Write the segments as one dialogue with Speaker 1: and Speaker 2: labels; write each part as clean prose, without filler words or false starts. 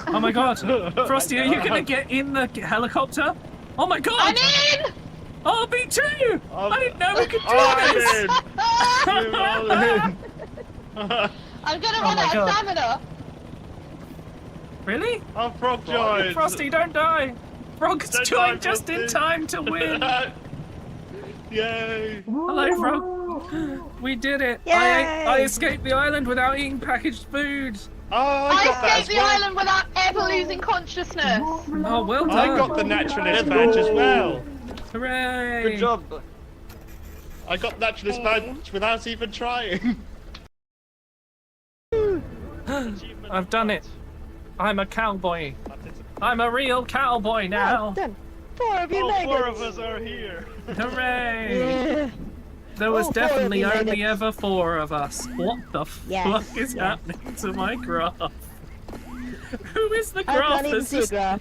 Speaker 1: Oh my god! Frosty, are you gonna get in the helicopter? Oh my god!
Speaker 2: I'm in!
Speaker 1: Oh, me too! I didn't know we could do this!
Speaker 2: I'm gonna run out of stamina!
Speaker 1: Really?
Speaker 3: I'm Frog joined!
Speaker 1: Frosty, don't die! Frog's joined just in time to win!
Speaker 3: Yay!
Speaker 1: Hello, Frog! We did it!
Speaker 4: Yay!
Speaker 1: I escaped the island without eating packaged food!
Speaker 3: Oh,
Speaker 2: I escaped the island without ever losing consciousness!
Speaker 1: Oh, well done!
Speaker 3: I got the naturalist badge as well!
Speaker 1: Hooray!
Speaker 5: Good job.
Speaker 3: I got naturalist badge without even trying!
Speaker 1: I've done it! I'm a cowboy! I'm a real cowboy now!
Speaker 4: Done. 4 of you
Speaker 3: All
Speaker 4: made
Speaker 3: 4
Speaker 4: it.
Speaker 3: of us are here!
Speaker 1: Hooray!
Speaker 4: Yeah.
Speaker 1: There was
Speaker 4: All 4 of
Speaker 1: definitely
Speaker 4: you made
Speaker 1: only
Speaker 4: it.
Speaker 1: ever 4 of us. What the
Speaker 4: Yes,
Speaker 1: fuck is
Speaker 4: yes.
Speaker 1: happening to my graph? Who is the
Speaker 4: I
Speaker 1: graph
Speaker 4: can't even
Speaker 1: that's
Speaker 4: see a
Speaker 1: just...
Speaker 4: graph.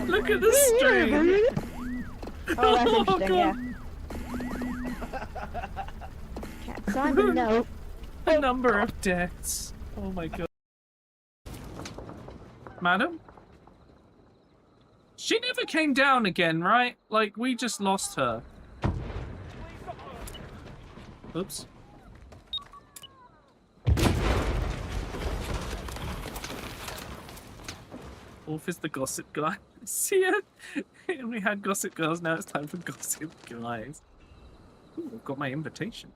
Speaker 1: Look at the string!
Speaker 4: Oh, that's
Speaker 1: Oh,
Speaker 4: interesting,
Speaker 1: God.
Speaker 4: yeah. Cat Simon, no.
Speaker 1: The number of deaths. Oh my god. Madam? She never came down again, right? Like, we just lost her. Oops. Wolf is the gossip guy. See ya? We had gossip girls, now it's time for gossip guys. Ooh, I've got my invitation.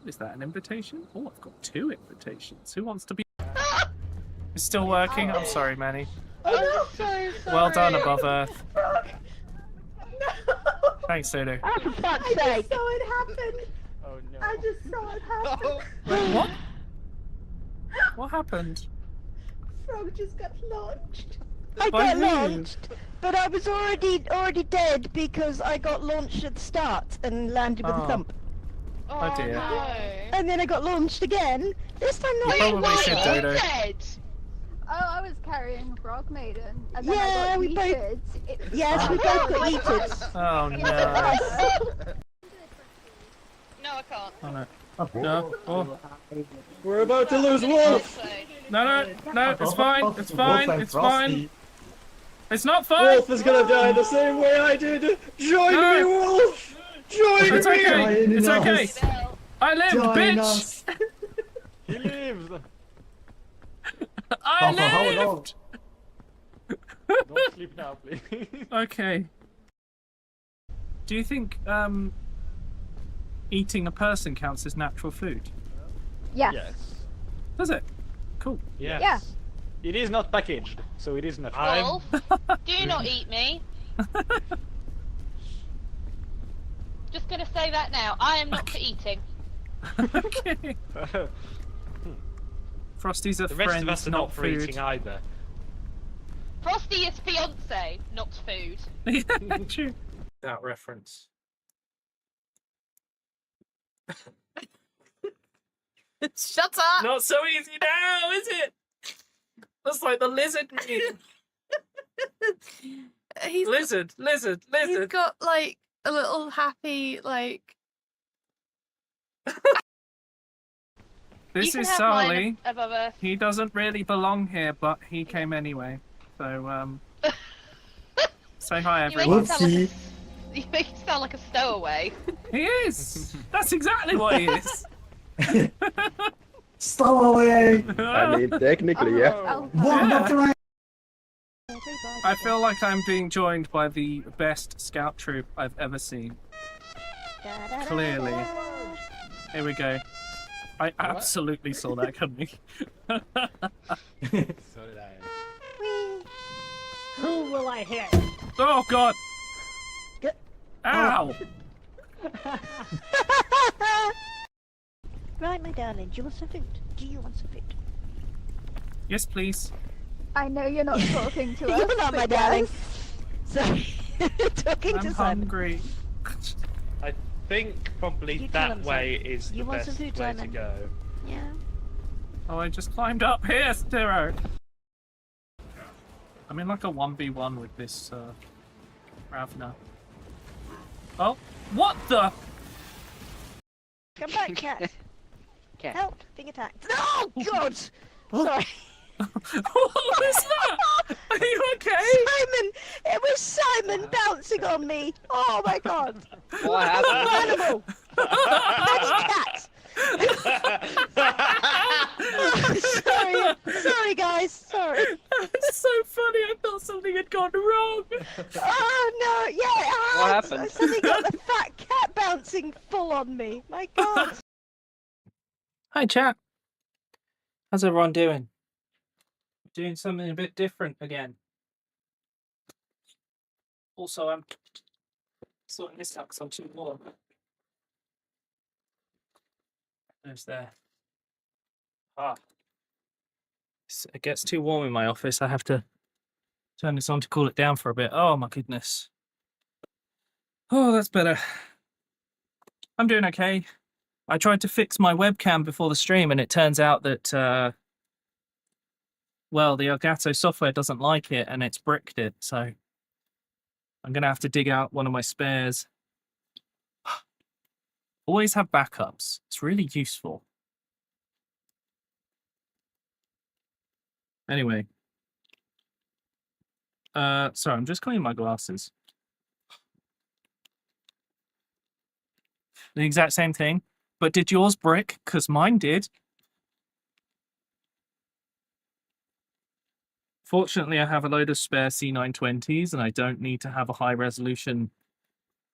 Speaker 1: Is that an invitation? Oh, I've got 2 invitations. Who wants to be... It's still working? I'm sorry, Manny.
Speaker 2: I'm so sorry!
Speaker 1: Well done, Above Earth.
Speaker 6: No!
Speaker 1: Thanks, Sudo.
Speaker 4: Oh, for fuck's
Speaker 6: I
Speaker 4: sake.
Speaker 6: just saw it happen!
Speaker 3: Oh no.
Speaker 6: I just saw it happen!
Speaker 1: Wait, what? What happened?
Speaker 6: Frog just got launched.
Speaker 4: I
Speaker 1: By
Speaker 4: got
Speaker 1: who?
Speaker 4: launched, but I was already dead because I got launched at the start and landed with
Speaker 1: Oh.
Speaker 4: a thump.
Speaker 1: Oh dear.
Speaker 2: No.
Speaker 4: And then I got launched again. This time not.
Speaker 1: You probably should,
Speaker 2: you
Speaker 1: Dodo.
Speaker 2: dead?
Speaker 6: Oh, I was carrying Frog Maiden, and then
Speaker 4: Yeah,
Speaker 6: I got
Speaker 4: we both-
Speaker 6: yeeted.
Speaker 4: Yes, we both got yeeted.
Speaker 1: Oh no.
Speaker 2: No, I can't.
Speaker 1: Oh no. No. Oh.
Speaker 5: We're about to lose Wolf!
Speaker 1: No, no, no, it's fine. It's fine. It's fine. It's not fine.
Speaker 5: Wolf is gonna die the same way I did! Join
Speaker 1: No.
Speaker 5: me, Wolf! Join
Speaker 1: It's
Speaker 5: me!
Speaker 1: okay. It's okay. I lived,
Speaker 7: Join
Speaker 1: bitch.
Speaker 7: us.
Speaker 3: He lives!
Speaker 1: I
Speaker 7: How long?
Speaker 1: lived.
Speaker 3: Don't sleep now, please.
Speaker 1: Okay. Do you think eating a person counts as natural food?
Speaker 6: Yes.
Speaker 3: Yes.
Speaker 1: Does it? Cool.
Speaker 3: Yes.
Speaker 6: Yeah.
Speaker 5: It is not packaged, so it is not.
Speaker 2: Wolf, do not eat me. Just gonna say that now. I am not for eating.
Speaker 1: Okay. Frosty's a
Speaker 3: The
Speaker 1: friend,
Speaker 3: rest of us are not for
Speaker 1: food.
Speaker 3: eating either.
Speaker 2: Frosty is fiance, not food.
Speaker 1: Yeah, true. That reference.
Speaker 8: Shut up!
Speaker 1: Not so easy now, is it? That's like the lizard meme.
Speaker 8: He's
Speaker 1: Lizard.
Speaker 8: he's got like a little happy like.
Speaker 1: This
Speaker 2: you can
Speaker 1: is
Speaker 2: have
Speaker 1: Sally.
Speaker 2: mine above Earth.
Speaker 1: He doesn't really belong here, but he came anyway. So, say hi,
Speaker 2: You make,
Speaker 1: everyone.
Speaker 2: it sound like
Speaker 7: Whoopsie.
Speaker 2: you make it sound like a stowaway.
Speaker 1: He is! That's exactly what he is!
Speaker 7: Stow away!
Speaker 5: I mean, technically, yeah.
Speaker 6: Oh,
Speaker 7: What
Speaker 1: Yeah.
Speaker 7: the fly?
Speaker 1: I feel like I'm being joined by the best scout troop I've ever seen. Clearly. Here we go. I absolutely saw that coming.
Speaker 3: So did I.
Speaker 9: Who will I hit?
Speaker 1: Oh god!
Speaker 4: Good.
Speaker 1: Ow!
Speaker 4: Right, my darling, do you want some food? Do you want some food?
Speaker 1: Yes, please.
Speaker 6: I know you're not talking to us.
Speaker 4: You're not,
Speaker 6: but
Speaker 4: my darling.
Speaker 6: yes.
Speaker 4: So, talking to
Speaker 1: I'm
Speaker 4: Simon.
Speaker 1: hungry.
Speaker 3: I think probably
Speaker 4: You tell
Speaker 3: that
Speaker 4: him,
Speaker 3: way
Speaker 4: Simon.
Speaker 3: is the
Speaker 4: You want some
Speaker 3: best
Speaker 4: food,
Speaker 3: way to
Speaker 4: Simon?
Speaker 3: go.
Speaker 4: Yeah.
Speaker 1: Oh, I just climbed up here, Stiro. I'm in like a 1v1 with this, Ravna. Oh, what the?
Speaker 4: Come back, cat.
Speaker 7: cat.
Speaker 4: Help! Being attacked. Oh God! Sorry.
Speaker 1: What was that? Are you okay?
Speaker 4: Simon! It was Simon bouncing on me! Oh my God!
Speaker 7: What happened?
Speaker 4: Animal! Bloody cat! Oh, sorry guys, sorry.
Speaker 1: It's so funny. I thought something had gone wrong.
Speaker 4: Oh no, yeah, it has!
Speaker 7: What happened?
Speaker 4: I suddenly got the fat cat bouncing full on me. My God.
Speaker 1: Hi, chat. How's everyone doing? Doing something a bit different again. Also, I'm sorting this out because I'm too warm. There's there. Ah. It gets too warm in my office. I have to turn this on to cool it down for a bit. Oh, my goodness. Oh, that's better. I'm doing okay. I tried to fix my webcam before the stream, and it turns out that, well, the Elgato software doesn't like it, and it's bricked it, so I'm going to have to dig out one of my spares. Always have backups. It's really useful. Anyway. Sorry, I'm just cleaning my glasses. The exact same thing. But did yours brick? Because mine did. Fortunately, I have a load of spare C920s, and I don't need to have a high-resolution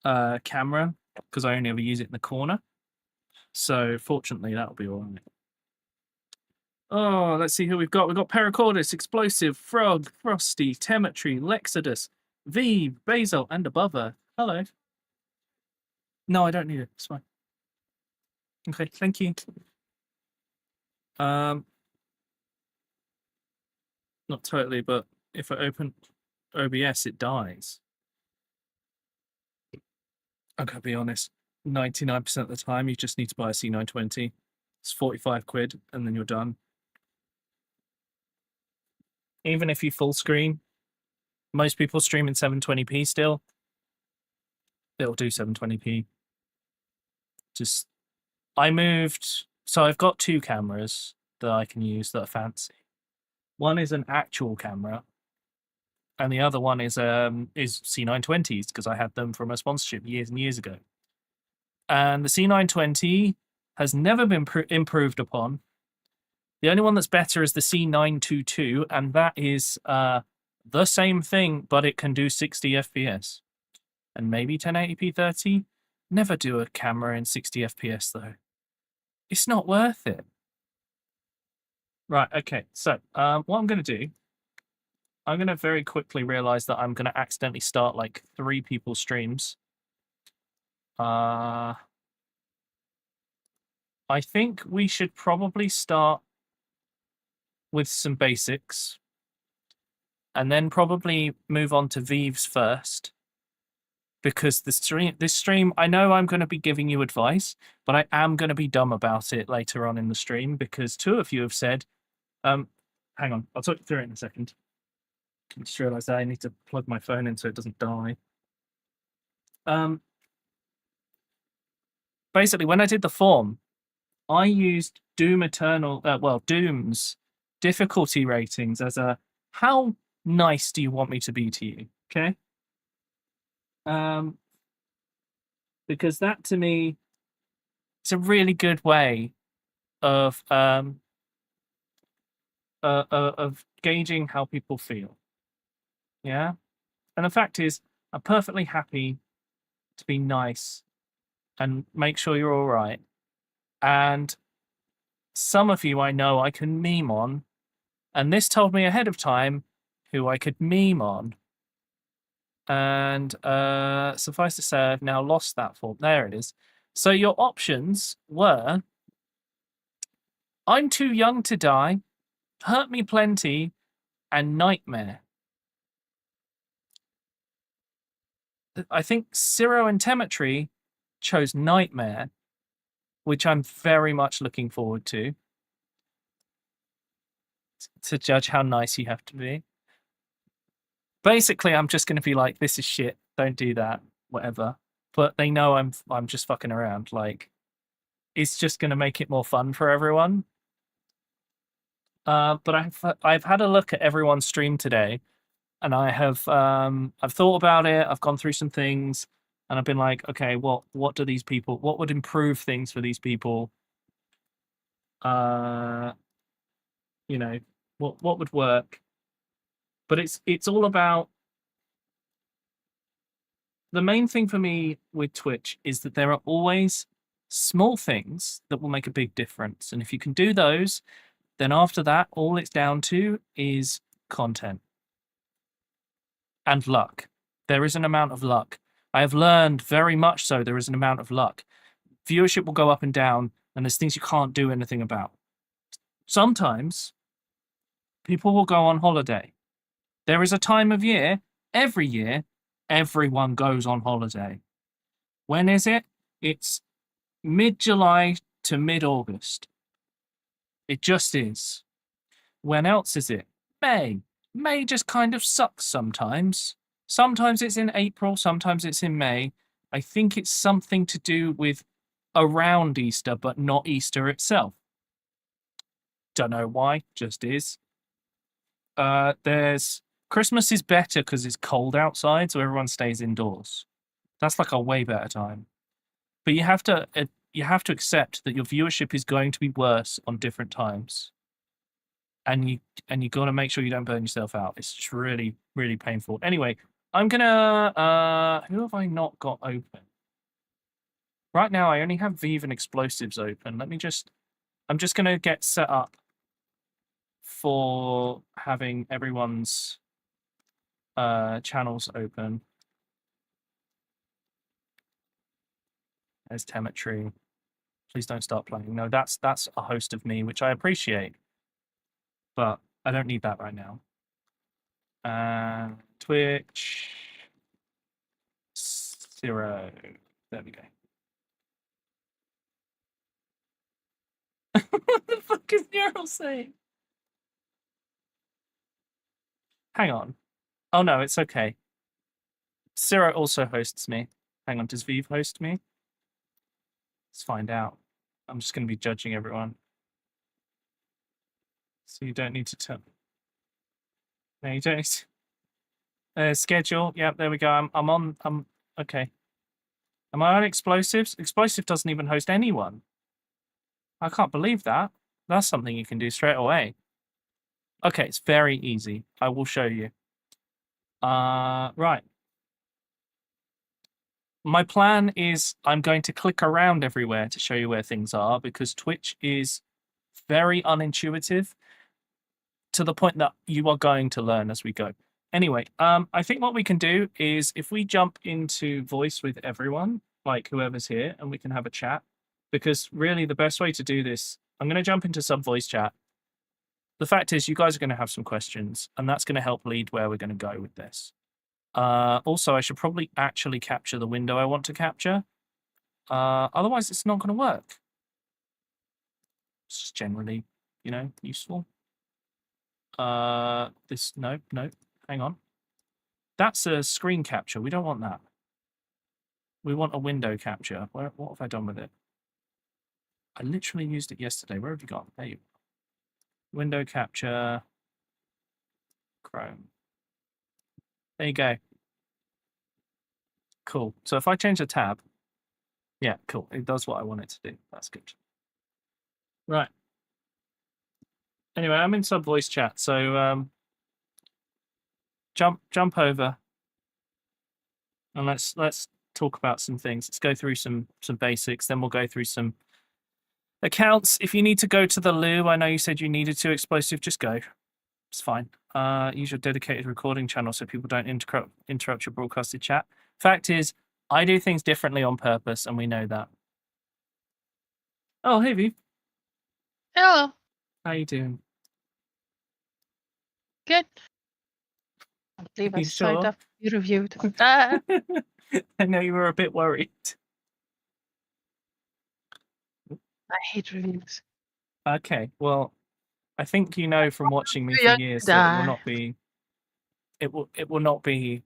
Speaker 1: camera, because I only ever use it in the corner. So, fortunately, that'll be all right. Oh, let's see who we've got. We've got Pericordus, Explosive, Frog, Frosty, Temetry, Lexodus, V, Basil, and Above. Hello. No, I don't need it. It's fine. Okay, thank you. Not totally, but if I open OBS, it dies. I gotta be honest. 99% of the time, you just need to buy a C920. It's 45 quid, and then you're done. Even if you full screen, most people stream in 720p still. It'll do 720p. Just, I moved, so I've got two cameras that I can use that are fancy. One is an actual camera, and the other one is C920s, because I had them from a sponsorship years and years ago. And the C920 has never been improved upon. The only one that's better is the C922, and that is the same thing, but it can do 60 FPS. And maybe 1080p 30. Never do a camera in 60 FPS, though. It's not worth it. Right, okay. So, what I'm going to do, I'm going to very quickly realize that I'm going to accidentally start, like, 3 people's streams. I think we should probably start with some basics, and then probably move on to Vives first, because this stream, I know I'm going to be giving you advice, but I am going to be dumb about it later on in the stream, because 2 of you have said, hang on, I'll talk you through it in a second. I just realised that I need to plug my phone in so it doesn't die. Basically, when I did the form, I used Doom's difficulty ratings as a, how nice do you want me to be to you? Okay. Because that to me, it's a really good way of gauging how people feel. Yeah. And the fact is, I'm perfectly happy to be nice and make sure you're all right. And some of you I know I can meme on, and this told me ahead of time who I could meme on. And suffice to say, I've now lost that form. There it is. So your options were, I'm too young to die, hurt me plenty, and nightmare. I think Ciro and Temetry chose nightmare, which I'm very much looking forward to judge how nice you have to be. Basically, I'm just going to be like, this is shit, don't do that, whatever. But they know I'm just fucking around. Like, it's just going to make it more fun for everyone. But I've had a look at everyone's stream today, and I've thought about it. I've gone through some things, and I've been like, okay, what do these people? What would improve things for these people? You know, what would work? But it's all about. The main thing for me with Twitch is that there are always small things that will make a big difference, and if you can do those, then after that, all it's down to is content and luck. There is an amount of luck. I have learned very much so there is an amount of luck. Viewership will go up and down, and there's things you can't do anything about. Sometimes people will go on holiday. There is a time of year, every year, everyone goes on holiday. When is it? It's mid-July to mid-August. It just is. When else is it? May. May just kind of sucks sometimes. Sometimes it's in April, sometimes it's in May. I think it's something to do with around Easter, but not Easter itself. Don't know why, just is. There's Christmas is better because it's cold outside, so everyone stays indoors. That's like a way better time. But you have to accept that your viewership is going to be worse on different times. And you got to make sure you don't burn yourself out. It's just really, really painful. Anyway, I'm gonna who have I not got open? Right now I only have Vive and Explosives open. I'm just gonna get set up for having everyone's channels open. There's Temetry. Please don't start playing. No, that's a host of me, which I appreciate. But I don't need that right now. Twitch. 0. There we go. What the fuck is Neural saying? Hang on. Oh no, it's okay. Ciro also hosts me. Hang on, does Vive host me? Let's find out. I'm just going to be judging everyone. So you don't need to tell. No, you don't need to. Schedule. Yep, there we go. I'm okay. Am I on Explosives? Explosive doesn't even host anyone. I can't believe that. That's something you can do straight away. Okay, it's very easy. I will show you. Right. My plan is I'm going to click around everywhere to show you where things are because Twitch is very unintuitive to the point that you are going to learn as we go. Anyway, I think what we can do is if we jump into voice with everyone, like whoever's here, and we can have a chat, because really the best way to do this, I'm going to jump into sub voice chat. The fact is you guys are going to have some questions, and that's going to help lead where we're going to go with this. Also, I should probably actually capture the window I want to capture. Otherwise, it's not going to work. It's just generally, useful. No, hang on. That's a screen capture. We don't want that. We want a window capture. What have I done with it? I literally used it yesterday. Where have you gone? There you go. Window capture. Chrome. There you go. Cool. So if I change the tab, yeah, cool. It does what I want it to do. That's good. Right. Anyway, I'm in sub voice chat, so jump over and let's talk about some things. Let's go through some basics, then we'll go through some accounts. If you need to go to the loo, I know you said you needed to, Explosive, just go. It's fine. Use your dedicated recording channel so people don't interrupt your broadcasted chat. Fact is, I do things differently on purpose, and we know that. Oh, hey, Viv.
Speaker 2: Hello.
Speaker 1: How you doing?
Speaker 2: Good. I believe I
Speaker 1: You
Speaker 2: signed
Speaker 1: sure?
Speaker 2: up. You reviewed.
Speaker 1: I know you were a bit worried.
Speaker 2: I hate reviews.
Speaker 1: Okay, well, I think you know from watching me
Speaker 2: Too
Speaker 1: for
Speaker 2: young
Speaker 1: years
Speaker 2: to
Speaker 1: that it
Speaker 2: die.
Speaker 1: will not be. It will not be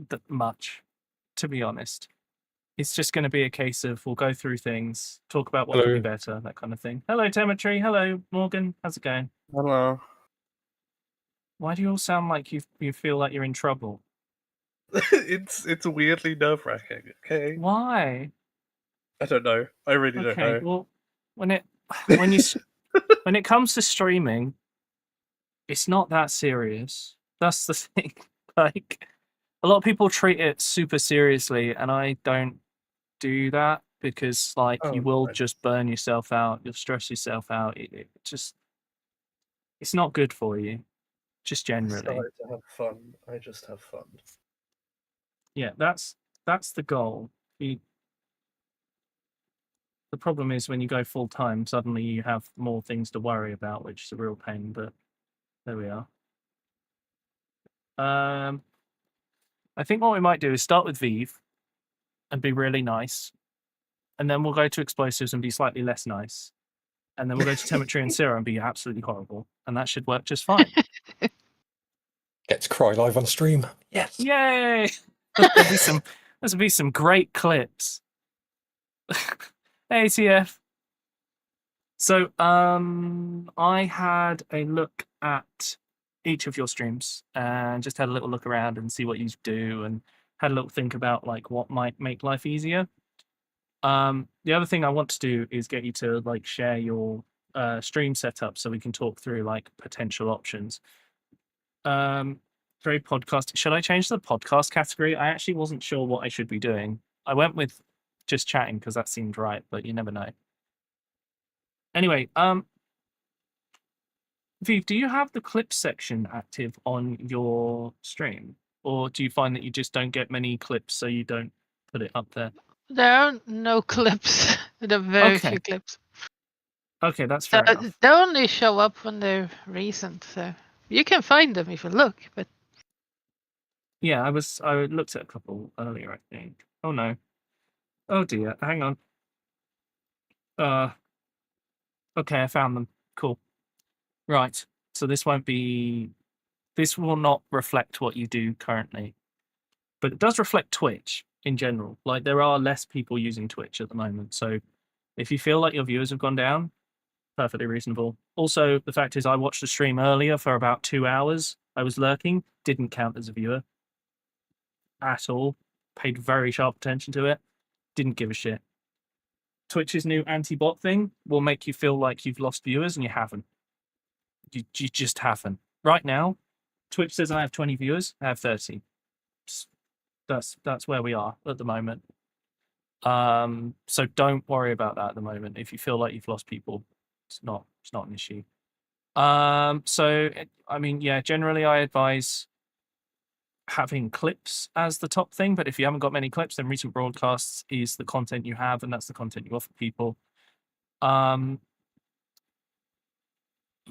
Speaker 1: that much, to be honest. It's just going to be a case of we'll go through things, talk about what could be better, that kind of thing. Hello, Temetry. Hello, Morgan. How's it going?
Speaker 7: Hello.
Speaker 1: Why do you all sound like you feel like you're in trouble?
Speaker 7: It's weirdly nerve-wracking. Okay.
Speaker 1: Why?
Speaker 7: I don't know. I really don't
Speaker 1: Okay,
Speaker 7: know.
Speaker 1: well, when it comes to streaming, it's not that serious. That's the thing. Like, a lot of people treat it super seriously, and I don't do that because, like,
Speaker 7: Oh,
Speaker 1: you will
Speaker 7: right.
Speaker 1: just burn yourself out. You'll stress yourself out. It's not good for you, just
Speaker 7: I
Speaker 1: generally.
Speaker 7: started to have fun. I just have fun.
Speaker 1: Yeah, that's the goal. The problem is when you go full time, suddenly you have more things to worry about, which is a real pain. But there we are. I think what we might do is start with Vive and be really nice, and then we'll go to explosives and be slightly less nice, and then we'll go to Temetry and Syrah and be absolutely horrible, and that should work just fine.
Speaker 9: Get to cry live on stream. Yes.
Speaker 1: Yay! There'll be some great clips. Hey, TF. So, I had a look at each of your streams and just had a little look around and see what you do, and had a little think about like what might make life easier. The other thing I want to do is get you to like share your stream setup so we can talk through like potential options. Very podcast. Should I change the podcast category? I actually wasn't sure what I should be doing. I went with just chatting because that seemed right, but you never know. Anyway, Viv, do you have the clips section active on your stream? Or do you find that you just don't get many clips, so you don't put it up there?
Speaker 10: There are no clips. There are very
Speaker 1: Okay.
Speaker 10: few clips.
Speaker 1: Okay, that's fair enough.
Speaker 10: They only show up when they're recent, so you can find them if you look, but
Speaker 1: Yeah, I looked at a couple earlier, I think. Oh no. Oh dear, hang on. Okay, I found them. Cool. Right. So this will not reflect what you do currently. But it does reflect Twitch in general. Like, there are less people using Twitch at the moment. So if you feel like your viewers have gone down, perfectly reasonable. Also, the fact is I watched the stream earlier for about 2 hours. I was lurking, didn't count as a viewer at all. Paid very sharp attention to it. Didn't give a shit. Twitch's new anti-bot thing will make you feel like you've lost viewers, and you haven't. You just haven't. Right now, Twitch says I have 20 viewers. I have 30. That's where we are at the moment. So don't worry about that at the moment. If you feel like you've lost people, it's not an issue. I mean, yeah, generally I advise having clips as the top thing, but if you haven't got many clips, then recent broadcasts is the content you have, and that's the content you offer people.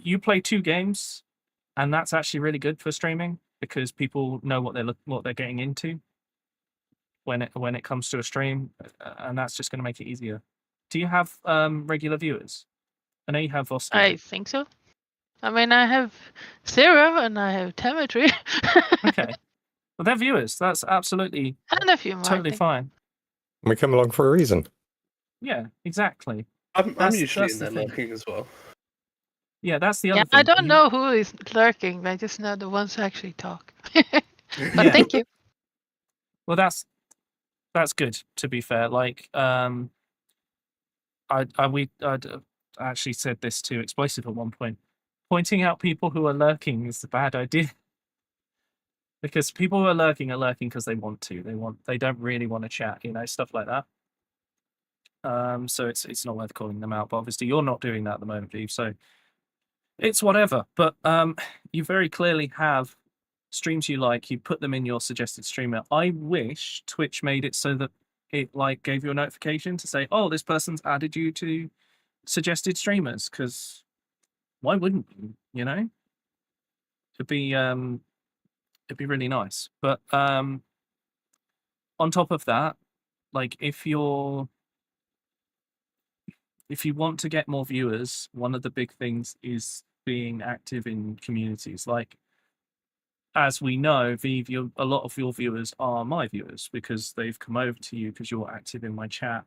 Speaker 1: You play 2 games, and that's actually really good for streaming because people know what they're getting into when it comes to a stream, and that's just going to make it easier. Do you have regular viewers? I know you have Vosti.
Speaker 10: I think so. I mean, I have Syrah and I have Temetry.
Speaker 1: Okay. Well, they're viewers. That's absolutely
Speaker 10: And a few more,
Speaker 1: totally fine.
Speaker 9: We come along for a reason.
Speaker 1: Yeah, exactly.
Speaker 7: I'm usually
Speaker 1: that's
Speaker 7: in
Speaker 1: the
Speaker 7: there
Speaker 1: thing.
Speaker 7: lurking as well.
Speaker 1: Yeah, that's the other
Speaker 10: Yeah,
Speaker 1: thing.
Speaker 10: I don't know who is lurking. I just know the ones who actually talk. But
Speaker 1: Yeah.
Speaker 10: thank you.
Speaker 1: Well, that's good. To be fair, like I actually said this to Explosive at one point. Pointing out people who are lurking is a bad idea. Because people who are lurking because they want to. They don't really want to chat, stuff like that. So it's not worth calling them out. But obviously you're not doing that at the moment, Vive, so it's whatever. But you very clearly have streams you like, you put them in your suggested streamer. I wish Twitch made it so that it like gave you a notification to say, oh, this person's added you to suggested streamers, because why wouldn't you, It'd be really nice. But on top of that, like if you want to get more viewers, one of the big things is being active in communities. Like as we know, a lot of your viewers are my viewers because they've come over to you because you're active in my chat.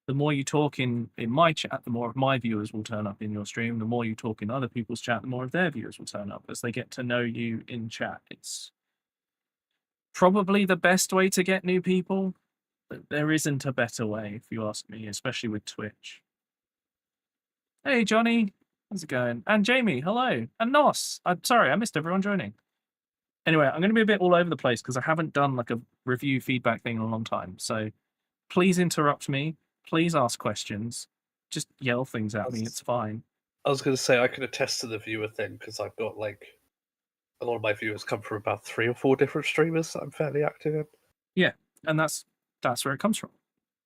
Speaker 1: The more you talk in my chat, the more of my viewers will turn up in your stream. The more you talk in other people's chat, the more of their viewers will turn up as they get to know you in chat. It's probably the best way to get new people, but there isn't a better way, if you ask me, especially with Twitch. Hey, Johnny. How's it going? And Jamie, hello. And Nos. I'm sorry, I missed everyone joining. Anyway, I'm going to be a bit all over the place because I haven't done like a review feedback thing in a long time. So please interrupt me. Please ask questions. Just yell things at me. It's fine.
Speaker 7: I was going to say I can attest to the viewer thing because I've got like a lot of my viewers come from about 3 or 4 different streamers that I'm fairly active in.
Speaker 1: Yeah, and that's where it comes from.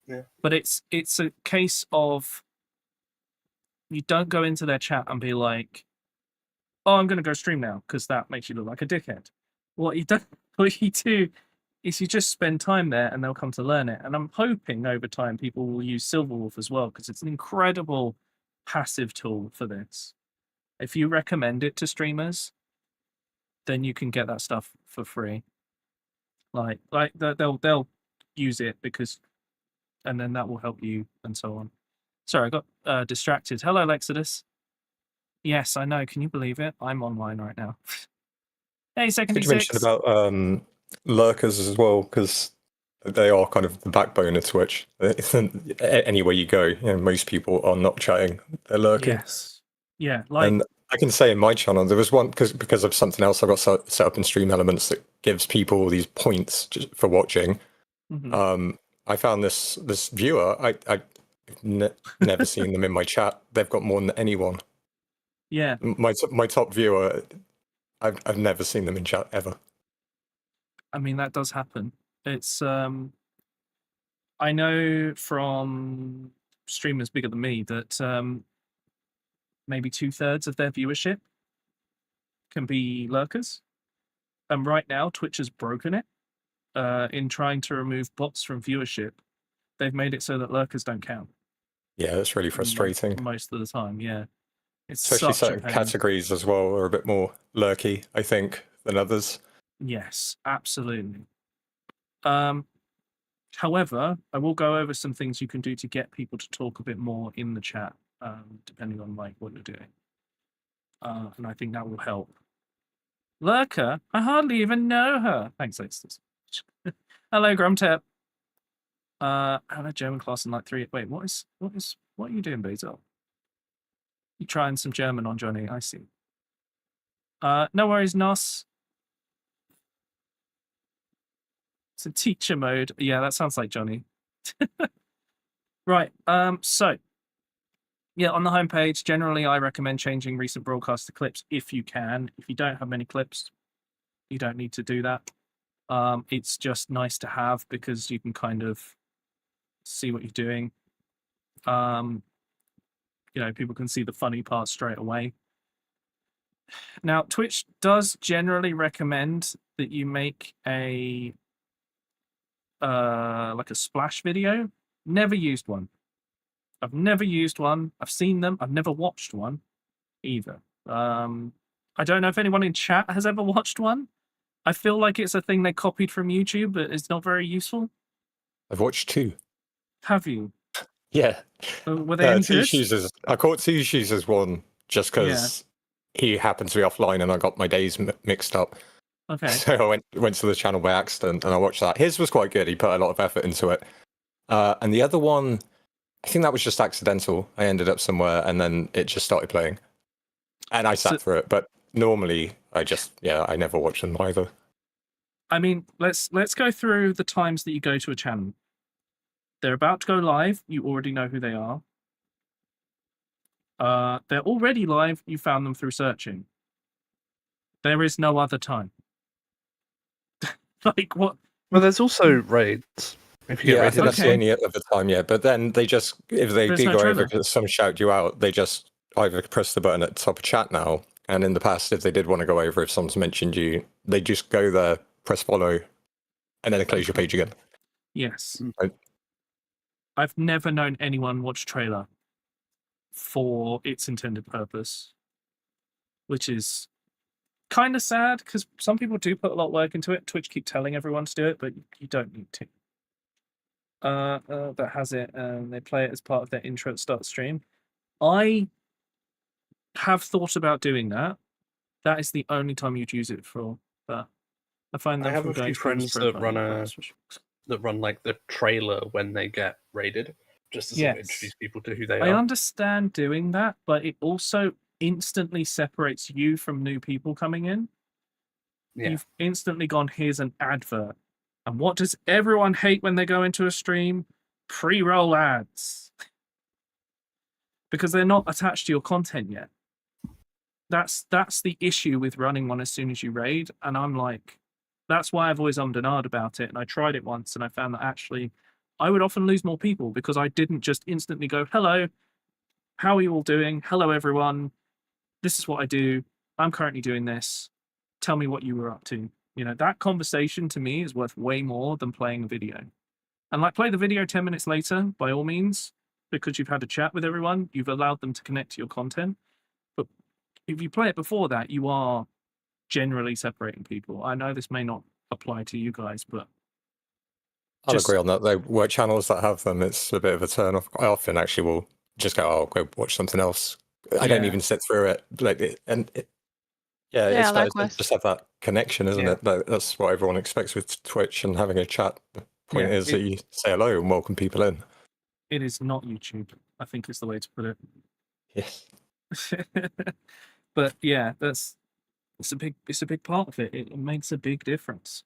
Speaker 7: Yeah.
Speaker 1: But it's a case of you don't go into their chat and be like, "Oh, I'm going to go stream now," because that makes you look like a dickhead. What you do is you just spend time there and they'll come to learn it. And I'm hoping over time people will use Silverwolf as well because it's an incredible passive tool for this. If you recommend it to streamers, then you can get that stuff for free. Like they'll use it because, and then that will help you and so on. Sorry, I got distracted. Hello, Lexodus. Yes, I know. Can you believe it? I'm online right now. Hey, second.
Speaker 9: Did you mention about lurkers as well? Because they are kind of the backbone of Twitch. Anywhere you go, most people are not chatting; they're lurking.
Speaker 1: Yes. Yeah. Like,
Speaker 9: and I can say in my channel, there was one because of something else I got set up in Stream Elements that gives people all these points just for watching.
Speaker 1: mm-hmm.
Speaker 9: I found this viewer. I've never seen them in my chat. They've got more than anyone.
Speaker 1: Yeah.
Speaker 9: My top viewer. I've never seen them in chat ever.
Speaker 1: I mean, that does happen. It's I know from streamers bigger than me that maybe 2/3 of their viewership can be lurkers. And right now, Twitch has broken it in trying to remove bots from viewership. They've made it so that lurkers don't count.
Speaker 9: Yeah, that's really frustrating.
Speaker 1: Most of the time, yeah. It's
Speaker 9: especially
Speaker 1: such
Speaker 9: certain categories as well are a bit more lurky, I think, than others.
Speaker 1: Yes, absolutely. However, I will go over some things you can do to get people to talk a bit more in the chat, depending on like what you're doing. And I think that will help. Lurker? I hardly even know her. Thanks, Lexus. Hello, Grumtep. I had a German class in like 3. Wait, what are you doing, Basil? You trying some German on Johnny? I see. No worries, Nos. It's a teacher mode. Yeah, that sounds like Johnny. Right. So, yeah, on the homepage, generally, I recommend changing recent broadcast to clips if you can. If you don't have many clips, you don't need to do that. It's just nice to have because you can kind of see what you're doing. People can see the funny parts straight away. Now, Twitch does generally recommend that you make a like a splash video. Never used one. I've never used one. I've seen them. I've never watched one either. I don't know if anyone in chat has ever watched one. I feel like it's a thing they copied from YouTube, but it's not very useful.
Speaker 9: I've watched 2.
Speaker 1: Have you?
Speaker 9: Yeah.
Speaker 1: Were they any good?
Speaker 9: I caught 2 shoes as one just because he happened to be offline and I got my days mixed up.
Speaker 1: Okay.
Speaker 9: So I went to the channel by accident and I watched that. His was quite good. He put a lot of effort into it. And the other one, I think that was just accidental. I ended up somewhere and then it just started playing. And I sat through it. But normally I never watch them either.
Speaker 1: I mean, let's go through the times that you go to a channel. They're about to go live. You already know who they are. They're already live. You found them through searching. There is no other time. Like what?
Speaker 7: Well, there's also raids. If you get
Speaker 9: I think that's the only other time. Yeah, but then they just if they do go over because some shout you out, they just either press the button at the top of chat now. And in the past, if they did want to go over, if someone's mentioned you, they just go there, press follow, and then close your page again.
Speaker 1: Yes. I've never known anyone watch trailer for its intended purpose, which is kind of sad because some people do put a lot of work into it. Twitch keep telling everyone to do it, but you don't need to. That has it, and they play it as part of their intro at start stream. I have thought about doing that. That is the only time you'd use it for that. I find them
Speaker 7: I have
Speaker 1: from
Speaker 7: a
Speaker 1: going
Speaker 7: few
Speaker 1: to
Speaker 7: friends
Speaker 1: people's
Speaker 7: that
Speaker 1: profiles.
Speaker 7: run like the trailer when they get raided, just to sort of introduce people to who they
Speaker 1: I
Speaker 7: are.
Speaker 1: understand doing that, but it also instantly separates you from new people coming in.
Speaker 7: Yeah.
Speaker 1: You've instantly gone, here's an advert. And what does everyone hate when they go into a stream? Pre-roll ads. Because they're not attached to your content yet. That's the issue with running one as soon as you raid. And I'm like, that's why I've always ummed and ahed about it. And I tried it once and I found that actually I would often lose more people because I didn't just instantly go, hello, how are you all doing? Hello, everyone. This is what I do. I'm currently doing this. Tell me what you were up to. You know, that conversation to me is worth way more than playing a video. And like, play the video 10 minutes later, by all means, because you've had a chat with everyone. You've allowed them to connect to your content. But if you play it before that, you are generally separating people. I know this may not apply to you guys, but
Speaker 9: I'll agree on that. Though work channels that have them, it's a bit of a turn off. I often actually will just go, "Oh, I'll go watch something else." I don't even sit through it.
Speaker 10: Yeah,
Speaker 9: it's better to
Speaker 10: likewise.
Speaker 9: just have that connection, isn't it? That's what everyone expects with Twitch and having a chat. The point is that you say hello and welcome people in.
Speaker 1: It is not YouTube, I think is the way to put it.
Speaker 9: Yes.
Speaker 1: But yeah, it's a big part of it. It makes a big difference.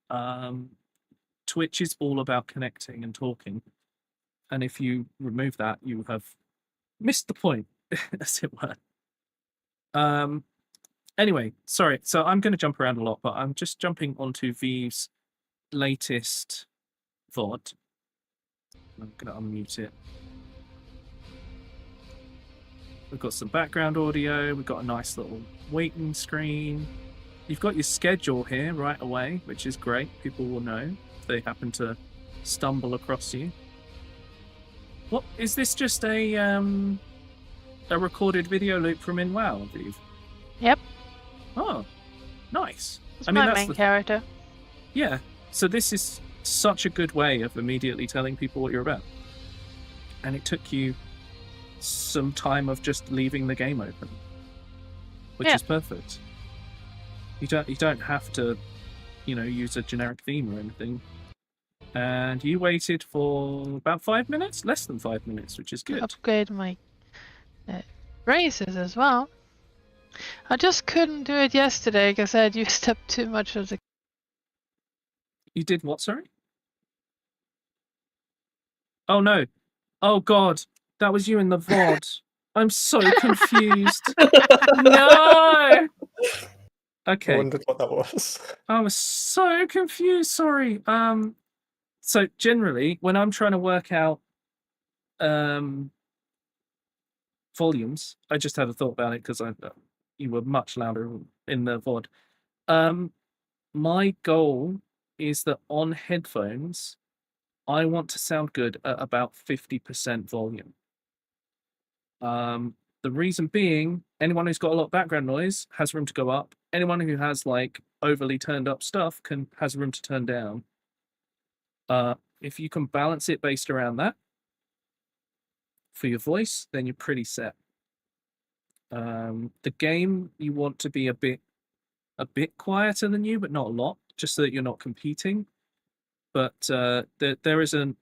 Speaker 1: Twitch is all about connecting and talking, and if you remove that, you have missed the point, as it were. Anyway, sorry. So I'm going to jump around a lot, but I'm just jumping onto V's latest VOD. I'm going to unmute it. We've got some background audio. We've got a nice little waiting screen. You've got your schedule here right away, which is great. People will know if they happen to stumble across you. What is this? Just a recorded video loop from in WoW, Viv?
Speaker 10: Yep.
Speaker 1: Oh, nice.
Speaker 10: It's my main character.
Speaker 1: Yeah. So this is such a good way of immediately telling people what you're about. And it took you some time of just leaving the game open, which is perfect. You don't have to, use a generic theme or anything. And you waited for about 5 minutes, less than 5 minutes, which is good.
Speaker 10: Upgrade my races as well. I just couldn't do it yesterday because I had used up too much of the.
Speaker 1: You did what, sorry? Oh no. Oh god. That was you in the VOD. I'm so confused. No! Okay.
Speaker 9: I wondered what that was.
Speaker 1: I was so confused, sorry. So generally, when I'm trying to work out volumes, I just had a thought about it because you were much louder in the VOD. My goal is that on headphones, I want to sound good at about 50% volume. The reason being, anyone who's got a lot of background noise has room to go up. Anyone who has like overly turned up stuff has room to turn down. If you can balance it based around that for your voice, then you're pretty set. The game, you want to be a bit quieter than you, but not a lot, just so that you're not competing. But there is a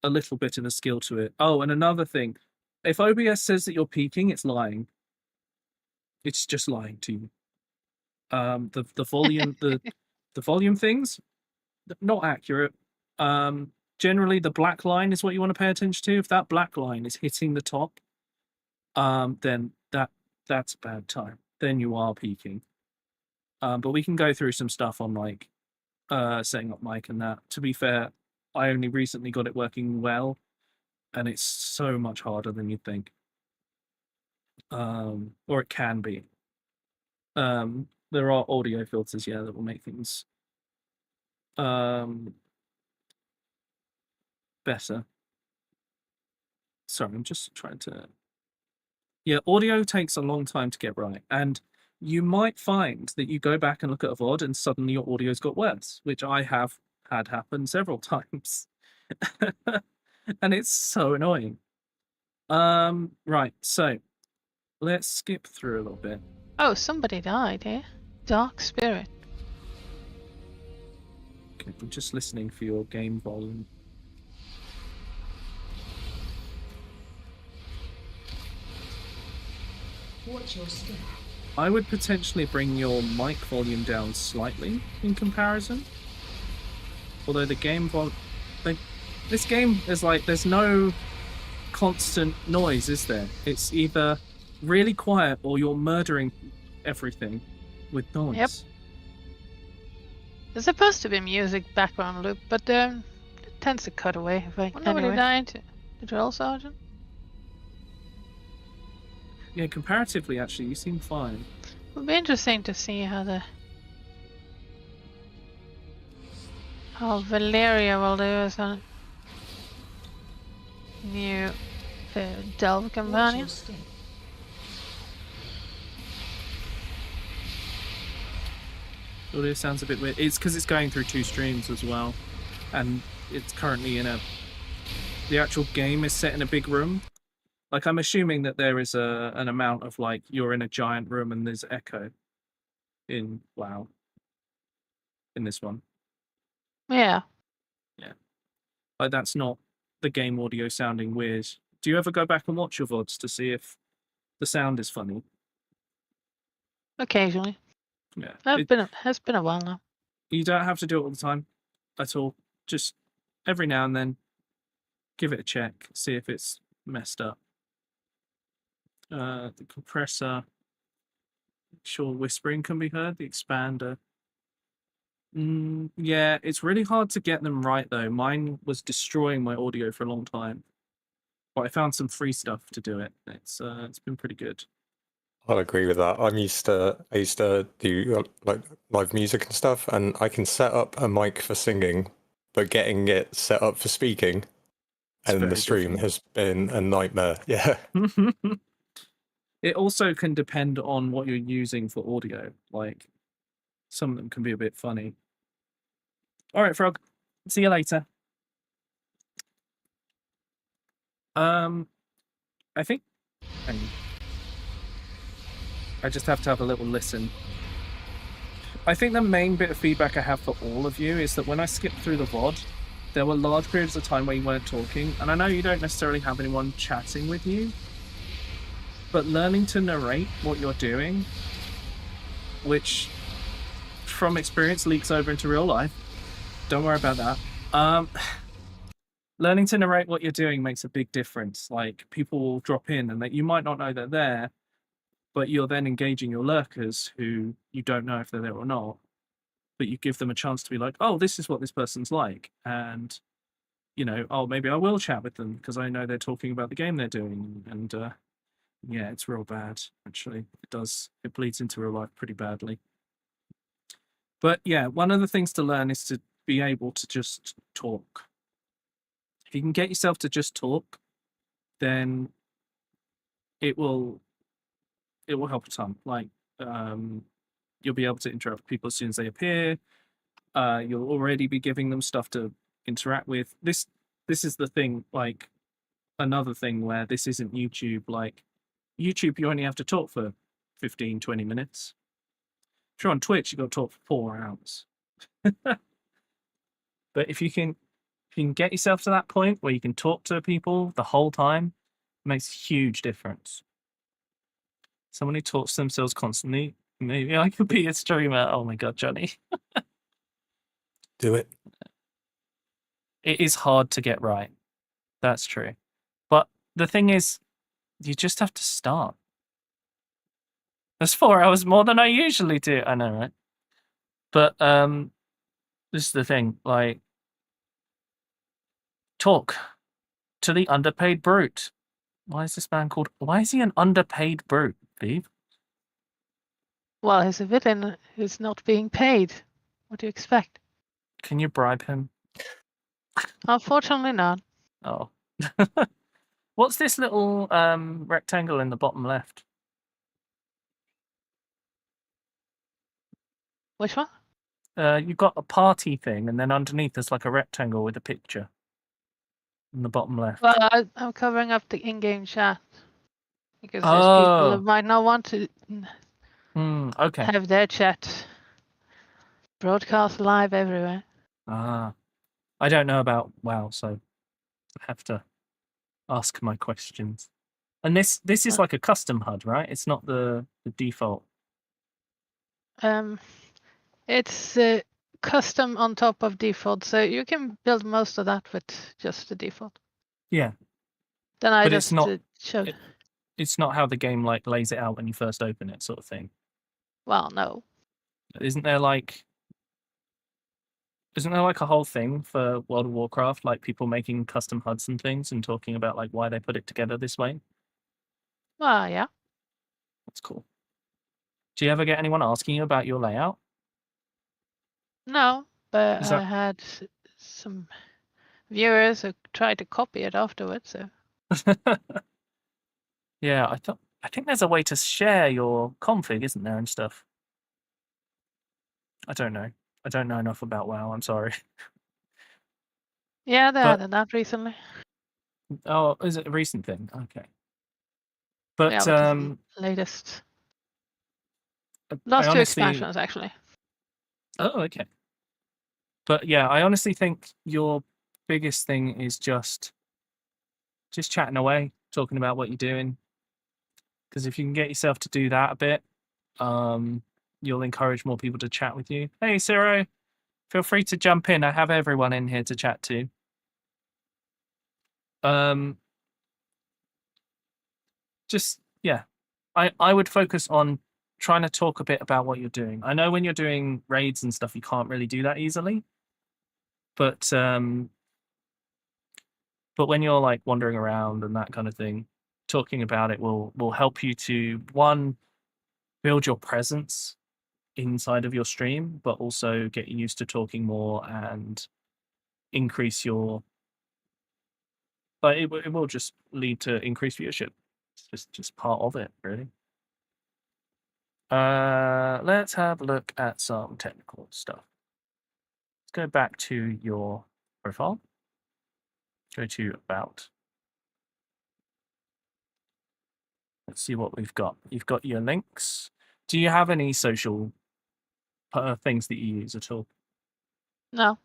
Speaker 1: little bit of a skill to it. Oh, and another thing, if OBS says that you're peaking, it's lying. It's just lying to you. The volume the volume things, not accurate. Generally the black line is what you want to pay attention to. If that black line is hitting the top, then that's a bad time. Then you are peaking. But we can go through some stuff on like setting up mic and that. To be fair, I only recently got it working well, and it's so much harder than you'd think. Or it can be. There are audio filters, that will make things better. Sorry, I'm just trying to. Yeah, audio takes a long time to get right, and you might find that you go back and look at a VOD and suddenly your audio's got worse, which I have had happen several times. And it's so annoying. Right, so let's skip through a little bit.
Speaker 10: Oh, somebody died here. Dark Spirit.
Speaker 1: Okay, I'm just listening for your game volume.
Speaker 11: Watch your step.
Speaker 1: I would potentially bring your mic volume down slightly in comparison. Although the game volume... This game is like, there's no constant noise, is there? It's either really quiet or you're murdering everything with noise.
Speaker 10: Yep. There's supposed to be music background loop, but it tends to cut away. If I anyway. Died. The drill sergeant?
Speaker 1: Yeah, comparatively, actually, you seem fine.
Speaker 10: It'll be interesting to see how Valeria will do as a new Delve companion.
Speaker 1: Audio sounds a bit weird. It's because it's going through 2 streams as well, and it's currently in the actual game is set in a big room. Like, I'm assuming that there is an amount of, like, you're in a giant room and there's echo in WoW. In this one.
Speaker 10: Yeah.
Speaker 1: Yeah. Like, that's not the game audio sounding weird. Do you ever go back and watch your VODs to see if the sound is funny?
Speaker 10: Occasionally.
Speaker 1: Yeah.
Speaker 10: Has been a while now.
Speaker 1: You don't have to do it all the time at all. Just every now and then give it a check, see if it's messed up. The compressor, sure, whispering can be heard. The expander, yeah, it's really hard to get them right though. Mine was destroying my audio for a long time, but I found some free stuff to do it. It's been pretty good.
Speaker 9: I'll agree with that. I used to do like live music and stuff, and I can set up a mic for singing, but getting it set up for speaking and the stream has been a nightmare. Yeah.
Speaker 1: It also can depend on what you're using for audio. Like, some of them can be a bit funny. All right, Frog. See you later. I think I just have to have a little listen. I think the main bit of feedback I have for all of you is that when I skipped through the VOD, there were large periods of time where you weren't talking, and I know you don't necessarily have anyone chatting with you, but learning to narrate what you're doing, which from experience leaks over into real life, don't worry about that. Learning to narrate what you're doing makes a big difference. Like, people will drop in and that you might not know they're there, but you're then engaging your lurkers who you don't know if they're there or not, but you give them a chance to be like, oh, this is what this person's like, and you know, oh, maybe I will chat with them because I know they're talking about the game they're doing, and yeah, it's real bad, actually. It bleeds into real life pretty badly. But yeah, one of the things to learn is to be able to just talk. If you can get yourself to just talk, then it will help a ton. Like, you'll be able to interact with people as soon as they appear. You'll already be giving them stuff to interact with. This is the thing, like, another thing where this isn't YouTube. Like, YouTube, you only have to talk for 15, 20 minutes. If you're on Twitch, you've got to talk for 4 hours. But if you can get yourself to that point where you can talk to people the whole time, it makes a huge difference. Someone who talks to themselves constantly, maybe I could be a streamer. Oh my god, Johnny.
Speaker 9: Do it.
Speaker 1: It is hard to get right. That's true. But the thing is, you just have to start. That's 4 hours more than I usually do. I know, right? But this is the thing, like, talk to the underpaid brute. Why is this man called? Why is he an underpaid brute, Vive?
Speaker 10: Well, he's a villain who's not being paid. What do you expect?
Speaker 1: Can you bribe him?
Speaker 10: Unfortunately not.
Speaker 1: Oh. What's this little rectangle in the bottom left?
Speaker 10: Which one?
Speaker 1: You've got a party thing, and then underneath there's like a rectangle with a picture in the bottom left.
Speaker 10: Well, I'm covering up the in-game chat because there's people that might not want to
Speaker 1: Okay.
Speaker 10: have their chat broadcast live everywhere.
Speaker 1: I don't know about WoW, so I have to ask my questions. And this is like a custom HUD, right? It's not the default.
Speaker 10: It's custom on top of default, so you can build most of that with just the default.
Speaker 1: Yeah.
Speaker 10: Then I
Speaker 1: But
Speaker 10: just
Speaker 1: it's not
Speaker 10: showed.
Speaker 1: it's not how the game like lays it out when you first open it, sort of thing.
Speaker 10: Well, no.
Speaker 1: Isn't there like a whole thing for World of Warcraft, like people making custom HUDs and things and talking about like why they put it together this way?
Speaker 10: Well, yeah.
Speaker 1: That's cool. Do you ever get anyone asking you about your layout?
Speaker 10: No, but
Speaker 1: Is
Speaker 10: I
Speaker 1: that-
Speaker 10: had some viewers who tried to copy it afterwards. So
Speaker 1: Yeah, I think there's a way to share your config, isn't there, and stuff. I don't know. I don't know enough about WoW. I'm sorry.
Speaker 10: yeah, they
Speaker 1: But-
Speaker 10: added that recently.
Speaker 1: Oh, is it a recent thing? Okay. But
Speaker 10: Yeah, but the latest. Last two
Speaker 1: honestly-
Speaker 10: expansions, actually.
Speaker 1: Oh, okay. But yeah, I honestly think your biggest thing is just chatting away, talking about what you're doing. Because if you can get yourself to do that a bit, you'll encourage more people to chat with you. Hey, Ciro, feel free to jump in. I have everyone in here to chat to. Just, yeah, I would focus on trying to talk a bit about what you're doing. I know when you're doing raids and stuff, you can't really do that easily. But when you're like wandering around and that kind of thing, talking about it will help you to, one, build your presence inside of your stream, but also get you used to talking more and increase your. But it will just lead to increased viewership. It's just part of it, really. Let's have a look at some technical stuff. Let's go back to your profile. Go to About. Let's see what we've got. You've got your links. Do you have any social things that you use at all?
Speaker 10: No.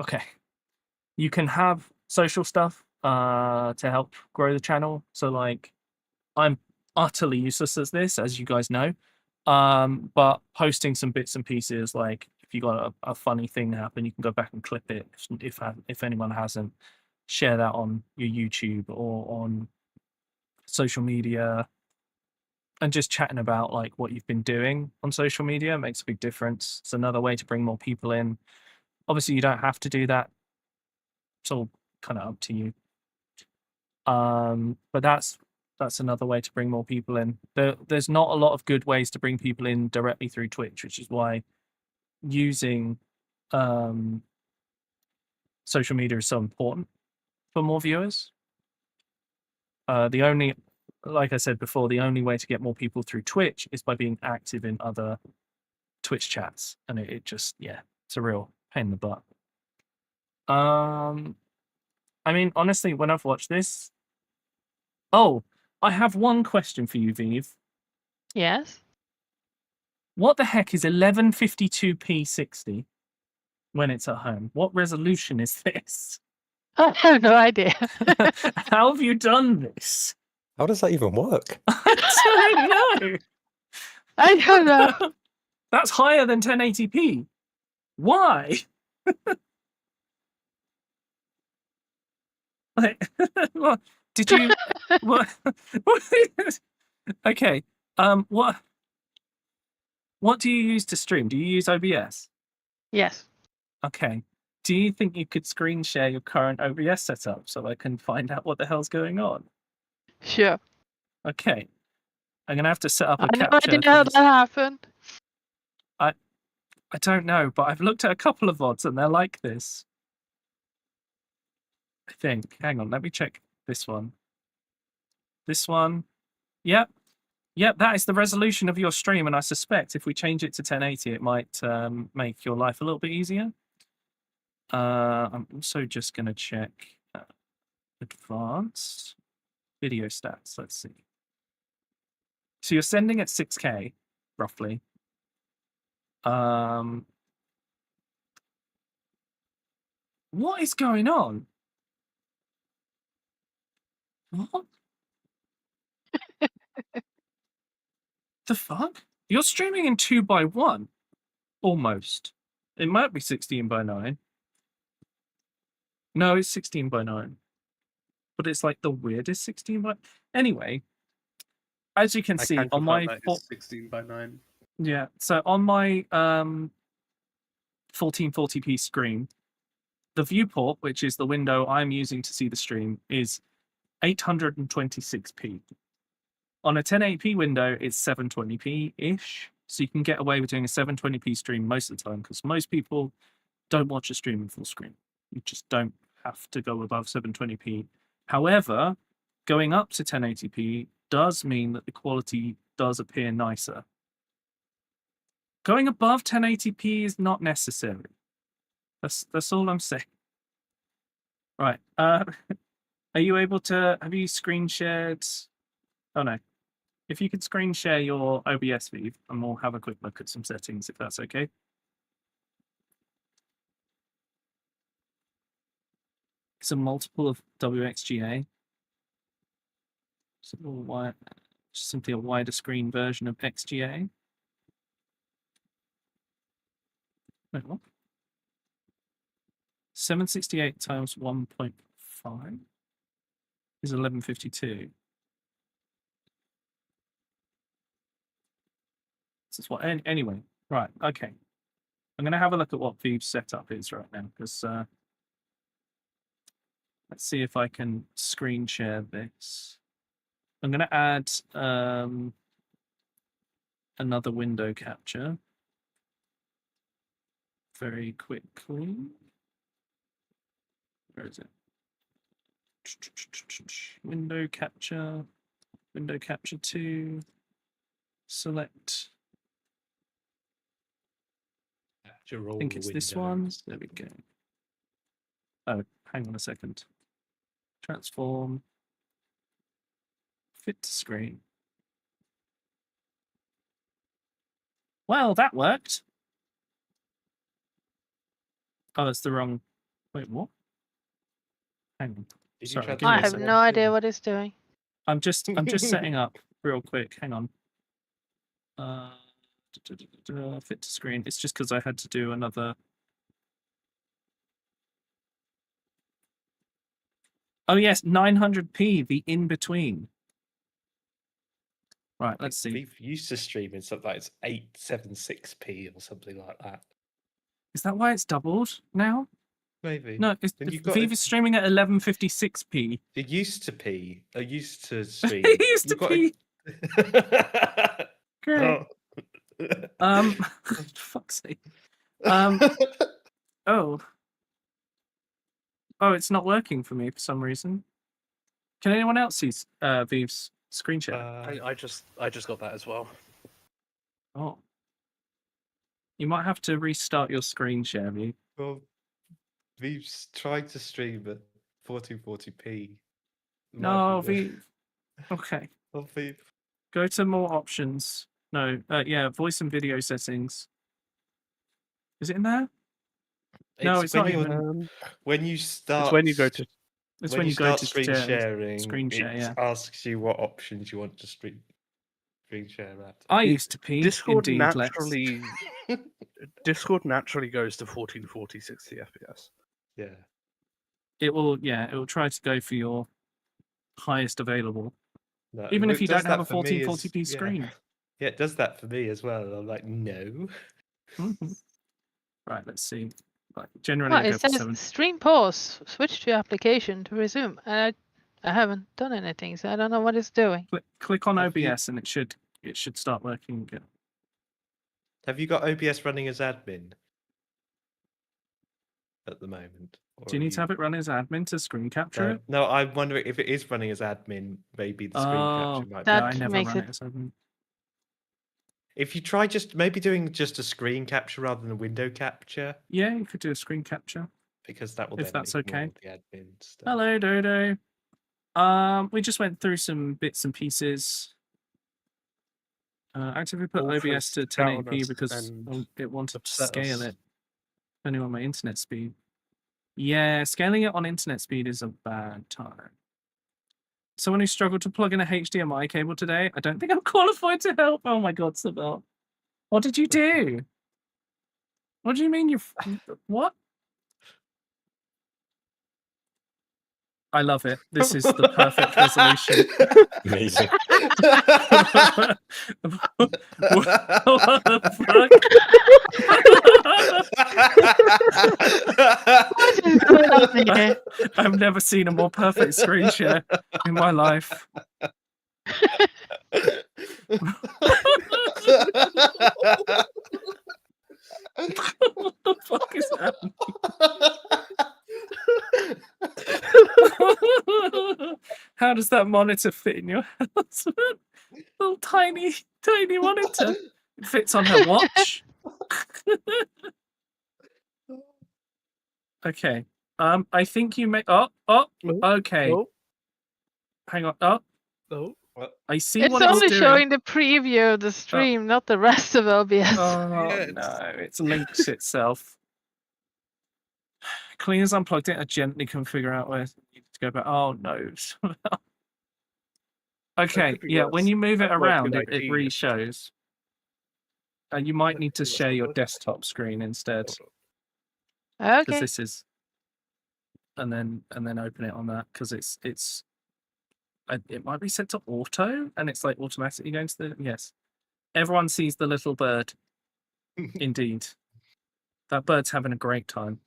Speaker 1: Okay. You can have social stuff to help grow the channel. So like, I'm utterly useless at this, as you guys know. But posting some bits and pieces, like if you got a funny thing happen, you can go back and clip it. If anyone hasn't, share that on your YouTube or on social media, and just chatting about like what you've been doing on social media makes a big difference. It's another way to bring more people in. Obviously, you don't have to do that. It's all kind of up to you. But that's another way to bring more people in. There's not a lot of good ways to bring people in directly through Twitch, which is why using social media is so important for more viewers. Like I said before, the only way to get more people through Twitch is by being active in other Twitch chats, and it just, yeah, it's a real pain in the butt. I mean, honestly, when I've watched this, oh, I have one question for you, Vive.
Speaker 10: Yes.
Speaker 1: What the heck is 1152p 60 when it's at home? What resolution is this?
Speaker 10: I have no idea.
Speaker 1: How have you done this?
Speaker 9: How does that even work?
Speaker 1: I don't know.
Speaker 10: I don't know.
Speaker 1: That's higher than 1080p. Why? Like, what, did you? What? Okay. What do you use to stream? Do you use OBS?
Speaker 10: Yes.
Speaker 1: Okay. Do you think you could screen share your current OBS setup so I can find out what the hell's going on?
Speaker 10: Sure.
Speaker 1: Okay. I'm gonna have to set up a
Speaker 10: I know
Speaker 1: capture.
Speaker 10: idea how that happened.
Speaker 1: I don't know, but I've looked at a couple of VODs and they're like this. I think. Hang on, let me check this one. This one. Yep. Yep, that is the resolution of your stream, and I suspect if we change it to 1080, it might make your life a little bit easier. I'm also just going to check advanced video stats. Let's see. So you're sending at 6K, roughly. What is going on? What? The fuck? You're streaming in 2:1, almost. It might be 16:9. No, it's 16:9. But it's like the weirdest 16:9. Anyway, as you can see
Speaker 7: can
Speaker 1: on my
Speaker 7: confirm that it's 16:9.
Speaker 1: yeah, so on my 1440p screen, the viewport, which is the window I'm using to see the stream, is 826p. On a 1080p window, it's 720p-ish. So you can get away with doing a 720p stream most of the time, because most people don't watch a stream in full screen. You just don't have to go above 720p. However, going up to 1080p does mean that the quality does appear nicer. Going above 1080p is not necessary. That's all I'm saying. Right. Are you able to... Have you screen shared... Oh, no. If you could screen share your OBS feed, and we'll have a quick look at some settings, if that's okay. It's a multiple of WXGA. So simply a wider screen version of XGA. Wait, what? 768 times 1.5 is 1152. This is what. Anyway, right. Okay. I'm going to have a look at what Vive's setup is right now, because let's see if I can screen share this. I'm going to add another window capture very quickly. Where is it? Window capture 2. Select. I think it's this one. There we go. Oh, hang on a second. Transform. Fit to screen. Well, that worked. Oh, that's the wrong. Wait, what? Hang on. Sorry, give me
Speaker 10: I
Speaker 1: a
Speaker 10: have
Speaker 1: second.
Speaker 10: no idea what it's doing.
Speaker 1: I'm just setting up real quick. Hang on. Fit to screen. It's just because I had to do another. Oh yes, 900p. The in between. Right, let's see.
Speaker 3: We've used to stream in something like it's 876p or something like that.
Speaker 1: Is that why it's doubled now?
Speaker 3: Maybe.
Speaker 1: No, it's Vive is streaming at 1156p.
Speaker 3: It used to p. I used to stream.
Speaker 1: It used to p. Great.
Speaker 3: Oh.
Speaker 1: Fuck's sake. Oh, it's not working for me for some reason. Can anyone else see Vive's screen share?
Speaker 7: I just got that as well.
Speaker 1: Oh. You might have to restart your screen share, Vive.
Speaker 3: Well, we've tried to stream at 1440p.
Speaker 1: No, Vive. Okay.
Speaker 3: Oh, Vive.
Speaker 1: Go to more options. No, yeah, voice and video settings. Is it in there? No, it's not even.
Speaker 3: When you start.
Speaker 7: It's when you go to.
Speaker 1: It's when you go to
Speaker 3: screen sharing.
Speaker 1: Screen share,
Speaker 3: it
Speaker 1: yeah.
Speaker 3: asks you what options you want to screen share at.
Speaker 1: I used to pee.
Speaker 7: Discord
Speaker 1: indeed,
Speaker 7: naturally. Discord naturally goes to 1440 60 FPS.
Speaker 3: Yeah.
Speaker 1: It will try to go for your highest available.
Speaker 3: No,
Speaker 1: Even if you don't have a
Speaker 3: 1440p
Speaker 1: screen.
Speaker 3: Yeah, it does that for me as well. I'm like, no.
Speaker 1: Right, let's see. Like, generally,
Speaker 10: Well,
Speaker 1: I go
Speaker 10: it
Speaker 1: for
Speaker 10: says
Speaker 1: 7.
Speaker 10: stream pause, switch to application to resume. And I haven't done anything, so I don't know what it's doing.
Speaker 1: Click on OBS and it should start working again.
Speaker 3: Have you got OBS running as admin at the moment?
Speaker 1: Do you need to have it run as admin to screen capture it?
Speaker 3: No, I'm wondering if it is running as admin, maybe the screen capture might
Speaker 10: that
Speaker 3: be.
Speaker 1: I never
Speaker 10: makes
Speaker 1: run
Speaker 10: it-
Speaker 1: it as admin.
Speaker 3: If you try maybe doing just a screen capture rather than a window capture,
Speaker 1: Yeah, you could do a screen capture.
Speaker 3: because that will
Speaker 1: If
Speaker 3: then
Speaker 1: that's
Speaker 3: ignore
Speaker 1: okay.
Speaker 3: the admin stuff.
Speaker 1: Hello, Dodo. We just went through some bits and pieces. Actively put
Speaker 7: All
Speaker 1: OBS to
Speaker 7: focused out on
Speaker 1: 1080p
Speaker 7: us
Speaker 1: because
Speaker 7: and
Speaker 1: it wanted to
Speaker 7: upset
Speaker 1: scale
Speaker 7: us.
Speaker 1: it depending on my internet speed. Yeah, scaling it on internet speed is a bad time. Someone who struggled to plug in a HDMI cable today. I don't think I'm qualified to help. Oh my God, Sabel. What did you do? What do you mean what? I love it. This is the perfect resolution.
Speaker 9: Amazing.
Speaker 1: What the
Speaker 10: What is going on here?
Speaker 1: fuck? I've never seen a more perfect screen share in my life. What the fuck is happening? How does that monitor fit in your house? Little tiny monitor. It fits on her watch. Okay. I think you may. Oh. Okay.
Speaker 7: No,
Speaker 1: Hang on. Oh,
Speaker 7: no.
Speaker 1: I see
Speaker 10: It's
Speaker 1: what it's
Speaker 10: only
Speaker 1: doing.
Speaker 10: showing the preview of the stream, not the rest of OBS.
Speaker 1: Oh
Speaker 7: Yeah,
Speaker 1: no, it's linked itself. Clean as unplugged it, I gently can figure out where to go back. Oh no. Okay,
Speaker 7: could be
Speaker 1: yeah,
Speaker 7: worse.
Speaker 1: when you move it
Speaker 7: That might
Speaker 1: around,
Speaker 7: be
Speaker 1: it
Speaker 7: IT.
Speaker 1: re-shows. You might need to
Speaker 7: Let's
Speaker 1: share
Speaker 7: have a
Speaker 1: your
Speaker 7: look.
Speaker 1: desktop screen instead,
Speaker 7: Hold on.
Speaker 1: because
Speaker 10: Okay.
Speaker 1: this is, and then open it on that, because it might be set to auto, and it's like automatically going to the yes. Everyone sees the little bird. Indeed, that bird's having a great time.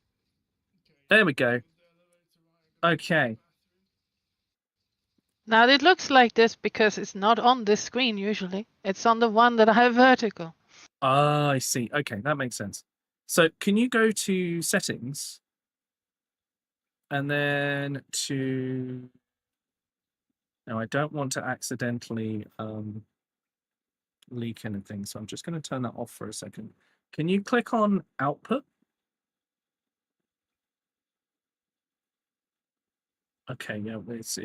Speaker 1: There we go. Okay.
Speaker 10: Now it looks like this because it's not on this screen usually. It's on the one that I have vertical.
Speaker 1: Ah, I see. Okay, that makes sense. So can you go to settings and then to... Now, I don't want to accidentally leak anything, so I'm just going to turn that off for a second. Can you click on output? Okay, yeah, it's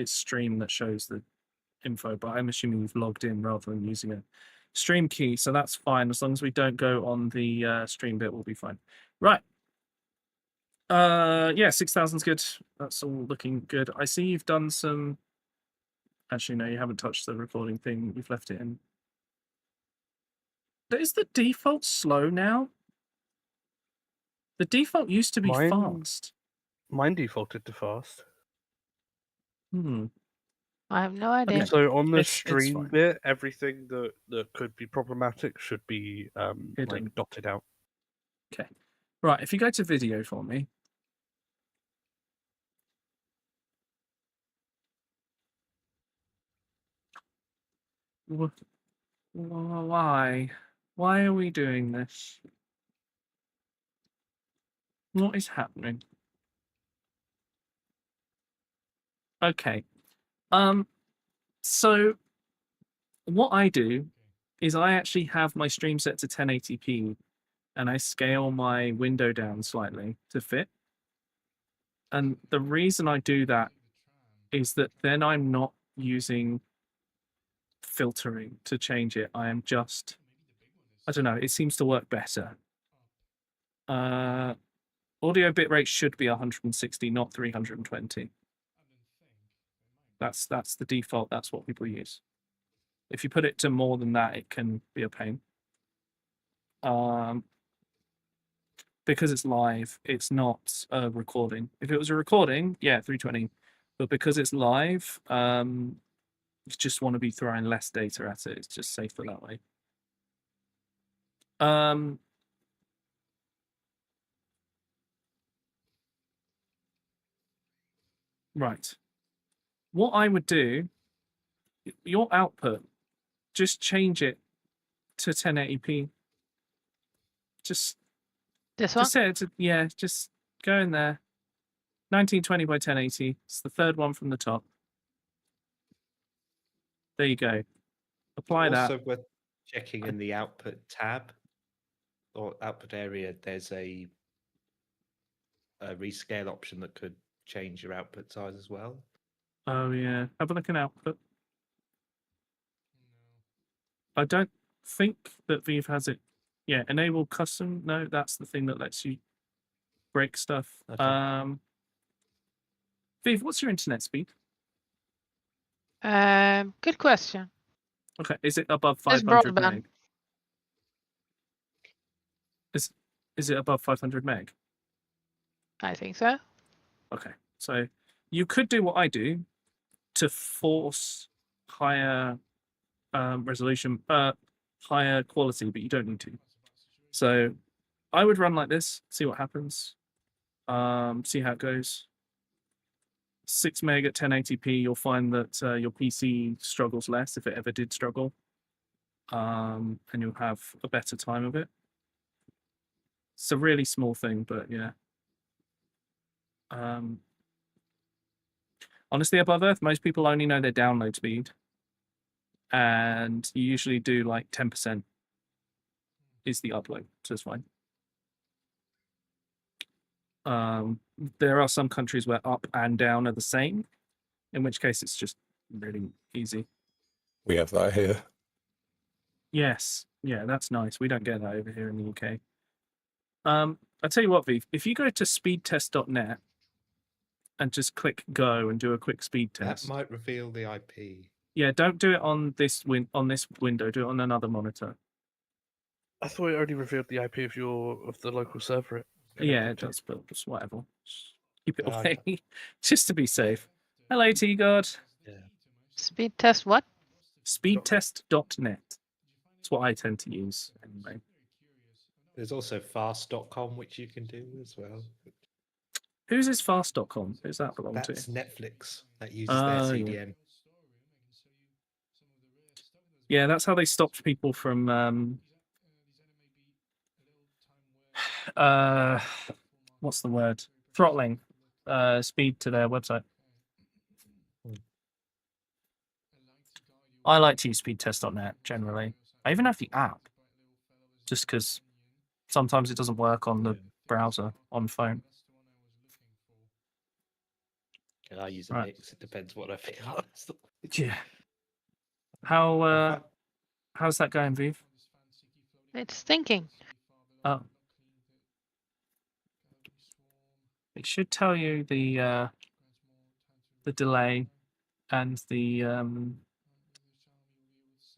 Speaker 1: stream that shows the info, but I'm assuming you've logged in rather than using a stream key, so that's fine. As long as we don't go on the stream bit, we'll be fine. Right. Yeah, 6,000's good. That's all looking good. I see you've done some... Actually, no, you haven't touched the recording thing. You've left it in. Is the default slow now? The default used to be fast.
Speaker 7: Mine defaulted to fast.
Speaker 10: I have no idea.
Speaker 7: So on the
Speaker 1: It's
Speaker 7: stream
Speaker 1: fine.
Speaker 7: bit, everything that could be problematic should be
Speaker 1: Hidden.
Speaker 7: like dotted out.
Speaker 1: Okay. Right, if you go to video for me. Why? Why are we doing this? What is happening? Okay. So what I do is I actually have my stream set to 1080p and I scale my window down slightly to fit. And the reason I do that is that then I'm not using filtering to change it. I am just, I don't know, it seems to work better. Audio bitrate should be 160, not 320. That's the default, that's what people use. If you put it to more than that, it can be a pain. Because it's live, it's not a recording. If it was a recording, yeah, 320. But because it's live, you just want to be throwing less data at it. It's just safer that way. Right. What I would do, your output, just change it to 1080p. Just
Speaker 10: This one?
Speaker 1: set it to, yeah, just Go in there. 1920 by 1080. It's the third one from the top. There you go. Apply that.
Speaker 3: Also, worth checking in the output tab or output area. There's a rescale option that could change your output size as well.
Speaker 1: Oh yeah. Have a look at output. I don't think that Vive has it. Yeah, enable custom. No, that's the thing that lets you break stuff.
Speaker 3: Okay.
Speaker 1: Vive, what's your internet speed?
Speaker 10: Good question.
Speaker 1: Okay, is it above
Speaker 10: It's
Speaker 1: 500
Speaker 10: broadband.
Speaker 1: meg? Is it above 500 meg?
Speaker 10: I think so.
Speaker 1: Okay, so you could do what I do to force higher resolution, higher quality, but you don't need to. So I would run like this, see what happens, see how it goes. 6 meg at 1080p, you'll find that your PC struggles less if it ever did struggle, and you'll have a better time of it. It's a really small thing, but yeah. Honestly, above Earth, most people only know their download speed, and you usually do like 10% is the upload, so it's fine. There are some countries where up and down are the same, in which case it's just really easy.
Speaker 9: We have that here.
Speaker 1: Yes, yeah, that's nice. We don't get that over here in the UK. I'll tell you what, Viv, if you go to speedtest.net and just click go and do a quick speed test.
Speaker 3: That might reveal the IP.
Speaker 1: Yeah, don't do it on this window. Do it on another monitor.
Speaker 7: I thought it already revealed the IP of the local server.
Speaker 1: Yeah, it does, but just whatever. Just keep it away, just to be safe. Hello, T-God.
Speaker 3: Yeah.
Speaker 10: Speed test what?
Speaker 1: Speedtest.net. That's what I tend to use anyway.
Speaker 3: There's also fast.com, which you can do as well.
Speaker 1: Whose is fast.com? Who's that belong to?
Speaker 3: That's Netflix. That uses their CDN.
Speaker 1: Yeah, that's how they stopped people from what's the word? Throttling speed to their website. I like to use speedtest.net generally. I even have the app, just because sometimes it doesn't work on the browser on phone.
Speaker 3: And I use a mix. It depends what I feel.
Speaker 1: Yeah. How's that going, Viv?
Speaker 10: It's thinking.
Speaker 1: Oh. It should tell you the delay and the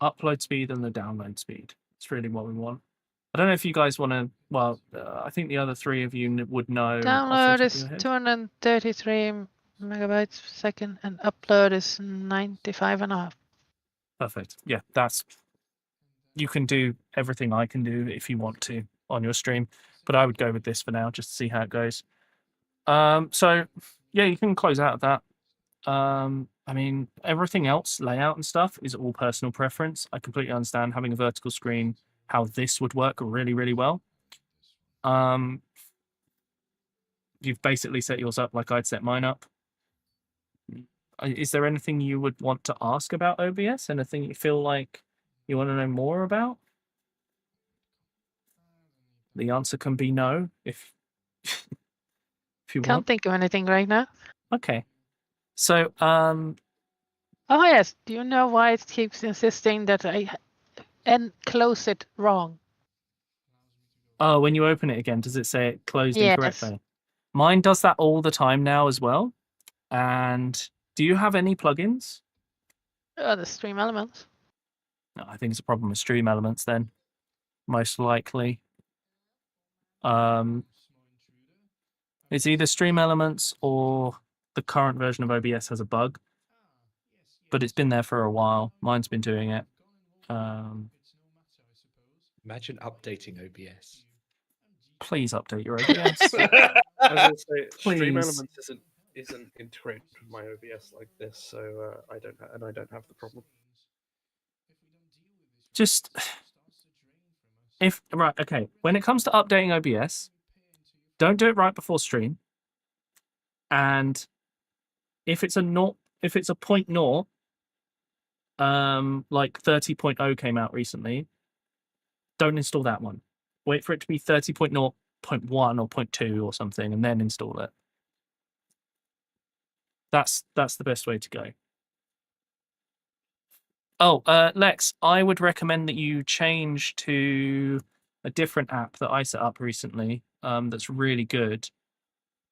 Speaker 1: upload speed and the download speed. It's really what we want. I don't know if you guys want to. Well, I think the other three of you would know.
Speaker 10: Download is 233 megabytes per second, and upload is 95.5.
Speaker 1: Perfect. Yeah, you can do everything I can do if you want to on your stream, but I would go with this for now just to see how it goes. So yeah, you can close out of that. I mean, everything else, layout and stuff, is all personal preference. I completely understand having a vertical screen, how this would work really, really well. You've basically set yours up like I'd set mine up. Is there anything you would want to ask about OBS? Anything you feel like you want to know more about? The answer can be no, if you want.
Speaker 10: Can't think of anything right now.
Speaker 1: Okay. So,
Speaker 10: oh yes, do you know why it keeps insisting that I close it wrong?
Speaker 1: Oh, when you open it again, does it say it closed
Speaker 10: Yes.
Speaker 1: incorrectly? Mine does that all the time now as well. And do you have any plugins?
Speaker 10: The Stream Elements.
Speaker 1: No, I think it's a problem with Stream Elements then, most likely. It's either Stream Elements or the current version of OBS has a bug, but it's been there for a while. Mine's been doing it.
Speaker 3: Imagine updating OBS.
Speaker 1: Please update your OBS.
Speaker 7: I was say, Stream
Speaker 1: Please.
Speaker 7: Elements isn't integrated with my OBS like this, so I don't have the problem.
Speaker 1: Just right, okay. When it comes to updating OBS, don't do it right before stream. And if it's a point naught, like 30.0 came out recently, don't install that one. Wait for it to be 30.0.1 or 0.2 or something, and then install it. That's the best way to go. Oh, Lex, I would recommend that you change to a different app that I set up recently. That's really good,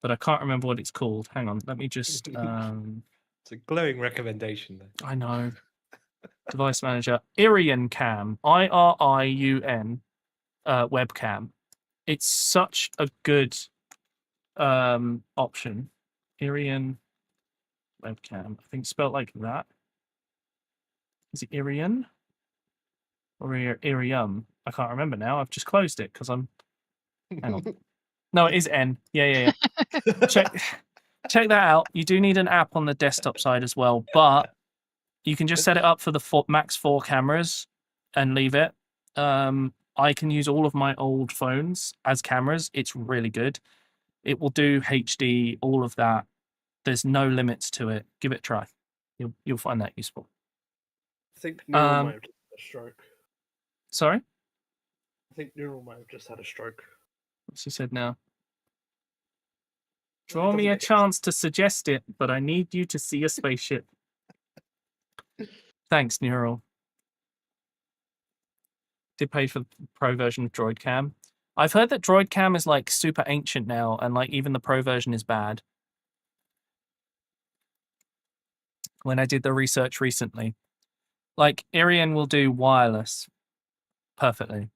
Speaker 1: but I can't remember what it's called. Hang on, let me just.
Speaker 3: It's a glowing recommendation, though.
Speaker 1: I know. Device manager, Iriun Cam, IRIUN, webcam. It's such a good option. Iriun webcam. I think spelled like that. Is it Irian or Irium? I can't remember now. I've just closed it because I'm. Hang on. No, it is N. Yeah. check that out. You do need an app on the desktop side as well, but you can just set it up for the max 4 cameras and leave it. I can use all of my old phones as cameras. It's really good. It will do HD, all of that. There's no limits to it. Give it a try. You'll find that useful.
Speaker 7: I think Neural might have just had a stroke.
Speaker 1: Sorry?
Speaker 7: I think Neural might have just had a stroke.
Speaker 1: What's he said now? Draw me a chance to suggest it, but I need you to see a spaceship. Thanks, Neural. Did pay for the pro version of Droid Cam. I've heard that Droid Cam is like super ancient now, and like even the pro version is bad. When I did the research recently, like Irian will do wireless perfectly.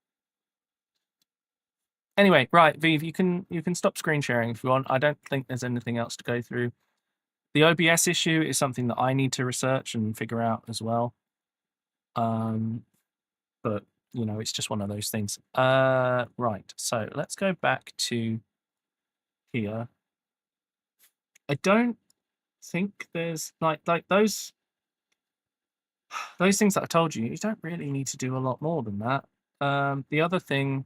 Speaker 1: Anyway, right, Viv, you can stop screen sharing if you want. I don't think there's anything else to go through. The OBS issue is something that I need to research and figure out as well. But you know, it's just one of those things. Right, so let's go back to here. I don't think there's like those things that I told you. You don't really need to do a lot more than that. The other thing,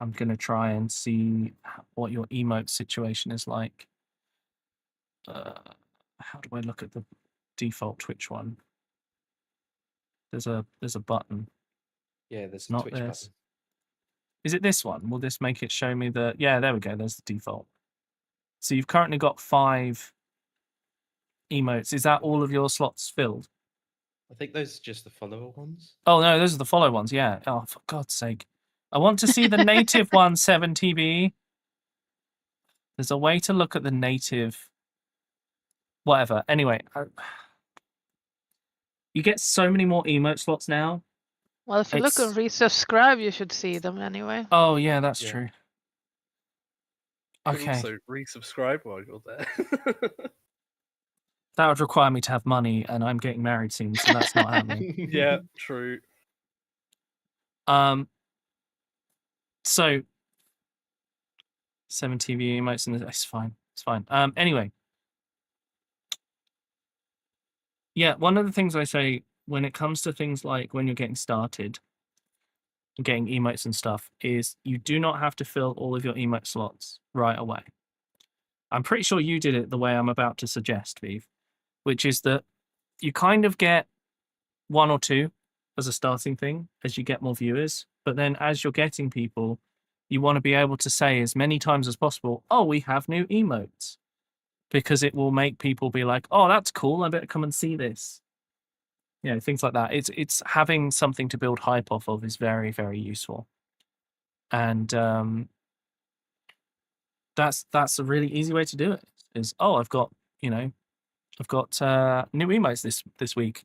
Speaker 1: I'm gonna try and see what your emote situation is like. How do I look at the default Twitch one? There's a button.
Speaker 3: Yeah, there's a
Speaker 1: Not
Speaker 3: Twitch
Speaker 1: this.
Speaker 3: button.
Speaker 1: Is it this one? Will this make it show me the? Yeah, there we go. There's the default. So you've currently got 5 emotes. Is that all of your slots filled?
Speaker 3: I think those are just the follower ones.
Speaker 1: Oh no, those are the follow ones. Yeah. Oh, for God's sake! I want to see the native one. 7TB. There's a way to look at the native. Whatever. Anyway, you get so many more emote slots now.
Speaker 10: Well, if you look on resubscribe, you should see them anyway.
Speaker 1: Oh yeah, that's true.
Speaker 7: You can
Speaker 1: Okay.
Speaker 7: also resubscribe while you're there.
Speaker 1: That would require me to have money, and I'm getting married soon, so that's not happening.
Speaker 7: Yeah, true.
Speaker 1: So 7TV emotes, and it's fine. It's fine. Anyway. Yeah, one of the things I say when it comes to things like when you're getting started, getting emotes and stuff, is you do not have to fill all of your emote slots right away. I'm pretty sure you did it the way I'm about to suggest, Viv, which is that you kind of get 1 or 2 as a starting thing as you get more viewers, but then as you're getting people, you want to be able to say as many times as possible, oh, we have new emotes, because it will make people be like, oh, that's cool, I better come and see this. You know, things like that. It's having something to build hype off of is very, very useful. And that's a really easy way to do it. Is, oh, I've got new emotes this week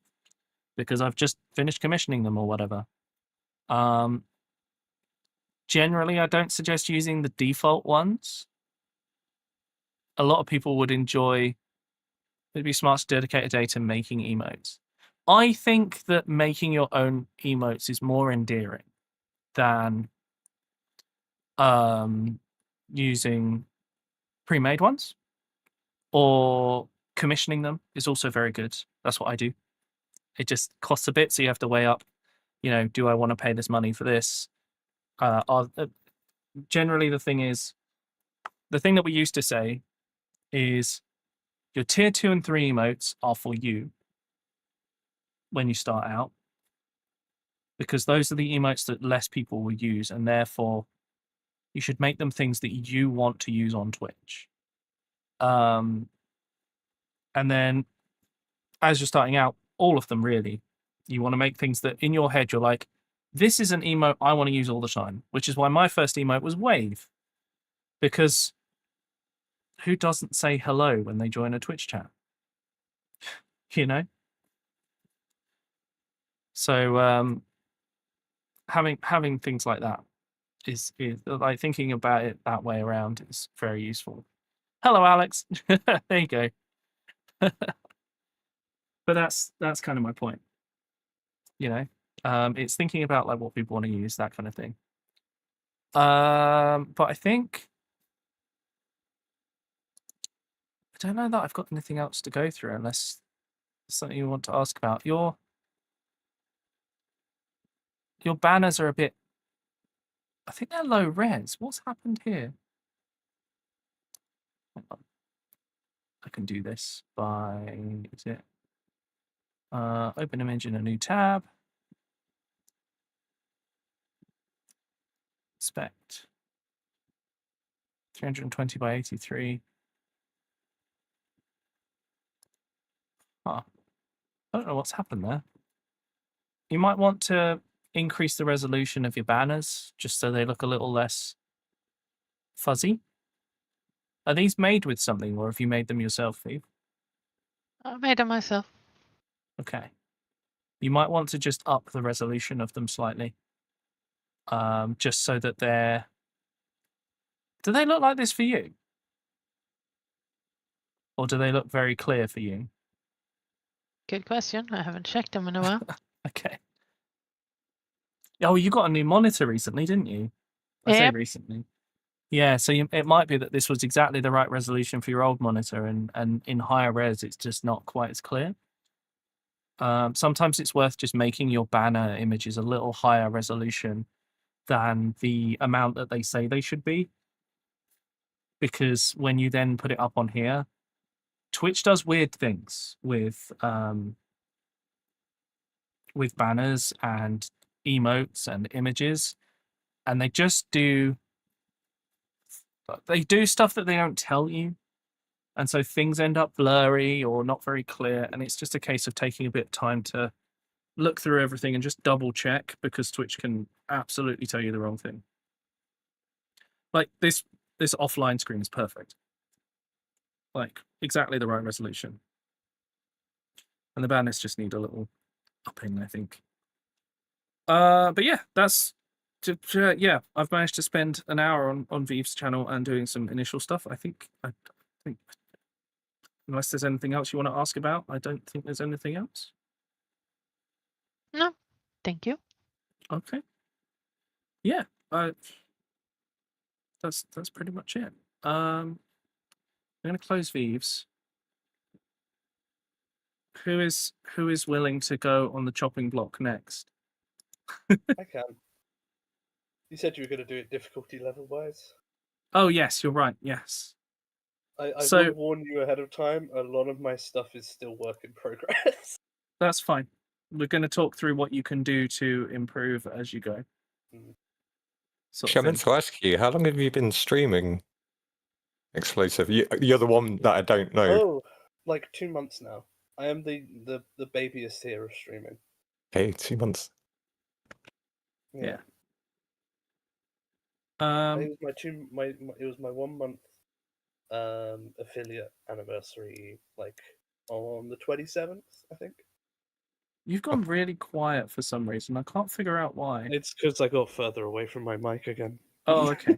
Speaker 1: because I've just finished commissioning them or whatever. Generally, I don't suggest using the default ones. A lot of people would enjoy. It'd be smart to dedicate a day to making emotes. I think that making your own emotes is more endearing than using pre-made ones, or commissioning them is also very good. That's what I do. It just costs a bit, so you have to weigh up, do I want to pay this money for this? Generally, the thing is, the thing that we used to say is your tier 2 and 3 emotes are for you when you start out, because those are the emotes that less people will use, and therefore you should make them things that you want to use on Twitch. And then as you're starting out, all of them really, you want to make things that in your head you're like, this is an emote I want to use all the time, which is why my first emote was Wave, because who doesn't say hello when they join a Twitch chat? You know? So having things like that is like thinking about it that way around is very useful. Hello, Alex. There you go. But that's kind of my point. You know, it's thinking about like what people want to use, that kind of thing. But I think I don't know that I've got anything else to go through unless there's something you want to ask about. Your banners are a bit. I think they're low res. What's happened here? Hold on. I can do this by is it open image in a new tab. Inspect. 320 by 83. Huh. I don't know what's happened there. You might want to increase the resolution of your banners just so they look a little less fuzzy. Are these made with something, or have you made them yourself, Phoebe?
Speaker 10: I made them myself.
Speaker 1: Okay. You might want to just up the resolution of them slightly. Just so that they're... Do they look like this for you? Or do they look very clear for you?
Speaker 10: Good question. I haven't checked them in a while.
Speaker 1: Okay. Oh, you got a new monitor recently, didn't you? I say
Speaker 10: Yep.
Speaker 1: recently. Yeah, so it might be that this was exactly the right resolution for your old monitor, and in higher res, it's just not quite as clear. Sometimes it's worth just making your banner images a little higher resolution than the amount that they say they should be. Because when you then put it up on here, Twitch does weird things with banners and emotes and images, and they just do stuff that they don't tell you, and so things end up blurry or not very clear, and it's just a case of taking a bit of time to look through everything and just double check, because Twitch can absolutely tell you the wrong thing. Like this offline screen is perfect, like exactly the right resolution, and the banners just need a little upping, I think. But yeah, that's yeah. I've managed to spend an hour on Vive's channel and doing some initial stuff. I think unless there's anything else you want to ask about, I don't think there's anything else.
Speaker 10: No, thank you.
Speaker 1: Okay. Yeah, that's pretty much it. I'm gonna close Vive's. Who is willing to go on the chopping block next?
Speaker 7: I can. You said you were going to do it difficulty level wise.
Speaker 1: Oh yes, you're right. Yes.
Speaker 7: I
Speaker 1: So-
Speaker 7: will warn you ahead of time. A lot of my stuff is still work in progress.
Speaker 1: That's fine. We're going to talk through what you can do to improve as you go. Sort of
Speaker 9: I meant
Speaker 1: thing.
Speaker 9: to ask you, how long have you been streaming Explosive? You're the one that I don't know.
Speaker 7: Oh, like 2 months now. I am the babyest here of streaming.
Speaker 9: Okay, 2 months.
Speaker 1: Yeah.
Speaker 7: It was my 1 month affiliate anniversary, like on the 27th, I think.
Speaker 1: You've gone really quiet for some reason. I can't figure out why.
Speaker 7: It's because I got further away from my mic again.
Speaker 1: Oh, okay.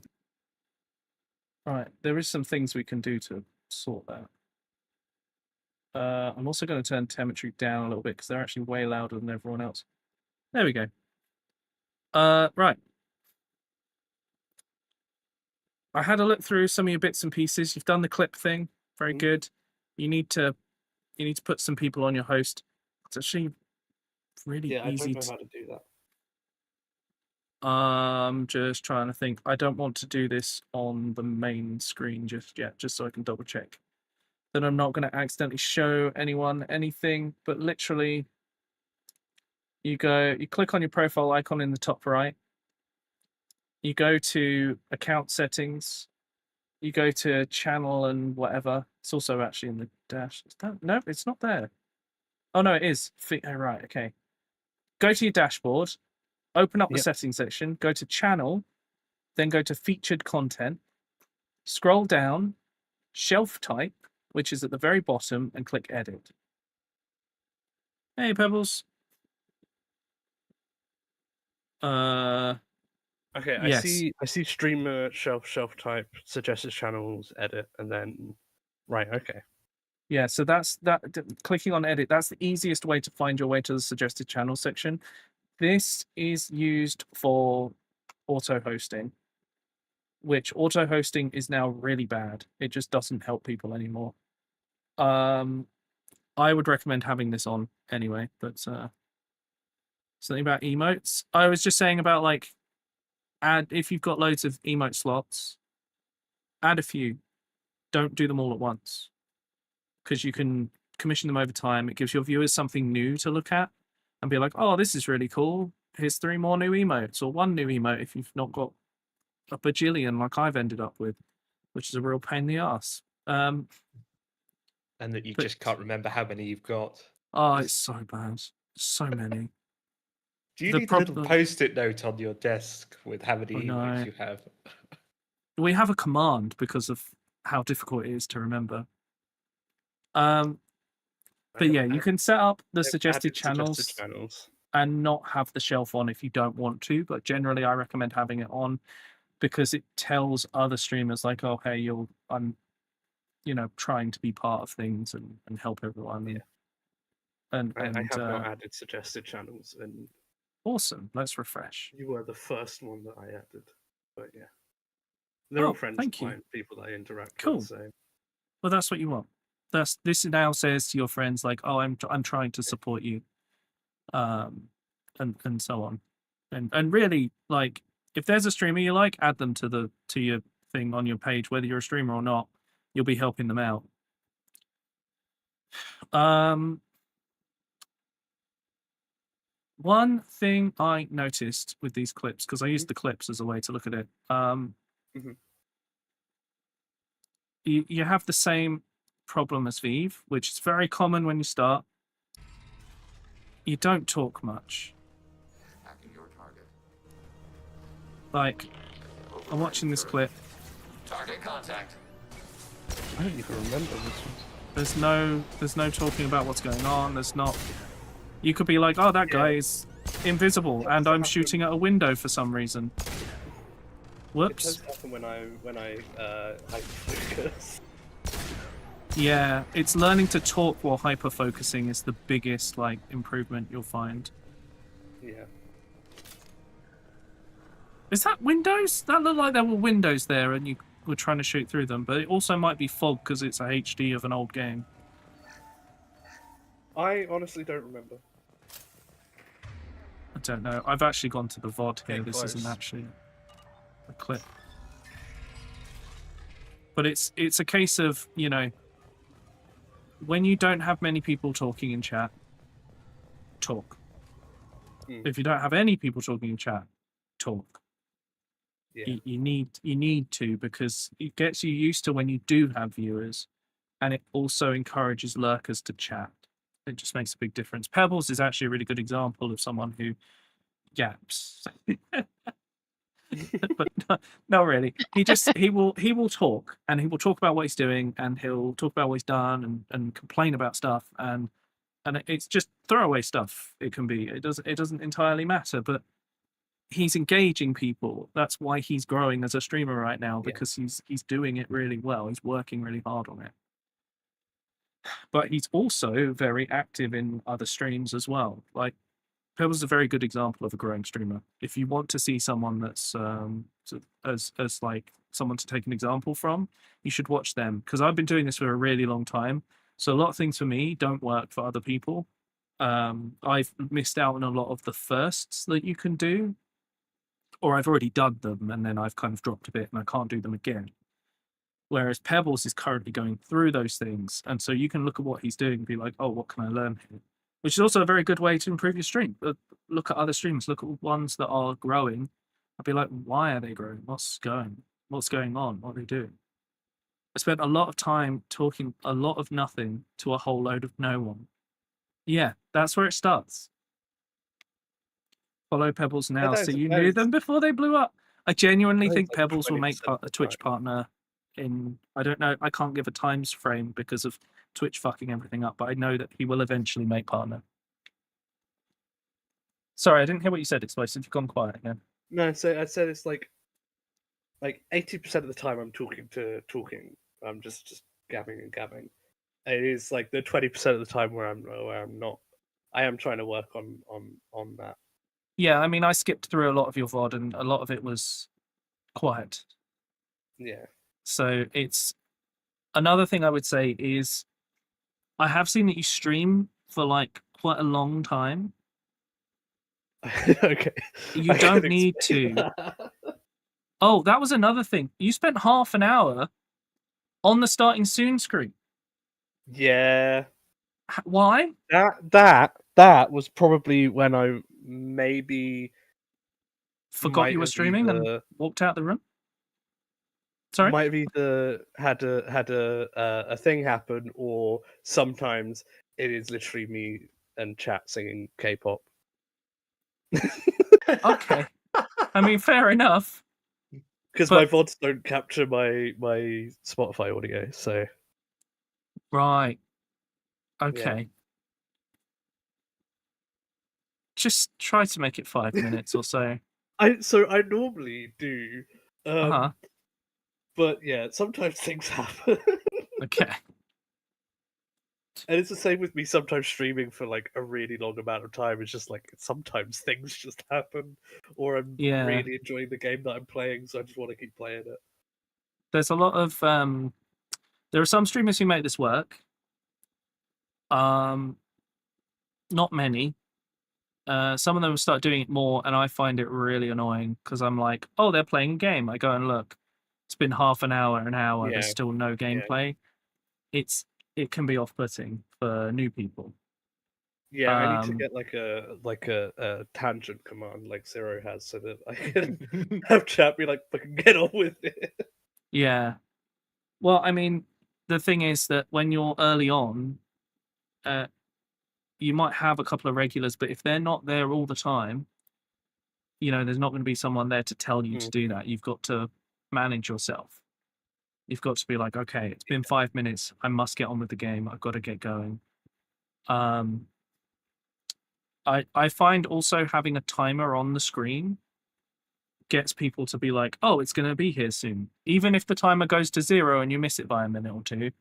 Speaker 1: Right. There is some things we can do to sort that. I'm also going to turn telemetry down a little bit because they're actually way louder than everyone else. There we go. Right. I had a look through some of your bits and pieces. You've done the clip thing. Very good. You need to put some people on your host. It's actually really
Speaker 7: Yeah, I
Speaker 1: easy
Speaker 7: don't know how to do that.
Speaker 1: Just trying to think. I don't want to do this on the main screen just yet, just so I can double check that I'm not going to accidentally show anyone anything. But literally, you click on your profile icon in the top right. You go to account settings. You go to channel and whatever. It's also actually in the dash. Is that, no, it's not there. Oh no, it is. Oh, right, okay. Go to your dashboard. Open up the settings section. Go to channel. Then go to featured content. Scroll down. Shelf type, which is at the very bottom, and click edit. Hey, Pebbles.
Speaker 7: Okay,
Speaker 1: yes.
Speaker 7: I see streamer, shelf type, suggested channels, edit, and then right, okay.
Speaker 1: Yeah, so that's that. Clicking on edit, that's the easiest way to find your way to the suggested channel section. This is used for auto hosting, which auto hosting is now really bad. It just doesn't help people anymore. I would recommend having this on anyway, but something about emotes. I was just saying about like add if you've got loads of emote slots, add a few. Don't do them all at once, because you can commission them over time. It gives your viewers something new to look at and be like, oh, this is really cool. Here's 3 more new emotes, or 1 new emote if you've not got a bajillion like I've ended up with, which is a real pain in the ass.
Speaker 3: And that you just can't remember how many you've got.
Speaker 1: Oh, it's so bad. So many.
Speaker 3: Do you need a little post-it note on your desk with how many emotes you have?
Speaker 1: We have a command because of how difficult it is to remember. But yeah, you can set up the suggested channels and not have the shelf on if you don't want to. But generally, I recommend having it on because it tells other streamers like, oh, hey, I'm trying to be part of things and help everyone.
Speaker 7: Yeah.
Speaker 1: And
Speaker 7: I have not added suggested channels, and
Speaker 1: awesome. Let's refresh.
Speaker 7: You were the first one that I added, but yeah, they're all friends of mine, people that I interact with. So.
Speaker 1: Well, that's what you want. This now says to your friends like, oh, I'm trying to support you, and so on, and really like if there's a streamer you like, add them to your thing on your page, whether you're a streamer or not. You'll be helping them out. One thing I noticed with these clips, because I used the clips as a way to look at it, you have the same problem as Vive, which is very common when you start. You don't talk much. Like, I'm watching this clip.
Speaker 11: Target contact.
Speaker 7: I don't even remember this one.
Speaker 1: There's no talking about what's going on. There's not. You could be like, oh, that guy is invisible, and I'm shooting at a window for some reason. Whoops.
Speaker 7: It does happen when I hyperfocus.
Speaker 1: Yeah, it's learning to talk while hyper-focusing is the biggest like improvement you'll find.
Speaker 7: Yeah.
Speaker 1: Is that windows? That looked like there were windows there, and you were trying to shoot through them. But it also might be fog because it's a HD of an old game.
Speaker 7: I honestly don't remember.
Speaker 1: I don't know. I've actually gone to the VOD here. This isn't actually a clip. But it's a case of, when you don't have many people talking in chat, talk. If you don't have any people talking in chat, talk.
Speaker 7: Yeah.
Speaker 1: You need to, because it gets you used to when you do have viewers, and it also encourages lurkers to chat. It just makes a big difference. Pebbles is actually a really good example of someone who gaps. But not really. He will talk, and he will talk about what he's doing, and he'll talk about what he's done and complain about stuff, and it's just throwaway stuff. It can be. It doesn't entirely matter, but he's engaging people. That's why he's growing as a streamer right now, because he's doing it really well. He's working really hard on it. But he's also very active in other streams as well. Like, Pebbles is a very good example of a growing streamer. If you want to see someone that's as like someone to take an example from, you should watch them, because I've been doing this for a really long time. So a lot of things for me don't work for other people. I've missed out on a lot of the firsts that you can do or I've already done them and then I've kind of dropped a bit and I can't do them again. Whereas Pebbles is currently going through those things, and so you can look at what he's doing and be like, "Oh, what can I learn here?" Which is also a very good way to improve your stream. Look at other streams. Look at ones that are growing. I'd be like, "Why are they growing? What's going on? What are they doing?" I spent a lot of time talking a lot of nothing to a whole load of no one. Yeah, that's where it starts. Follow Pebbles now, so you knew them before they blew up. I genuinely think
Speaker 7: like
Speaker 1: Pebbles will make
Speaker 7: 20% of
Speaker 1: a
Speaker 7: the
Speaker 1: Twitch
Speaker 7: time.
Speaker 1: partner in, I don't know, I can't give a times frame because of Twitch fucking everything up, but I know that he will eventually make partner. Sorry, I didn't hear what you said, Explosive. You've gone quiet again.
Speaker 7: No, so I said it's like 80% of the time I'm talking. I'm just gabbing and gabbing. It is like the 20% of the time where I'm not. I am trying to work on that.
Speaker 1: Yeah, I mean, I skipped through a lot of your VOD and a lot of it was quiet.
Speaker 7: Yeah.
Speaker 1: So it's another thing I would say is I have seen that you stream for like quite a long time.
Speaker 7: Okay.
Speaker 1: You
Speaker 7: I
Speaker 1: don't
Speaker 7: can
Speaker 1: need
Speaker 7: explain
Speaker 1: to.
Speaker 7: that.
Speaker 1: Oh, that was another thing. You spent half an hour on the starting soon screen.
Speaker 7: Yeah.
Speaker 1: Why?
Speaker 7: That was probably when I maybe
Speaker 1: Forgot
Speaker 7: might
Speaker 1: you were
Speaker 7: have
Speaker 1: streaming and
Speaker 7: either
Speaker 1: walked out the room? Sorry?
Speaker 7: might have either had a thing happen, or sometimes it is literally me and chat singing K-pop.
Speaker 1: Okay. I mean, fair enough.
Speaker 7: Because my VODs don't capture my Spotify audio, so
Speaker 1: Right.
Speaker 7: yeah.
Speaker 1: Okay. Just try to make it 5 minutes or so.
Speaker 7: I normally do,
Speaker 1: Uh-huh.
Speaker 7: but yeah, sometimes things happen.
Speaker 1: Okay.
Speaker 7: And it's the same with me sometimes streaming for like a really long amount of time. It's just like sometimes things just happen, or I'm
Speaker 1: Yeah.
Speaker 7: really enjoying the game that I'm playing, so I just want to keep playing it.
Speaker 1: There's a lot of there are some streamers who make this work. Not many. Some of them start doing it more, and I find it really annoying because I'm like, oh, they're playing a game. I go and look. It's been half an hour, an hour.
Speaker 7: Yeah.
Speaker 1: There's still no gameplay. It can be off-putting for new people.
Speaker 7: Yeah, I need to get like a tangent command like Zero has, so that I can have chat be like, fucking get on with it.
Speaker 1: Yeah. Well, I mean, the thing is that when you're early on, you might have a couple of regulars, but if they're not there all the time, there's not going to be someone there to tell you to do that. You've got to manage yourself. You've got to be like, okay, it's been 5 minutes. I must get on with the game. I've got to get going. I find also having a timer on the screen gets people to be like, oh, it's going to be here soon. Even if the timer goes to 0 and you miss it by a minute or two.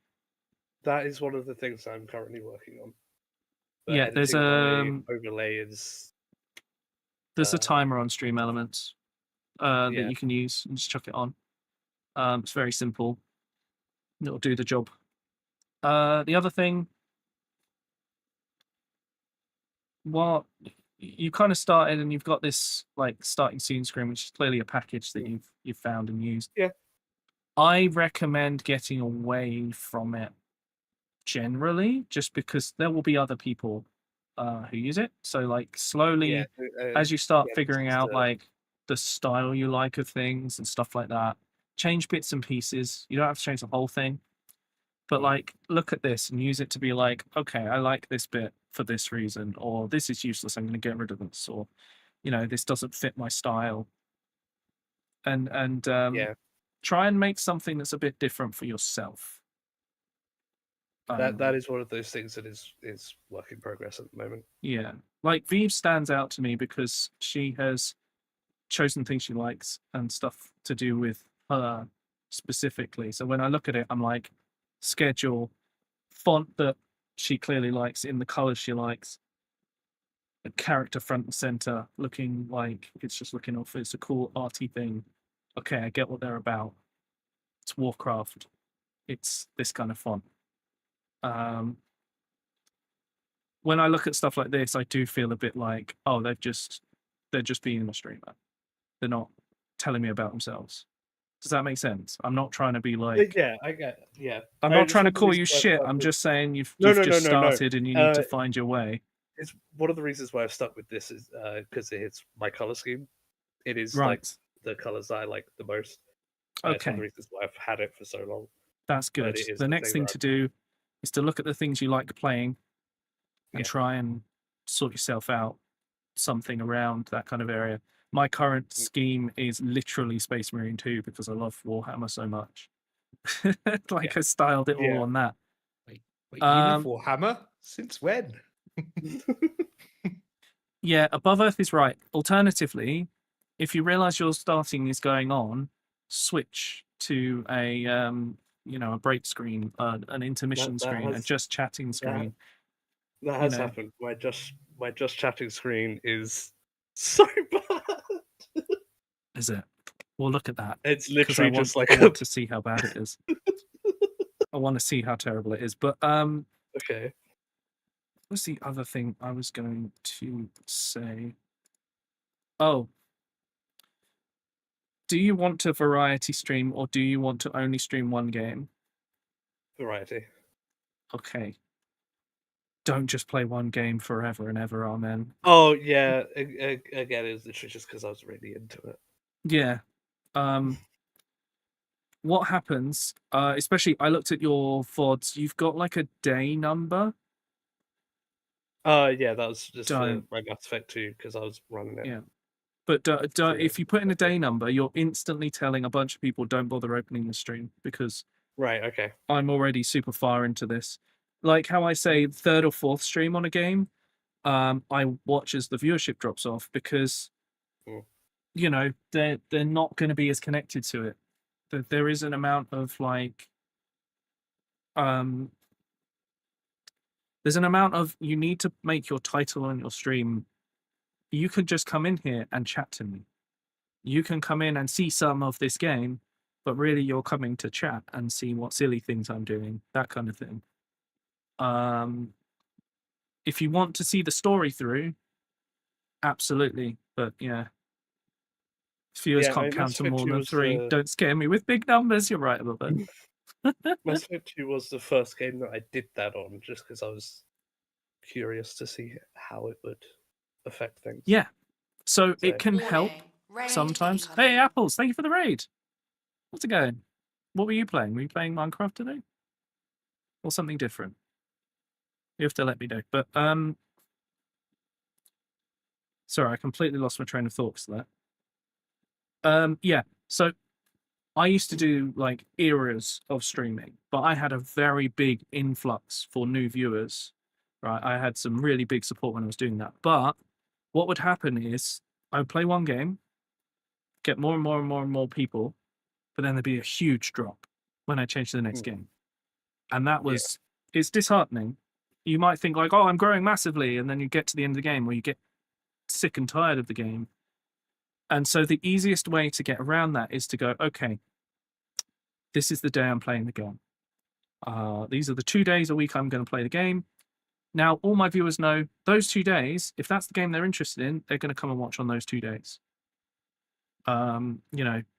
Speaker 7: That is one of the things I'm currently working on. But
Speaker 1: yeah, there's
Speaker 7: my overlay is.
Speaker 1: There's a timer on Stream Elements that
Speaker 7: Yeah.
Speaker 1: you can use and just chuck it on. It's very simple. It'll do the job. The other thing, well, you kind of started and you've got this like starting soon screen, which is clearly a package that you've found and used.
Speaker 7: Yeah.
Speaker 1: I recommend getting away from it generally, just because there will be other people who use it. So like slowly, as you start figuring out like the style you like of things and stuff like that, change bits and pieces. You don't have to change the whole thing. But like, look at this and use it to be like, okay, I like this bit for this reason, or this is useless. I'm going to get rid of this, or this doesn't fit my style. And try and make something that's a bit different for yourself.
Speaker 7: That is one of those things that is work in progress at the moment.
Speaker 1: Yeah, like Vive stands out to me because she has chosen things she likes and stuff to do with her specifically. So when I look at it, I'm like, schedule, font that she clearly likes in the colors she likes, a character front and center, looking like it's just looking off. It's a cool arty thing. Okay, I get what they're about. It's Warcraft. It's this kind of font. When I look at stuff like this, I do feel a bit like, oh, they're just being a streamer. they're not telling me about themselves. Does that make sense? I'm not trying to be like.
Speaker 7: Yeah, I get. Yeah.
Speaker 1: I'm not trying to call you shit. I'm just saying you've just started and you need to find your way.
Speaker 7: It's one of the reasons why I've stuck with this is because it's my color scheme. It is
Speaker 1: Right.
Speaker 7: like the colors I like the most. It's one of the reasons why I've had it for so long.
Speaker 1: That's good. The next thing to do is to look at the things you like playing and try and sort yourself out something around that kind of area. My current scheme is literally Space Marine 2 because I love Warhammer so much. I styled it all on that.
Speaker 3: Wait, you love Warhammer? Since when?
Speaker 1: Yeah, Above Earth is right. Alternatively, if you realise your starting is going on, switch to a a break screen, an intermission screen, a just chatting screen.
Speaker 7: That has happened. My just chatting screen is so bad.
Speaker 1: Is it? Well, look at that.
Speaker 7: It's literally just like
Speaker 1: I want to see how bad it is. I want to see how terrible it is. But
Speaker 7: okay.
Speaker 1: What's the other thing I was going to say? Oh. Do you want to variety stream or do you want to only stream one game?
Speaker 7: Variety.
Speaker 1: Okay. Don't just play one game forever and ever, amen.
Speaker 7: Oh yeah, again, it's literally just because I was really into it.
Speaker 1: Yeah. What happens? Especially, I looked at your VODs. You've got like a day number.
Speaker 7: Yeah, that was just my Mass Effect 2 because I was running it.
Speaker 1: Yeah. But if you put in a day number, you're instantly telling a bunch of people don't bother opening the stream because
Speaker 7: right, okay,
Speaker 1: I'm already super far into this. Like how I say third or fourth stream on a game, I watch as the viewership drops off because they're not going to be as connected to it. There is an amount of like there's an amount of you need to make your title on your stream. You could just come in here and chat to me. You can come in and see some of this game, but really you're coming to chat and see what silly things I'm doing, that kind of thing. If you want to see the story through, absolutely. But yeah, viewers can't count to more than 3. Don't scare me with big numbers. You're right about that.
Speaker 7: Mass Effect 2 was the first game that I did that on, just because I was curious to see how it would affect things.
Speaker 1: Yeah, so it can help sometimes. Hey, Apples, thank you for the raid. How's it going? What were you playing? Were you playing Minecraft today? Or something different? You have to let me know. But sorry, I completely lost my train of thought for that. Yeah, so I used to do like eras of streaming, but I had a very big influx for new viewers. Right, I had some really big support when I was doing that. But what would happen is I would play one game, get more and more and more and more people, but then there'd be a huge drop when I changed to the next game. And that was, it's disheartening. You might think like, oh, I'm growing massively. And then you get to the end of the game where you get sick and tired of the game. And so the easiest way to get around that is to go, okay, this is the day I'm playing the game. These are the 2 days a week I'm going to play the game. Now, all my viewers know those 2 days, if that's the game they're interested in, they're going to come and watch on those 2 days.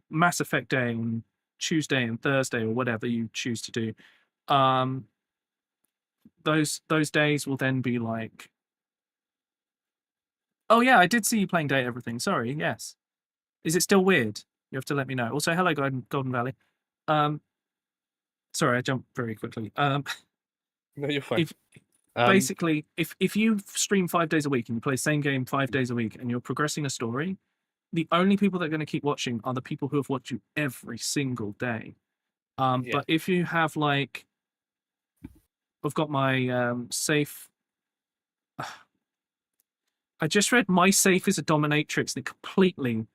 Speaker 1: Mass Effect Day on Tuesday and Thursday or whatever you choose to do. Those days will then be like, oh yeah, I did see you playing Day Everything. Sorry, yes. Is it still weird? You have to let me know. Also, hello, Golden Valley. Sorry, I jumped very quickly.
Speaker 7: No, you're fine.
Speaker 1: Basically, if you stream 5 days a week and you play the same game 5 days a week and you're progressing a story, the only people that are going to keep watching are the people who have watched you every single day. But if you have like, I've got my safe. I just read my safe is a dominatrix and it completely.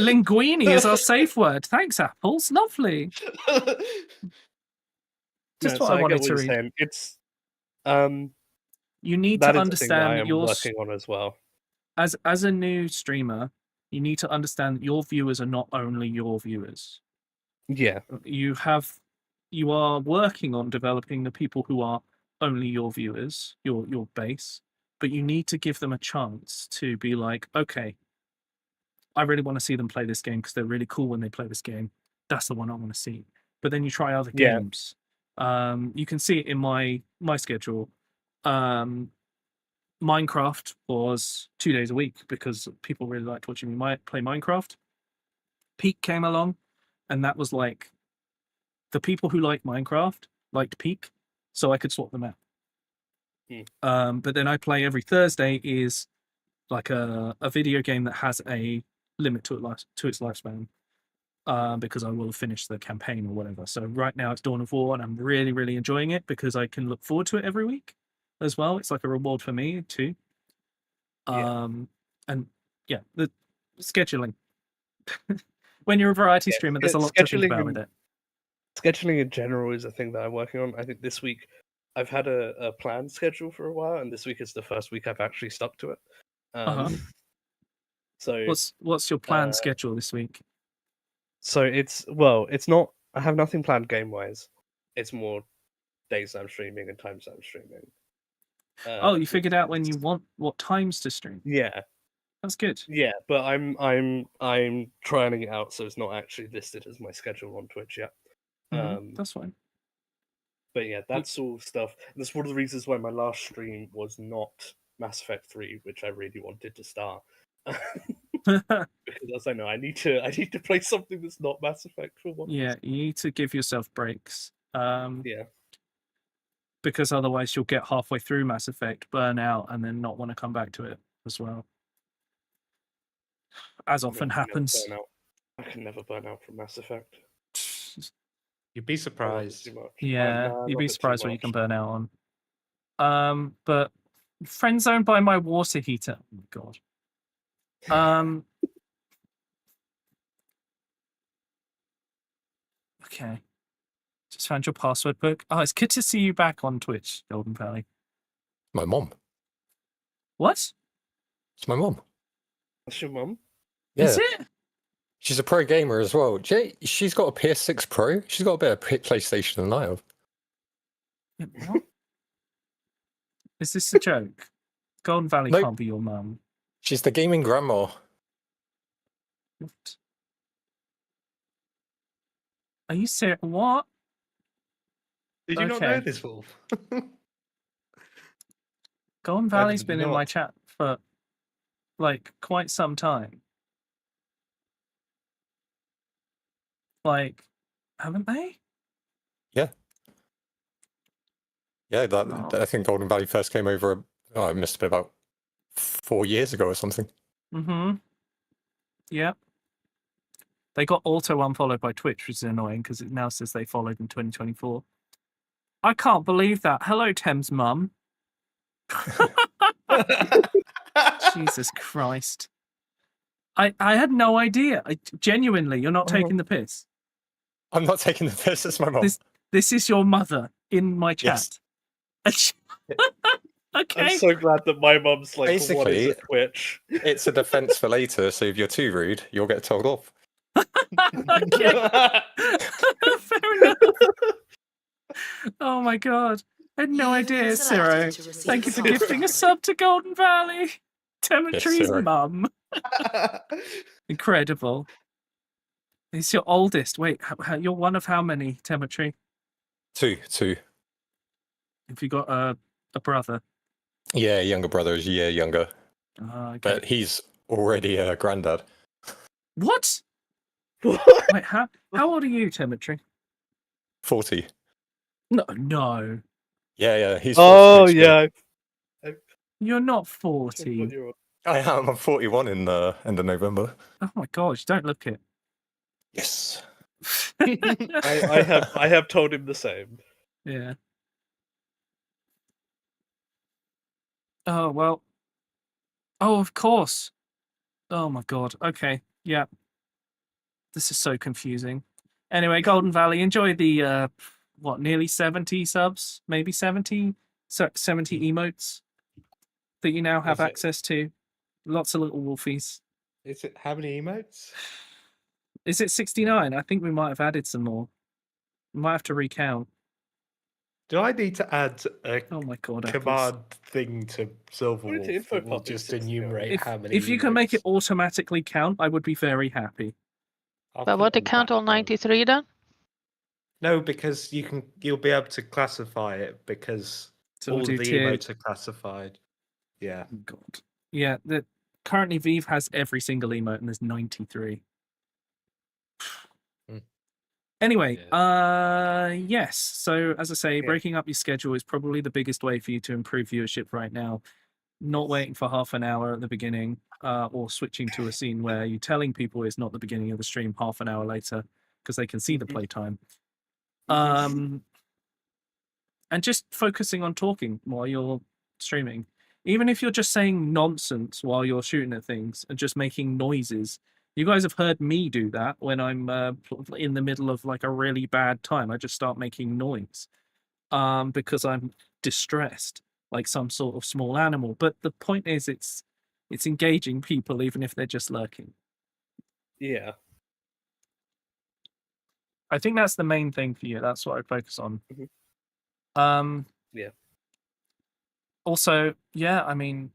Speaker 1: Linguini is our safe word. Thanks, Apples. Lovely. Just what I wanted to read.
Speaker 7: Saying. It's
Speaker 1: you need to understand
Speaker 7: that you're working on as well.
Speaker 1: As a new streamer, you need to understand that your viewers are not only your viewers.
Speaker 7: Yeah.
Speaker 1: You are working on developing the people who are only your viewers, your base. but you need to give them a chance to be like, okay, I really want to see them play this game because they're really cool when they play this game. That's the one I want to see. But then you try other
Speaker 7: Yeah.
Speaker 1: games. You can see it in my schedule. Minecraft was 2 days a week because people really liked watching me play Minecraft. Peak came along, and that was like the people who like Minecraft liked Peak, so I could swap them out. But then I play every Thursday is like a video game that has a limit to its lifespan. Because I will have finished the campaign or whatever. So right now it's Dawn of War, and I'm really, really enjoying it because I can look forward to it every week as well. It's like a reward for me too. And yeah, the scheduling. When you're a variety streamer, there's a lot to think about with it.
Speaker 7: Scheduling in general is a thing that I'm working on. I think this week I've had a planned schedule for a while, and this week is the first week I've actually stuck to it. So
Speaker 1: what's your planned schedule this week?
Speaker 7: So it's not. I have nothing planned game wise. It's more days I'm streaming and times I'm streaming.
Speaker 1: You figured out when you want what times to stream.
Speaker 7: Yeah,
Speaker 1: that's good.
Speaker 7: Yeah, but I'm trying it out, so it's not actually listed as my schedule on Twitch yet.
Speaker 1: That's fine.
Speaker 7: But yeah, that's all stuff. That's one of the reasons why my last stream was not Mass Effect 3, which I really wanted to start. Because as I know, I need to play something that's not Mass Effect for once.
Speaker 1: Yeah, you need to give yourself breaks.
Speaker 7: Yeah.
Speaker 1: Because otherwise you'll get halfway through Mass Effect, burn out, and then not want to come back to it as well. As often happens.
Speaker 7: I can never burn out from Mass Effect.
Speaker 3: You'd be surprised.
Speaker 1: Yeah, you'd be surprised what you can burn out on. But friend zoned by my water heater. Oh my god. Okay. Just found your password book. Oh, it's good to see you back on Twitch, Golden Valley.
Speaker 9: My mom.
Speaker 1: What?
Speaker 9: It's my mom.
Speaker 7: That's your mom?
Speaker 9: Yeah.
Speaker 1: Is it?
Speaker 9: She's a pro gamer as well. She's got a PS6 Pro. She's got a better PlayStation than I have.
Speaker 1: What? Is this a joke? Golden Valley can't be your mum.
Speaker 9: She's the gaming grandma.
Speaker 1: What? Are you serious? What?
Speaker 3: Did you not know this, Wolf?
Speaker 1: Golden Valley's been in my chat for like quite some time. Like, haven't they?
Speaker 9: Yeah. Yeah, I think Golden Valley first came over, it must have been about 4 years ago or something.
Speaker 1: Mm-hmm. Yeah. They got auto unfollowed by Twitch, which is annoying because it now says they followed in 2024. I can't believe that. Hello, Tem's mum. Jesus Christ. I had no idea. Genuinely, you're not taking the piss.
Speaker 9: I'm not taking the piss, it's my mum.
Speaker 1: This is your mother in my chat. Yes. Okay.
Speaker 7: I'm so glad that my mum's like,
Speaker 9: basically,
Speaker 7: what is a Twitch?
Speaker 9: It's a defense for later, so if you're too rude, you'll get told off.
Speaker 1: Okay. Fair enough. Oh my god. I had no idea, Ciro. Thank you for gifting a sub to Golden Valley. Temetry's mum. Incredible. He's your oldest. Wait, you're one of how many, Temetry?
Speaker 9: Two.
Speaker 1: Have you got a brother?
Speaker 9: Yeah, younger brother is a year younger.
Speaker 1: Okay.
Speaker 9: But he's already a granddad.
Speaker 1: What? Wait, how old are you, Temetry?
Speaker 9: 40.
Speaker 1: No.
Speaker 9: Yeah, he's 40.
Speaker 7: Oh, yeah.
Speaker 1: You're not 40.
Speaker 9: I am. I'm 41 in the end of November.
Speaker 1: Oh my gosh, don't look it.
Speaker 9: Yes.
Speaker 7: I have told him the same.
Speaker 1: Yeah. Oh, well. Oh, of course. Oh my god. Okay. Yeah. This is so confusing. Anyway, Golden Valley, enjoy the nearly 70 subs, maybe 70 emotes that you now have access to. Lots of little wolfies.
Speaker 3: Is it how many emotes?
Speaker 1: Is it 69? I think we might have added some more. We might have to recount.
Speaker 3: Do I need to add a
Speaker 1: Oh my god,
Speaker 3: command thing to
Speaker 7: According to
Speaker 3: Silverwolf
Speaker 7: info
Speaker 3: that will
Speaker 7: pop, it's
Speaker 3: just
Speaker 7: 60
Speaker 3: enumerate
Speaker 1: If,
Speaker 3: how many
Speaker 1: if you can make it
Speaker 3: emotes?
Speaker 1: automatically count, I would be very happy.
Speaker 3: I'll
Speaker 10: But
Speaker 3: put
Speaker 10: what
Speaker 3: it
Speaker 10: to
Speaker 3: on
Speaker 10: count all
Speaker 3: background.
Speaker 10: 93 then?
Speaker 3: No, because you'll be able to classify it because
Speaker 1: So we'll
Speaker 3: all
Speaker 1: do
Speaker 3: of the
Speaker 1: tier.
Speaker 3: emotes are classified. Yeah.
Speaker 1: Oh god. Yeah, currently Vive has every single emote and there's 93.
Speaker 3: Hmm.
Speaker 1: Anyway, yes. So as I say,
Speaker 7: Yeah.
Speaker 1: breaking up your schedule is probably the biggest way for you to improve viewership right now. Not waiting for half an hour at the beginning, or switching to a scene where you're telling people it's not the beginning of the stream half an hour later because they can see the playtime. And just focusing on talking while you're streaming. Even if you're just saying nonsense while you're shooting at things and just making noises. You guys have heard me do that when I'm in the middle of like a really bad time. I just start making noise because I'm distressed, like some sort of small animal. But the point is, it's engaging people even if they're just lurking.
Speaker 7: Yeah.
Speaker 1: I think that's the main thing for you. That's what I focus on.
Speaker 7: Yeah.
Speaker 1: Also, yeah, I mean,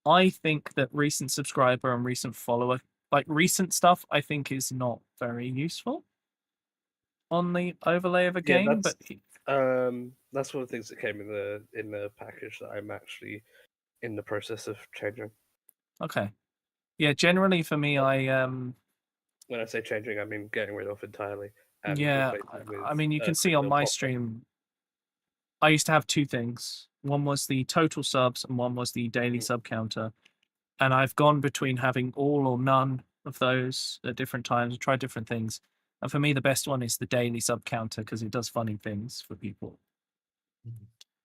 Speaker 1: I think that recent subscriber and recent follower, like recent stuff, I think is not very useful on the overlay of a
Speaker 7: Yeah,
Speaker 1: game. But
Speaker 7: that's one of the things that came in the package that I'm actually in the process of changing.
Speaker 1: okay, yeah, generally for me,
Speaker 7: When I say changing, I mean getting rid of entirely. And
Speaker 1: yeah,
Speaker 7: replacing with,
Speaker 1: I mean, you can see
Speaker 7: crypto
Speaker 1: on my
Speaker 7: pop.
Speaker 1: stream, I used to have two things. One was the total subs, and one was the daily sub counter. And I've gone between having all or none of those at different times and tried different things. And for me, the best one is the daily sub counter because it does funny things for people.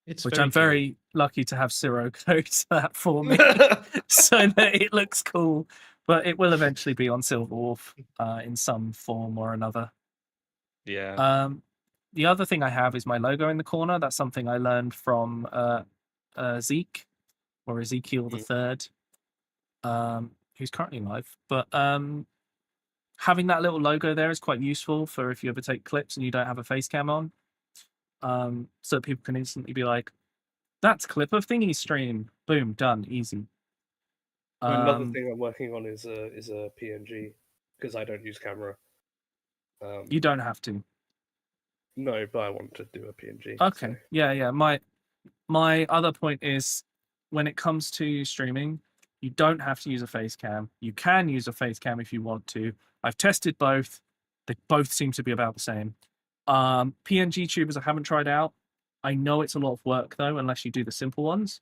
Speaker 3: It's
Speaker 1: Which
Speaker 3: very
Speaker 1: I'm
Speaker 3: cool.
Speaker 1: very lucky to have Ciro code that for me so that it looks cool. But it will eventually be on Silverwolf in some form or another.
Speaker 3: Yeah.
Speaker 1: The other thing I have is my logo in the corner. That's something I learned from Zeke or Ezekiel the Third, who's currently live. But having that little logo there is quite useful for if you ever take clips and you don't have a face cam on, so people can instantly be like, "That's a clip of Thingy stream." Boom, done, easy.
Speaker 7: Another thing I'm working on is a PNG because I don't use camera.
Speaker 1: You don't have to.
Speaker 7: No, but I want to do a PNG.
Speaker 1: Okay.
Speaker 7: So.
Speaker 1: Yeah. My other point is when it comes to streaming, you don't have to use a face cam. You can use a face cam if you want to. I've tested both. They both seem to be about the same. PNG tubers I haven't tried out. I know it's a lot of work though, unless you do the simple ones.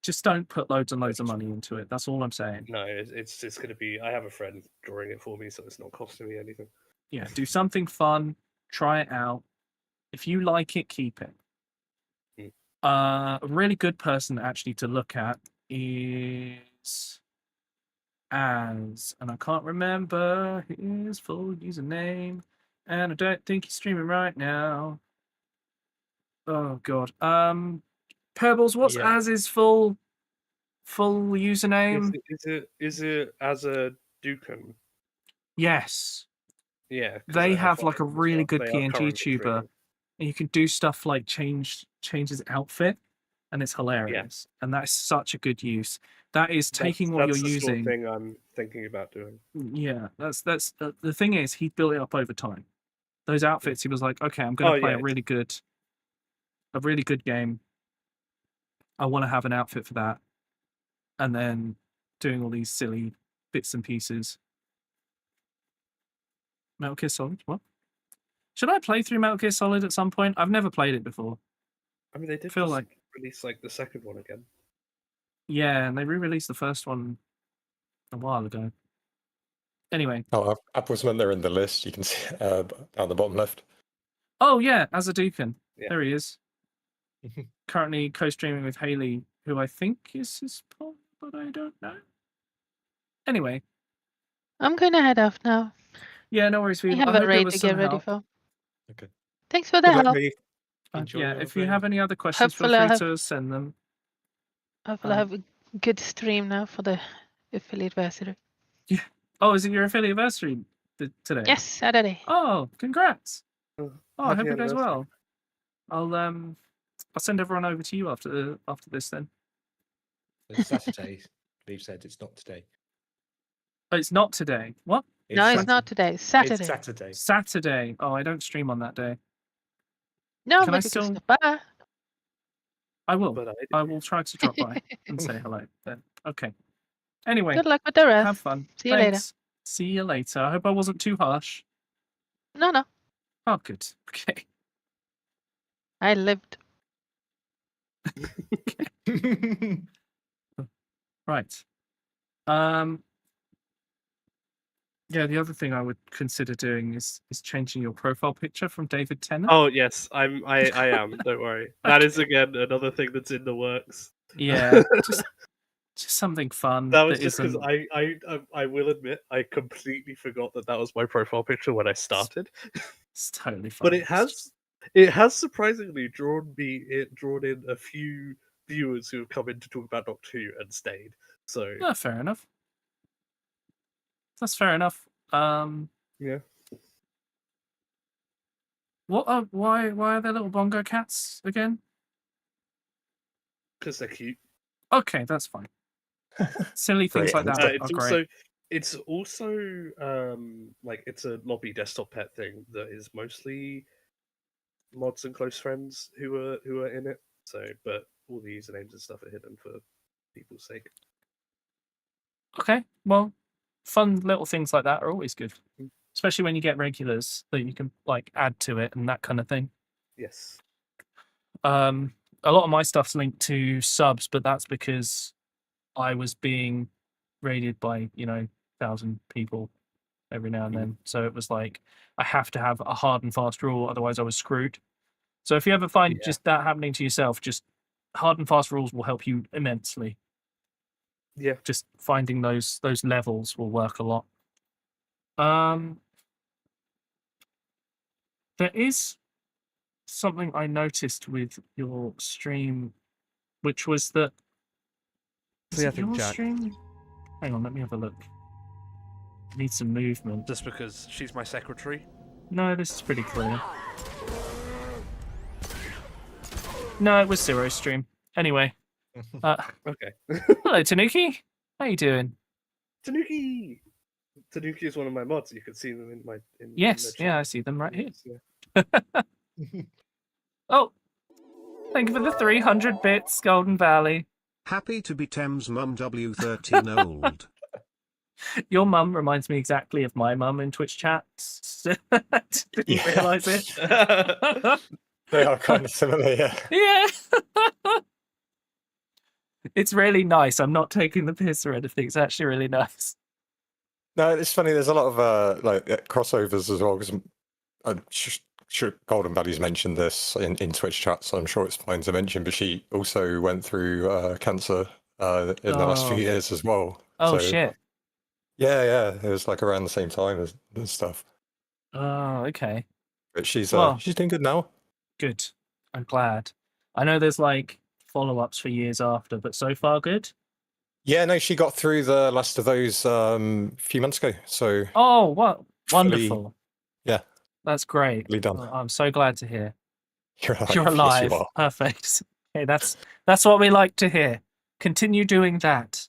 Speaker 1: Just don't put loads and loads of money into it. That's all I'm saying.
Speaker 7: No, it's going to be. I have a friend drawing it for me, so it's not costing me anything.
Speaker 1: Yeah, do something fun. Try it out. If you like it, keep it. A really good person actually to look at is and I can't remember his full username, and I don't think he's streaming right now. Oh god. Pebbles, what's Az's full username?
Speaker 7: Is it as a Dukan?
Speaker 1: Yes.
Speaker 7: Yeah.
Speaker 1: They have like a really good
Speaker 7: They are
Speaker 1: PNG
Speaker 7: currently
Speaker 1: tuber,
Speaker 7: streaming.
Speaker 1: and you can do stuff like change his outfit, and it's hilarious. And that's such a good use. That is taking what you're
Speaker 7: the
Speaker 1: using.
Speaker 7: sort of thing I'm thinking about doing.
Speaker 1: Yeah, that's the thing is he built it up over time. Those outfits, he was like, okay, I'm going to play a really good game. I want to have an outfit for that, and then doing all these silly bits and pieces. Metal Gear Solid, what? Should I play through Metal Gear Solid at some point? I've never played it before.
Speaker 7: I mean, they did
Speaker 1: feel like
Speaker 7: release like the second one again.
Speaker 1: Yeah, and they re-released the first one a while ago. Anyway.
Speaker 9: Oh, Apple's when they're in the list. You can see down the bottom left.
Speaker 1: Oh yeah, as a Deacon.
Speaker 7: Yeah.
Speaker 1: There he is. Currently co-streaming with Haley, who I think is his partner, but I don't know. Anyway.
Speaker 10: I'm going to head off now.
Speaker 1: Yeah, no worries.
Speaker 10: We have a raid to get ready for.
Speaker 9: Okay.
Speaker 10: Thanks for the help.
Speaker 1: Yeah, if you have any other questions, feel free to send them.
Speaker 10: Hopefully I have a good stream now for the affiliate anniversary.
Speaker 1: Yeah. Oh, is it your affiliate anniversary today?
Speaker 10: Yes, Saturday.
Speaker 1: Oh, congrats. I hope
Speaker 7: Happy
Speaker 1: it goes well. I'll send everyone over to you after this then.
Speaker 3: It's Saturday. Steve said it's not today.
Speaker 1: Oh, it's not today. What?
Speaker 10: No, it's not today. It's Saturday.
Speaker 3: It's Saturday.
Speaker 1: Saturday. Oh, I don't stream on that day.
Speaker 10: No,
Speaker 1: Can
Speaker 10: but
Speaker 1: I
Speaker 10: you
Speaker 1: still?
Speaker 10: can stop by.
Speaker 1: I will.
Speaker 7: But
Speaker 1: I will try to drop by and say hello then. Okay. Anyway,
Speaker 10: Good luck with the rest.
Speaker 1: have fun.
Speaker 10: See you later.
Speaker 1: Thanks. See you later. I hope I wasn't too harsh.
Speaker 10: No, no.
Speaker 1: Oh, good. Okay.
Speaker 10: I lived.
Speaker 1: Right. Yeah, the other thing I would consider doing is changing your profile picture from David Tennant.
Speaker 7: Oh yes, I am. Don't worry. That is again another thing that's in the works.
Speaker 1: Yeah, just something fun.
Speaker 7: That was just because
Speaker 1: isn't-
Speaker 7: I will admit I completely forgot that was my profile picture when I started.
Speaker 1: It's totally fun.
Speaker 7: But it has surprisingly drawn in a few viewers who have come in to talk about Doctor Who and stayed. So
Speaker 1: Oh, fair enough. That's fair enough.
Speaker 7: yeah.
Speaker 1: Why are there little bongo cats again?
Speaker 7: Because they're cute.
Speaker 1: Okay, that's fine. Silly things like that are great.
Speaker 7: It's also like it's a lobby desktop pet thing that is mostly mods and close friends who are in it. So, but all the usernames and stuff are hidden for people's sake.
Speaker 1: Okay, well, fun little things like that are always good,
Speaker 7: Mm.
Speaker 1: especially when you get regulars that you can like add to it and that kind of thing.
Speaker 7: Yes.
Speaker 1: A lot of my stuff's linked to subs, but that's because I was being raided by 1,000 people every now and then. So it was like I have to have a hard and fast rule, otherwise I was screwed. So if you ever find just that happening to yourself, just hard and fast rules will help you immensely.
Speaker 7: Yeah.
Speaker 1: Just finding those levels will work a lot. There is something I noticed with your stream, which was that
Speaker 7: See, I think
Speaker 1: your
Speaker 7: Jack.
Speaker 1: stream. Hang on, let me have a look. Need some movement.
Speaker 7: Just because she's my secretary.
Speaker 1: No, this is pretty clear. No, it was Zero stream. Anyway.
Speaker 7: Okay.
Speaker 1: Hello, Tanuki. How you doing?
Speaker 7: Tanuki is one of my mods. You can see them in my.
Speaker 1: Yes,
Speaker 7: the
Speaker 1: yeah, I see them right here. Oh, thank you for the 300 bits, Golden Valley.
Speaker 12: Happy to be Thames Mum W13 old.
Speaker 1: Your mum reminds me exactly of my mum in Twitch chats. Didn't realise it.
Speaker 9: They are kind of similar, yeah.
Speaker 1: Yeah. It's really nice. I'm not taking the piss or anything. It's actually really nice.
Speaker 9: No, it's funny. There's a lot of crossovers as well. Because I'm sure Golden Valley's mentioned this in Twitch chat, so I'm sure it's fine to mention. But she also went through cancer in the last few years as well.
Speaker 1: Oh,
Speaker 9: so,
Speaker 1: shit.
Speaker 9: Yeah. It was like around the same time and stuff.
Speaker 1: Oh, okay.
Speaker 9: But she's doing good now.
Speaker 1: Good. I'm glad. I know there's like follow-ups for years after, but so far good.
Speaker 9: Yeah, no, she got through the last of those a few months ago. So
Speaker 1: oh, what wonderful!
Speaker 9: Yeah,
Speaker 1: that's great.
Speaker 9: Done.
Speaker 1: Oh, I'm so glad to hear.
Speaker 9: You're alive.
Speaker 1: You're alive.
Speaker 9: Yes, you are.
Speaker 1: Perfect. Okay, that's what we like to hear. Continue doing that.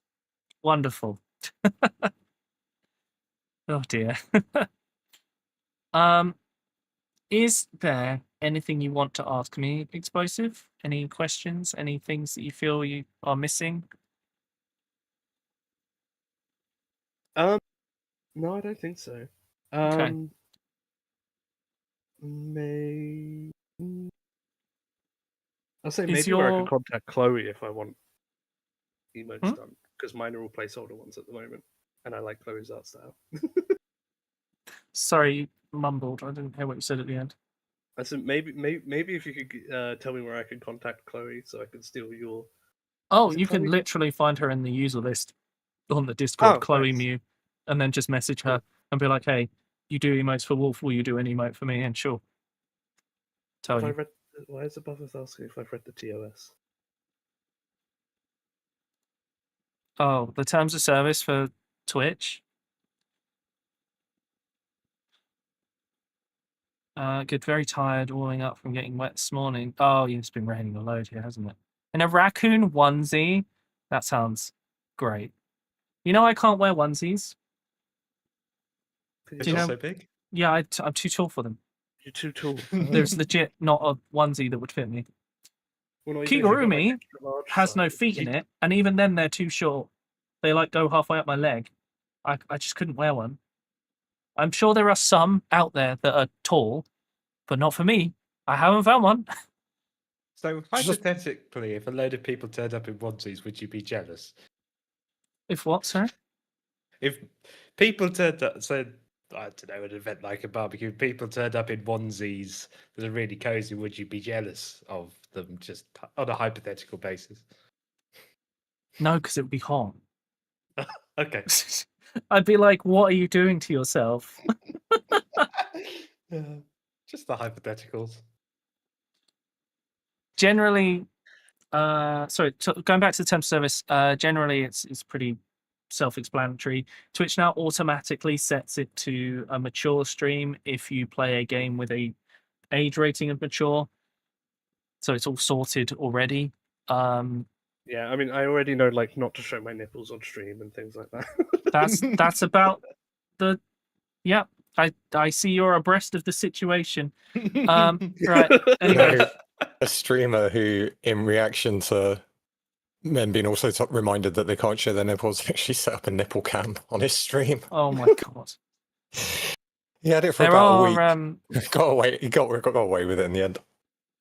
Speaker 1: Wonderful. Oh dear. Is there anything you want to ask me, Explosive? Any questions? Any things that you feel you are missing?
Speaker 7: No, I don't think so.
Speaker 1: Okay.
Speaker 7: I'll say maybe where I can contact Chloe if I want emotes done, because mine are all placeholder ones at the moment, and I like Chloe's art style.
Speaker 1: Sorry, you mumbled. I didn't hear what you said at the end.
Speaker 7: I said maybe if you could tell me where I can contact Chloe so I can steal your.
Speaker 1: Oh, you can literally find her in the user list on the Discord, Chloe
Speaker 7: nice.
Speaker 1: Mew, and then just message her and be like, "Hey, you do emotes for Wolf? Will you do an emote for me?" And she'll tell you.
Speaker 7: Why is the buffer asking if I've read the TOS?
Speaker 1: Oh, the terms of service for Twitch. Good, very tired, warming up from getting wet this morning. Oh, yeah, it's been raining a load here, hasn't it? In a raccoon onesie? That sounds great. You know I can't wear onesies.
Speaker 3: It's
Speaker 1: Do you
Speaker 3: not
Speaker 1: know?
Speaker 3: so big.
Speaker 1: Yeah, I'm too tall for them.
Speaker 7: You're too tall.
Speaker 1: There's legit not a onesie that would fit me.
Speaker 7: Well, what you do is you've got, like,
Speaker 1: Kigurumi
Speaker 7: extra large
Speaker 1: has no
Speaker 7: size.
Speaker 1: feet in it, and even then they're too short. They like go halfway up my leg. I just couldn't wear one. I'm sure there are some out there that are tall, but not for me. I haven't found one.
Speaker 3: So hypothetically, if a load of people turned up in onesies, would you be jealous?
Speaker 1: If what, sir?
Speaker 3: If people turned up, so I don't know, an event like a barbecue, people turned up in onesies that are really cozy, would you be jealous of them just on a hypothetical basis?
Speaker 1: No, because it would be hot.
Speaker 3: Okay.
Speaker 1: I'd be like, what are you doing to yourself?
Speaker 3: Just the hypotheticals.
Speaker 1: Generally, going back to the term service, generally it's pretty self-explanatory. Twitch now automatically sets it to a mature stream if you play a game with a age rating of mature. So it's all sorted already.
Speaker 7: Yeah, I mean, I already know like not to show my nipples on stream and things like that.
Speaker 1: That's about the. Yeah, I see you're abreast of the situation. Right. Anyway.
Speaker 9: A streamer who, in reaction to men being also reminded that they can't show their nipples, actually set up a nipple cam on his stream.
Speaker 1: Oh my god.
Speaker 9: He had it for
Speaker 1: There
Speaker 9: about
Speaker 1: are,
Speaker 9: a week. Got away. He got away with it in the end.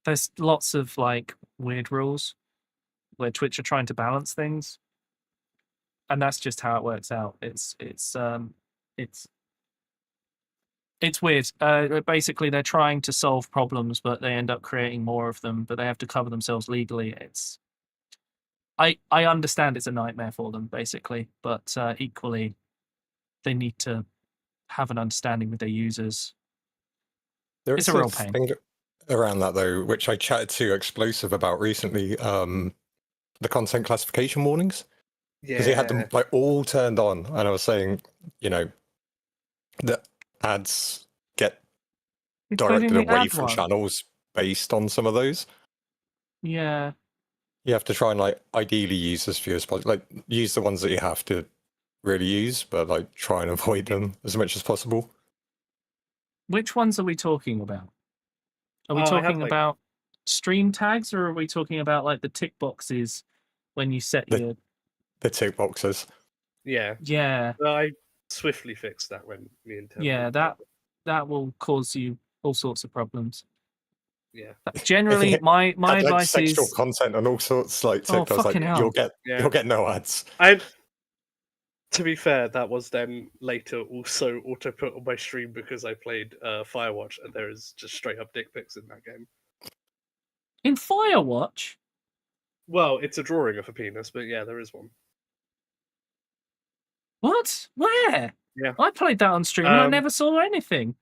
Speaker 1: There's lots of like weird rules where Twitch are trying to balance things, and that's just how it works out. It's weird. Basically, they're trying to solve problems, but they end up creating more of them. But they have to cover themselves legally. I understand it's a nightmare for them, basically, but equally, they need to have an understanding with their users. It's a real pain.
Speaker 9: Thing around that though, which I chatted to Explosive about recently. The content classification warnings, because he had them like all turned on, and I was saying, you know, that ads get directed away from channels based on some of those.
Speaker 1: Yeah.
Speaker 9: You have to try and like ideally use as few as possible, like use the ones that you have to really use, but like try and avoid them as much as possible.
Speaker 1: Which ones are we talking about? Are we talking about stream tags, or are we talking about like the tick boxes when you set your
Speaker 9: the tick boxes?
Speaker 7: Yeah.
Speaker 1: Yeah.
Speaker 7: I swiftly fixed that when me and Tim.
Speaker 1: Yeah, that will cause you all sorts of problems.
Speaker 7: Yeah.
Speaker 1: Generally, my
Speaker 9: like
Speaker 1: advice
Speaker 9: sexual
Speaker 1: is
Speaker 9: content and all sorts like TikToks.
Speaker 1: fucking hell.
Speaker 9: You'll get no ads.
Speaker 7: To be fair, that was then later also auto put on my stream because I played Firewatch, and there is just straight up dick pics in that game.
Speaker 1: In Firewatch?
Speaker 7: Well, it's a drawing of a penis, but yeah, there is one.
Speaker 1: What? Where?
Speaker 7: Yeah.
Speaker 1: I played that on stream and I never saw anything.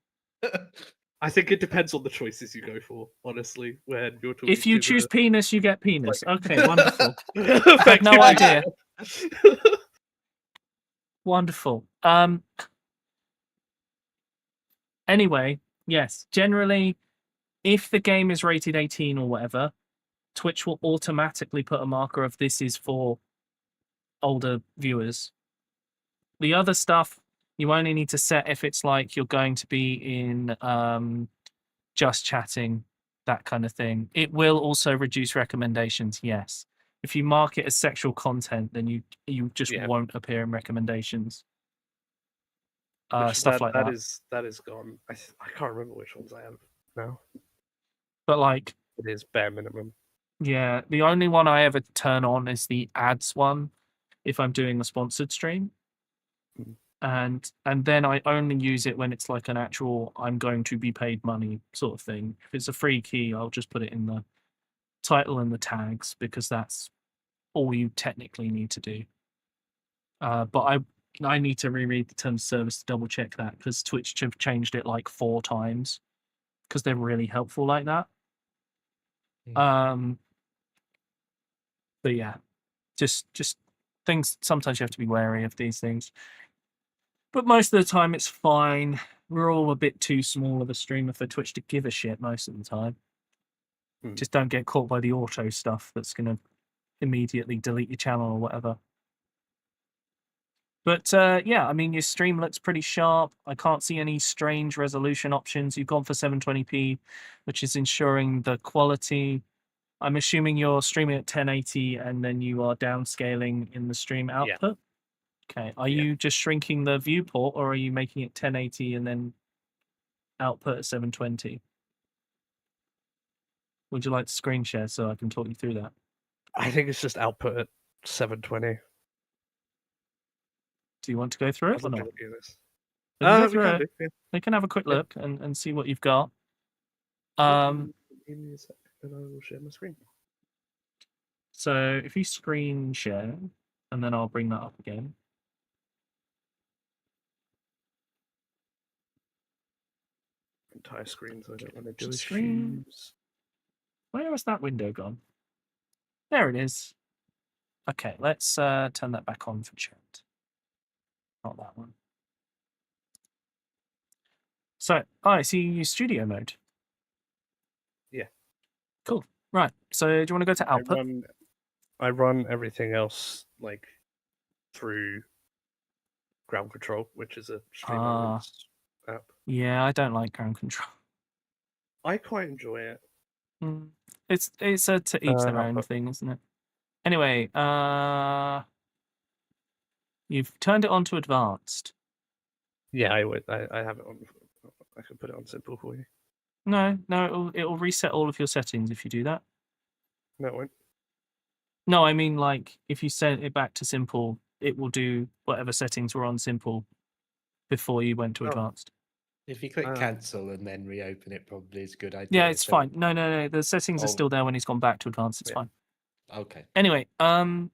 Speaker 7: I think it depends on the choices you go for, honestly. When you're talking
Speaker 1: if you
Speaker 7: to
Speaker 1: choose penis, you get penis. Okay, wonderful.
Speaker 7: I
Speaker 1: had no idea. Wonderful. Anyway, yes, generally, if the game is rated 18 or whatever, Twitch will automatically put a marker of this is for older viewers. The other stuff, you only need to set if it's like you're going to be in just chatting, that kind of thing. It will also reduce recommendations, yes. If you mark it as sexual content, then you just won't appear in recommendations. Stuff like that.
Speaker 7: That is gone. I can't remember which ones I have now.
Speaker 1: But like,
Speaker 7: it is bare minimum.
Speaker 1: Yeah, the only one I ever turn on is the ads one if I'm doing a sponsored stream. And then I only use it when it's like an actual I'm going to be paid money sort of thing. If it's a free key, I'll just put it in the title and the tags because that's all you technically need to do. But I need to reread the terms of service to double check that because Twitch have changed it like 4 times because they're really helpful like that. But yeah, just things. Sometimes you have to be wary of these things. But most of the time, it's fine. we're all a bit too small of a streamer for Twitch to give a shit most of the time. Just don't get caught by the auto stuff that's going to immediately delete your channel or whatever. But yeah, I mean, your stream looks pretty sharp. I can't see any strange resolution options. You've gone for 720p, which is ensuring the quality. I'm assuming you're streaming at 1080 and then you are downscaling in the stream output. Okay. Are you just shrinking the viewport, or are you making it 1080 and then output at 720? Would you like to screen share so I can talk you through that?
Speaker 7: I think it's just output at 720.
Speaker 1: Do you want to go through it or not?
Speaker 7: We
Speaker 1: Go
Speaker 7: can
Speaker 1: through
Speaker 7: do,
Speaker 1: it.
Speaker 7: yeah.
Speaker 1: We can have a quick look and see what you've got.
Speaker 7: Give me a sec, and I will share my screen.
Speaker 1: So if you screen share, and then I'll bring that up again.
Speaker 7: Entire screens. I don't want to do
Speaker 1: Just
Speaker 7: issues.
Speaker 1: Where has that window gone? There it is. Okay, let's turn that back on for chat. Not that one. So, I see you use studio mode.
Speaker 7: Yeah.
Speaker 1: Cool. Right. So, do you want to go to output?
Speaker 7: I run everything else like through ground control, which is a streamer app.
Speaker 1: Yeah, I don't like ground control.
Speaker 7: I quite enjoy it.
Speaker 1: It's a to each their own thing, isn't it? Anyway, you've turned it on to advanced.
Speaker 7: Yeah, I would. I have it on. I can put it on simple for you.
Speaker 1: No, it'll reset all of your settings if you do that.
Speaker 7: No, it won't.
Speaker 1: No, I mean, like, if you set it back to simple, it will do whatever settings were on simple before you went to advanced.
Speaker 3: If you click cancel and then reopen it, probably is a good idea.
Speaker 1: Yeah, it's fine. No. The settings are still there when he's gone back to advanced. It's fine.
Speaker 3: Okay.
Speaker 1: Anyway, okay,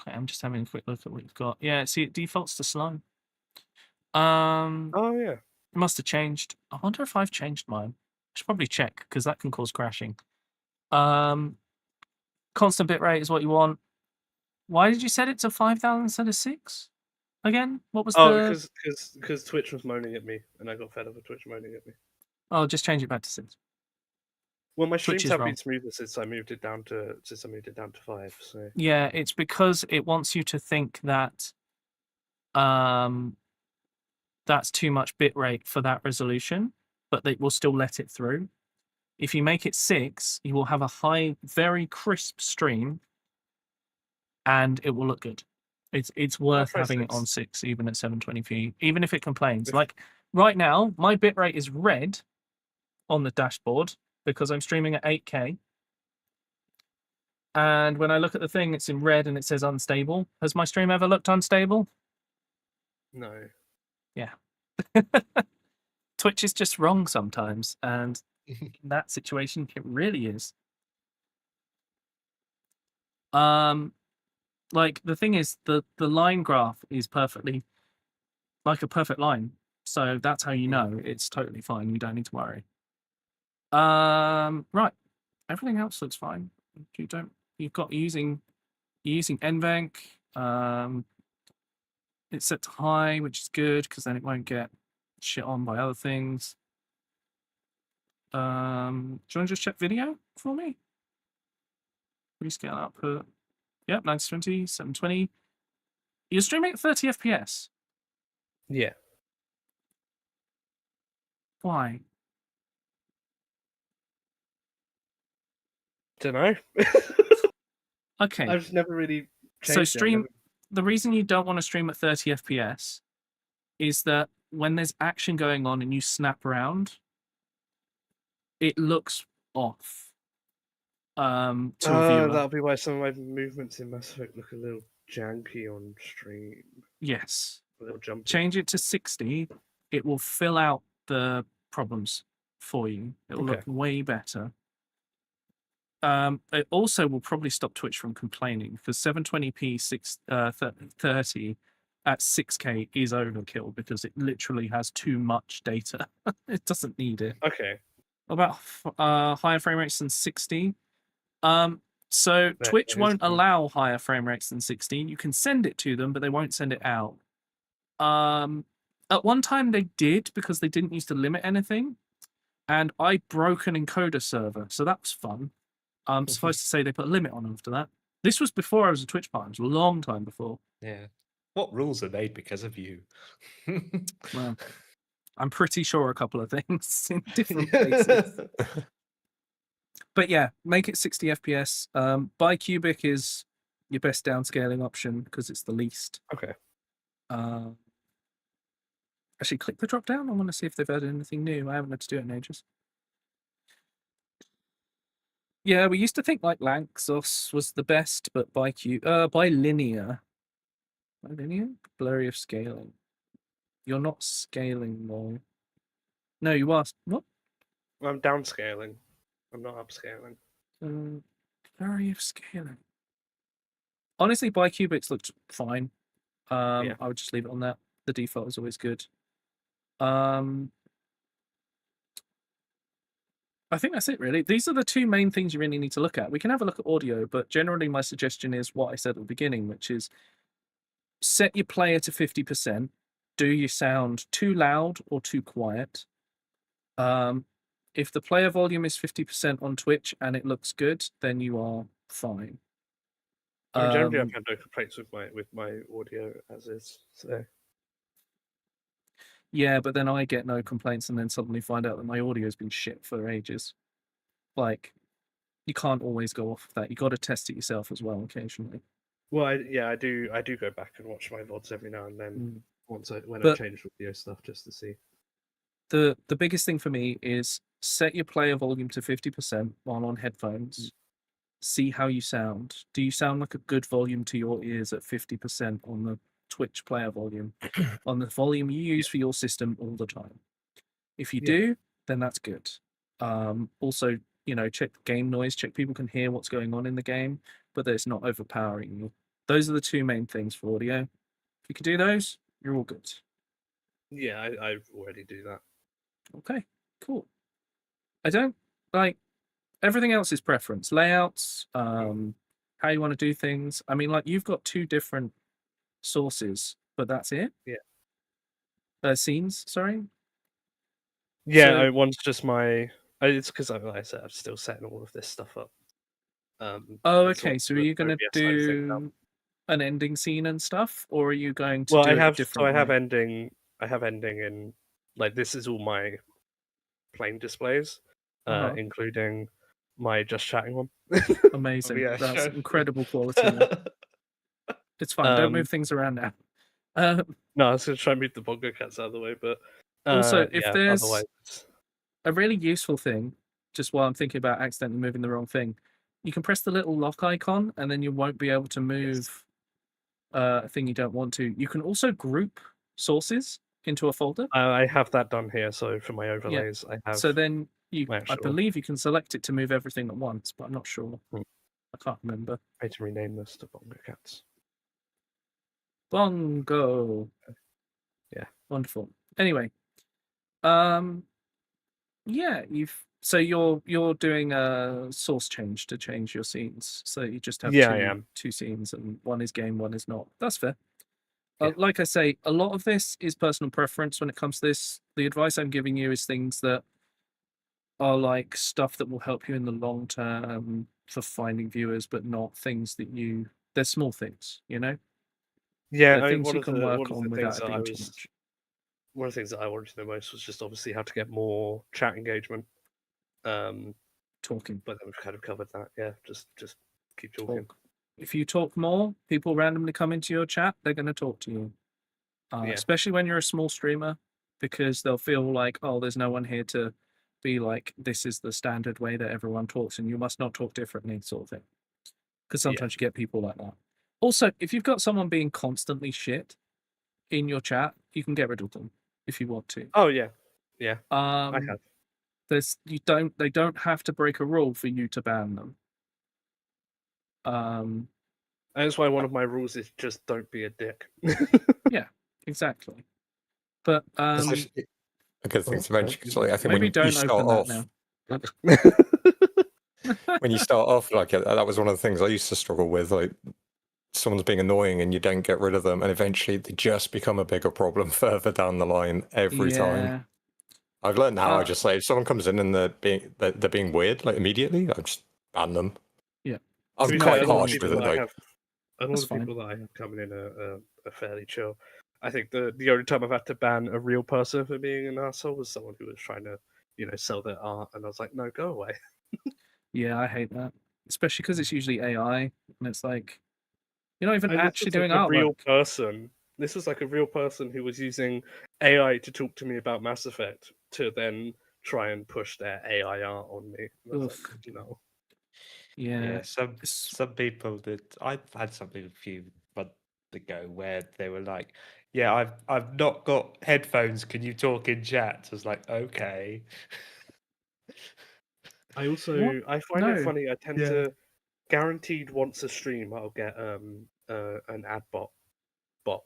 Speaker 1: I'm just having a quick look at what you've got. Yeah, see, it defaults to slow.
Speaker 7: Oh yeah.
Speaker 1: It must have changed. I wonder if I've changed mine. I should probably check because that can cause crashing. Constant bitrate is what you want. Why did you set it to 5,000 instead of 6? Again, what was the?
Speaker 7: Because Twitch was moaning at me, and I got fed up with Twitch moaning at me.
Speaker 1: Oh, just change it back to 6.
Speaker 7: Well, my streams have
Speaker 1: wrong.
Speaker 7: been smoother since I moved it down to 5. So
Speaker 1: Yeah, it's because it wants you to think that that's too much bitrate for that resolution, but they will still let it through. If you make it 6, you will have a high, very crisp stream, and it will look good. It's worth having it on 6, even at 720p, even if it complains. Like right now, my bitrate is red on the dashboard because I'm streaming at 8K. And when I look at the thing, it's in red and it says unstable. Has my stream ever looked unstable?
Speaker 7: no.
Speaker 1: Yeah. Twitch is just wrong sometimes, and in that situation, it really is. Like the thing is, the line graph is perfectly like a perfect line, so that's how you know it's totally fine. You don't need to worry. Right, everything else looks fine. You've got using NVENC. It's set to high, which is good because then it won't get shit on by other things. Do you want to just check video for me? Rescale output. Yep, 920, 720. You're streaming at 30 FPS.
Speaker 7: Yeah.
Speaker 1: Why?
Speaker 7: Don't know.
Speaker 1: Okay.
Speaker 7: I've never really changed
Speaker 1: So
Speaker 7: it.
Speaker 1: stream. The reason you don't want to stream at 30 FPS is that when there's action going on and you snap around, it looks off. To a viewer.
Speaker 7: That'll be why some of my movements in Mass Effect look a little janky on stream.
Speaker 1: Yes.
Speaker 7: A little jumpy.
Speaker 1: Change it to 60. It will fill out the problems for you. It will look way better. It also will probably stop Twitch from complaining because 720p 30 at 6K is overkill because it literally has too much data. It doesn't need it.
Speaker 7: Okay.
Speaker 1: About higher frame rates than 60. So Twitch won't allow higher frame rates than 60. You can send it to them, but they won't send it out. At one time they did because they didn't used to limit anything, and I broke an encoder server, so that was fun. Suffice to say, they put a limit on after that. This was before I was a Twitch partner. It was a long time before.
Speaker 3: Yeah. What rules are made because of you?
Speaker 1: Well, I'm pretty sure a couple of things in different places. But yeah, make it 60 FPS. Bicubic is your best downscaling option because it's the least.
Speaker 7: Okay.
Speaker 1: Actually, click the drop down. I want to see if they've added anything new. I haven't had to do it in ages. Yeah, we used to think like Lanxos was the best, but bilinear, blurry of scaling. You're not scaling though. No, you are. What?
Speaker 7: I'm downscaling. I'm not upscaling.
Speaker 1: Blurry of scaling. Honestly, Bicubics looked fine.
Speaker 7: Yeah.
Speaker 1: I would just leave it on that. The default is always good. I think that's it, really. These are the two main things you really need to look at. We can have a look at audio, but generally my suggestion is what I said at the beginning, which is set your player to 50%. Do you sound too loud or too quiet? If the player volume is 50% on Twitch and it looks good, then you are fine.
Speaker 7: I mean, generally, I've had no complaints with my audio as is. So.
Speaker 1: Yeah, but then I get no complaints and then suddenly find out that my audio has been shit for ages. Like, you can't always go off of that. You got to test it yourself as well occasionally.
Speaker 7: Well, I do go back and watch my VODs every now and then when I change audio stuff just to see.
Speaker 1: The biggest thing for me is set your player volume to 50% while on headphones. See how you sound. Do you sound like a good volume to your ears at 50% on the Twitch player volume, on the volume you use for your system all the time? If you do, then that's good. Also, check the game noise, check people can hear what's going on in the game, but that it's not overpowering you. Those are the two main things for audio. If you can do those, you're all good.
Speaker 7: Yeah, I already do that.
Speaker 1: Okay, cool. I don't like everything else is preference. Layouts, how you want to do things. I mean, like you've got two different sources, but that's it.
Speaker 7: Yeah.
Speaker 1: Scenes, sorry.
Speaker 7: Yeah, one's just my. It's because, like I said, I'm still setting all of this stuff up.
Speaker 1: Okay. So are you going to do an ending scene and stuff, or are you going to do it a different way?
Speaker 7: I have ending in like this is all my plain displays, including my just chatting one.
Speaker 1: Amazing. That's incredible quality. It's fine. Don't move things around now.
Speaker 7: No, I was going to try and move the bongo cats out of the way, but
Speaker 1: also, if there's
Speaker 7: otherwise...
Speaker 1: a really useful thing, just while I'm thinking about accidentally moving the wrong thing, you can press the little lock icon, and then you won't be able to move a thing you don't want to. You can also group sources into a folder.
Speaker 7: I have that done here, so for my overlays, I have.
Speaker 1: So then I believe you can select it to move everything at once, but I'm not sure. I can't remember.
Speaker 7: I need to rename this to Bongo Cats.
Speaker 1: Bongo.
Speaker 7: Yeah.
Speaker 1: Wonderful. Anyway, yeah, you're doing a source change to change your scenes. So you just have two scenes, and one is game, one is not. That's fair. Like I say, a lot of this is personal preference when it comes to this. The advice I'm giving you is things that are like stuff that will help you in the long term for finding viewers, but not things that they're small things,
Speaker 7: Yeah,
Speaker 1: they're things you can work on without it being too much.
Speaker 7: One of the things that I wanted to know most was just obviously how to get more chat engagement.
Speaker 1: Talking.
Speaker 7: But then we've kind of covered that. Yeah, just keep talking.
Speaker 1: If you talk more, people randomly come into your chat, they're going to talk to you. Especially when you're a small streamer, because they'll feel like, oh, there's no one here to be like, this is the standard way that everyone talks and you must not talk differently, sort of thing. Because sometimes you get people like that. Also, if you've got someone being constantly shit in your chat, you can get rid of them if you want to.
Speaker 7: Oh, yeah. Yeah,
Speaker 1: I
Speaker 7: have.
Speaker 1: They don't have to break a rule for you to ban them.
Speaker 7: That's why one of my rules is just don't be a dick.
Speaker 1: Yeah, exactly. But
Speaker 9: a good thing to mention, because I think when you start off, when you start off, like that was one of the things I used to struggle with. Like someone's being annoying and you don't get rid of them, and eventually they just become a bigger problem further down the line every time. I've learned now. I just say if someone comes in and they're being weird, like immediately, I just ban them.
Speaker 1: Yeah,
Speaker 9: I'm quite harsh with it though.
Speaker 7: A lot of people that I have coming in are fairly chill. I think the only time I've had to ban a real person for being an asshole was someone who was trying to, sell their art, and I was like, no, go away.
Speaker 1: Yeah, I hate that, especially because it's usually AI, and it's like you're not even
Speaker 7: And
Speaker 1: actually
Speaker 7: this was
Speaker 1: doing
Speaker 7: like a
Speaker 1: artwork.
Speaker 7: real person. This was like a real person who was using AI to talk to me about Mass Effect to then try and push their AI art on me. And I was like,
Speaker 1: Yeah.
Speaker 3: Some people that I've had something a few months ago where they were like, "Yeah, I've not got headphones. Can you talk in chat?" I was like, "Okay."
Speaker 7: I find it funny. I tend to guaranteed once a stream I'll get an ad bot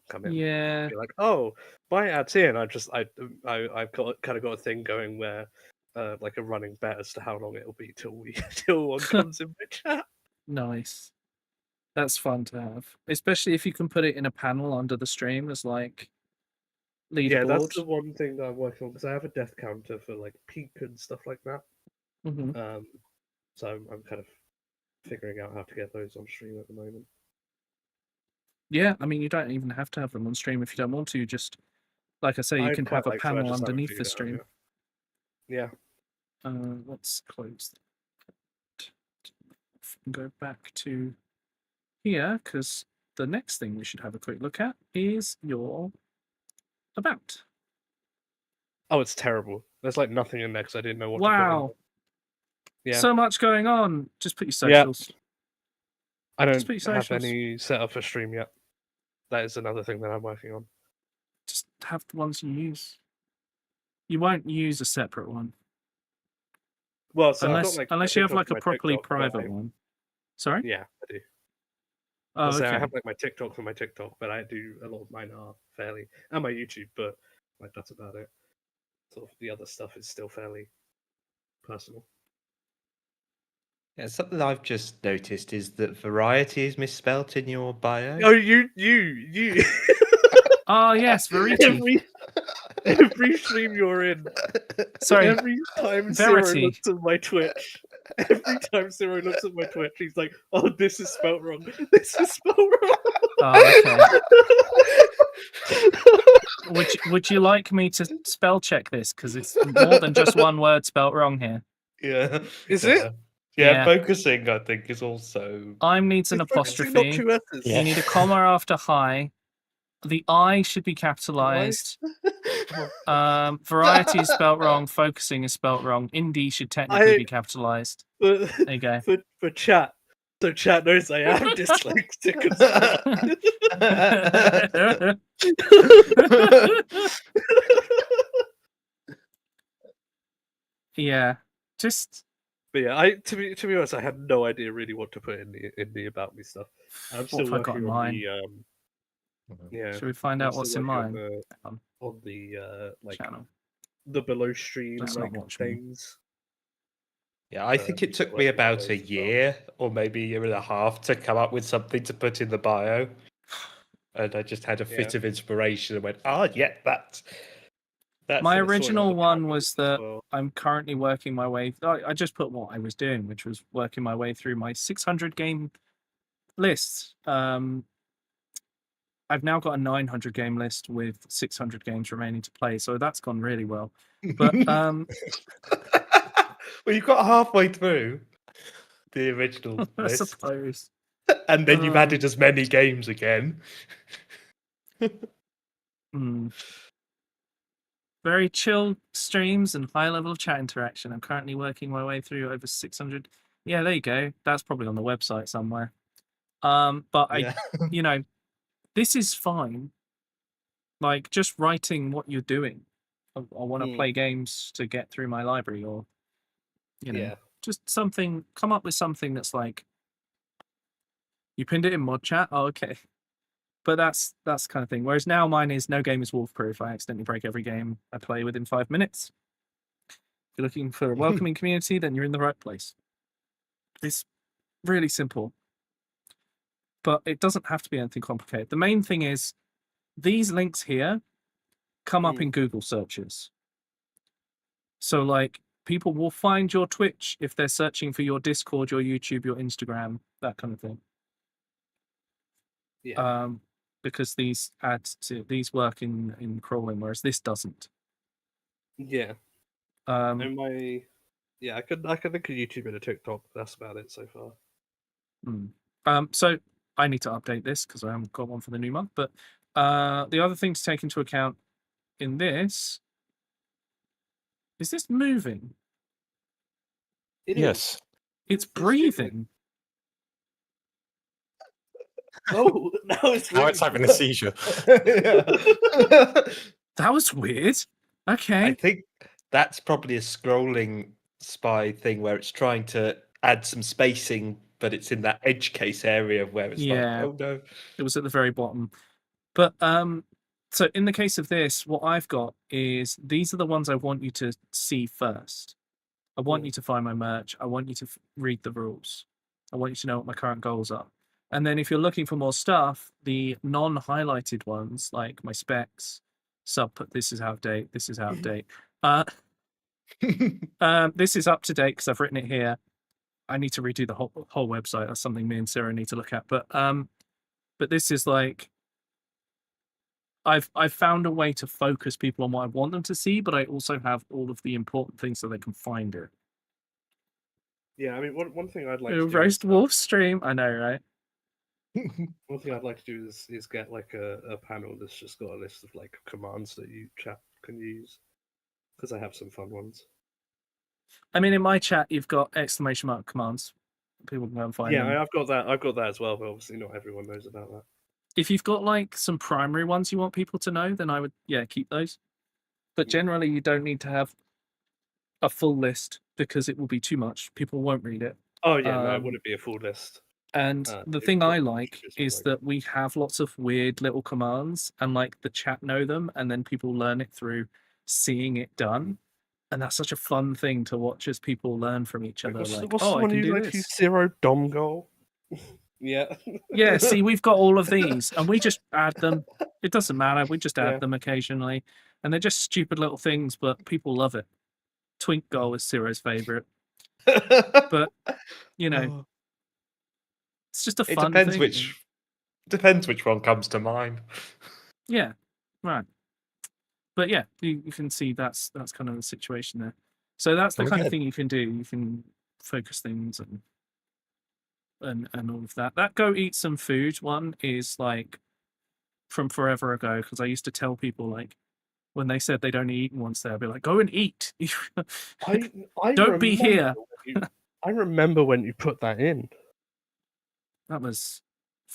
Speaker 7: come in.
Speaker 1: Yeah.
Speaker 7: Be like, oh, my ad's here, and I've got kind of got a thing going where like a running bet as to how long it'll be till one comes in my chat.
Speaker 1: Nice. That's fun to have, especially if you can put it in a panel under the stream as like leaderboard.
Speaker 7: Yeah, that's the one thing that I'm working on because I have a death counter for like peak and stuff like that. So I'm kind of figuring out how to get those on stream at the moment.
Speaker 1: Yeah, I mean, you don't even have to have them on stream if you don't want to. Just like I say, you can have a panel underneath the stream.
Speaker 7: Yeah.
Speaker 1: Let's close that. Go back to here because the next thing we should have a quick look at is your about.
Speaker 7: Oh, it's terrible. There's like nothing in there because I didn't know what to put in. Yeah.
Speaker 1: So much going on. Just put your socials.
Speaker 7: I don't have any set up for stream yet. That is another thing that I'm working on.
Speaker 1: Just have the ones you use. You won't use a separate one.
Speaker 7: Well, so
Speaker 1: unless you have like a properly private one. Sorry?
Speaker 7: Yeah, I do.
Speaker 1: Oh, okay.
Speaker 7: I have like my TikTok for my TikTok, but I do a lot of mine are fairly, and my YouTube, but like that's about it. Sort of the other stuff is still fairly personal.
Speaker 3: Yeah, something I've just noticed is that variety is misspelt in your bio.
Speaker 7: Oh, you.
Speaker 1: Oh yes, variety.
Speaker 7: Every stream you're in.
Speaker 1: Sorry.
Speaker 7: Every time Zero looks at my Twitch, he's like, "Oh, this is spelt wrong. This is spelt wrong."
Speaker 1: Oh, okay. Would you like me to spell check this? Because it's more than just one word spelt wrong here.
Speaker 3: Yeah.
Speaker 7: Is it?
Speaker 3: Yeah, focusing I think is also.
Speaker 1: I'm needs an apostrophe. You need a comma after hi. The I should be capitalized. Variety is spelt wrong. Focusing is spelt wrong. Indie should technically be capitalized. There you go.
Speaker 7: For chat. So chat knows I am dyslexic.
Speaker 1: Yeah. Just.
Speaker 7: But yeah, to be honest, I had no idea really what to put in the about me stuff. I'm still working on the yeah.
Speaker 1: Should we find out what's in mine?
Speaker 7: On the like
Speaker 1: channel.
Speaker 7: The below stream things.
Speaker 3: Yeah, I think it took me about a year or maybe a year and a half to come up with something to put in the bio. And I just had a fit of inspiration and went, yeah, that's
Speaker 1: my original one was that I'm currently working my way. I just put what I was doing, which was working my way through my 600 game list. I've now got a 900 game list with 600 games remaining to play, so that's gone really well. But
Speaker 3: well, you've got halfway through the original list.
Speaker 1: I suppose.
Speaker 3: And then you've added as many games again.
Speaker 1: Very chill streams and high level of chat interaction. I'm currently working my way through over 600. Yeah, there you go. That's probably on the website somewhere. But this is fine. Like just writing what you're doing. I want to play games to get through my library, or just something. Come up with something that's like you pinned it in mod chat. Oh, okay. But that's the kind of thing. Whereas now mine is no game is wolf proof. I accidentally break every game I play within 5 minutes. If you're looking for a welcoming community, then you're in the right place. It's really simple. but it doesn't have to be anything complicated. The main thing is these links here come up in Google searches. So like people will find your Twitch if they're searching for your Discord, your YouTube, your Instagram, that kind of thing.
Speaker 7: Yeah.
Speaker 1: Because these work in crawling, whereas this doesn't.
Speaker 7: Yeah. And I could think of YouTube and a TikTok. That's about it so far.
Speaker 1: So I need to update this because I haven't got one for the new month. But the other thing to take into account in this is this moving?
Speaker 9: Yes.
Speaker 1: It's breathing.
Speaker 7: Oh, now it's
Speaker 9: Now it's having a seizure.
Speaker 1: That was weird. Okay.
Speaker 3: I think that's probably a scrolling spy thing where it's trying to add some spacing, but it's in that edge case area where it's like, oh no.
Speaker 1: It was at the very bottom. But so in the case of this, what I've got is these are the ones I want you to see first. I want you to find my merch. I want you to read the rules. I want you to know what my current goals are. And then if you're looking for more stuff, the non-highlighted ones, like my specs, this is out of date, this is out of date. This is up to date because I've written it here. I need to redo the whole website. That's something me and Sarah need to look at. But this is like I've found a way to focus people on what I want them to see, but I also have all of the important things so they can find it.
Speaker 7: Yeah, I mean, one thing I'd like to do
Speaker 1: roast wolf stream. I know, right?
Speaker 7: one thing I'd like to do is get like a panel that's just got a list of like commands that you chat can use, because I have some fun ones.
Speaker 1: I mean, in my chat, you've got exclamation mark commands. People can go and find them.
Speaker 7: Yeah, I've got that. I've got that as well, but obviously not everyone knows about that.
Speaker 1: If you've got like some primary ones you want people to know, then I would keep those. But generally, you don't need to have a full list because it will be too much. People won't read it.
Speaker 7: Oh yeah, no, it wouldn't be a full list.
Speaker 1: And the thing I like is that we have lots of weird little commands, and like the chat know them, and then people learn it through seeing it done. And that's such a fun thing to watch as people learn from each other.
Speaker 7: What's
Speaker 1: like,
Speaker 7: the
Speaker 1: I
Speaker 7: one
Speaker 1: can
Speaker 7: you
Speaker 1: do
Speaker 7: like
Speaker 1: this.
Speaker 7: use zero dom goal? Yeah.
Speaker 1: Yeah, see, we've got all of these, and we just add them. It doesn't matter. We just add them occasionally, and they're just stupid little things, but people love it. Twink goal is Ciro's favorite, but you know, it's just a fun thing.
Speaker 3: Depends which one comes to mind.
Speaker 1: Yeah, right. But yeah, you can see that's kind of the situation there. So that's the kind of thing you can do. You can focus things and all of that. That go eat some food one is like from forever ago, because I used to tell people like when they said they'd only eaten once, they'd be like, "Go and eat. Don't be here."
Speaker 7: I remember when you put that in.
Speaker 1: That was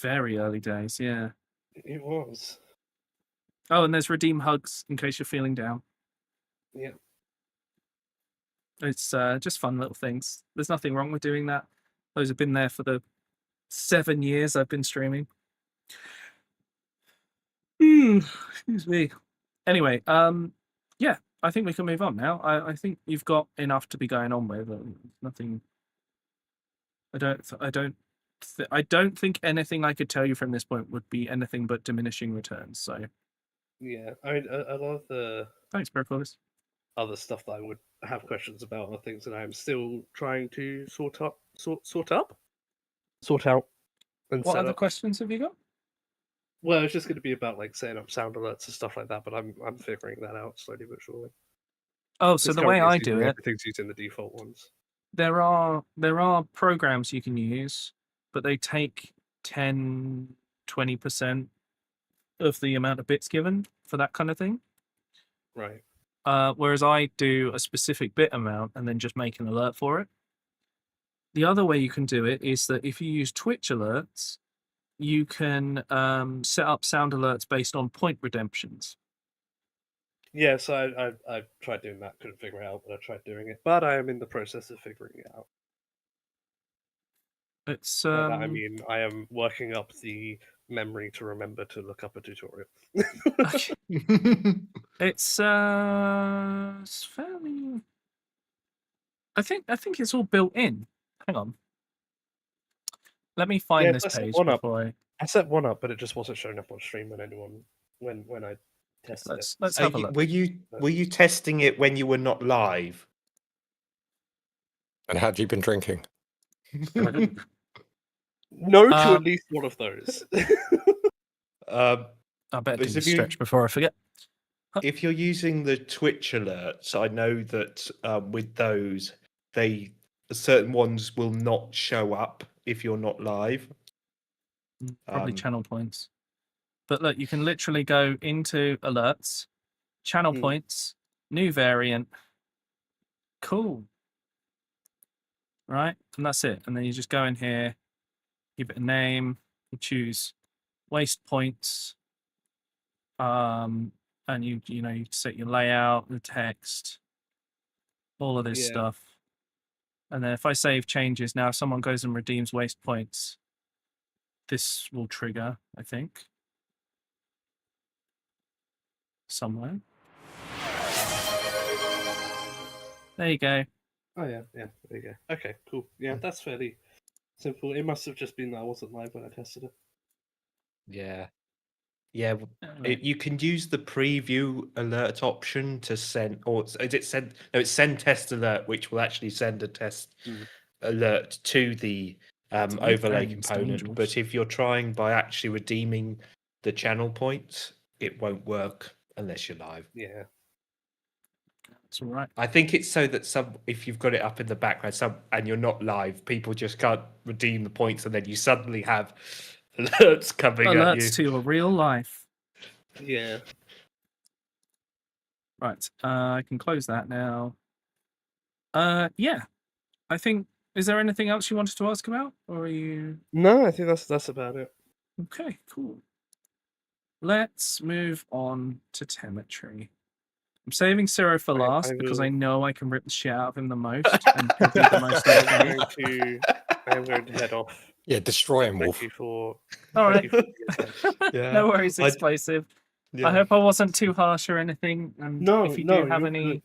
Speaker 1: very early days, yeah.
Speaker 7: It was.
Speaker 1: Oh, and there's redeem hugs in case you're feeling down.
Speaker 7: Yeah.
Speaker 1: It's just fun little things. There's nothing wrong with doing that. Those have been there for the 7 years I've been streaming. Excuse me. Anyway, yeah, I think we can move on now. I think you've got enough to be going on with. Nothing. I don't think anything I could tell you from this point would be anything but diminishing returns. So.
Speaker 7: Yeah, I mean, a lot of the
Speaker 1: thanks, Pericles.
Speaker 7: Other stuff that I would have questions about are things that I'm still trying to sort out. And
Speaker 1: what other questions have you got?
Speaker 7: Well, it's just going to be about like setting up sound alerts and stuff like that, but I'm figuring that out slowly but surely.
Speaker 1: Oh, so the way I do it,
Speaker 7: everything's using the default ones.
Speaker 1: There are programs you can use, but they take 10-20% of the amount of bits given for that kind of thing.
Speaker 7: Right.
Speaker 1: Whereas I do a specific bit amount and then just make an alert for it. The other way you can do it is that if you use Twitch alerts, you can set up sound alerts based on point redemptions.
Speaker 7: Yeah, so I've tried doing that, couldn't figure it out, but I tried doing it. But I am in the process of figuring it out.
Speaker 1: It's
Speaker 7: I mean, I am working up the memory to remember to look up a tutorial.
Speaker 1: It's fairly. I think it's all built in. Hang on. let me find
Speaker 7: Yeah,
Speaker 1: this
Speaker 7: I set
Speaker 1: page
Speaker 7: one up.
Speaker 1: before I.
Speaker 7: I set one up, but it just wasn't showing up on stream when I tested it.
Speaker 1: Let's have a look.
Speaker 3: Were you testing it when you were not live?
Speaker 9: And had you been drinking?
Speaker 7: No to at least one of those.
Speaker 1: I better do the stretch before I forget.
Speaker 3: If you're using the Twitch alerts, I know that with those, certain ones will not show up if you're not live.
Speaker 1: Probably channel points. But look, you can literally go into alerts, channel points, new variant. Cool. Right? And that's it. And then you just go in here, give it a name, you choose waste points. And you set your layout, the text, all of this stuff. And then if I save changes, now if someone goes and redeems waste points, this will trigger, I think. Somewhere. There you go.
Speaker 7: Oh yeah, there you go. Okay, cool. Yeah, that's fairly simple. It must have just been that I wasn't live when I tested it.
Speaker 3: Yeah. Yeah, you can use the preview alert option to send, or is it send? No, it's send test alert, which will actually send a test alert to the overlay component. But if you're trying by actually redeeming the channel points, it won't work unless you're live.
Speaker 7: Yeah,
Speaker 1: that's all right.
Speaker 3: I think it's so that if you've got it up in the background, and you're not live, people just can't redeem the points, and then you suddenly have alerts coming at you.
Speaker 1: Alerts to your real life.
Speaker 7: Yeah.
Speaker 1: Right. I can close that now. Yeah. I think. Is there anything else you wanted to ask about, or are you?
Speaker 7: No, I think that's about it.
Speaker 1: Okay. Cool. Let's move on to telemetry. I'm saving Ciro for last because I know I can rip the shit out of him the most and he'll be the most okay.
Speaker 7: I'm going to head off.
Speaker 9: Yeah, destroy him, Wolf.
Speaker 7: Thank you for.
Speaker 1: All right.
Speaker 3: Yeah.
Speaker 1: No worries, Explosive. I hope I wasn't too harsh or anything. And if you do have any,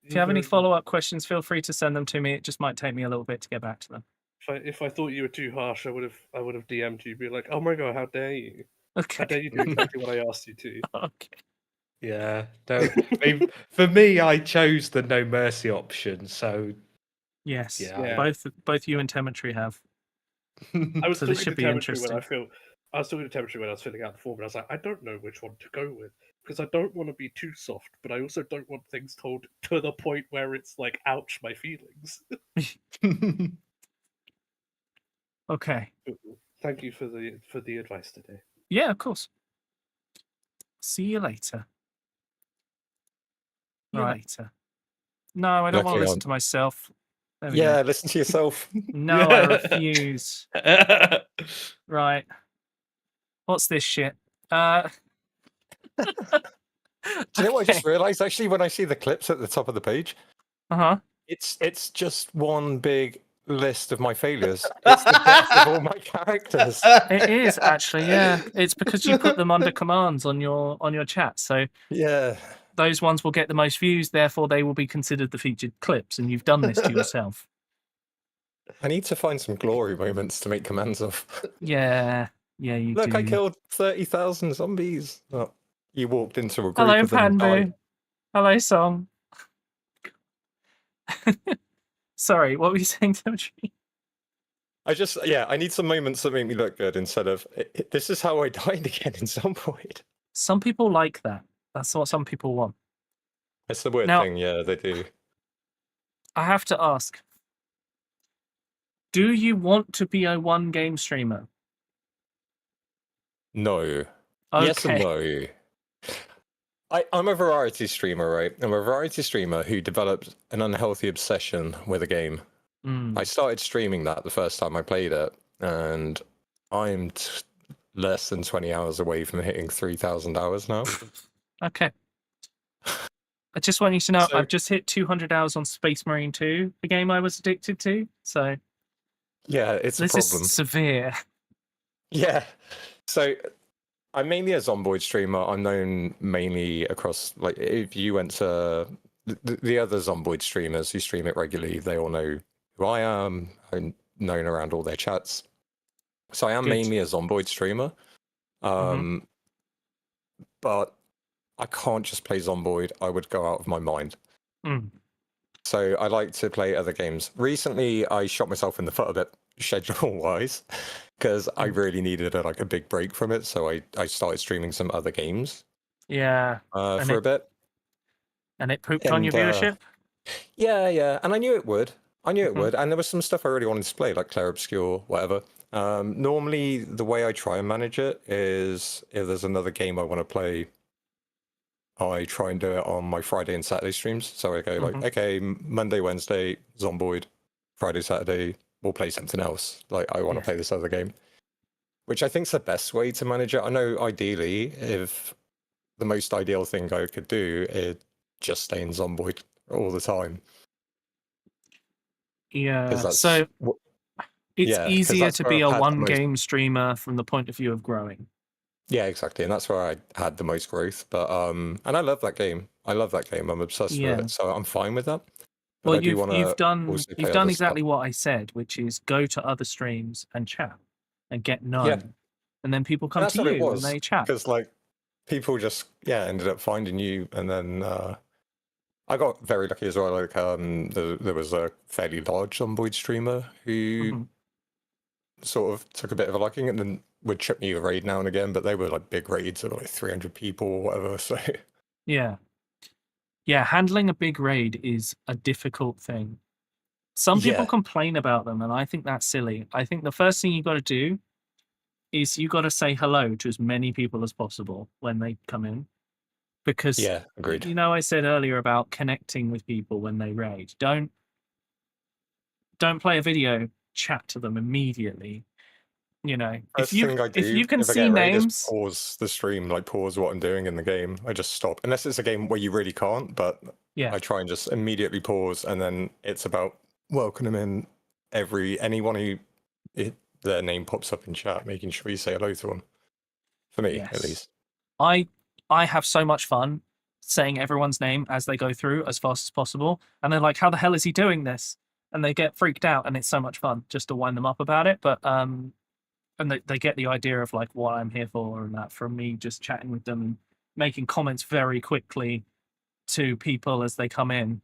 Speaker 1: if you have any follow-up questions, feel free to send them to me. It just might take me a little bit to get back to them.
Speaker 7: If I thought you were too harsh, I would have DM'd you, be like, "Oh my god, how dare you?
Speaker 1: Okay.
Speaker 7: How dare you do exactly what I asked you to?"
Speaker 1: Okay.
Speaker 3: Yeah, for me, I chose the no mercy option. So
Speaker 1: yes,
Speaker 3: yeah.
Speaker 1: Both you and Telemetry have.
Speaker 7: I was
Speaker 1: so this should be interesting.
Speaker 7: I was talking to Telemetry when I was filling out the form, and I was like, I don't know which one to go with because I don't want to be too soft, but I also don't want things told to the point where it's like, ouch, my feelings.
Speaker 1: Okay.
Speaker 7: Thank you for the advice today.
Speaker 1: Yeah, of course. See you later. Later. No, I don't want to listen to myself.
Speaker 9: Yeah, listen to yourself.
Speaker 1: No, I refuse. Right. What's this shit?
Speaker 9: Do you know what I just realised? Actually, when I see the clips at the top of the page, it's just one big list of my failures. It's the death of all my characters.
Speaker 1: It is actually, yeah. It's because you put them under commands on your chat. So
Speaker 9: yeah,
Speaker 1: those ones will get the most views. Therefore, they will be considered the featured clips. And you've done this to yourself.
Speaker 9: I need to find some glory moments to make commands of.
Speaker 1: Yeah, you
Speaker 9: Look,
Speaker 1: do.
Speaker 9: I killed 30,000 zombies. Oh, you walked into a group
Speaker 1: Hello,
Speaker 9: of them.
Speaker 1: Pandu. Hello, Song. Sorry, what were you saying, Timothy?
Speaker 9: I need some moments that make me look good instead of, this is how I died again in Zomboid.
Speaker 1: Some people like that. That's what some people want.
Speaker 9: That's the weird thing, yeah, they do.
Speaker 1: I have to ask, do you want to be a one-game streamer?
Speaker 9: No.
Speaker 1: Okay.
Speaker 9: Yes and no. I'm a variety streamer, right? I'm a variety streamer who developed an unhealthy obsession with a game. I started streaming that the first time I played it, and I'm less than 20 hours away from hitting 3,000 hours now.
Speaker 1: Okay. I just want you to know, I've just hit 200 hours on Space Marine 2, the game I was addicted to. So
Speaker 9: yeah, it's a problem.
Speaker 1: This is severe.
Speaker 9: Yeah. So I'm mainly a Zomboid streamer. I'm known mainly across, like, if you went to the other Zomboid streamers who stream it regularly, they all know who I am. I'm known around all their chats. So I am
Speaker 1: Good.
Speaker 9: mainly a Zomboid streamer. But I can't just play Zomboid. I would go out of my mind.
Speaker 1: Mm.
Speaker 9: So I like to play other games. Recently, I shot myself in the foot a bit, schedule-wise, because I really needed a big break from it. So I started streaming some other games.
Speaker 1: Yeah.
Speaker 9: For a bit.
Speaker 1: And it pooped on your viewership?
Speaker 9: Yeah. And I knew it would. And
Speaker 1: Mm-hmm.
Speaker 9: there was some stuff I really wanted to play, like Claire Obscure, whatever. Normally, the way I try and manage it is if there's another game I want to play, I try and do it on my Friday and Saturday streams. So I go like, okay, Monday, Wednesday, Zomboid. Friday, Saturday, we'll play something else. Like, I want to play this other game. Which I think is the best way to manage it. I know ideally, if the most ideal thing I could do is just stay in Zomboid all the time.
Speaker 1: Yeah, so it's easier to be a one-game streamer from the point of view of growing.
Speaker 9: Yeah, exactly, and that's where I had the most growth. But and I love that game. I'm obsessed with it, so I'm fine with that. But
Speaker 1: Well, you've done exactly what I said, which is go to other streams and chat and get known, and then people come to you and they chat.
Speaker 9: Because like people just ended up finding you, and then I got very lucky as well. Like there was a fairly large Zomboid streamer who sort of took a bit of a liking, and then would chip me a raid now and again, but they were like big raids of like 300 people or whatever. So
Speaker 1: yeah, handling a big raid is a difficult thing. Some people complain about them, and I think that's silly. I think the first thing you got to do is you got to say hello to as many people as possible when they come in, because
Speaker 9: agreed.
Speaker 1: You know, I said earlier about connecting with people when they raid. Don't play a video, chat to them immediately. You know, if you can see names,
Speaker 9: pause the stream, like pause what I'm doing in the game. I just stop, unless it's a game where you really can't. But I try and just immediately pause, and then it's about welcoming in anyone who their name pops up in chat, making sure you say hello to them. For me, at least.
Speaker 1: I have so much fun saying everyone's name as they go through as fast as possible, and they're like, "How the hell is he doing this?" And they get freaked out, and it's so much fun just to wind them up about it. But and they get the idea of like what I'm here for, and that from me just chatting with them and making comments very quickly to people as they come in.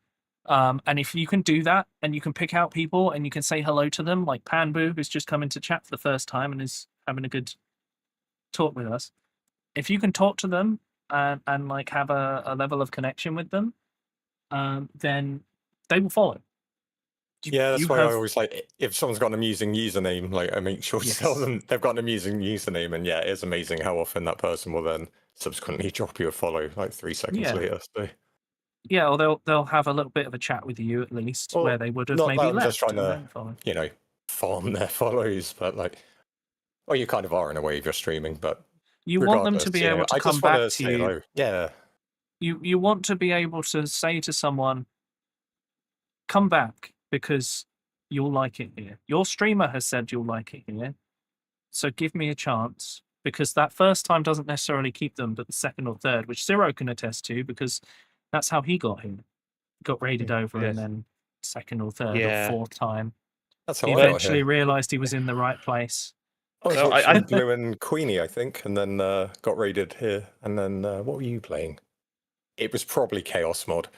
Speaker 1: And if you can do that, and you can pick out people and you can say hello to them, like Panbu, who's just come in to chat for the first time and is having a good talk with us. If you can talk to them and like have a level of connection with them, then they will follow.
Speaker 9: That's why I always like, if someone's got an amusing username, like I make sure to tell them they've got an amusing username, and it's amazing how often that person will then subsequently drop you a follow like 3 seconds later. So.
Speaker 1: Yeah, or they'll have a little bit of a chat with you at least, where they would have maybe left.
Speaker 9: Just trying to, farm their follows, but like, well, you kind of are in a way if you're streaming, but
Speaker 1: you want them to be able to come back to you.
Speaker 9: Hello. Yeah.
Speaker 1: You want to be able to say to someone, come back, because you'll like it here. Your streamer has said you'll like it here, so give me a chance, because that first time doesn't necessarily keep them, but the second or third, which Zero can attest to, because that's how he got here. Got raided over, and then second or third or fourth time,
Speaker 9: that's how
Speaker 1: he eventually realised he was in the right place.
Speaker 9: I Blue and Queenie, I think, and then got raided here. And then what were you playing? It was probably Chaos Mod,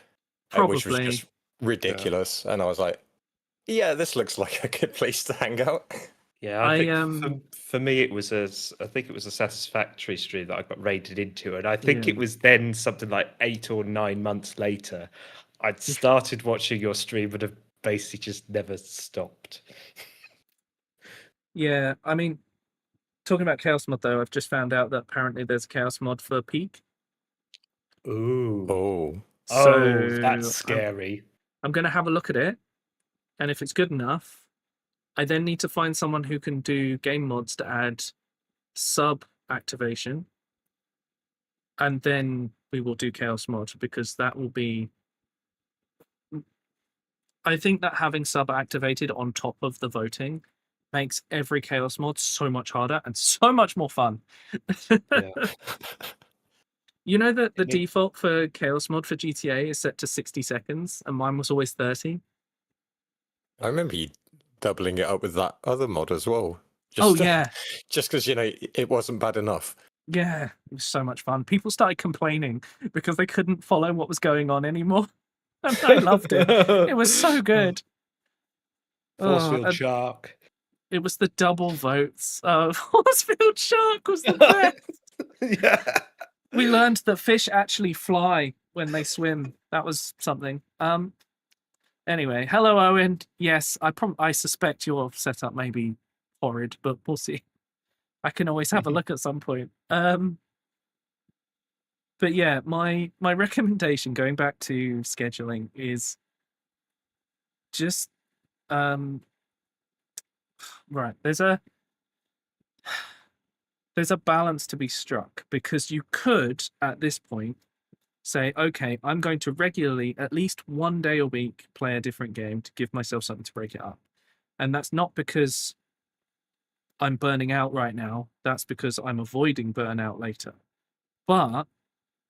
Speaker 9: which was just ridiculous. And I was like, this looks like a good place to hang out.
Speaker 3: Yeah, I think for me it was I think it was a Satisfactory stream that I got raided into, and I think it was then something like 8 or 9 months later, I'd started watching your stream and have basically just never stopped.
Speaker 1: Yeah, I mean, talking about Chaos Mod though, I've just found out that apparently there's a Chaos Mod for Peak.
Speaker 3: Ooh.
Speaker 1: So
Speaker 3: that's scary.
Speaker 1: I'm going to have a look at it, and if it's good enough, I then need to find someone who can do game mods to add sub activation, and then we will do Chaos Mod, because that will be... I think that having sub activated on top of the voting makes every Chaos Mod so much harder and so much more fun. You know that the default for Chaos Mod for GTA is set to 60 seconds, and mine was always 30?
Speaker 9: I remember you doubling it up with that other mod as well.
Speaker 1: Oh, yeah.
Speaker 9: Just because, you know, it wasn't bad enough.
Speaker 1: Yeah, it was so much fun. People started complaining because they couldn't follow what was going on anymore. And I loved it. It was so good.
Speaker 7: Force
Speaker 1: Oh,
Speaker 7: field
Speaker 1: and
Speaker 7: shark.
Speaker 1: it was the double votes. Forcefield Shark was the best.
Speaker 7: Yeah.
Speaker 1: We learned that fish actually fly when they swim. That was something. Anyway, hello, Owen. Yes, I suspect your setup may be horrid, but we'll see. I can always have a look at some point. But yeah, my recommendation going back to scheduling is just right. There's a balance to be struck because you could at this point say, okay, I'm going to regularly, at least one day a week, play a different game to give myself something to break it up. And that's not because I'm burning out right now. That's because I'm avoiding burnout later. But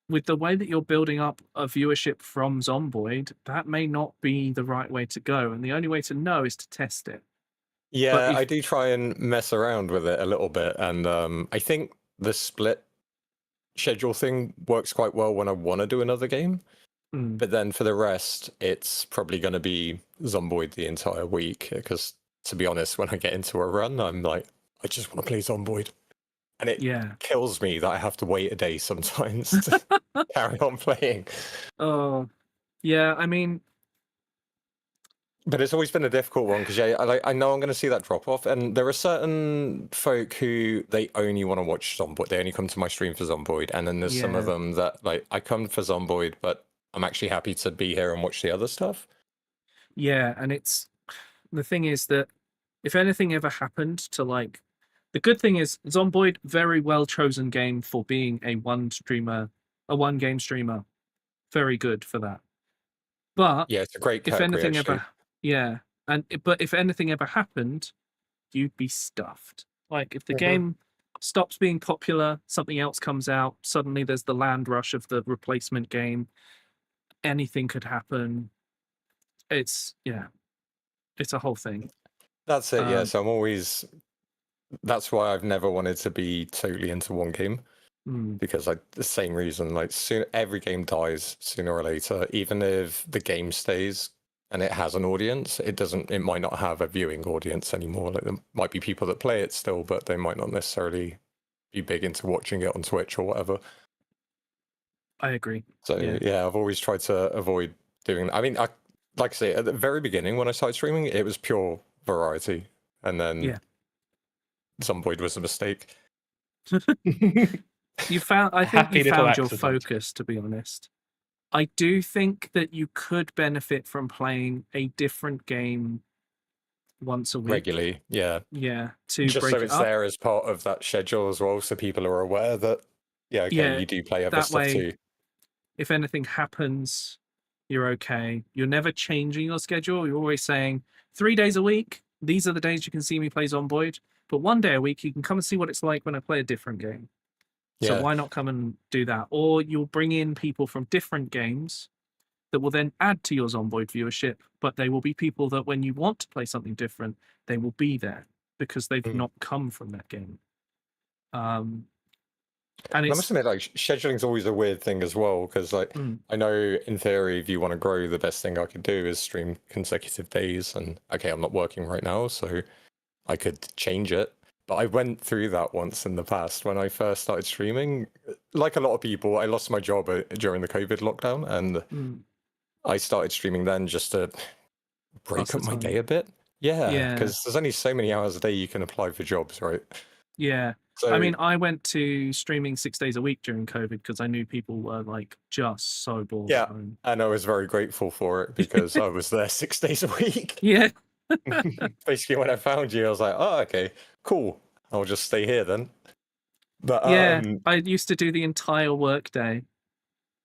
Speaker 1: with the way that you're building up a viewership from Zomboid, that may not be the right way to go. And the only way to know is to test it.
Speaker 9: Yeah, I do try and mess around with it a little bit. And I think the split schedule thing works quite well when I want to do another game. But then for the rest, it's probably going to be Zomboid the entire week. Because to be honest, when I get into a run, I'm like, I just want to play Zomboid. And it kills me that I have to wait a day sometimes to carry on playing.
Speaker 1: Oh, yeah, I mean...
Speaker 9: But it's always been a difficult one because I know I'm going to see that drop off, and there are certain folk who they only want to watch Zomboid. They only come to my stream for Zomboid, and then there's some of them that like I come for Zomboid, but I'm actually happy to be here and watch the other stuff.
Speaker 1: Yeah, and it's the thing is that if anything ever happened to like, the good thing is Zomboid, very well chosen game for being a one game streamer, very good for that. But
Speaker 9: yeah, it's a great
Speaker 1: if anything ever, but if anything ever happened, you'd be stuffed. Like if the game stops being popular, something else comes out, suddenly there's the land rush of the replacement game. Anything could happen. It's a whole thing.
Speaker 9: That's it. Yeah, so I'm always. That's why I've never wanted to be totally into one game. Because the same reason, like every game dies sooner or later. Even if the game stays and it has an audience, it might not have a viewing audience anymore. Like there might be people that play it still, but they might not necessarily be big into watching it on Twitch or whatever.
Speaker 1: I agree.
Speaker 9: So yeah, I've always tried to avoid doing. I mean, like I say, at the very beginning when I started streaming, it was pure variety, and then Zomboid was a mistake.
Speaker 1: I think you found your focus, to be honest. I do think that you could benefit from playing a different game once a week.
Speaker 9: Regularly, yeah.
Speaker 1: Yeah, to
Speaker 9: just
Speaker 1: break
Speaker 9: so
Speaker 1: it
Speaker 9: it's
Speaker 1: up.
Speaker 9: there as part of that schedule as well, so people are aware that, you do play other stuff too.
Speaker 1: If anything happens, you're okay. You're never changing your schedule. You're always saying 3 days a week, these are the days you can see me play Zomboid. But 1 day a week, you can come and see what it's like when I play a different game. So why not come and do that? Or you'll bring in people from different games that will then add to your Zomboid viewership, but they will be people that when you want to play something different, they will be there because they've not come from that game. And
Speaker 9: I must admit, like, scheduling is always a weird thing as well, because like I know in theory, if you want to grow, the best thing I could do is stream consecutive days. And okay, I'm not working right now, so I could change it. But I went through that once in the past when I first started streaming. Like a lot of people, I lost my job during the COVID lockdown, and I started streaming then just to break up my day a bit. Yeah, because there's only so many hours a day you can apply for jobs, right?
Speaker 1: Yeah.
Speaker 9: So,
Speaker 1: I mean, I went to streaming 6 days a week during COVID because I knew people were like just so bored.
Speaker 9: Yeah, and I was very grateful for it because I was there 6 days a week.
Speaker 1: Yeah.
Speaker 9: Basically, when I found you, I was like, oh, okay, cool. I'll just stay here then. But
Speaker 1: I used to do the entire workday,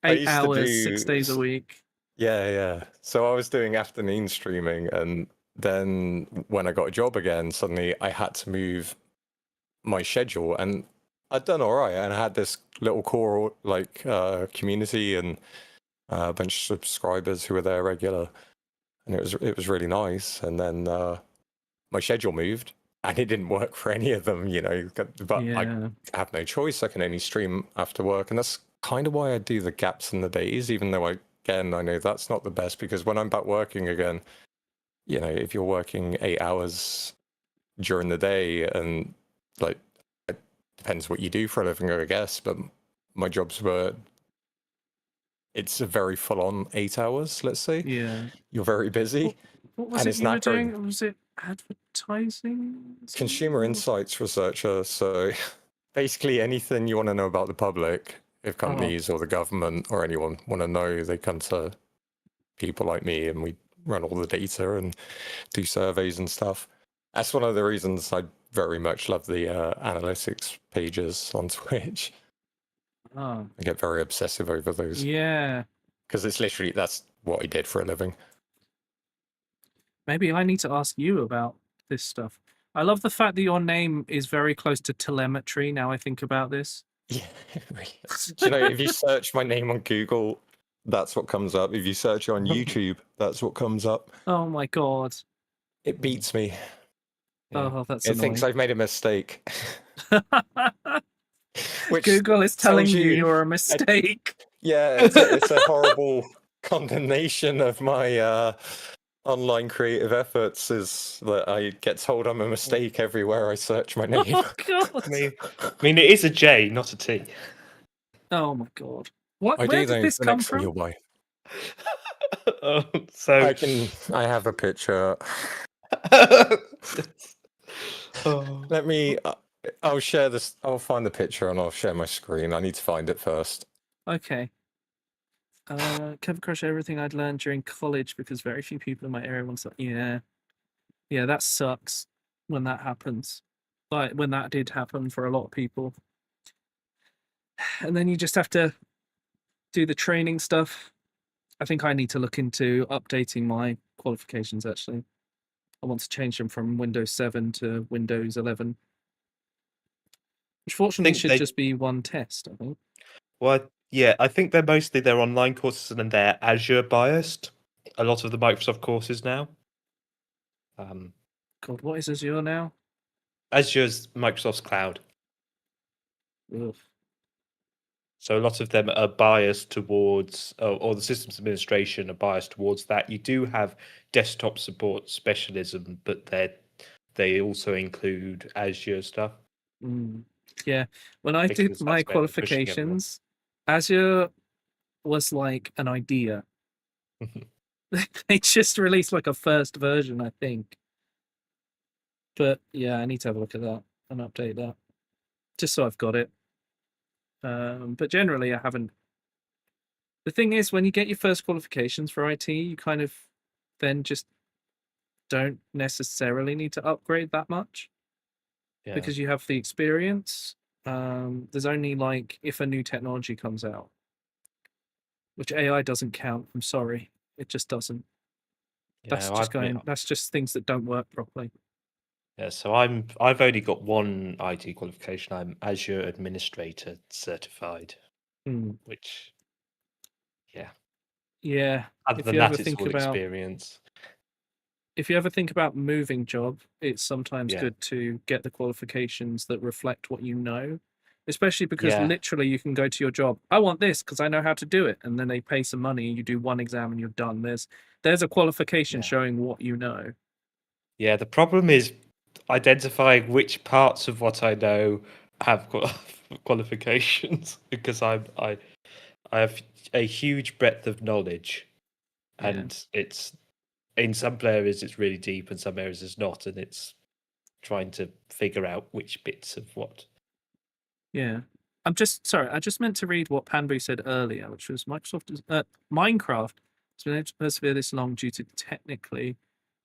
Speaker 1: 8 hours, 6 days a week.
Speaker 9: Yeah. So I was doing afternoon streaming, and then when I got a job again, suddenly I had to move my schedule, and I'd done all right, and I had this little core like community and a bunch of subscribers who were there regular, and it was really nice. And then my schedule moved, and it didn't work for any of them, but
Speaker 1: Yeah.
Speaker 9: I have no choice. I can only stream after work, and that's kind of why I do the gaps in the days, even though I know that's not the best, because when I'm back working again, if you're working 8 hours during the day, and like, it depends what you do for a living, I guess, but my jobs it's a very full-on 8 hours, let's say.
Speaker 1: Yeah.
Speaker 9: You're very busy.
Speaker 1: What was
Speaker 9: and
Speaker 1: it
Speaker 9: it's
Speaker 1: you were
Speaker 9: knackering.
Speaker 1: doing? Was it advertising?
Speaker 9: Consumer insights researcher. So basically anything you want to know about the public, if companies or the government or anyone want to know, they come to people like me, and we run all the data and do surveys and stuff. That's one of the reasons I very much love the analytics pages on Twitch.
Speaker 1: Oh.
Speaker 9: I get very obsessive over those.
Speaker 1: Yeah.
Speaker 9: Because it's literally, that's what I did for a living.
Speaker 1: Maybe I need to ask you about this stuff. I love the fact that your name is very close to telemetry. Now I think about this.
Speaker 9: Yeah. Do you know, if you search my name on Google, that's what comes up. If you search it on YouTube, that's what comes up.
Speaker 1: Oh my god.
Speaker 9: It beats me.
Speaker 1: Oh, that's
Speaker 9: It
Speaker 1: annoying.
Speaker 9: thinks I've made a mistake. Which
Speaker 1: Google is telling
Speaker 9: tells
Speaker 1: you you're a mistake.
Speaker 9: It's a horrible condemnation of my online creative efforts, is that I get told I'm a mistake everywhere I search my name.
Speaker 1: Oh god.
Speaker 3: I mean, it is a J, not a T.
Speaker 1: Oh my god. What?
Speaker 9: I
Speaker 1: Where
Speaker 9: do
Speaker 1: did
Speaker 9: think
Speaker 1: this
Speaker 9: the
Speaker 1: come
Speaker 9: next thing
Speaker 1: from?
Speaker 9: you'll buy.
Speaker 3: So
Speaker 9: I have a picture. Let me. I'll share this. I'll find the picture and I'll share my screen. I need to find it first.
Speaker 1: Okay. Cover crush everything I'd learned during college because very few people in my area want to. Yeah, that sucks when that happens. Like when that did happen for a lot of people, and then you just have to do the training stuff. I think I need to look into updating my qualifications. Actually, I want to change them from Windows 7 to Windows 11, which fortunately should just be one test. I think.
Speaker 3: Well, yeah, I think they're online courses and they're Azure biased. A lot of the Microsoft courses now.
Speaker 1: God, what is Azure now?
Speaker 3: Azure's Microsoft's cloud.
Speaker 1: Ugh.
Speaker 3: So a lot of them are biased towards, or the systems administration are biased towards that. You do have desktop support specialism, but they also include Azure stuff.
Speaker 1: Yeah, when I did
Speaker 3: Because
Speaker 1: my
Speaker 3: that's where they're pushing everyone.
Speaker 1: qualifications, Azure was like an idea. They just released like a first version, I think. But yeah, I need to have a look at that and update that, just so I've got it. But generally, I haven't. The thing is, when you get your first qualifications for IT, you kind of then just don't necessarily need to upgrade that much.
Speaker 3: Yeah.
Speaker 1: Because you have the experience. There's only like if a new technology comes out, which AI doesn't count. I'm sorry, it just doesn't. That's just That's just things that don't work properly.
Speaker 3: Yeah, so I've only got one IT qualification. I'm Azure Administrator certified, which,
Speaker 1: yeah.
Speaker 3: Other than that, it's all experience.
Speaker 1: If you ever think about moving job, it's sometimes good to get the qualifications that reflect what you know, especially because literally you can go to your job. I want this because I know how to do it, and then they pay some money. You do one exam and you're done. There's a qualification showing what you know. Yeah,
Speaker 3: the problem is identifying which parts of what I know have qualifications, because I have a huge breadth of knowledge, and it's in some areas it's really deep and some areas it's not, and it's trying to figure out which bits of what.
Speaker 1: Yeah. I just meant to read what Panbu said earlier, which was Minecraft has been able to persevere this long due to technically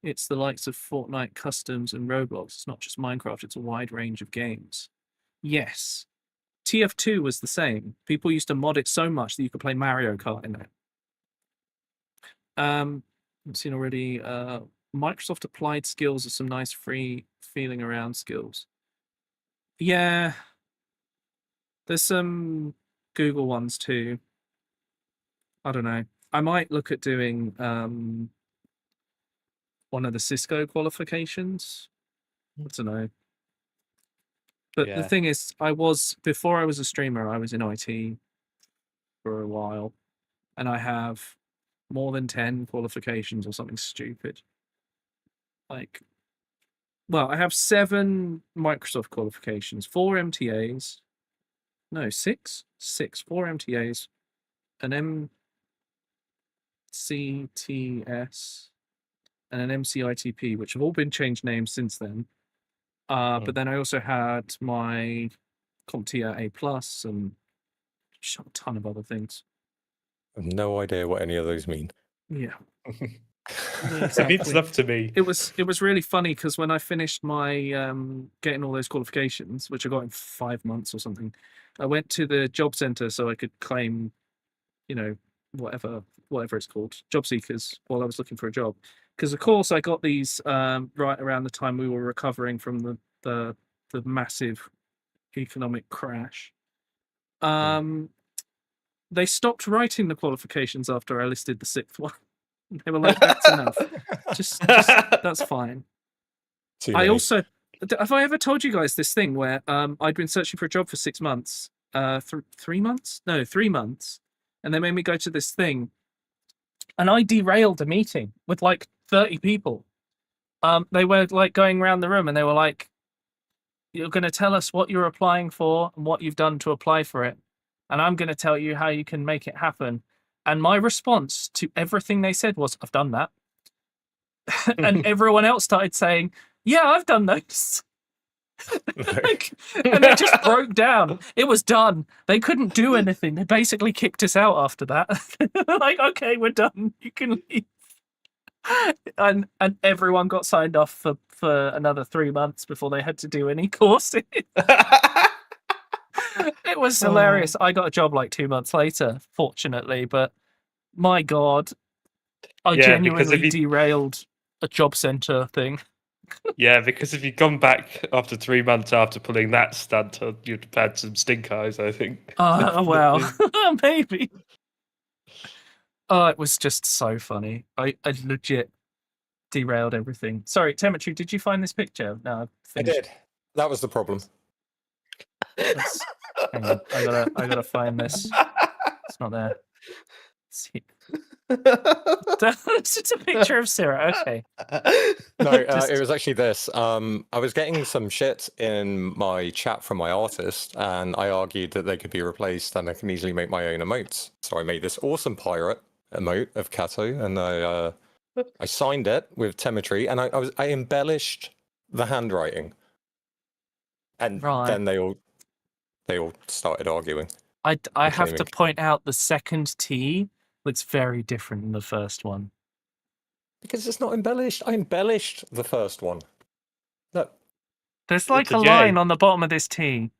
Speaker 1: it's the likes of Fortnite customs and Roblox. It's not just Minecraft, it's a wide range of games. Yes. TF2 was the same. People used to mod it so much that you could play Mario Kart in it. I've seen already Microsoft applied skills are some nice free feeling around skills. Yeah. There's some Google ones too. I don't know. I might look at doing one of the Cisco qualifications. I don't know. But the
Speaker 3: Yeah.
Speaker 1: thing is, before I was a streamer, I was in IT for a while, and I have more than 10 qualifications or something stupid. Like, well, I have 7 Microsoft qualifications, 4 MTAs. No, 6? 6. 4 MTAs, an MCTS, and an MCITP, which have all been changed names since then. But then I also had my CompTIA A+, and a ton of other things.
Speaker 9: I have no idea what any of those mean.
Speaker 1: Yeah.
Speaker 3: It means stuff to me.
Speaker 1: It was really funny because when I finished my getting all those qualifications, which I got in 5 months or something, I went to the job centre so I could claim, whatever it's called, job seekers, while I was looking for a job. Because of course I got these right around the time we were recovering from the massive economic crash. They stopped writing the qualifications after I listed the 6th one. They were like, "That's enough. Just that's fine." I also, have I ever told you guys this thing where I'd been searching for a job for 6 months, 3 months? No, 3 months, and they made me go to this thing, and I derailed a meeting with like 30 people. They were like going around the room, and they were like, "You're going to tell us what you're applying for and what you've done to apply for it, and I'm going to tell you how you can make it happen." And my response to everything they said was, "I've done that." And everyone else started saying, "Yeah, I've done those." And it just broke down. It was done. They couldn't do anything. They basically kicked us out after that. Like, "Okay, we're done. You can leave." And everyone got signed off for another 3 months before they had to do any courses. It was hilarious. I got a job like 2 months later, fortunately, but my God, I genuinely derailed a job centre thing.
Speaker 3: Yeah, because if you'd gone back after 3 months after pulling that stunt, you'd have had some stink eyes, I think.
Speaker 1: Well, maybe. Oh, it was just so funny. I legit derailed everything. Sorry, Temetry, did you find this picture? No,
Speaker 9: I did. That was the problem.
Speaker 1: Hang on, I gotta find this. It's not there. It's just a picture of Sarah. Okay.
Speaker 9: No, it was actually this. I was getting some shit in my chat from my artist, and I argued that they could be replaced, and I can easily make my own emotes. So I made this awesome pirate emote of Kato, and I signed it with Temetry, and I embellished the handwriting, and then they all started arguing.
Speaker 1: I have to point out the second T looks very different than the first one.
Speaker 9: Because it's not embellished. I embellished the first one. Look.
Speaker 1: There's like a line on the bottom of this T.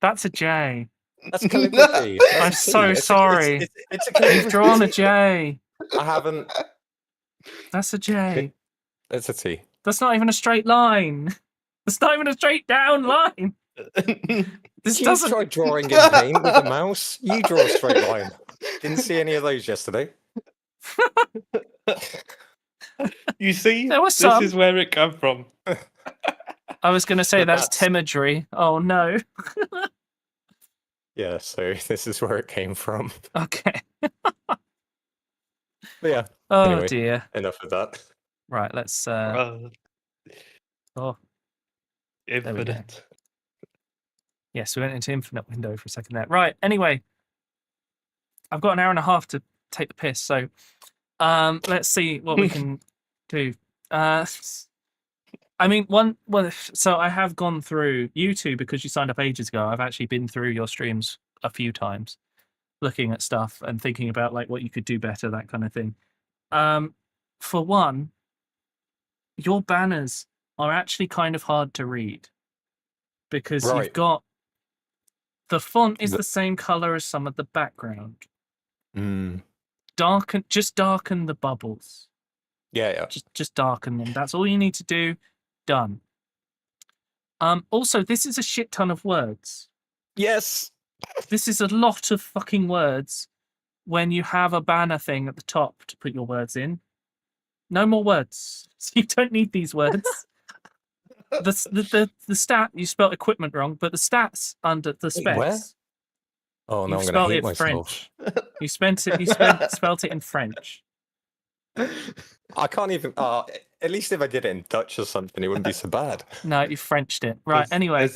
Speaker 1: That's a J.
Speaker 9: That's calligraphy.
Speaker 1: I'm so sorry.
Speaker 9: It's a calligraphy.
Speaker 1: You've drawn a J.
Speaker 9: I haven't.
Speaker 1: That's a J.
Speaker 9: It's a T.
Speaker 1: That's not even a straight line. It's not even a straight down line. This
Speaker 9: you
Speaker 1: doesn't.
Speaker 9: Try drawing in paint with a mouse. You draw a straight line. Didn't see any of those yesterday.
Speaker 3: You see,
Speaker 1: there was
Speaker 3: this is where it come from.
Speaker 1: I was going to say that's Temetry. Oh no.
Speaker 9: Yeah, so this is where it came from.
Speaker 1: Okay.
Speaker 9: But yeah.
Speaker 1: Oh
Speaker 9: anyway,
Speaker 1: dear.
Speaker 9: Enough of that.
Speaker 1: Right, let's.
Speaker 3: Infinite.
Speaker 1: Yes, we went into infinite window for a second there. Right. Anyway, I've got an hour and a half to take the piss, so let's see what we can do. I mean, so I have gone through you two because you signed up ages ago. I've actually been through your streams a few times, looking at stuff and thinking about like what you could do better, that kind of thing. For one, your banners are actually kind of hard to read because you've got the font is the same color as some of the background. Just darken the bubbles.
Speaker 9: Yeah.
Speaker 1: Just darken them. That's all you need to do. Done. Also, this is a shit ton of words.
Speaker 9: Yes.
Speaker 1: This is a lot of fucking words when you have a banner thing at the top to put your words in. No more words. You don't need these words. the stat you spelled equipment wrong, but the stats under the specs.
Speaker 9: Where? Oh, no,
Speaker 1: You've
Speaker 9: I'm going to
Speaker 1: spelled
Speaker 9: hate
Speaker 1: it
Speaker 9: myself.
Speaker 1: French. You spelled it in French.
Speaker 9: I can't even. At least if I did it in Dutch or something, it wouldn't be so bad.
Speaker 1: No, you Frenched it. Right. Anyway,
Speaker 7: You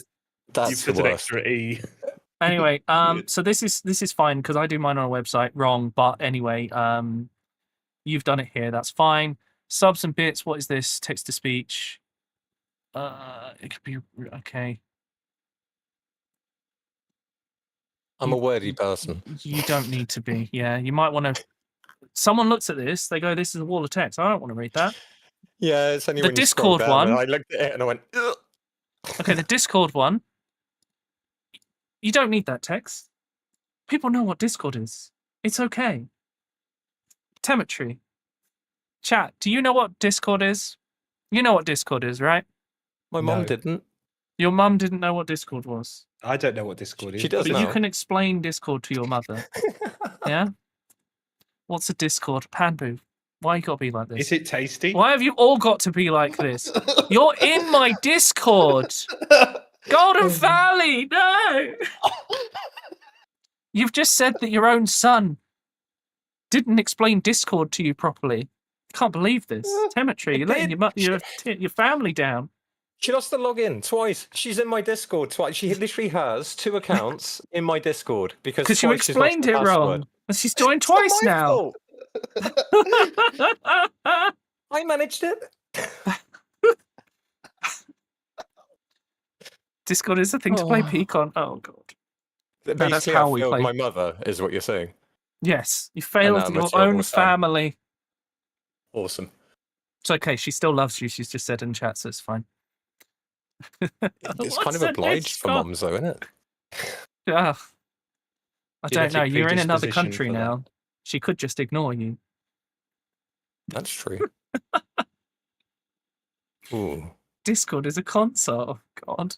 Speaker 9: That's the
Speaker 7: put an
Speaker 9: worst.
Speaker 7: extra E.
Speaker 1: Anyway, so this is fine because I do mine on a website wrong. But anyway, you've done it here. That's fine. Subs and bits. What is this? Text to speech. It could be okay.
Speaker 9: I'm a wordy person.
Speaker 1: You don't need to be. Yeah, you might want to. Someone looks at this. They go, "This is a wall of text. I don't want to read that."
Speaker 9: Yeah, it's only
Speaker 1: The
Speaker 9: when you scroll
Speaker 1: Discord
Speaker 9: down,
Speaker 1: one.
Speaker 9: and I looked at it and I went, ugh.
Speaker 1: Okay, the Discord one. You don't need that text. People know what Discord is. It's okay. Telemetry. Chat, do you know what Discord is? You know what Discord is, right?
Speaker 9: My mum
Speaker 3: No.
Speaker 9: didn't.
Speaker 1: Your mum didn't know what Discord was.
Speaker 3: I don't know what Discord is.
Speaker 9: She does
Speaker 1: But
Speaker 9: now.
Speaker 1: you can explain Discord to your mother. Yeah? What's a Discord? Panboo, why you gotta be like this?
Speaker 3: Is it tasty?
Speaker 1: Why have you all got to be like this? You're in my Discord! Golden Valley, no! You've just said that your own son didn't explain Discord to you properly. Can't believe this. Telemetry, you're letting your family down.
Speaker 9: She lost the login twice. She's in my Discord twice. She literally has 2 accounts in my Discord because
Speaker 1: you
Speaker 9: twice she's lost
Speaker 1: explained
Speaker 9: the
Speaker 1: it
Speaker 9: password.
Speaker 1: wrong. And she's joined
Speaker 9: It's not
Speaker 1: twice
Speaker 9: my
Speaker 1: now.
Speaker 9: fault. I managed it.
Speaker 1: Discord is the thing to play peak on. Oh god.
Speaker 9: Basically,
Speaker 1: that's how we
Speaker 9: I failed
Speaker 1: play.
Speaker 9: my mother, is what you're saying.
Speaker 1: Yes, you failed
Speaker 9: I'm a
Speaker 1: your
Speaker 9: terrible
Speaker 1: own
Speaker 9: son.
Speaker 1: family.
Speaker 9: Awesome.
Speaker 1: It's okay. She still loves you. She's just said in chat, so it's fine.
Speaker 9: It's kind
Speaker 1: What's
Speaker 9: of
Speaker 1: the
Speaker 9: obliged for
Speaker 1: Discord?
Speaker 9: mums, though, isn't it?
Speaker 1: Yeah. I don't know.
Speaker 3: Genetic
Speaker 1: You're in another
Speaker 3: predisposition
Speaker 1: country
Speaker 3: for that.
Speaker 1: now. She could just ignore you.
Speaker 9: That's true. Ooh.
Speaker 1: Discord is a console. Oh, God.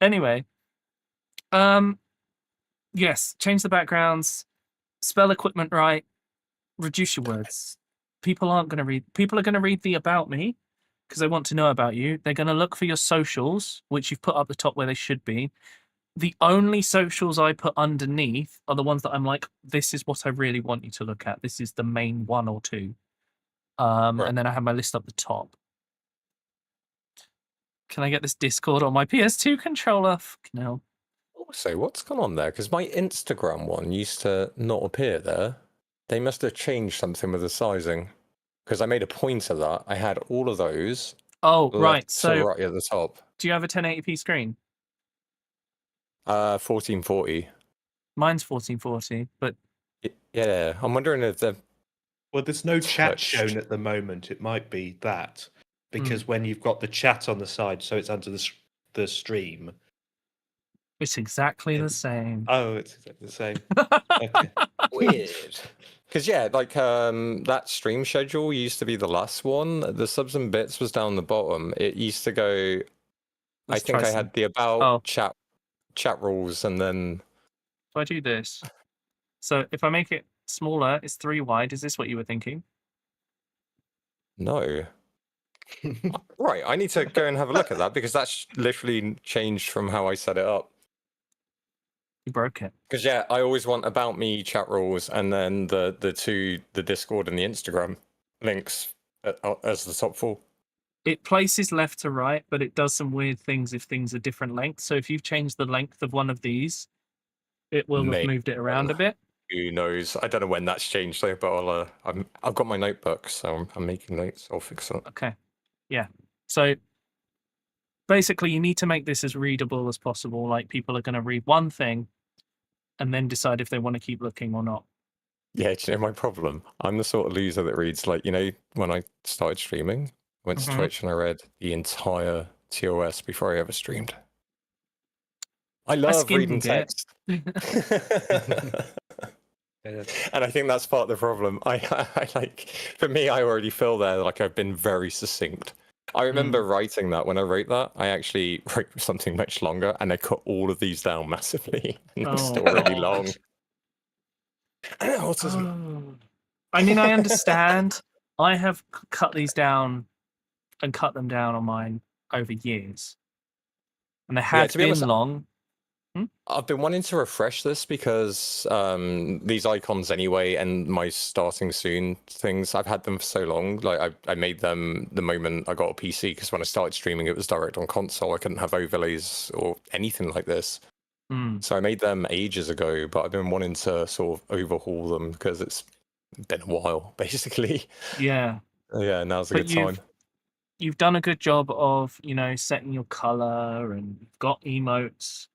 Speaker 1: Anyway. Yes. Change the backgrounds. Spell equipment right. Reduce your words. People aren't going to read. People are going to read the about me because they want to know about you. They're going to look for your socials, which you've put up the top where they should be. The only socials I put underneath are the ones that I'm like, this is what I really want you to look at. This is the main 1 or 2.
Speaker 9: Right.
Speaker 1: And then I have my list up the top. Can I get this Discord on my PS2 controller? Fucking hell.
Speaker 9: Also, what's gone on there? Because my Instagram one used to not appear there. They must have changed something with the sizing. Because I made a point of that. I had all of those.
Speaker 1: Oh, right.
Speaker 9: left to
Speaker 1: So,
Speaker 9: right at the top.
Speaker 1: do you have a 1080p screen?
Speaker 9: 1440.
Speaker 1: Mine's 1440, but
Speaker 9: Yeah, I'm wondering if they're...
Speaker 3: Well, there's no chat
Speaker 9: Touched.
Speaker 3: shown at the moment. It might be that because when you've got the chat on the side, so it's under the stream.
Speaker 1: it's exactly the same.
Speaker 3: Oh, it's exactly the same. Okay.
Speaker 9: Weird. Because, yeah, like that stream schedule used to be the last one. The subs and bits was down the bottom. It used to go...
Speaker 1: Let's
Speaker 9: I think
Speaker 1: try
Speaker 9: I had
Speaker 1: some.
Speaker 9: the about
Speaker 1: Oh.
Speaker 9: chat rules and then...
Speaker 1: If I do this, so if I make it smaller, it's 3 wide. Is this what you were thinking?
Speaker 9: No. Right, I need to go and have a look at that because that's literally changed from how I set it up.
Speaker 1: You broke it.
Speaker 9: Because yeah, I always want about me chat rules and then the Discord and the Instagram links as the top 4.
Speaker 1: It places left to right, but it does some weird things if things are different lengths. So if you've changed the length of one of these, it will have
Speaker 9: Mate.
Speaker 1: moved it around a bit.
Speaker 9: Who knows? I don't know when that's changed though, but I've got my notebook, so I'm making notes. I'll fix it.
Speaker 1: Okay. Yeah. So basically, you need to make this as readable as possible. Like people are going to read one thing and then decide if they want to keep looking or not.
Speaker 9: Yeah, do you know my problem? I'm the sort of loser that reads like, when I started streaming, I went to
Speaker 1: Mhm.
Speaker 9: Twitch and I read the entire TOS before I ever streamed. I love
Speaker 1: skimmed
Speaker 9: reading
Speaker 1: it.
Speaker 9: text. And I think that's part of the problem. I for me, I already feel there like I've been very succinct. I remember writing that. When I wrote that, I actually wrote something much longer, and I cut all of these down massively. And it's still really long. Autism.
Speaker 1: I mean, I understand. I have cut these down and cut them down on mine over years, and they
Speaker 9: Yeah,
Speaker 1: had
Speaker 9: to be
Speaker 1: been
Speaker 9: honest,
Speaker 1: long.
Speaker 9: I've been wanting to refresh this because these icons anyway and my starting soon things, I've had them for so long. Like I made them the moment I got a PC because when I started streaming it was direct on console. I couldn't have overlays or anything like this. So I made them ages ago, but I've been wanting to sort of overhaul them because it's been a while, basically.
Speaker 1: Yeah.
Speaker 9: Yeah, now's a good time.
Speaker 1: You've done a good job of, setting your color, and you've got emotes,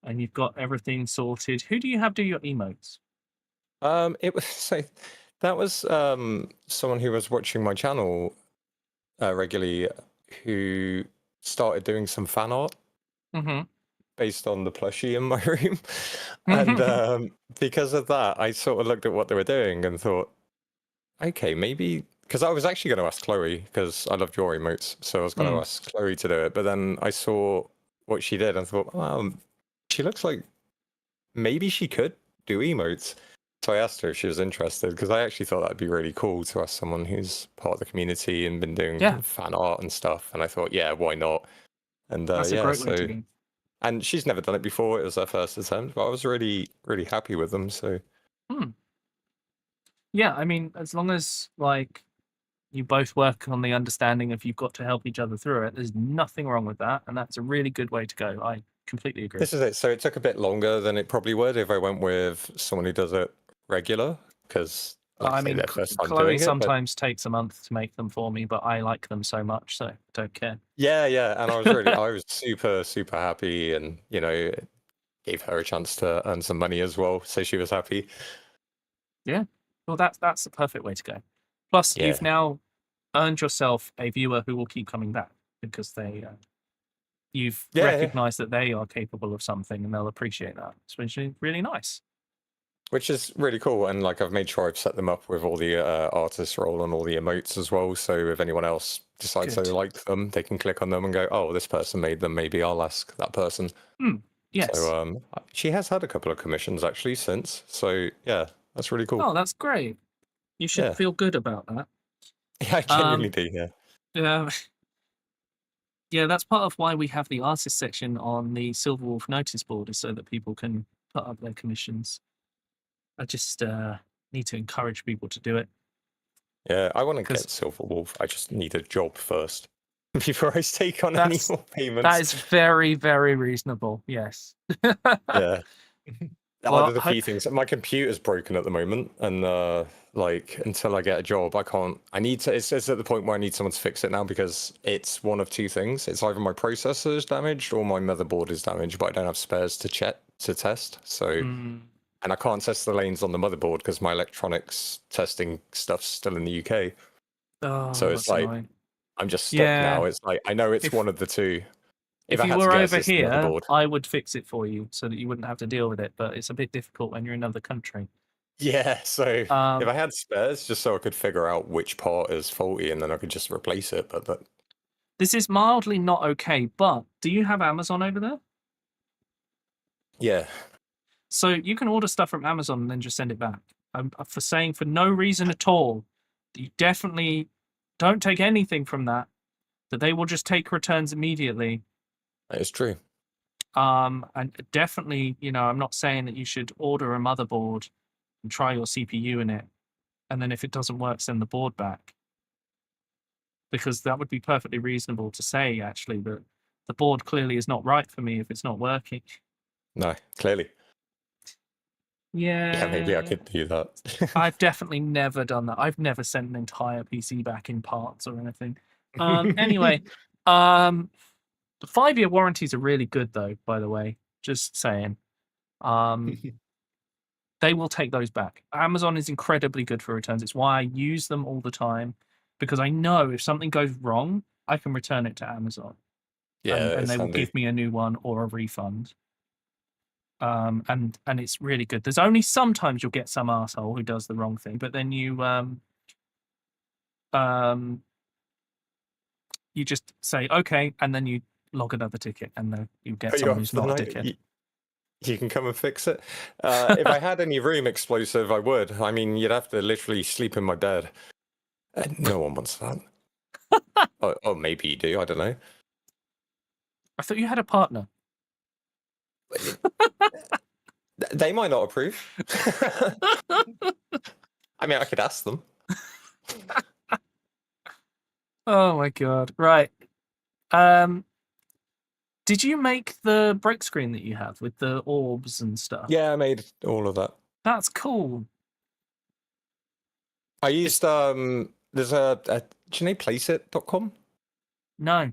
Speaker 1: and you've got everything sorted. Who do you have do your emotes?
Speaker 9: It was that was someone who was watching my channel regularly who started doing some fan art based on the plushie in my room. And because of that, I sort of looked at what they were doing and thought, okay, maybe, because I was actually going to ask Chloe because I loved your emotes, so I was going to ask Chloe to do it. But then I saw what she did and thought, she looks like maybe she could do emotes. So I asked her if she was interested because I actually thought that'd be really cool to ask someone who's part of the community and been doing fan art and stuff. And I thought, yeah, why not? And
Speaker 1: That's a great way to go.
Speaker 9: And she's never done it before. It was her first attempt, but I was really, really happy with them. So
Speaker 1: yeah, I mean, as long as you both work on the understanding of you've got to help each other through it, there's nothing wrong with that, and that's a really good way to go. I completely agree.
Speaker 9: This is it. So it took a bit longer than it probably would if I went with someone who does it regular, because
Speaker 1: I mean, Chloe sometimes takes a month to make them for me, but I like them so much, so I don't care.
Speaker 9: Yeah, and I was super, super happy, and gave her a chance to earn some money as well, so she was happy.
Speaker 1: Yeah, well, that's the perfect way to go. Plus, you've now earned yourself a viewer who will keep coming back because you've recognized that they are capable of something, and they'll appreciate that, which is really nice.
Speaker 9: Which is really cool, and I've made sure I've set them up with all the artist role and all the emotes as well. So if anyone else decides they like them, they can click on them and go, "Oh, this person made them. Maybe I'll ask that person."
Speaker 1: Yes.
Speaker 9: So she has had a couple of commissions actually since. So yeah, that's really cool.
Speaker 1: Oh, that's great. You should feel good about that.
Speaker 9: Yeah, I genuinely do. Yeah.
Speaker 1: Yeah, that's part of why we have the artist section on the Silverwolf notice board, is so that people can put up their commissions. I just need to encourage people to do it.
Speaker 9: Yeah, I want to get Silverwolf. I just need a job first before I take on any more payments.
Speaker 1: That is very, very reasonable. Yes.
Speaker 9: Yeah. Well, there's a few things. My computer's broken at the moment, and until I get a job, I can't. It's at the point where I need someone to fix it now because it's one of two things. It's either my processor is damaged or my motherboard is damaged, but I don't have spares to test. So. And I can't test the lanes on the motherboard because my electronics testing stuff's still in the UK.
Speaker 1: Oh,
Speaker 9: so it's
Speaker 1: annoying.
Speaker 9: I'm just stuck now. It's I know it's one of the two.
Speaker 1: If you were over here, I would fix it for you so that you wouldn't have to deal with it. But it's a bit difficult when you're in another country.
Speaker 9: Yeah, so if I had spares, just so I could figure out which part is faulty, and then I could just replace it. But
Speaker 1: this is mildly not okay. But do you have Amazon over there?
Speaker 9: Yeah.
Speaker 1: So you can order stuff from Amazon and then just send it back. For saying for no reason at all, you definitely don't take anything from that they will just take returns immediately.
Speaker 9: That is true.
Speaker 1: And definitely, I'm not saying that you should order a motherboard and try your CPU in it, and then if it doesn't work, send the board back. Because that would be perfectly reasonable to say, actually, that the board clearly is not right for me if it's not working.
Speaker 9: No, clearly.
Speaker 1: Yeah.
Speaker 9: Yeah, maybe I could do that.
Speaker 1: I've definitely never done that. I've never sent an entire PC back in parts or anything. Anyway, the 5-year warranties are really good, though, by the way. Just saying. They will take those back. Amazon is incredibly good for returns. It's why I use them all the time, because I know if something goes wrong, I can return it to Amazon.
Speaker 9: Yeah,
Speaker 1: and they will give me a new one or a refund. And it's really good. There's only sometimes you'll get some asshole who does the wrong thing, but then you just say okay, and then you log another ticket, and then you get someone who's not a ticket.
Speaker 9: You can come and fix it. If I had any room explosive, I would. I mean, you'd have to literally sleep in my bed. No one wants that. or maybe you do. I don't know.
Speaker 1: I thought you had a partner.
Speaker 9: They might not approve. I mean, I could ask them.
Speaker 1: Oh my god! Right. Did you make the break screen that you have with the orbs and stuff?
Speaker 9: Yeah, I made all of that.
Speaker 1: That's cool.
Speaker 9: I used there's a do you know placeit.com?
Speaker 1: No.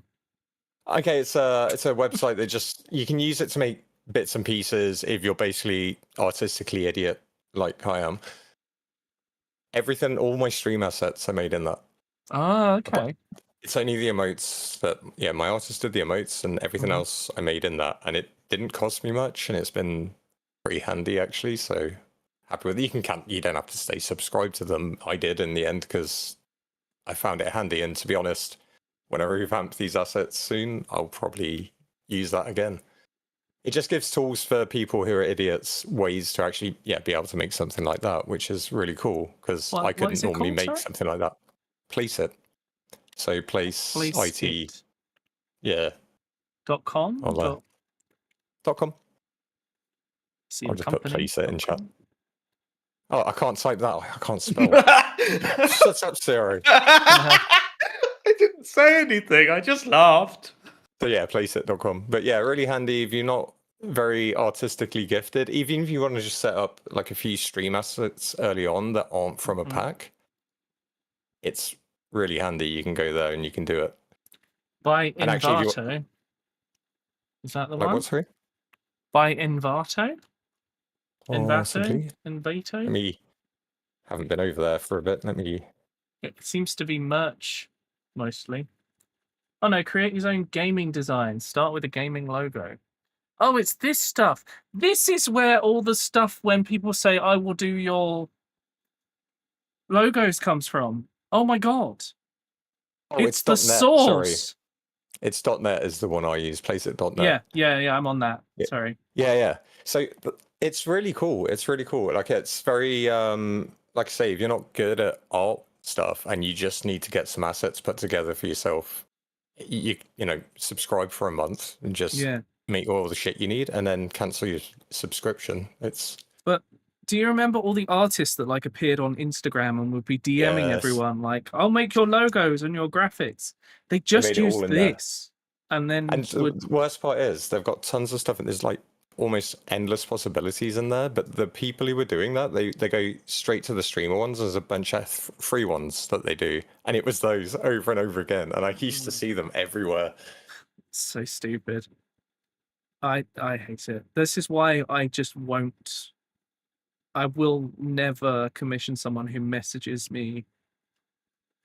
Speaker 9: Okay, it's a website that just you can use it to make bits and pieces if you're basically artistically idiot like I am. Everything, all my stream assets are made in that.
Speaker 1: Oh, okay.
Speaker 9: But it's only the emotes that my artist did the emotes and everything else I made in that, and it didn't cost me much, and it's been pretty handy actually. So happy with it. You don't have to stay subscribed to them. I did in the end because I found it handy, and to be honest, when I revamp these assets soon, I'll probably use that again. It just gives tools for people who are idiots ways to actually be able to make something like that, which is really cool because I couldn't normally make something like that. Placeit. So place IT. Yeah.
Speaker 1: .com?
Speaker 9: .com. I'll just put Placeit in chat. Oh, I can't type that. I can't spell. Shut up, Sarah.
Speaker 3: I didn't say anything. I just laughed.
Speaker 9: So yeah, placeit.com. But yeah, really handy if you're not very artistically gifted. Even if you want to just set up like a few stream assets early on that aren't from a pack, it's really handy. You can go there and you can do it.
Speaker 1: By
Speaker 9: And actually, if
Speaker 1: Envato. Is that the
Speaker 9: like
Speaker 1: one?
Speaker 9: what's sorry?
Speaker 1: By Envato?
Speaker 9: Possibly.
Speaker 1: Envato?
Speaker 9: Let me haven't been over there for a bit. Let me.
Speaker 1: It seems to be merch mostly. Oh no, create his own gaming design. Start with a gaming logo. Oh, it's this stuff. This is where all the stuff when people say I will do your logos comes from. Oh my god.
Speaker 9: Oh,
Speaker 1: it's the
Speaker 9: .net,
Speaker 1: source.
Speaker 9: Sorry. It's .net is the one I use. Placeit.net.
Speaker 1: Yeah. I'm on that.
Speaker 9: Yeah.
Speaker 1: Sorry.
Speaker 9: Yeah. So it's really cool. It's really cool. Like it's very like I say, if you're not good at art stuff and you just need to get some assets put together for yourself, you know, subscribe for a month and just make all the shit you need and then cancel your subscription.
Speaker 1: But do you remember all the artists that like appeared on Instagram and would be DMing everyone like, I'll make your logos and your graphics? They just used this. And then
Speaker 9: the worst part is they've got tons of stuff and there's like almost endless possibilities in there, but the people who were doing that, they go straight to the streamer ones. There's a bunch of free ones that they do, and it was those over and over again, and I used to see them everywhere.
Speaker 1: So stupid. I hate it. This is why I just won't. I will never commission someone who messages me,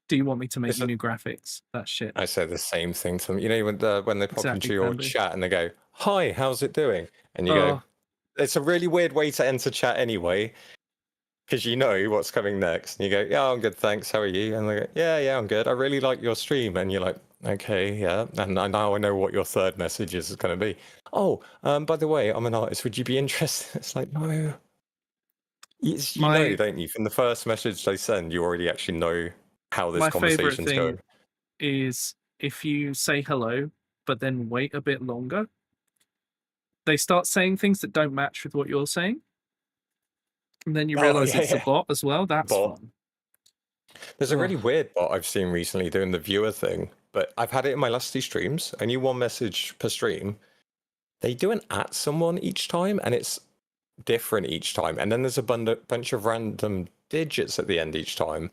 Speaker 1: do you want me to make you new graphics? That shit.
Speaker 9: I say the same thing to them. You know, when they pop into your chat and they go, hi, how's it doing? And you go, it's a really weird way to enter chat anyway, because you know what's coming next. And you go, yeah, I'm good, thanks. How are you? And they go, yeah, I'm good. I really like your stream. And you're like, okay, yeah. And now I know what your third message is going to be. Oh, by the way, I'm an artist. Would you be interested? It's like, no. You know, don't you? From the first message they send, you already actually know how this conversation's going.
Speaker 1: My favorite thing is if you say hello, but then wait a bit longer, they start saying things that don't match with what you're saying. And then you realize it's a bot as well. That's fun.
Speaker 9: There's a really weird bot I've seen recently doing the viewer thing, but I've had it in my last 2 streams. Only 1 message per stream. They do an at someone each time, and it's different each time. And then there's a bunch of random digits at the end each time.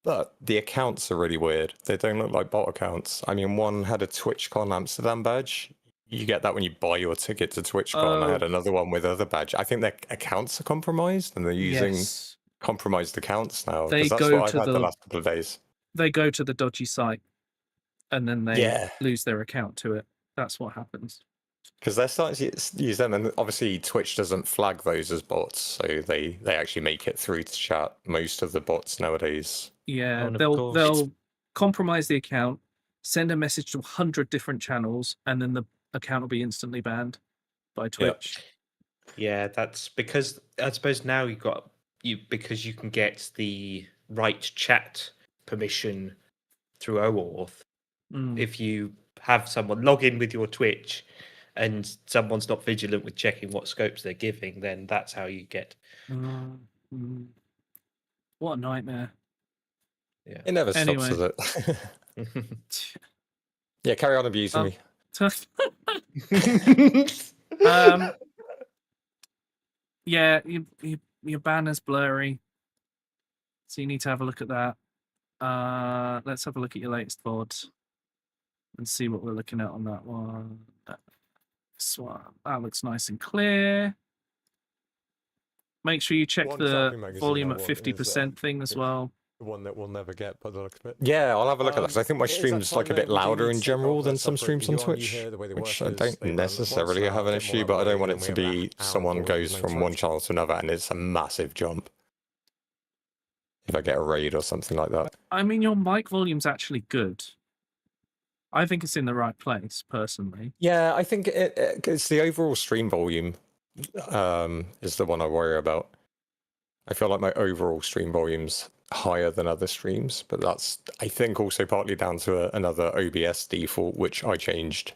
Speaker 9: But the accounts are really weird. They don't look like bot accounts. I mean, one had a TwitchCon Amsterdam badge. You get that when you buy your ticket to TwitchCon. I had another one with other badge. I think their accounts are compromised, and they're using compromised accounts now. Because that's what I've had the last couple of days.
Speaker 1: They go to the dodgy site, and then they lose their account to it. That's what happens.
Speaker 9: Because they're starting to use them, and obviously Twitch doesn't flag those as bots, so they actually make it through to chat. Most of the bots nowadays.
Speaker 1: Yeah, they'll compromise the account, send a message to 100 different channels, and then the account will be instantly banned by Twitch.
Speaker 3: Yeah, that's because I suppose now because you can get the right chat permission through OAuth. If you have someone log in with your Twitch, and someone's not vigilant with checking what scopes they're giving, then that's how you get.
Speaker 1: What a nightmare.
Speaker 3: Yeah.
Speaker 9: It never
Speaker 1: Anyway.
Speaker 9: stops, does it? Yeah, carry on abusing me.
Speaker 1: Yeah, your banner's blurry, so you need to have a look at that. Let's have a look at your latest VOD and see what we're looking at on that one. That looks nice and clear. Make sure you check the volume at 50% thing as well.
Speaker 9: The one that we'll never get by the look of it. Yeah, I'll have a look at that because I think my stream's like a bit louder in general than some streams on Twitch, which I don't necessarily have an issue, but I don't want it to be someone goes from one channel to another and it's a massive jump. If I get a raid or something like that.
Speaker 1: I mean, your mic volume's actually good. I think it's in the right place, personally.
Speaker 9: Yeah, I think it's the overall stream volume is the one I worry about. I feel like my overall stream volume's higher than other streams, but that's, I think, also partly down to another OBS default, which I changed.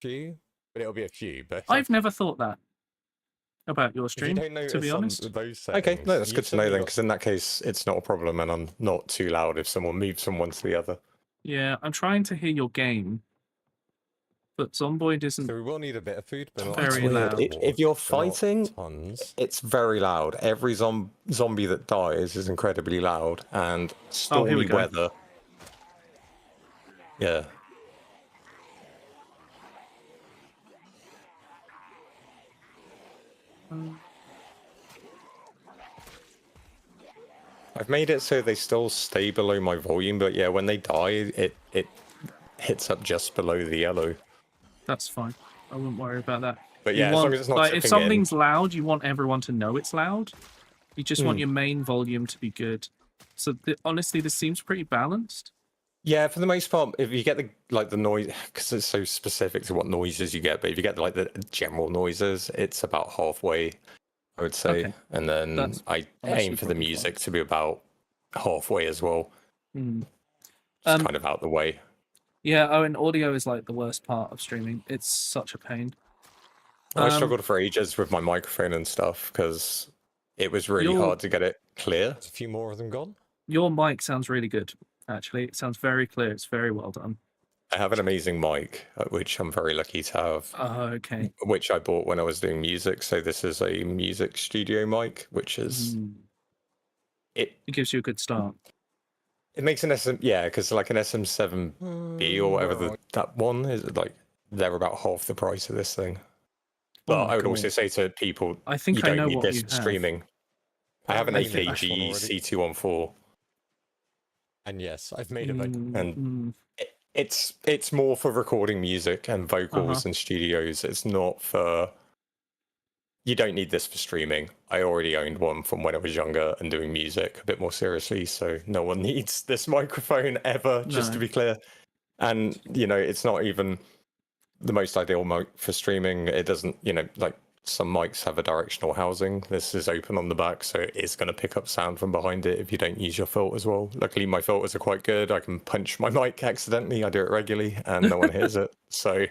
Speaker 9: Few? But it'll be a few. But
Speaker 1: I've never thought that about your stream, to be honest.
Speaker 9: Okay, no, that's good to know then, because in that case, it's not a problem, and I'm not too loud if someone moves from one to the other.
Speaker 1: Yeah, I'm trying to hear your game, but Zomboid isn't.
Speaker 9: So we will need a bit of food, but not
Speaker 1: very loud.
Speaker 9: If you're fighting, it's very loud. Every zombie that dies is incredibly loud, and stormy weather. Yeah. I've made it so they still stay below my volume, but yeah, when they die, it hits up just below the yellow.
Speaker 1: That's fine. I wouldn't worry about that.
Speaker 9: But yeah, as long as it's not
Speaker 1: if something's loud, you want everyone to know it's loud. You just want your main volume to be good. So honestly, this seems pretty balanced.
Speaker 9: Yeah, for the most part, if you get the noise, because it's so specific to what noises you get, but if you get like the general noises, it's about halfway, I would say. Okay. And then I aim for the music to be about halfway as well. Just kind of out the way.
Speaker 1: Yeah, and audio is like the worst part of streaming. It's such a pain.
Speaker 9: I struggled for ages with my microphone and stuff because it was really hard to get it clear. There's a few more of them gone.
Speaker 1: Your mic sounds really good, actually. It sounds very clear. It's very well done.
Speaker 9: I have an amazing mic, which I'm very lucky to have.
Speaker 1: Okay.
Speaker 9: Which I bought when I was doing music. So this is a music studio mic, which is... It
Speaker 1: gives you a good start.
Speaker 9: It makes an because like an SM7B or whatever that one is, like they're about half the price of this thing. But I would also say to people,
Speaker 1: I think
Speaker 9: you
Speaker 1: I
Speaker 9: don't
Speaker 1: know
Speaker 9: need
Speaker 1: what
Speaker 9: this
Speaker 1: you
Speaker 9: for streaming. I have an AKG C214. And yes, I've made it. And it's more for recording music and vocals and studios. It's not for... You don't need this for streaming. I already owned one from when I was younger and doing music a bit more seriously, so no one needs this microphone ever, just to be clear. And, you know, it's not even the most ideal mic for streaming. It doesn't, you know, like some mics have a directional housing. This is open on the back, so it is going to pick up sound from behind it if you don't use your filter as well. Luckily, my filters are quite good. I can punch my mic accidentally. I do it regularly, and no one hears it. So,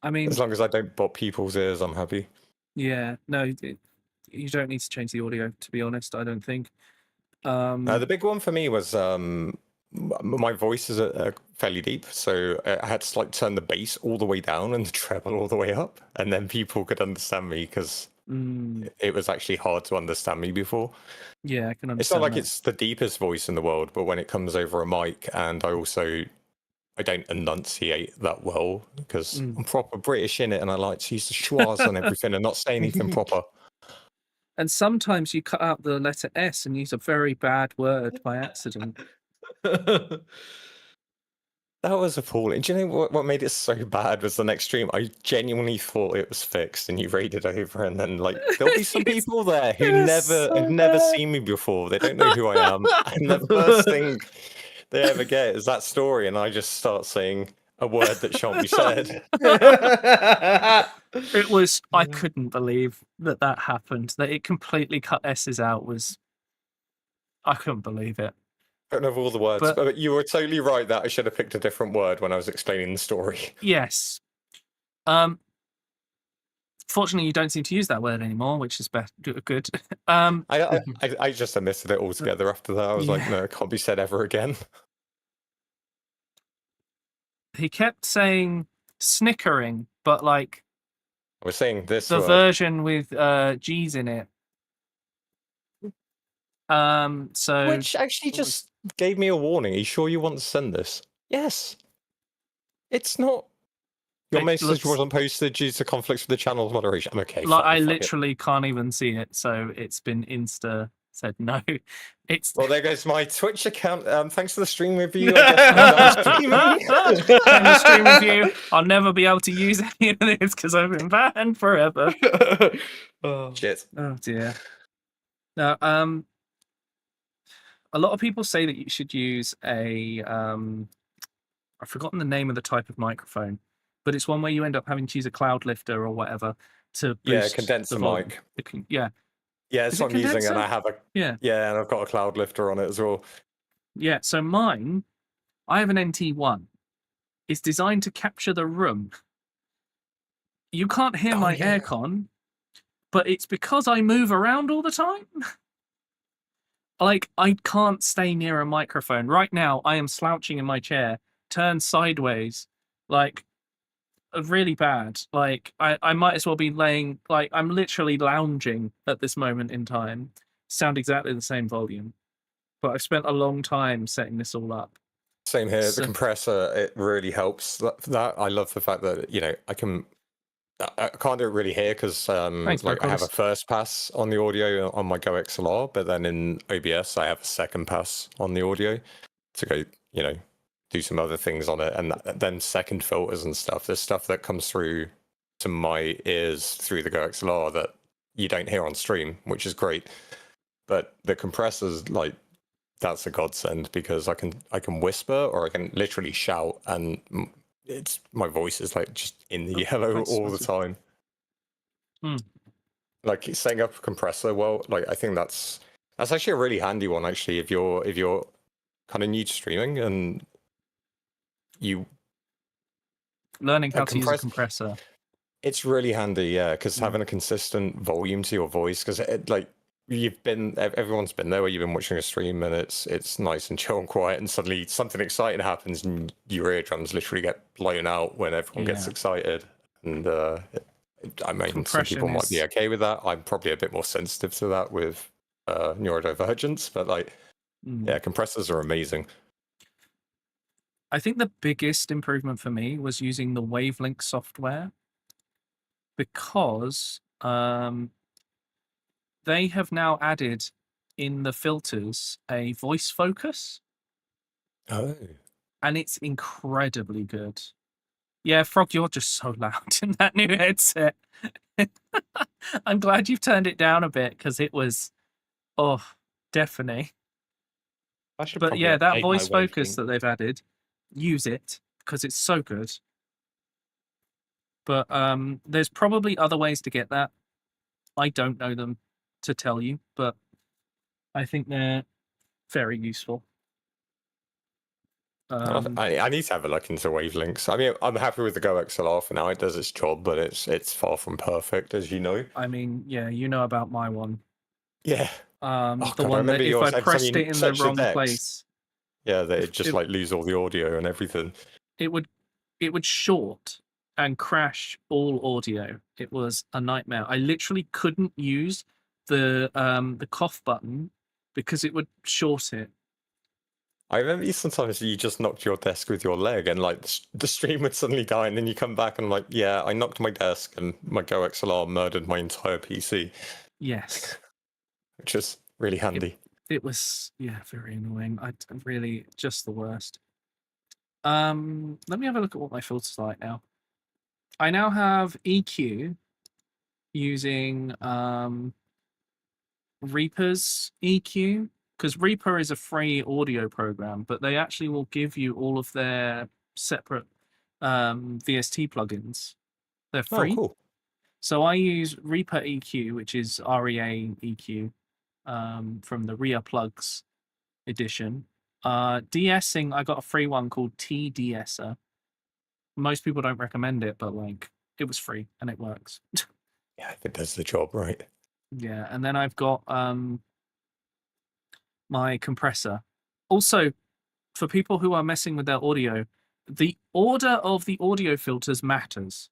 Speaker 1: I mean,
Speaker 9: as long as I don't bop people's ears, I'm happy.
Speaker 1: Yeah, no, you don't need to change the audio, to be honest, I don't think.
Speaker 9: The big one for me was my voice is fairly deep, so I had to like turn the bass all the way down and the treble all the way up, and then people could understand me because it was actually hard to understand me before.
Speaker 1: Yeah, I can understand.
Speaker 9: It's not like
Speaker 1: that.
Speaker 9: it's the deepest voice in the world, but when it comes over a mic, and I don't enunciate that well because I'm proper British in it, and I like to use the schwas on everything and not say anything proper.
Speaker 1: And sometimes you cut out the letter S and use a very bad word by accident.
Speaker 9: That was appalling. Do you know what made it so bad was the next stream? I genuinely thought it was fixed, and you raided over, and then like there'll be some people there who have never seen me before. They don't know who I am, and the first thing they ever get is that story, and I just start saying a word that shan't be said.
Speaker 1: It was, I couldn't believe that happened, that it completely cut S's out. I couldn't believe it.
Speaker 9: don't know all the words, but you were totally right that I should have picked a different word when I was explaining the story.
Speaker 1: Yes. Fortunately, you don't seem to use that word anymore, which is good.
Speaker 9: I just omitted it altogether after that. I was like, no, it can't be said ever again.
Speaker 1: He kept saying snickering, but like
Speaker 9: I was saying this
Speaker 1: the
Speaker 9: word.
Speaker 1: version with G's in it. So
Speaker 9: Which actually just gave me a warning. Are you sure you want to send this? Yes. It's not. Your message wasn't posted due to conflicts with the channel's moderation. I'm okay.
Speaker 1: Like,
Speaker 9: fine,
Speaker 1: I
Speaker 9: fuck
Speaker 1: literally can't even see it, so it's been said no. It's
Speaker 9: well, there goes my Twitch account. Thanks for the stream review. I guess I'm done streaming.
Speaker 1: And the stream review. I'll never be able to use any of this because I've been banned forever.
Speaker 9: Shit.
Speaker 1: Oh dear. Now, a lot of people say that you should use a I've forgotten the name of the type of microphone, but it's one where you end up having to use a cloud lifter or whatever to boost
Speaker 9: condenser
Speaker 1: the volume.
Speaker 9: mic.
Speaker 1: Yeah.
Speaker 9: Yeah, it's what I'm using, and I have
Speaker 1: yeah,
Speaker 9: and I've got a cloud lifter on it as well.
Speaker 1: Yeah, so mine, I have an NT1. It's designed to capture the room. You can't hear my aircon, but it's because I move around all the time. Like, I can't stay near a microphone. Right now, I am slouching in my chair, turned sideways, like, really bad. Like, I might as well be laying, like, I'm literally lounging at this moment in time. Sound exactly the same volume. But I've spent a long time setting this all up.
Speaker 9: Same here. The compressor, it really helps. That I love the fact that, you know, I can't do it really here because like I have a first pass on the audio on my Go XLR, but then in OBS I have a second pass on the audio to go, you know, do some other things on it, and then second filters and stuff. There's stuff that comes through to my ears through the Go XLR that you don't hear on stream, which is great. But the compressors, like, that's a godsend because I can whisper or I can literally shout, and it's my voice is like just in the yellow all the time. Like setting up a compressor, well, like I think that's actually a really handy one. Actually, if you're kind of new to streaming and you
Speaker 1: learning how to use a compressor,
Speaker 9: it's really handy, yeah, because having a consistent volume to your voice, because like everyone's been there where you've been watching a stream and it's nice and chill and quiet, and suddenly something exciting happens and your eardrums literally get blown out when everyone gets excited. And I mean, some people might be okay with that. I'm probably a bit more sensitive to that with neurodivergence, but like, yeah, compressors are amazing.
Speaker 1: I think the biggest improvement for me was using the Wavelink software, because they have now added in the filters a voice focus.
Speaker 9: Oh.
Speaker 1: And it's incredibly good. Yeah, Frog, you're just so loud in that new headset. I'm glad you've turned it down a bit, because it was, deafening. But yeah, that voice focus that they've added, use it, because it's so good. But there's probably other ways to get that. I don't know them to tell you, but I think they're very useful.
Speaker 9: I need to have a look into wavelinks. I mean, I'm happy with the Go XLR for now. It does its job, but it's far from perfect, as you know.
Speaker 1: I mean, yeah, you know about my one.
Speaker 9: Yeah.
Speaker 1: The one that if I pressed it in the wrong place,
Speaker 9: yeah, they'd just like lose all the audio and everything.
Speaker 1: It would short and crash all audio. It was a nightmare. I literally couldn't use the cough button because it would short it.
Speaker 9: I remember sometimes you just knocked your desk with your leg, and like the stream would suddenly die, and then you come back and like, yeah, I knocked my desk, and my Go XLR murdered my entire PC.
Speaker 1: Yes,
Speaker 9: which is really handy.
Speaker 1: It was, yeah, very annoying. I really just the worst. Let me have a look at what my filters are like now. I now have EQ using Reaper's EQ, because Reaper is a free audio program, but they actually will give you all of their separate VST plugins. They're free.
Speaker 9: Oh, cool.
Speaker 1: So I use Reaper EQ, which is REA EQ, from the Rea Plugs edition. De-essing, I got a free one called T-De-esser. Most people don't recommend it, but like it was free and it works.
Speaker 9: Yeah, if it does the job right.
Speaker 1: Yeah, and then I've got my compressor. Also, for people who are messing with their audio, the order of the audio filters matters.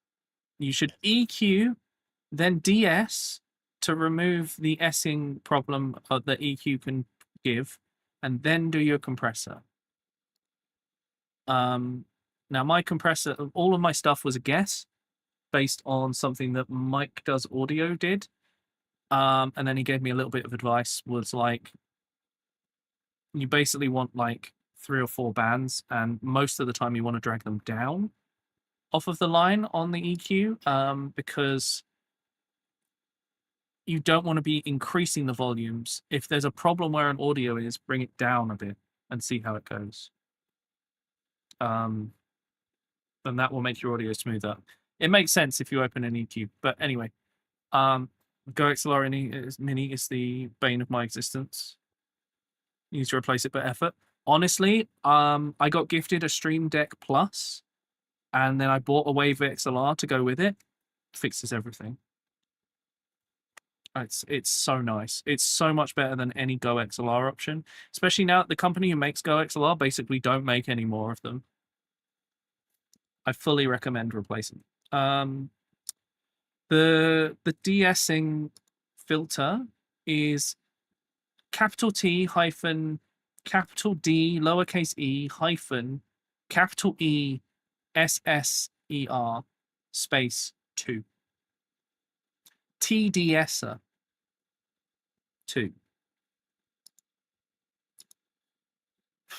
Speaker 1: You should EQ, then DS to remove the S-ing problem that EQ can give, and then do your compressor. Now my compressor, all of my stuff was a guess based on something that Mike Does Audio did. And then he gave me a little bit of advice, was like, you basically want like 3 or 4 bands, and most of the time you want to drag them down off of the line on the EQ, because you don't want to be increasing the volumes. If there's a problem where an audio is, bring it down a bit and see how it goes. Then that will make your audio smoother. It makes sense if you open an EQ. But anyway, Go XLR Mini is the bane of my existence. You need to replace it by effort. Honestly, I got gifted a Stream Deck Plus, and then I bought a Wave XLR to go with it. Fixes everything. It's so nice. It's so much better than any Go XLR option. Especially now the company who makes Go XLR basically don't make any more of them. I fully recommend replacing. The de-essing filter is capital T hyphen capital D lowercase e hyphen capital E SSER space 2. T-De-esser 2.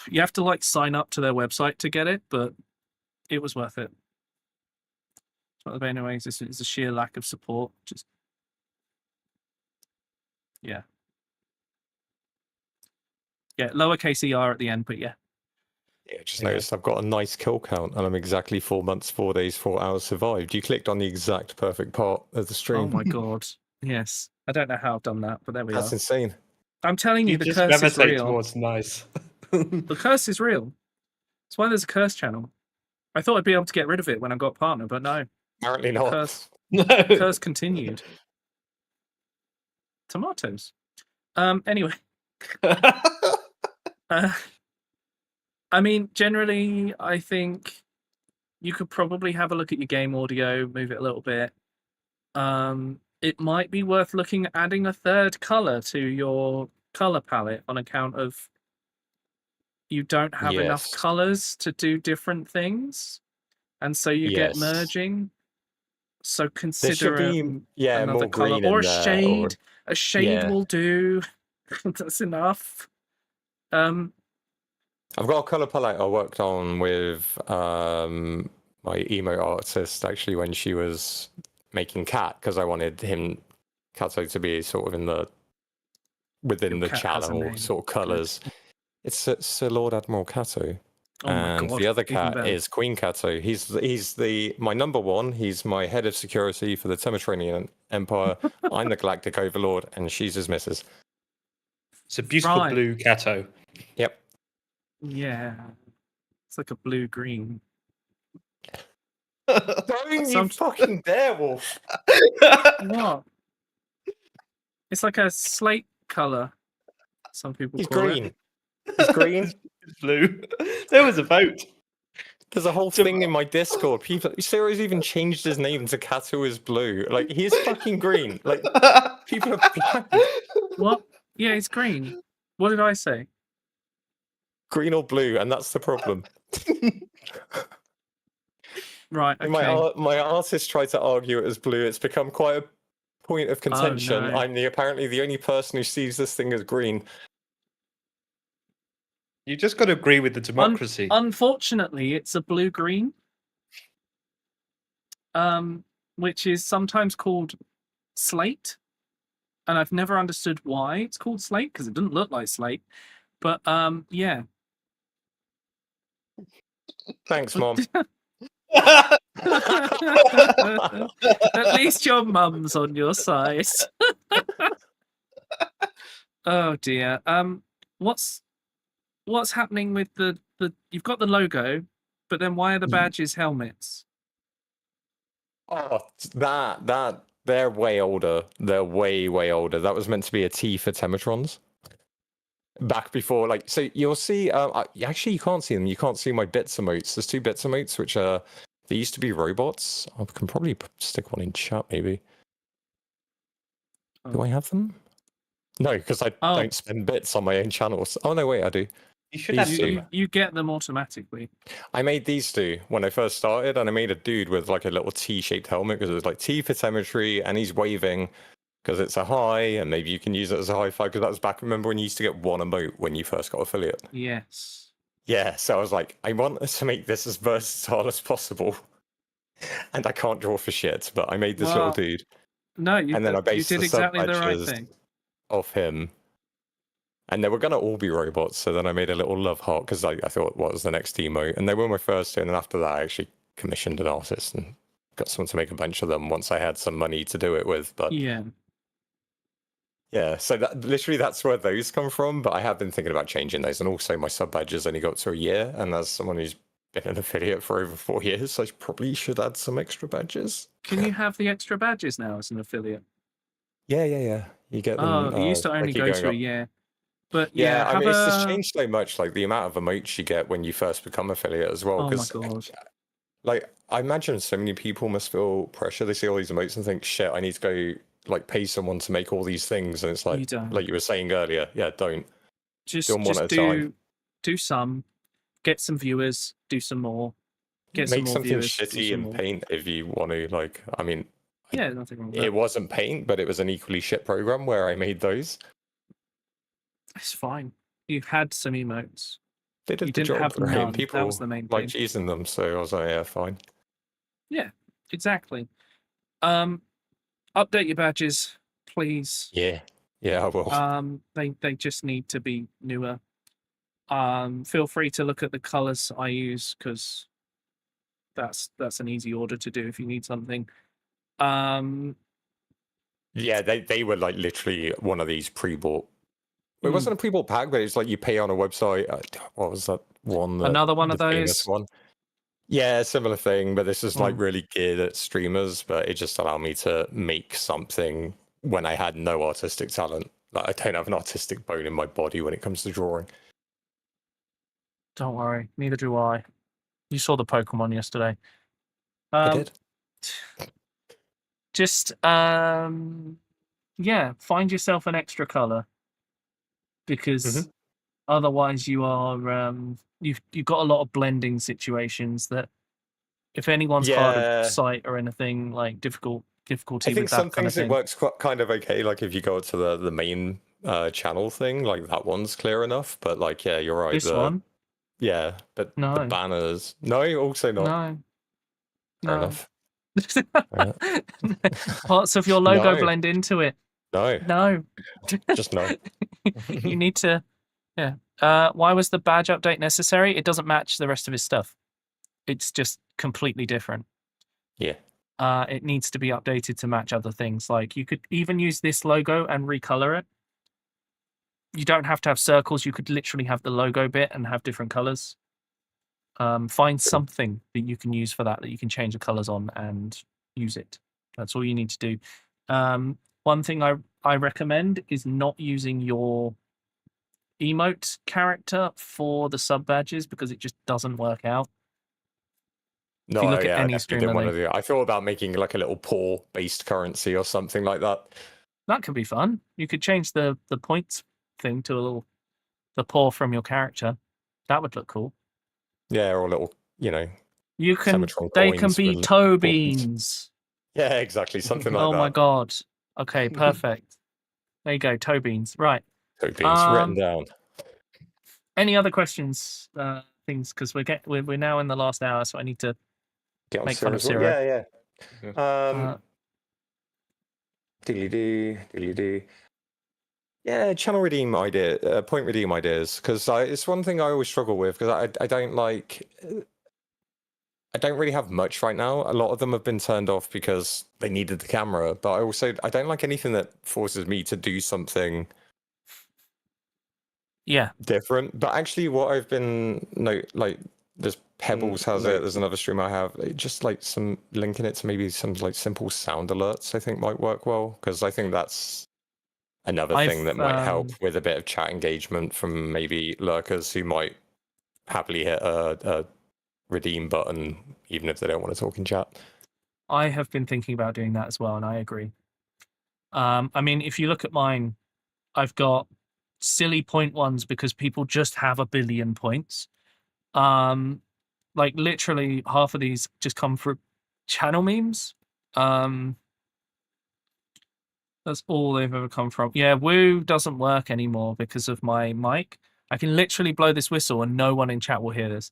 Speaker 1: You have to like sign up to their website to get it, but it was worth it. But anyways, it's a sheer lack of support. Just yeah. Yeah, lowercase ER at the end, but yeah.
Speaker 9: Yeah, just noticed I've got a nice kill count and I'm exactly 4 months, 4 days, 4 hours survived. You clicked on the exact perfect part of the stream.
Speaker 1: Oh my god. Yes. I don't know how I've done that, but there we are.
Speaker 9: That's insane.
Speaker 1: I'm telling you, the
Speaker 3: just
Speaker 1: curse is
Speaker 3: gravitate
Speaker 1: real.
Speaker 3: towards nice.
Speaker 1: The curse is real. That's why there's a curse channel. I thought I'd be able to get rid of it when I got a partner, but no.
Speaker 9: Apparently not.
Speaker 1: Curse continued. Tomatoes. Anyway. I mean, generally, I think you could probably have a look at your game audio, move it a little bit. It might be worth looking at adding a third color to your color palette on account of you don't have enough colors to do different things, and so you get merging. So consider another
Speaker 9: more
Speaker 1: color
Speaker 9: green
Speaker 1: or a
Speaker 9: in there,
Speaker 1: shade. A shade will do. That's enough.
Speaker 9: I've got a color palette I worked on with my emo artist actually when she was making Cat, because I wanted Kato to be sort of within the channel sort of colors. It's Sir Lord Admiral Kato.
Speaker 1: Oh my
Speaker 9: and
Speaker 1: God,
Speaker 9: the other
Speaker 1: even
Speaker 9: cat
Speaker 1: better.
Speaker 9: is Queen Kato. He's my number one. He's my head of security for the Temetranian Empire. I'm the Galactic Overlord, and she's his missus.
Speaker 3: It's a beautiful blue Kato.
Speaker 9: Yep.
Speaker 1: Yeah. It's like a blue-green.
Speaker 9: Don't you fucking dare, Wolf.
Speaker 1: What? It's like a slate color. Some people
Speaker 9: He's
Speaker 1: call
Speaker 9: green.
Speaker 1: it.
Speaker 9: He's green.
Speaker 3: It's blue. There was a vote.
Speaker 9: There's a whole thing in my Discord. Cyril's even changed his name to Kato is blue. Like, he's fucking green. Like, people are blind.
Speaker 1: What? Yeah, it's green. What did I say?
Speaker 9: Green or blue, and that's the problem.
Speaker 1: Right, okay.
Speaker 9: My artist tried to argue it as blue. It's become quite a point of contention.
Speaker 1: Oh, no.
Speaker 9: I'm apparently the only person who sees this thing as green.
Speaker 3: You just got to agree with the democracy.
Speaker 1: Unfortunately, it's a blue-green. Which is sometimes called slate. And I've never understood why it's called slate, because it doesn't look like slate. But yeah.
Speaker 9: Thanks, Mom.
Speaker 1: At least your mum's on your side. Oh dear. what's happening with the you've got the logo, but then why are the badges helmets?
Speaker 9: Oh, they're way older. They're way older. That was meant to be a T for Tematrons. Back before, like, so you'll see. Actually, you can't see them. You can't see my bits emotes. There's 2 bits emotes, which are they used to be robots. I can probably stick one in chat, maybe. Do I have them? No, because I don't spend bits on my own channels. Oh no, wait, I do.
Speaker 3: You should have
Speaker 1: you get them automatically.
Speaker 9: I made these 2 when I first started, and I made a dude with like a little T-shaped helmet because it was like T for telemetry, and he's waving because it's a high, and maybe you can use it as a high five because that was back. Remember when you used to get 1 emote when you first got affiliate?
Speaker 1: Yes.
Speaker 9: Yeah, so I was like, I want to make this as versatile as possible, and I can't draw for shit, but I made this little dude.
Speaker 1: No,
Speaker 9: and then I based
Speaker 1: you did
Speaker 9: the
Speaker 1: exactly the right
Speaker 9: sub-badges
Speaker 1: thing.
Speaker 9: off him. And they were going to all be robots, so then I made a little love heart because I thought, what was the next emote? And they were my first 2, and then after that I actually commissioned an artist and got someone to make a bunch of them once I had some money to do it with. But yeah, so literally that's where those come from, but I have been thinking about changing those. And also my sub-badges only got up to a year, and as someone who's been an affiliate for over 4 years, I probably should add some extra badges.
Speaker 1: Can you have the extra badges now as an affiliate?
Speaker 9: Yeah. You get them.
Speaker 1: Oh, you used to only go to a year. But
Speaker 9: yeah, I mean, it's just changed so much. Like the amount of emotes you get when you first become affiliate as well.
Speaker 1: Oh my
Speaker 9: Because,
Speaker 1: god!
Speaker 9: like, I imagine so many people must feel pressure. They see all these emotes and think, "Shit, I need to go like pay someone to make all these things." And it's like,
Speaker 1: You don't.
Speaker 9: like you were saying earlier, yeah, don't.
Speaker 1: Just
Speaker 9: do them one at a time.
Speaker 1: Do some, get some viewers, do some more, get
Speaker 9: Make
Speaker 1: some more
Speaker 9: something
Speaker 1: viewers,
Speaker 9: shitty in Paint if you want to. Like, I mean,
Speaker 1: yeah, nothing wrong with
Speaker 9: it
Speaker 1: that.
Speaker 9: wasn't Paint, but it was an equally shit program where I made those.
Speaker 1: It's fine. You had some emotes.
Speaker 9: They did
Speaker 1: you
Speaker 9: the
Speaker 1: didn't
Speaker 9: job,
Speaker 1: have
Speaker 9: right?
Speaker 1: none.
Speaker 9: And people
Speaker 1: That was the main
Speaker 9: liked
Speaker 1: thing.
Speaker 9: using them, so I was like, yeah, fine.
Speaker 1: Yeah, exactly. Update your badges, please.
Speaker 9: Yeah, I will.
Speaker 1: They just need to be newer. Feel free to look at the colors I use because that's an easy order to do if you need something.
Speaker 9: Yeah, they were like literally one of these pre-bought. It wasn't a pre-bought pack, but it's like you pay on a website. What was that one?
Speaker 1: Another one of
Speaker 9: the
Speaker 1: those.
Speaker 9: Famous one. Yeah, similar thing, but this is like really geared at streamers. But it just allowed me to make something when I had no artistic talent. Like I don't have an artistic bone in my body when it comes to drawing.
Speaker 1: Don't worry, neither do I. You saw the Pokemon yesterday.
Speaker 9: I did.
Speaker 1: Just yeah, find yourself an extra color because otherwise you are you've got a lot of blending situations that if anyone's hard of sight or anything like difficulty
Speaker 9: I think
Speaker 1: with that
Speaker 9: some
Speaker 1: kind of
Speaker 9: things
Speaker 1: thing.
Speaker 9: it works quite kind of okay. Like if you go to the main channel thing, like that one's clear enough. But like, yeah, you're right.
Speaker 1: This one?
Speaker 9: Yeah, but
Speaker 1: No.
Speaker 9: the banners. No, also not. Fair enough.
Speaker 1: Parts of your logo
Speaker 9: No.
Speaker 1: blend into it.
Speaker 9: No. Just no.
Speaker 1: You need to. Yeah. Why was the badge update necessary? It doesn't match the rest of his stuff. It's just completely different.
Speaker 9: Yeah.
Speaker 1: It needs to be updated to match other things. Like you could even use this logo and recolor it. You don't have to have circles. You could literally have the logo bit and have different colors. Find something that you can use for that you can change the colors on and use it. That's all you need to do. One thing I recommend is not using your emote character for the sub badges because it just doesn't work out.
Speaker 9: No,
Speaker 1: if you look
Speaker 9: yeah,
Speaker 1: at
Speaker 9: I
Speaker 1: any
Speaker 9: definitely
Speaker 1: streamer,
Speaker 9: didn't want to do it. I thought about making like a little paw based currency or something like that.
Speaker 1: That could be fun. You could change the points thing to the paw from your character. That would look cool.
Speaker 9: Yeah, or a little,
Speaker 1: You can.
Speaker 9: Sematron
Speaker 1: They can
Speaker 9: coins
Speaker 1: be
Speaker 9: with
Speaker 1: toe
Speaker 9: buttons.
Speaker 1: beans.
Speaker 9: Yeah, exactly, something like
Speaker 1: Oh
Speaker 9: that.
Speaker 1: my god. Okay, perfect. There you go, toe beans. Right.
Speaker 9: Toe beans written down.
Speaker 1: Any other questions? Things because we're now in the last hour, so I need to
Speaker 9: Get on
Speaker 1: make fun of
Speaker 9: Zero.
Speaker 1: Zero.
Speaker 9: Yeah. Diddly-doo. Yeah, channel redeem idea, point redeem ideas, because it's one thing I always struggle with because I don't like. I don't really have much right now. A lot of them have been turned off because they needed the camera, but I don't like anything that forces me to do something
Speaker 1: Yeah.
Speaker 9: different. But actually, what I've been like, there's Pebbles has it. There's another stream I have. Just like some linking it to maybe some like simple sound alerts. I think might work well because I think that's another thing that might help with a bit of chat engagement from maybe lurkers who might happily hit a redeem button even if they don't want to talk in chat.
Speaker 1: I have been thinking about doing that as well, and I agree. I mean, if you look at mine, I've got silly point ones because people just have a billion points. Like literally half of these just come from channel memes. That's all they've ever come from. Yeah, Woo doesn't work anymore because of my mic. I can literally blow this whistle and no one in chat will hear this.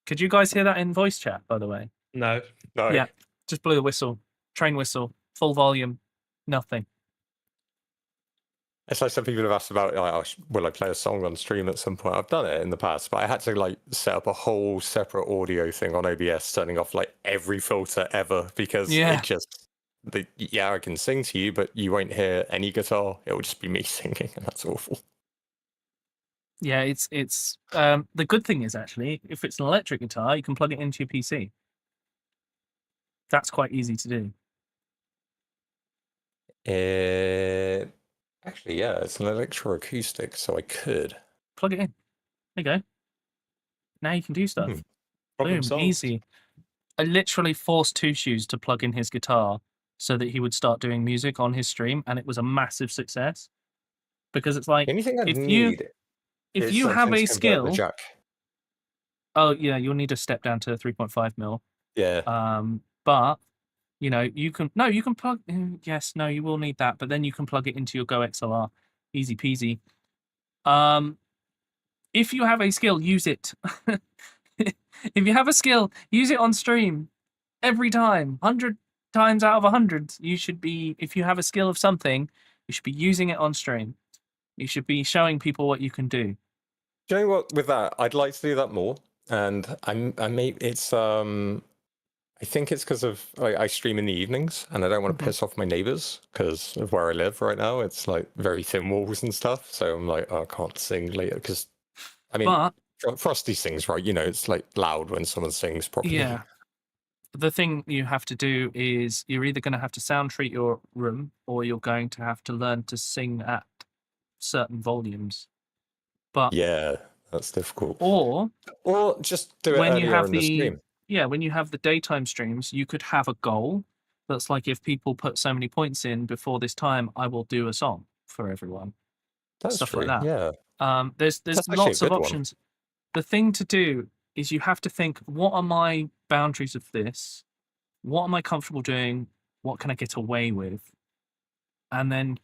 Speaker 1: Could you guys hear that in voice chat, by the way?
Speaker 3: No.
Speaker 1: Yeah, just blew the whistle. Train whistle. Full volume. Nothing.
Speaker 9: It's like some people have asked about, like, will I play a song on stream at some point? I've done it in the past, but I had to like set up a whole separate audio thing on OBS, turning off like every filter ever because it just, I can sing to you, but you won't hear any guitar. It will just be me singing, and that's awful.
Speaker 1: Yeah, it's the good thing is actually, if it's an electric guitar, you can plug it into your PC. That's quite easy to do.
Speaker 9: Actually, yeah, it's an electroacoustic, so I could
Speaker 1: plug it in. There you go. Now you can do stuff. Boom, easy. I literally forced Two Shoes to plug in his guitar so that he would start doing music on his stream, and it was a massive success. Because it's like,
Speaker 9: anything I
Speaker 1: if
Speaker 9: need
Speaker 1: you have a skill, oh yeah, you'll need to step down to 3.5 mil.
Speaker 9: Yeah.
Speaker 1: But you know, you can plug. Yes, no, you will need that, but then you can plug it into your Go XLR, easy peasy. If you have a skill, use it. If you have a skill, use it on stream every time. 100 times out of 100, you should be. If you have a skill of something, you should be using it on stream. You should be showing people what you can do.
Speaker 9: Do you know what? With that, I'd like to do that more, and I think it's because of I stream in the evenings, and I don't want to piss off my neighbors because of where I live right now. It's like very thin walls and stuff, so I'm like, oh, I can't sing later because, I mean, Frosty sings, right? You know, it's like loud when someone sings properly.
Speaker 1: Yeah. The thing you have to do is you're either going to have to sound treat your room, or you're going to have to learn to sing at certain volumes. But
Speaker 9: yeah, that's difficult.
Speaker 1: Or
Speaker 9: just do it earlier in the stream.
Speaker 1: Yeah, when you have the daytime streams, you could have a goal that's like, if people put so many points in before this time, I will do a song for everyone.
Speaker 9: That's
Speaker 1: stuff
Speaker 9: true.
Speaker 1: like that.
Speaker 9: Yeah.
Speaker 1: There's lots of options. The thing to do is you have to think, what are my boundaries of this? What am I comfortable doing? What can I get away with? And then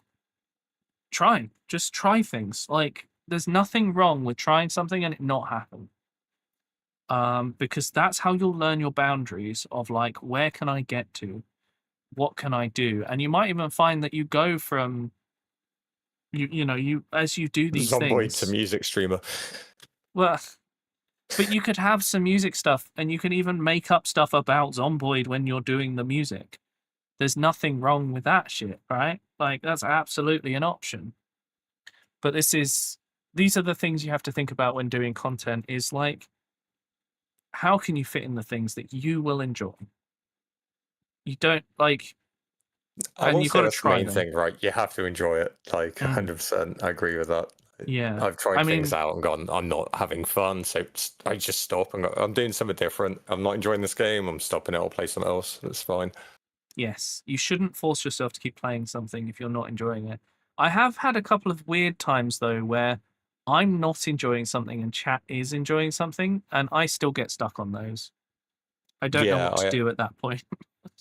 Speaker 1: just try things. Like, there's nothing wrong with trying something and it not happen. Because that's how you'll learn your boundaries of like, where can I get to? What can I do? And you might even find that you go from, you as you do these
Speaker 9: Zomboid
Speaker 1: things
Speaker 9: to music streamer.
Speaker 1: Well, but you could have some music stuff, and you can even make up stuff about Zomboid when you're doing the music. There's nothing wrong with that shit, right? Like, that's absolutely an option. But these are the things you have to think about when doing content, is like, how can you fit in the things that you will enjoy? You don't like, and you've got to try
Speaker 9: the main thing, right? You have to enjoy it. Like 100%, I agree with that.
Speaker 1: Yeah,
Speaker 9: I've tried things out and gone, I'm not having fun, so I just stop and go, I'm doing something different. I'm not enjoying this game. I'm stopping it. I'll play something else. It's fine.
Speaker 1: Yes, you shouldn't force yourself to keep playing something if you're not enjoying it. I have had a couple of weird times though where I'm not enjoying something and chat is enjoying something, and I still get stuck on those. I don't know what to do at that point.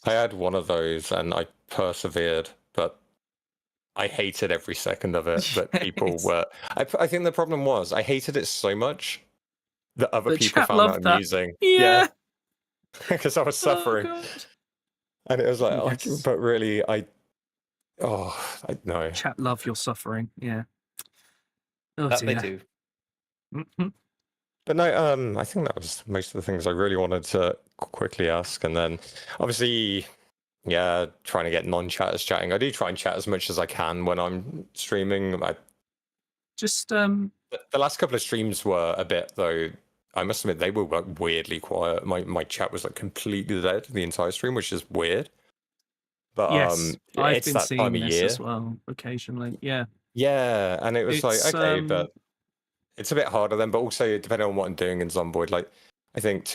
Speaker 9: I had one of those and I persevered, but I hated every second of it. But people were. I think the problem was I hated it so much that other people found that amusing.
Speaker 1: Yeah.
Speaker 9: Because I was suffering. And it was like, but really, I know.
Speaker 1: Chat love your suffering. Yeah. Oh,
Speaker 3: that they do.
Speaker 9: But no, I think that was most of the things I really wanted to quickly ask. And then obviously, yeah, trying to get non-chatters chatting. I do try and chat as much as I can when I'm streaming.
Speaker 1: Just
Speaker 9: The last couple of streams were a bit, though. I must admit, they were weirdly quiet. My chat was like completely dead the entire stream, which is weird. But
Speaker 1: yes, I've
Speaker 9: it's
Speaker 1: been
Speaker 9: that time
Speaker 1: seeing
Speaker 9: of
Speaker 1: this
Speaker 9: year.
Speaker 1: as well occasionally. Yeah.
Speaker 9: Yeah, and it was like,
Speaker 1: It's,
Speaker 9: okay, but it's a bit harder then. But also, depending on what I'm doing in Zomboid, like I think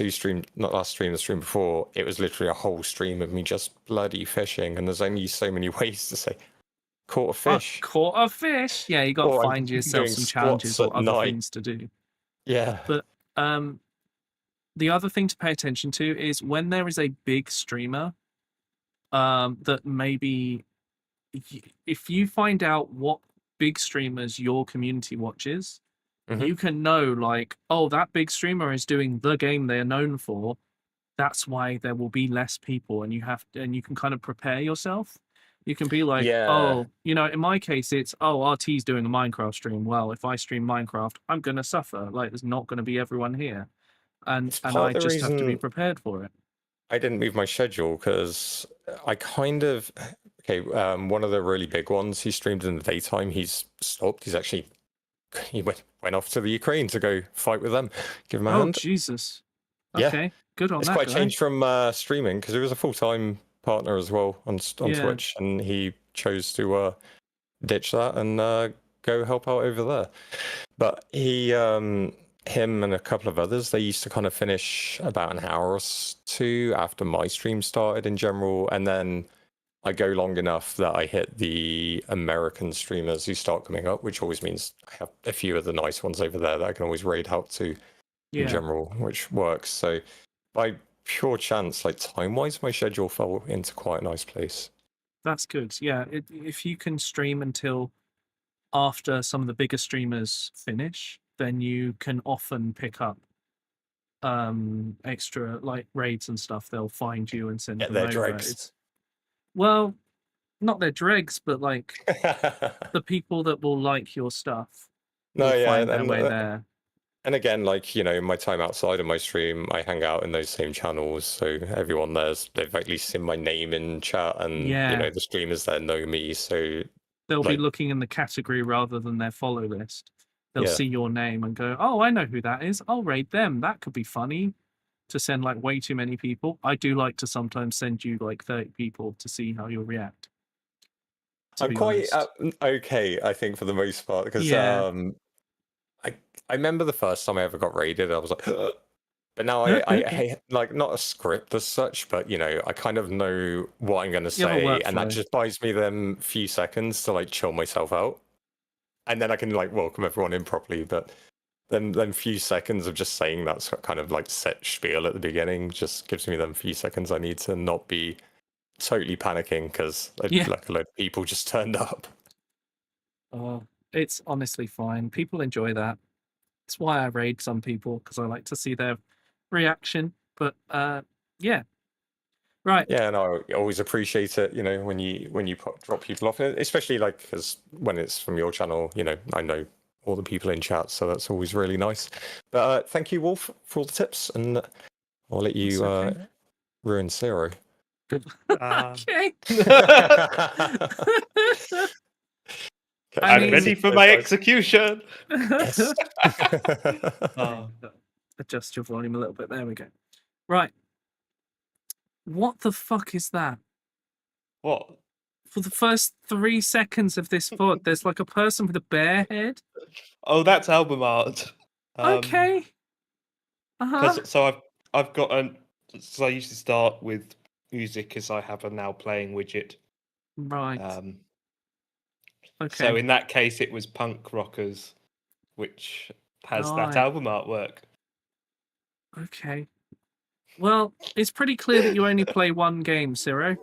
Speaker 9: not last stream, the stream before, it was literally a whole stream of me just bloody fishing, and there's only so many ways to say caught a fish.
Speaker 1: Caught a fish. Yeah, you got to
Speaker 9: Or I'm
Speaker 1: find yourself
Speaker 9: doing
Speaker 1: some
Speaker 9: squats
Speaker 1: challenges or
Speaker 9: at
Speaker 1: other
Speaker 9: night.
Speaker 1: things to do.
Speaker 9: Yeah.
Speaker 1: But the other thing to pay attention to is when there is a big streamer that maybe if you find out what big streamers your community watches, you can know like, oh, that big streamer is doing the game they're known for. That's why there will be less people, and you can kind of prepare yourself. You can be like, oh, in my case, it's, RT's doing a Minecraft stream. Well, if I stream Minecraft, I'm going to suffer. Like, there's not going to be everyone here. And I just have to be prepared for it.
Speaker 9: I didn't move my schedule because I kind of... Okay, one of the really big ones, he streamed in the daytime. He's stopped. He went off to the Ukraine to go fight with them. Give him a hand.
Speaker 1: Oh, Jesus.
Speaker 9: Yeah.
Speaker 1: Okay, good on
Speaker 9: it's
Speaker 1: that
Speaker 9: quite
Speaker 1: guy.
Speaker 9: a change from streaming because he was a full-time partner as well on Twitch, and he chose to ditch that and go help out over there. But him and a couple of others, they used to kind of finish about an hour or two after my stream started in general, and then I go long enough that I hit the American streamers who start coming up, which always means I have a few of the nice ones over there that I can always raid out to in general, which works. So by pure chance, like time-wise, my schedule fell into quite a nice place.
Speaker 1: That's good. Yeah, if you can stream until after some of the bigger streamers finish, then you can often pick up extra like raids and stuff. They'll find you and send them
Speaker 9: their
Speaker 1: over.
Speaker 9: dregs.
Speaker 1: Well, not their dregs, but like the people that will like your stuff will find their way there.
Speaker 9: And again, like, my time outside of my stream, I hang out in those same channels, so everyone they've at least seen my name in chat, and the streamers there know me, so
Speaker 1: they'll be looking in the category rather than their follow list. They'll see your name and go, oh, I know who that is. I'll raid them. That could be funny. To send like way too many people. I do like to sometimes send you like 30 people to see how you'll react.
Speaker 9: I'm quite okay, I think, for the most part, because I remember the first time I ever got raided, I was like, but now I like, not a script as such, but I kind of know what I'm going to say, and that just buys me them few seconds to like chill myself out, and then I can like welcome everyone in properly. But then few seconds of just saying that kind of like set spiel at the beginning just gives me them few seconds I need to not be totally panicking because like a load of people just turned up.
Speaker 1: Oh, it's honestly fine. People enjoy that. It's why I raid some people, because I like to see their reaction. But yeah. Right.
Speaker 9: Yeah, and I always appreciate it, when you drop people off, especially like because when it's from your channel, I know all the people in chat, so that's always really nice. But thank you, Wolf, for all the tips, and I'll let you ruin Zero.
Speaker 1: Okay.
Speaker 3: I'm ready for my execution.
Speaker 9: Yes.
Speaker 1: Adjust your volume a little bit. There we go. Right. What the fuck is that?
Speaker 3: What?
Speaker 1: For the first 3 seconds of this VOD, there's like a person with a bear head.
Speaker 3: Oh, that's album art.
Speaker 1: Okay.
Speaker 3: So I've got so I usually start with music as I have a now playing widget.
Speaker 1: Right. Okay.
Speaker 3: So in that case, it was Punk Rockers, which has that album artwork.
Speaker 1: Okay. Well, it's pretty clear that you only play one game, Zero.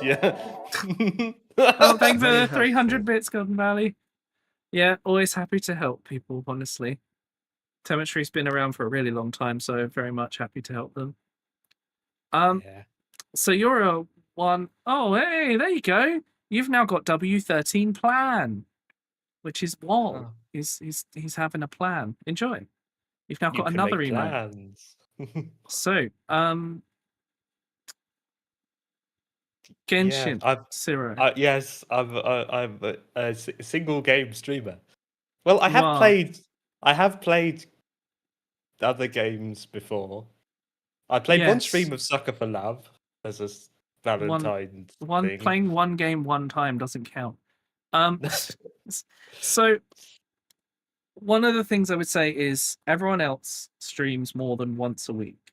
Speaker 3: Yeah.
Speaker 1: Oh, thank you for the 300 bits, Golden Valley. Yeah, always happy to help people, honestly. Telemetry's been around for a really long time, so very much happy to help them. So you're a one. Oh, hey, there you go. You've now got W13 plan, which is Wall. He's having a plan. Enjoy. You've now got another email. So, Genshin, Zero.
Speaker 3: Yes, I'm a single game streamer. Well, I
Speaker 1: You
Speaker 3: have
Speaker 1: are.
Speaker 3: played. I have played other games before. I played one
Speaker 1: Yes.
Speaker 3: stream of Sucker for Love as a Valentine's thing.
Speaker 1: Playing one game one time doesn't count. So one of the things I would say is everyone else streams more than once a week.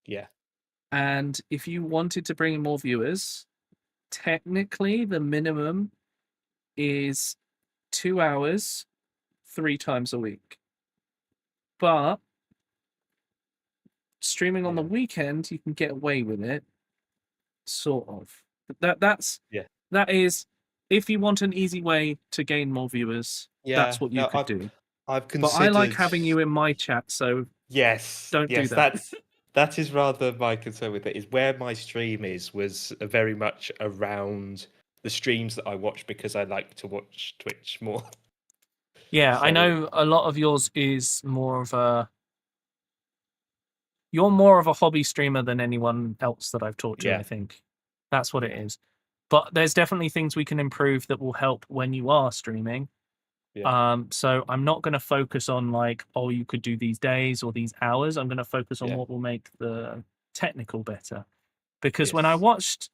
Speaker 3: Yeah.
Speaker 1: And if you wanted to bring in more viewers, technically the minimum is 2 hours, 3 times a week. But streaming on the weekend, you can get away with it, sort of. That is, if you want an easy way to gain more viewers, that's what you could do.
Speaker 3: I've
Speaker 1: But I like
Speaker 3: considered-
Speaker 1: having you in my chat, so
Speaker 3: Yes,
Speaker 1: don't do that.
Speaker 3: That is rather my concern with it. Is where my stream was very much around the streams that I watch because I like to watch Twitch more.
Speaker 1: Yeah, I
Speaker 3: So-
Speaker 1: know a lot of yours is more of a. You're more of a hobby streamer than anyone else that I've talked to,
Speaker 3: Yeah.
Speaker 1: I think. That's what it is. But there's definitely things we can improve that will help when you are streaming.
Speaker 3: Yeah.
Speaker 1: So I'm not going to focus on like, oh, you could do these days or these hours. I'm going to focus on what will make the technical better. Because when I watched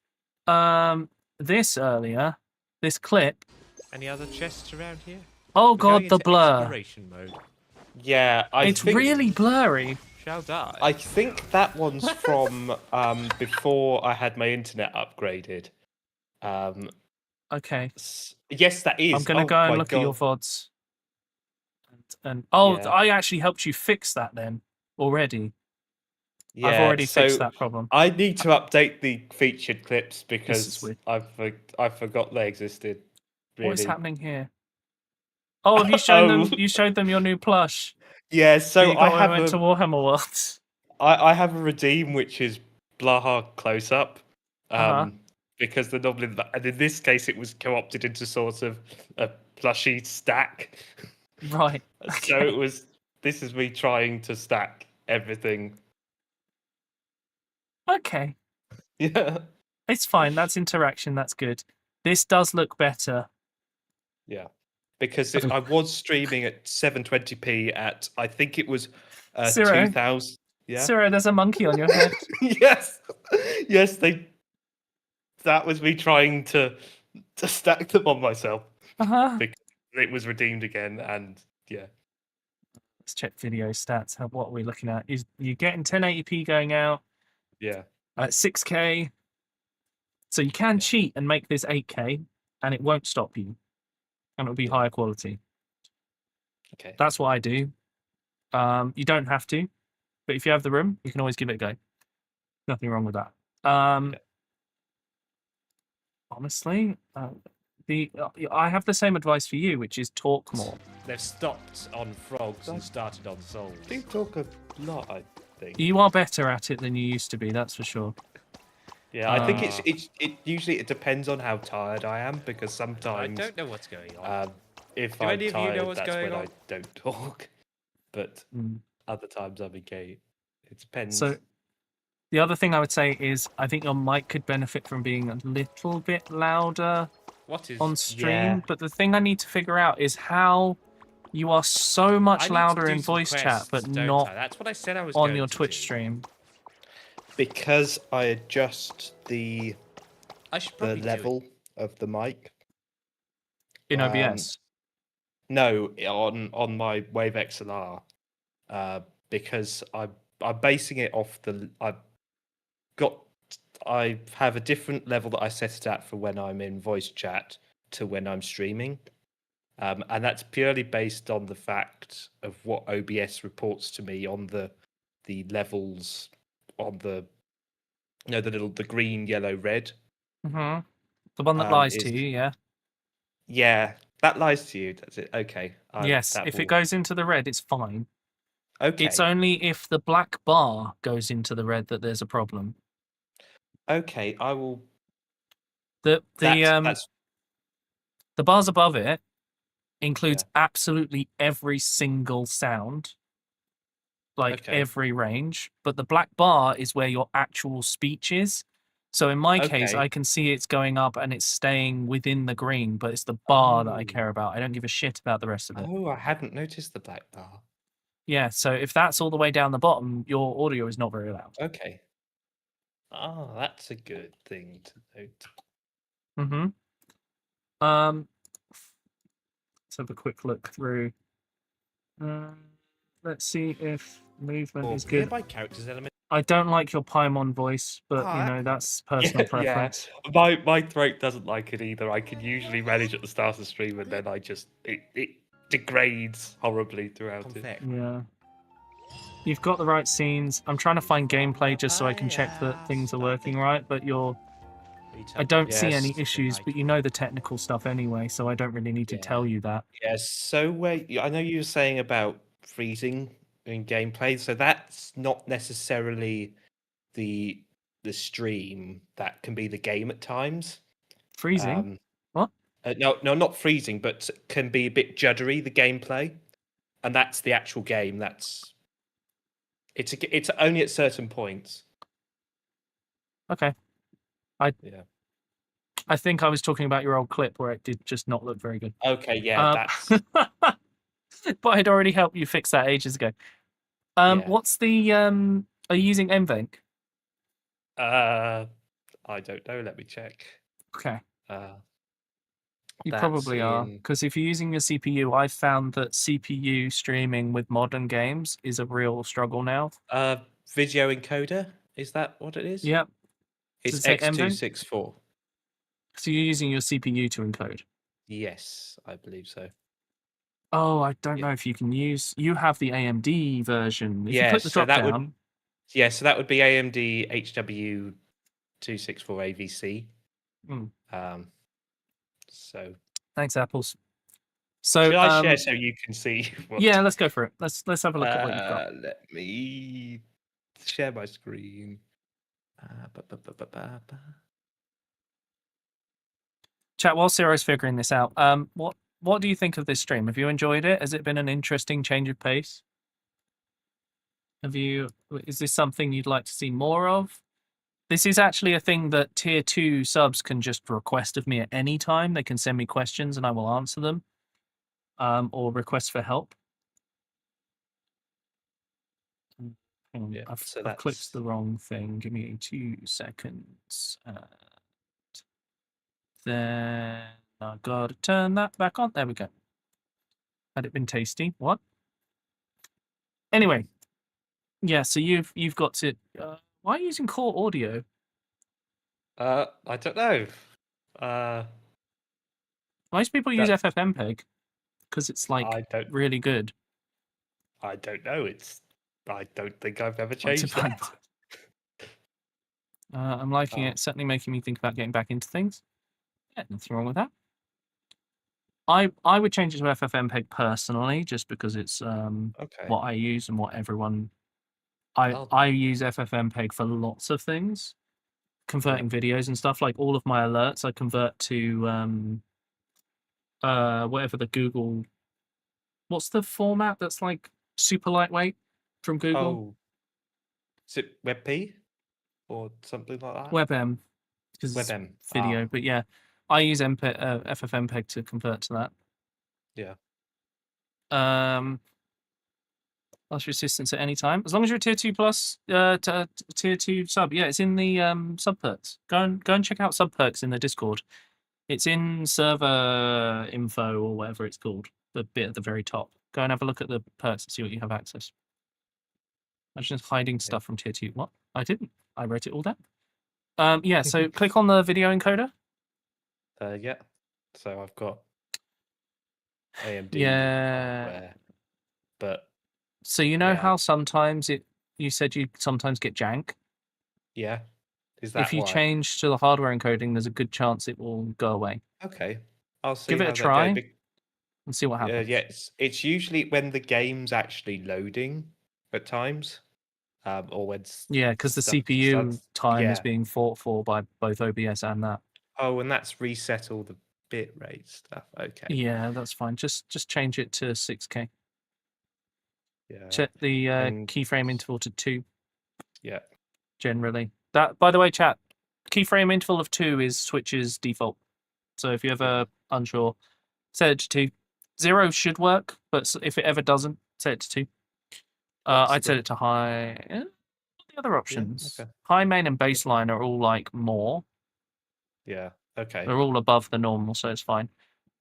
Speaker 1: this earlier, this clip.
Speaker 13: Any other chests around here?
Speaker 1: Oh
Speaker 13: We're going
Speaker 1: God, the
Speaker 13: into
Speaker 1: blur.
Speaker 13: exploration mode.
Speaker 3: Yeah,
Speaker 1: It's really blurry.
Speaker 13: Shall die.
Speaker 3: I think that one's from before I had my internet upgraded.
Speaker 1: Okay.
Speaker 3: Yes, that is.
Speaker 1: I'm going to
Speaker 3: Oh
Speaker 1: go and
Speaker 3: my
Speaker 1: look
Speaker 3: God.
Speaker 1: at your VODs. And
Speaker 3: Yeah.
Speaker 1: I actually helped you fix that then already.
Speaker 3: Yeah,
Speaker 1: I've already fixed
Speaker 3: so
Speaker 1: that problem.
Speaker 3: I need to update the featured clips
Speaker 1: is
Speaker 3: because
Speaker 1: weird.
Speaker 3: I forgot they existed. Really.
Speaker 1: What is happening here? Oh, have you shown them? You showed them your new plush.
Speaker 3: Yeah, so
Speaker 1: you got
Speaker 3: I have
Speaker 1: went to
Speaker 3: a,
Speaker 1: Warhammer Worlds.
Speaker 3: I have a redeem which is Blaha close up.
Speaker 1: Uh-huh.
Speaker 3: Because the normally and in this case it was co-opted into sort of a plushie stack.
Speaker 1: Right.
Speaker 3: So it was. This is me trying to stack everything.
Speaker 1: Okay.
Speaker 3: Yeah.
Speaker 1: It's fine. That's interaction. That's good. This does look better.
Speaker 3: Yeah. Because I was streaming at 720p at I think it was
Speaker 1: Ciro.
Speaker 3: 2000. Yeah.
Speaker 1: Ciro, there's a monkey on your head.
Speaker 3: Yes. Yes, that was me trying to stack them on myself.
Speaker 1: Uh-huh.
Speaker 3: Because it was redeemed again and yeah.
Speaker 1: Let's check video stats. What are we looking at? You're getting 1080p going out.
Speaker 3: Yeah.
Speaker 1: At 6K. So you can cheat and make this 8K and it won't stop you. And it'll be higher quality.
Speaker 3: Okay.
Speaker 1: That's what I do. You don't have to, but if you have the room, you can always give it a go. Nothing wrong with that. Honestly, I have the same advice for you, which is talk more.
Speaker 13: They've stopped on frogs and started on souls.
Speaker 3: I do talk a lot, I think.
Speaker 1: You are better at it than you used to be, that's for sure.
Speaker 3: Yeah, I think it usually it depends on how tired I am because sometimes
Speaker 13: I don't know what's going on.
Speaker 3: If
Speaker 13: Do
Speaker 3: I'm
Speaker 13: any of you know
Speaker 3: tired,
Speaker 13: what's
Speaker 3: that's
Speaker 13: going
Speaker 3: when I
Speaker 13: on?
Speaker 3: don't talk. But other times I'm okay. It depends.
Speaker 1: So the other thing I would say is I think your mic could benefit from being a little bit louder on stream.
Speaker 3: Yeah.
Speaker 1: But the thing I need to figure out is how you are so much louder in voice chat, but not
Speaker 13: That's what I said I was
Speaker 1: on
Speaker 13: going
Speaker 1: your
Speaker 13: to
Speaker 1: Twitch
Speaker 13: do.
Speaker 1: stream.
Speaker 3: Because I adjust the
Speaker 13: I should probably do it.
Speaker 3: level of the mic.
Speaker 1: In OBS?
Speaker 3: No, on my Wave XLR. Because I'm basing it off I have a different level that I set it at for when I'm in voice chat to when I'm streaming. And that's purely based on the fact of what OBS reports to me on the levels on the the green, yellow, red.
Speaker 1: Mm-hmm. The one that lies to you, yeah.
Speaker 3: Yeah, that lies to you. Does it? Okay.
Speaker 1: Yes, if it goes into the red, it's fine.
Speaker 3: Okay.
Speaker 1: It's only if the black bar goes into the red that there's a problem.
Speaker 3: Okay, I will.
Speaker 1: The
Speaker 3: That's
Speaker 1: bars above it includes absolutely every single sound, like every range. But the black bar is where your actual speech is. So in my case,
Speaker 3: Okay.
Speaker 1: I can see it's going up and it's staying within the green, but it's the bar that I care about. I don't give a shit about the rest of it.
Speaker 3: Oh, I hadn't noticed the black bar.
Speaker 1: Yeah, so if that's all the way down the bottom, your audio is not very loud.
Speaker 3: Okay. Oh, that's a good thing to note.
Speaker 1: Let's have a quick look through. Let's see if movement is good.
Speaker 3: By characters element.
Speaker 1: I don't like your Paimon voice, but you know that's personal preference.
Speaker 3: Yeah. My throat doesn't like it either. I can usually manage at the start of the stream, and then it degrades horribly throughout it.
Speaker 1: Yeah. You've got the right scenes. I'm trying to find gameplay just so I can check that things are working right, but I don't see any issues, but you know the technical stuff anyway, so I don't really need to tell you that.
Speaker 3: Yes. So I know you were saying about freezing in gameplay, so that's not necessarily the stream. That can be the game at times.
Speaker 1: Freezing? What?
Speaker 3: No, not freezing, but can be a bit juddery, the gameplay, and that's the actual game. It's only at certain points.
Speaker 1: Okay. I think I was talking about your old clip where it did just not look very good.
Speaker 3: Okay, yeah, that's.
Speaker 1: But I'd already helped you fix that ages ago. What's the are you using NVENC?
Speaker 3: I don't know. Let me check.
Speaker 1: Okay. You probably are, because if you're using your CPU, I've found that CPU streaming with modern games is a real struggle now.
Speaker 3: Video encoder, is that what it is?
Speaker 1: Yep.
Speaker 3: It's
Speaker 1: Does it say NVENC?
Speaker 3: X264.
Speaker 1: So you're using your CPU to encode?
Speaker 3: Yes, I believe so.
Speaker 1: Oh, I don't know if you can use. You have the AMD version. If you click the
Speaker 3: so
Speaker 1: drop
Speaker 3: that
Speaker 1: down.
Speaker 3: so that would be AMD HW264 AVC. So
Speaker 1: thanks, Apples. So
Speaker 3: should I share so you can see?
Speaker 1: Yeah, let's go for it. Let's have a look at what you've got.
Speaker 3: Let me share my screen.
Speaker 1: Chat, while Ciro's figuring this out, what do you think of this stream? Have you enjoyed it? Has it been an interesting change of pace? Is this something you'd like to see more of? This is actually a thing that tier 2 subs can just request of me at any time. They can send me questions and I will answer them. Or request for help. I've clicked the wrong thing. Give me 2 seconds. Then I gotta turn that back on. There we go. Had it been tasty? What? Anyway, yeah. So you've got to. Why are you using Core Audio?
Speaker 3: I don't know.
Speaker 1: Most people use FFmpeg because it's like really good.
Speaker 3: I don't know. I don't think I've ever changed that.
Speaker 1: I'm liking it. Certainly making me think about getting back into things. Yeah, nothing wrong with that. I would change it to FFmpeg personally, just because it's what I use and what everyone. I use FFmpeg for lots of things, converting videos and stuff. Like all of my alerts, I convert to whatever the Google. What's the format that's like super lightweight from Google?
Speaker 3: Oh, is it WebP or something like that?
Speaker 1: WebM, because it's video. But yeah, I use FFmpeg to convert to that.
Speaker 3: Yeah.
Speaker 1: Loss resistance at any time, as long as you're a tier 2 plus, tier 2 sub. Yeah, it's in the sub perks. Go and check out sub perks in the Discord. It's in server info or whatever it's called. The bit at the very top. Go and have a look at the perks and see what you have access. Imagine just hiding stuff from tier 2. What? I didn't. I wrote it all down. Yeah. So click on the video encoder.
Speaker 3: Yeah. So I've got AMD.
Speaker 1: Yeah.
Speaker 3: But
Speaker 1: so you know how sometimes you said you sometimes get jank?
Speaker 3: Yeah. Is that
Speaker 1: if you change to the hardware encoding, there's a good chance it will go away.
Speaker 3: Okay. I'll see.
Speaker 1: Give it a try and see what happens.
Speaker 3: Yes. It's usually when the game's actually loading at times. Or when
Speaker 1: because the CPU time is being fought for by both OBS and that.
Speaker 3: Oh, and that's reset all the bitrate stuff. Okay.
Speaker 1: Yeah, that's fine. Just change it to 6K.
Speaker 3: Yeah.
Speaker 1: Check the keyframe interval to 2.
Speaker 3: Yeah.
Speaker 1: Generally. That, by the way, chat, keyframe interval of 2 is Twitch's default. So if you're ever unsure, set it to 2. 0 should work, but if it ever doesn't, set it to 2. I'd set it to high. What are the other options?
Speaker 3: okay.
Speaker 1: High, main, and baseline are all like more.
Speaker 3: Yeah. Okay.
Speaker 1: They're all above the normal, so it's fine.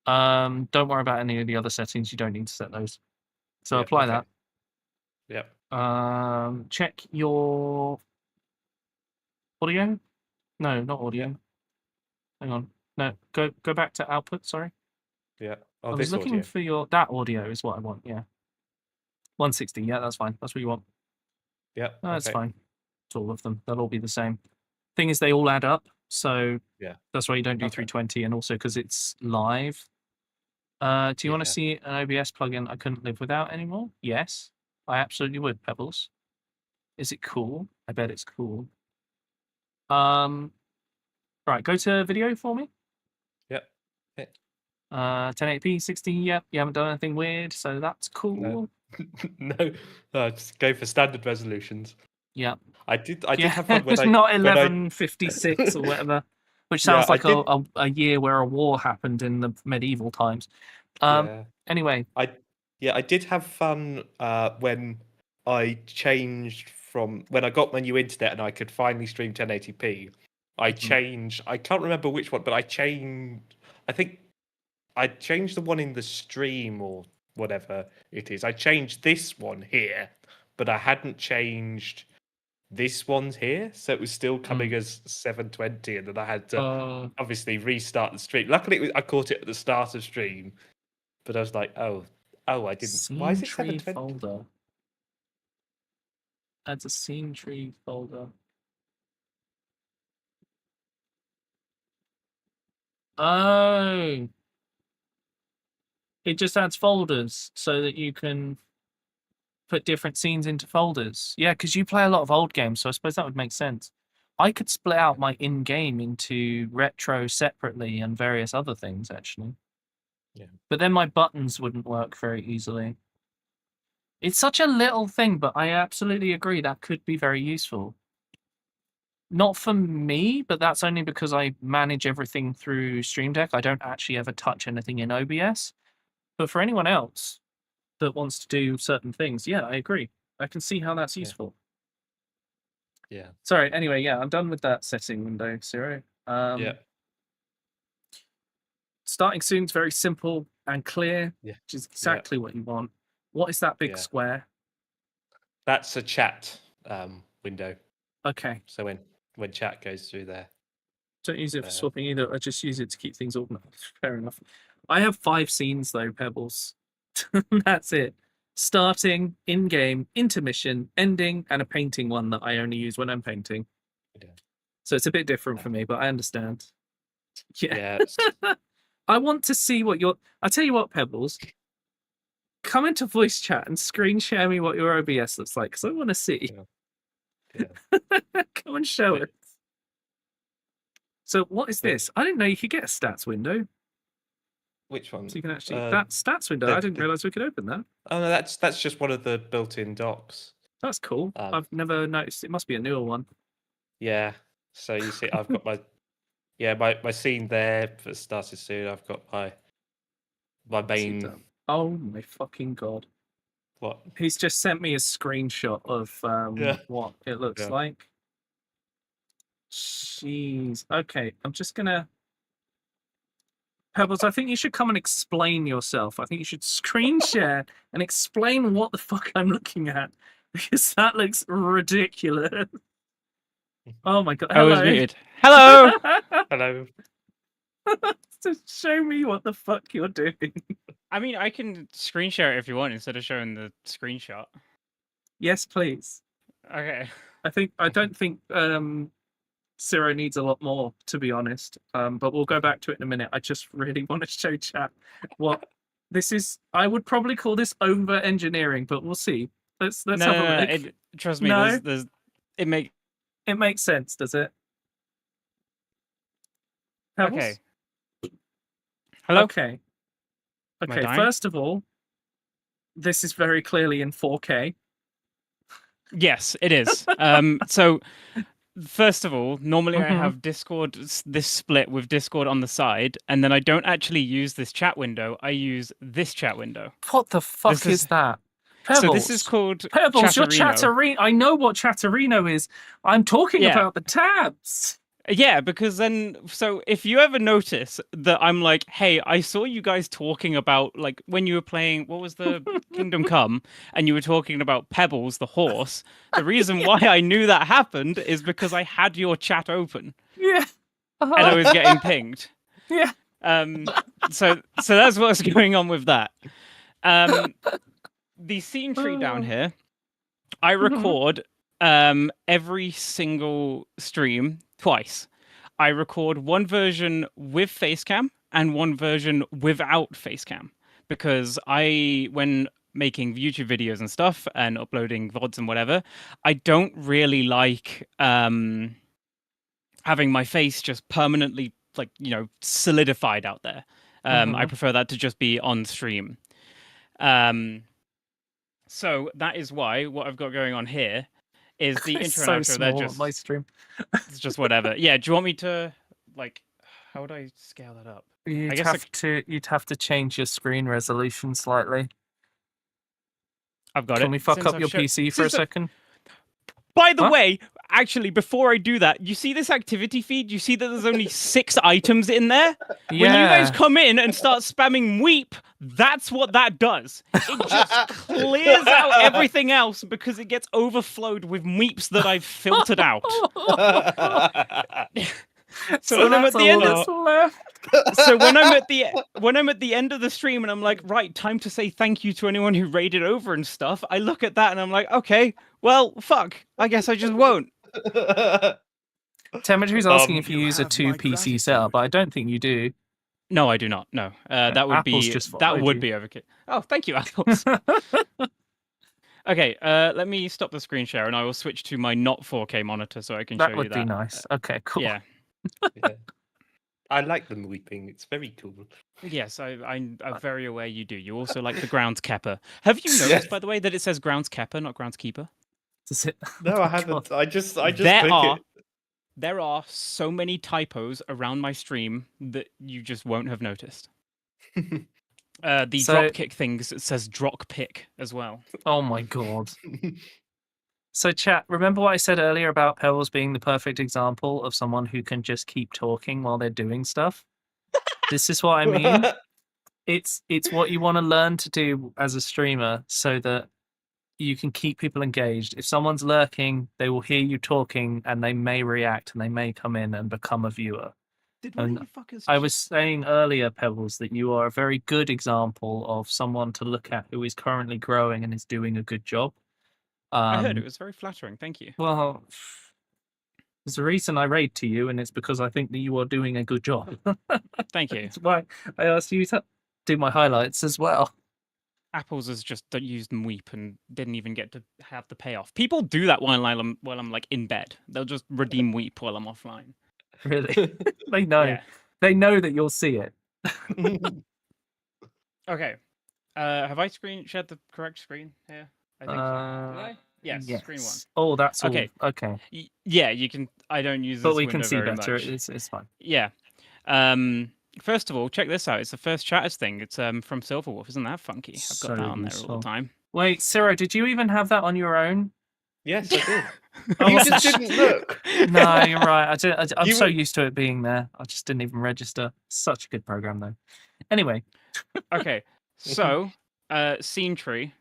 Speaker 1: Don't worry about any of the other settings. You don't need to set those. So apply that.
Speaker 3: Yep.
Speaker 1: Check your audio. No, not audio. Hang on. No, go back to output. Sorry.
Speaker 3: Yeah.
Speaker 1: I
Speaker 3: Oh,
Speaker 1: was
Speaker 3: this
Speaker 1: looking
Speaker 3: audio.
Speaker 1: for that audio is what I want. Yeah. 160. Yeah, that's fine. That's what you want.
Speaker 3: Yeah.
Speaker 1: That's
Speaker 3: okay.
Speaker 1: fine. It's all of them. They'll all be the same. Thing is, they all add up. So
Speaker 3: Yeah.
Speaker 1: that's why you don't do
Speaker 3: Okay.
Speaker 1: 320, and also because it's live. Do you want to
Speaker 3: Yeah.
Speaker 1: see an OBS plugin I couldn't live without anymore? Yes, I absolutely would, Pebbles. Is it cool? I bet it's cool. Right, go to video for me.
Speaker 3: Yep. Okay.
Speaker 1: 1080p, 60, yep. You haven't done anything weird, so that's cool.
Speaker 3: No. Just go for standard resolutions.
Speaker 1: Yeah.
Speaker 3: I did have fun when
Speaker 1: it's
Speaker 3: I
Speaker 1: not
Speaker 3: when I-
Speaker 1: 1156 or whatever, which sounds like a year where a war happened in the medieval times.
Speaker 3: Yeah.
Speaker 1: Anyway,
Speaker 3: I did have fun when I changed from when I got my new internet and I could finally stream 1080p. I changed. I can't remember which one, but I changed. I think I changed the one in the stream or whatever it is. I changed this one here, but I hadn't changed this one's here, so it was still coming as 720, and then I had to obviously restart the stream. Luckily, I caught it at the start of stream, but I was like, oh, I didn't. Why is it
Speaker 1: Scene tree
Speaker 3: 720?
Speaker 1: folder. Adds a scene tree folder. Oh, it just adds folders so that you can put different scenes into folders. Yeah, because you play a lot of old games, so I suppose that would make sense. I could split out my in-game into retro separately and various other things, actually.
Speaker 3: Yeah.
Speaker 1: But then my buttons wouldn't work very easily. It's such a little thing, but I absolutely agree that could be very useful. Not for me, but that's only because I manage everything through Stream Deck. I don't actually ever touch anything in OBS. But for anyone else that wants to do certain things, yeah, I agree. I can see how that's useful.
Speaker 3: Yeah.
Speaker 1: Sorry, anyway, yeah, I'm done with that setting window, Zero.
Speaker 3: Yeah.
Speaker 1: Starting soon is very simple and clear,
Speaker 3: Yeah.
Speaker 1: which is exactly what you want. What is that big
Speaker 3: Yeah.
Speaker 1: square?
Speaker 3: That's a chat window.
Speaker 1: Okay.
Speaker 3: So when chat goes through there.
Speaker 1: Don't use it for swapping either. I just use it to keep things organized. Fair enough. I have 5 scenes though, Pebbles. That's it. Starting, in-game, intermission, ending, and a painting one that I only use when I'm painting.
Speaker 3: Yeah.
Speaker 1: So it's a bit different for me, but I understand. Yeah.
Speaker 3: Yeah.
Speaker 1: I want to see what your... I'll tell you what, Pebbles. Come into voice chat and screen share me what your OBS looks like, because I want to see.
Speaker 3: Yeah.
Speaker 1: Come and show it. So what is this? I didn't know you could get a stats window.
Speaker 3: Which one?
Speaker 1: So you can actually... that stats window, I didn't realise we could open that.
Speaker 3: Oh no, that's just one of the built-in docs.
Speaker 1: That's cool. I've never noticed. It must be a newer one.
Speaker 3: Yeah. So you see, I've got my scene there that started soon. I've got my main.
Speaker 1: Oh my fucking god!
Speaker 3: What?
Speaker 1: He's just sent me a screenshot of what it looks like. Jeez. Okay, I'm just gonna. Pebbles, I think you should come and explain yourself. I think you should screen share and explain what the fuck I'm looking at, because that looks ridiculous. Oh my god!
Speaker 14: I was
Speaker 1: Hello.
Speaker 14: muted. Hello.
Speaker 3: Hello.
Speaker 1: Just show me what the fuck you're doing.
Speaker 14: I mean, I can screen share it if you want instead of showing the screenshot.
Speaker 1: Yes, please.
Speaker 14: Okay.
Speaker 1: I don't think Ciro needs a lot more, to be honest. But we'll go back to it in a minute. I just really want to show chat what this is. I would probably call this over engineering, but we'll see. Let's have a look.
Speaker 14: Trust me,
Speaker 1: No?
Speaker 14: it
Speaker 1: makes sense, does it? Pebbles?
Speaker 14: Okay. Hello?
Speaker 1: Okay.
Speaker 14: Am I
Speaker 1: Okay,
Speaker 14: dying?
Speaker 1: first of all, this is very clearly in 4K.
Speaker 14: Yes, it is. So first of all, normally I
Speaker 1: Mhm.
Speaker 14: have Discord, this split with Discord on the side, and then I don't actually use this chat window. I use this chat window.
Speaker 1: What the fuck
Speaker 14: This
Speaker 1: is that? Pebbles.
Speaker 14: So this is called
Speaker 1: Pebbles. Your
Speaker 14: Chatterino.
Speaker 1: Chatterino. I know what Chatterino is. I'm talking
Speaker 14: Yeah.
Speaker 1: about the tabs.
Speaker 14: Yeah, because then, so if you ever notice that I'm like, hey, I saw you guys talking about, like, when you were playing, what was the Kingdom Come, and you were talking about Pebbles, the horse, the reason why I knew that happened is because I had your chat open.
Speaker 1: Yeah.
Speaker 14: And I was getting pinged.
Speaker 1: Yeah.
Speaker 14: So that's what's going on with that. The scene tree down here, I record every single stream twice. I record one version with facecam and one version without facecam, because when making YouTube videos and stuff and uploading VODs and whatever, I don't really like having my face just permanently, like, solidified out there. I prefer that to just be on stream. So that is why what I've got going on here is the
Speaker 1: It's
Speaker 14: intro
Speaker 1: so
Speaker 14: and outro. They're
Speaker 1: small on
Speaker 14: just
Speaker 1: my stream.
Speaker 14: it's just whatever. Yeah. Do you want me to, like, how would I scale that up?
Speaker 1: You'd
Speaker 14: guess
Speaker 1: you'd have to change your screen resolution slightly.
Speaker 14: I've got it.
Speaker 1: Can we fuck
Speaker 14: Since
Speaker 1: up
Speaker 14: I've
Speaker 1: your
Speaker 14: shown-
Speaker 1: PC for a
Speaker 14: since I-
Speaker 1: second?
Speaker 14: By the
Speaker 1: Huh?
Speaker 14: way, actually, before I do that, you see this activity feed? You see that there's only 6 items in there? When you guys come in and start spamming weep, that's what that does. It just clears out everything else because it gets overflowed with weeps that I've filtered out. So when I'm at
Speaker 1: that's
Speaker 14: the end
Speaker 1: all
Speaker 14: of
Speaker 1: that's left.
Speaker 14: So when I'm at the end of the stream and I'm like, right, time to say thank you to anyone who raided over and stuff, I look at that and I'm like, okay, well, fuck, I guess I just won't.
Speaker 1: Temmetry's asking if you use a 2 PC setup, but I don't think you do.
Speaker 14: No, I do not. No, that would
Speaker 1: Apple's
Speaker 14: be
Speaker 1: just
Speaker 14: that
Speaker 1: followed
Speaker 14: would
Speaker 1: you.
Speaker 14: be overkill. Oh, thank you, Apples. Okay, let me stop the screen share and I will switch to my not 4K monitor so I can show
Speaker 1: That
Speaker 14: you
Speaker 1: would
Speaker 14: that.
Speaker 1: be nice. Okay, cool.
Speaker 14: Yeah.
Speaker 3: I like them weeping. It's very cool.
Speaker 14: Yes, I'm very aware you do. You also like the groundskeeper. Have you noticed, by the way, that it says groundskeeper, not groundskeeper?
Speaker 1: Does it?
Speaker 3: No, I haven't. I just click
Speaker 14: There are so many typos around my stream that you just won't have noticed. The dropkick thing says drop pick as well.
Speaker 1: Oh my god. So chat, remember what I said earlier about Pebbles being the perfect example of someone who can just keep talking while they're doing stuff? This is what I mean. It's what you want to learn to do as a streamer so that you can keep people engaged. If someone's lurking, they will hear you talking and they may react and they may come in and become a viewer. And I was saying earlier, Pebbles, that you are a very good example of someone to look at who is currently growing and is doing a good job.
Speaker 14: I heard it was very flattering. Thank you.
Speaker 1: Well, there's a reason I raid to you, and it's because I think that you are doing a good job.
Speaker 14: Thank you.
Speaker 1: That's why I asked you to do my highlights as well.
Speaker 14: Apples has just used Weep and didn't even get to have the payoff. People do that while I'm like in bed. They'll just redeem Weep while I'm offline.
Speaker 1: Really? They know.
Speaker 14: Yeah.
Speaker 1: They know that you'll see it.
Speaker 14: Okay. Have I shared the correct screen here? I think so. Did I? Yes, screen 1.
Speaker 1: Oh, that's all.
Speaker 14: Okay.
Speaker 1: Okay.
Speaker 14: Yeah, you can. I don't use this
Speaker 1: But we
Speaker 14: window
Speaker 1: can see
Speaker 14: very
Speaker 1: better.
Speaker 14: much.
Speaker 1: It's fine.
Speaker 14: Yeah. First of all, check this out. It's the first chatters thing. It's from Silverwolf. Isn't that funky? I've got that on there all the time.
Speaker 1: Wait, Ciro, did you even have that on your own?
Speaker 3: Yes, I did.
Speaker 1: Oh,
Speaker 3: You just didn't look.
Speaker 1: No, you're right. I'm
Speaker 3: You
Speaker 1: so
Speaker 3: were-
Speaker 1: used to it being there. I just didn't even register. Such a good program, though. Anyway.
Speaker 14: Okay, so scene tree,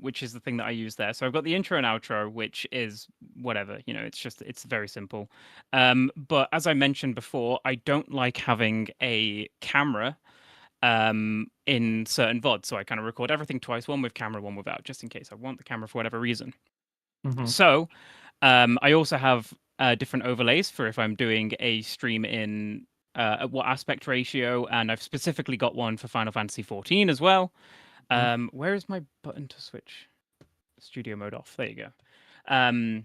Speaker 14: which is the thing that I use there. So I've got the intro and outro, which is whatever, it's very simple. But as I mentioned before, I don't like having a camera in certain VODs, so I kind of record everything twice, one with camera, one without, just in case I want the camera for whatever reason. So I also have different overlays for if I'm doing a stream in what aspect ratio, and I've specifically got one for Final Fantasy XIV as well. Where is my button to switch studio mode off? There you go.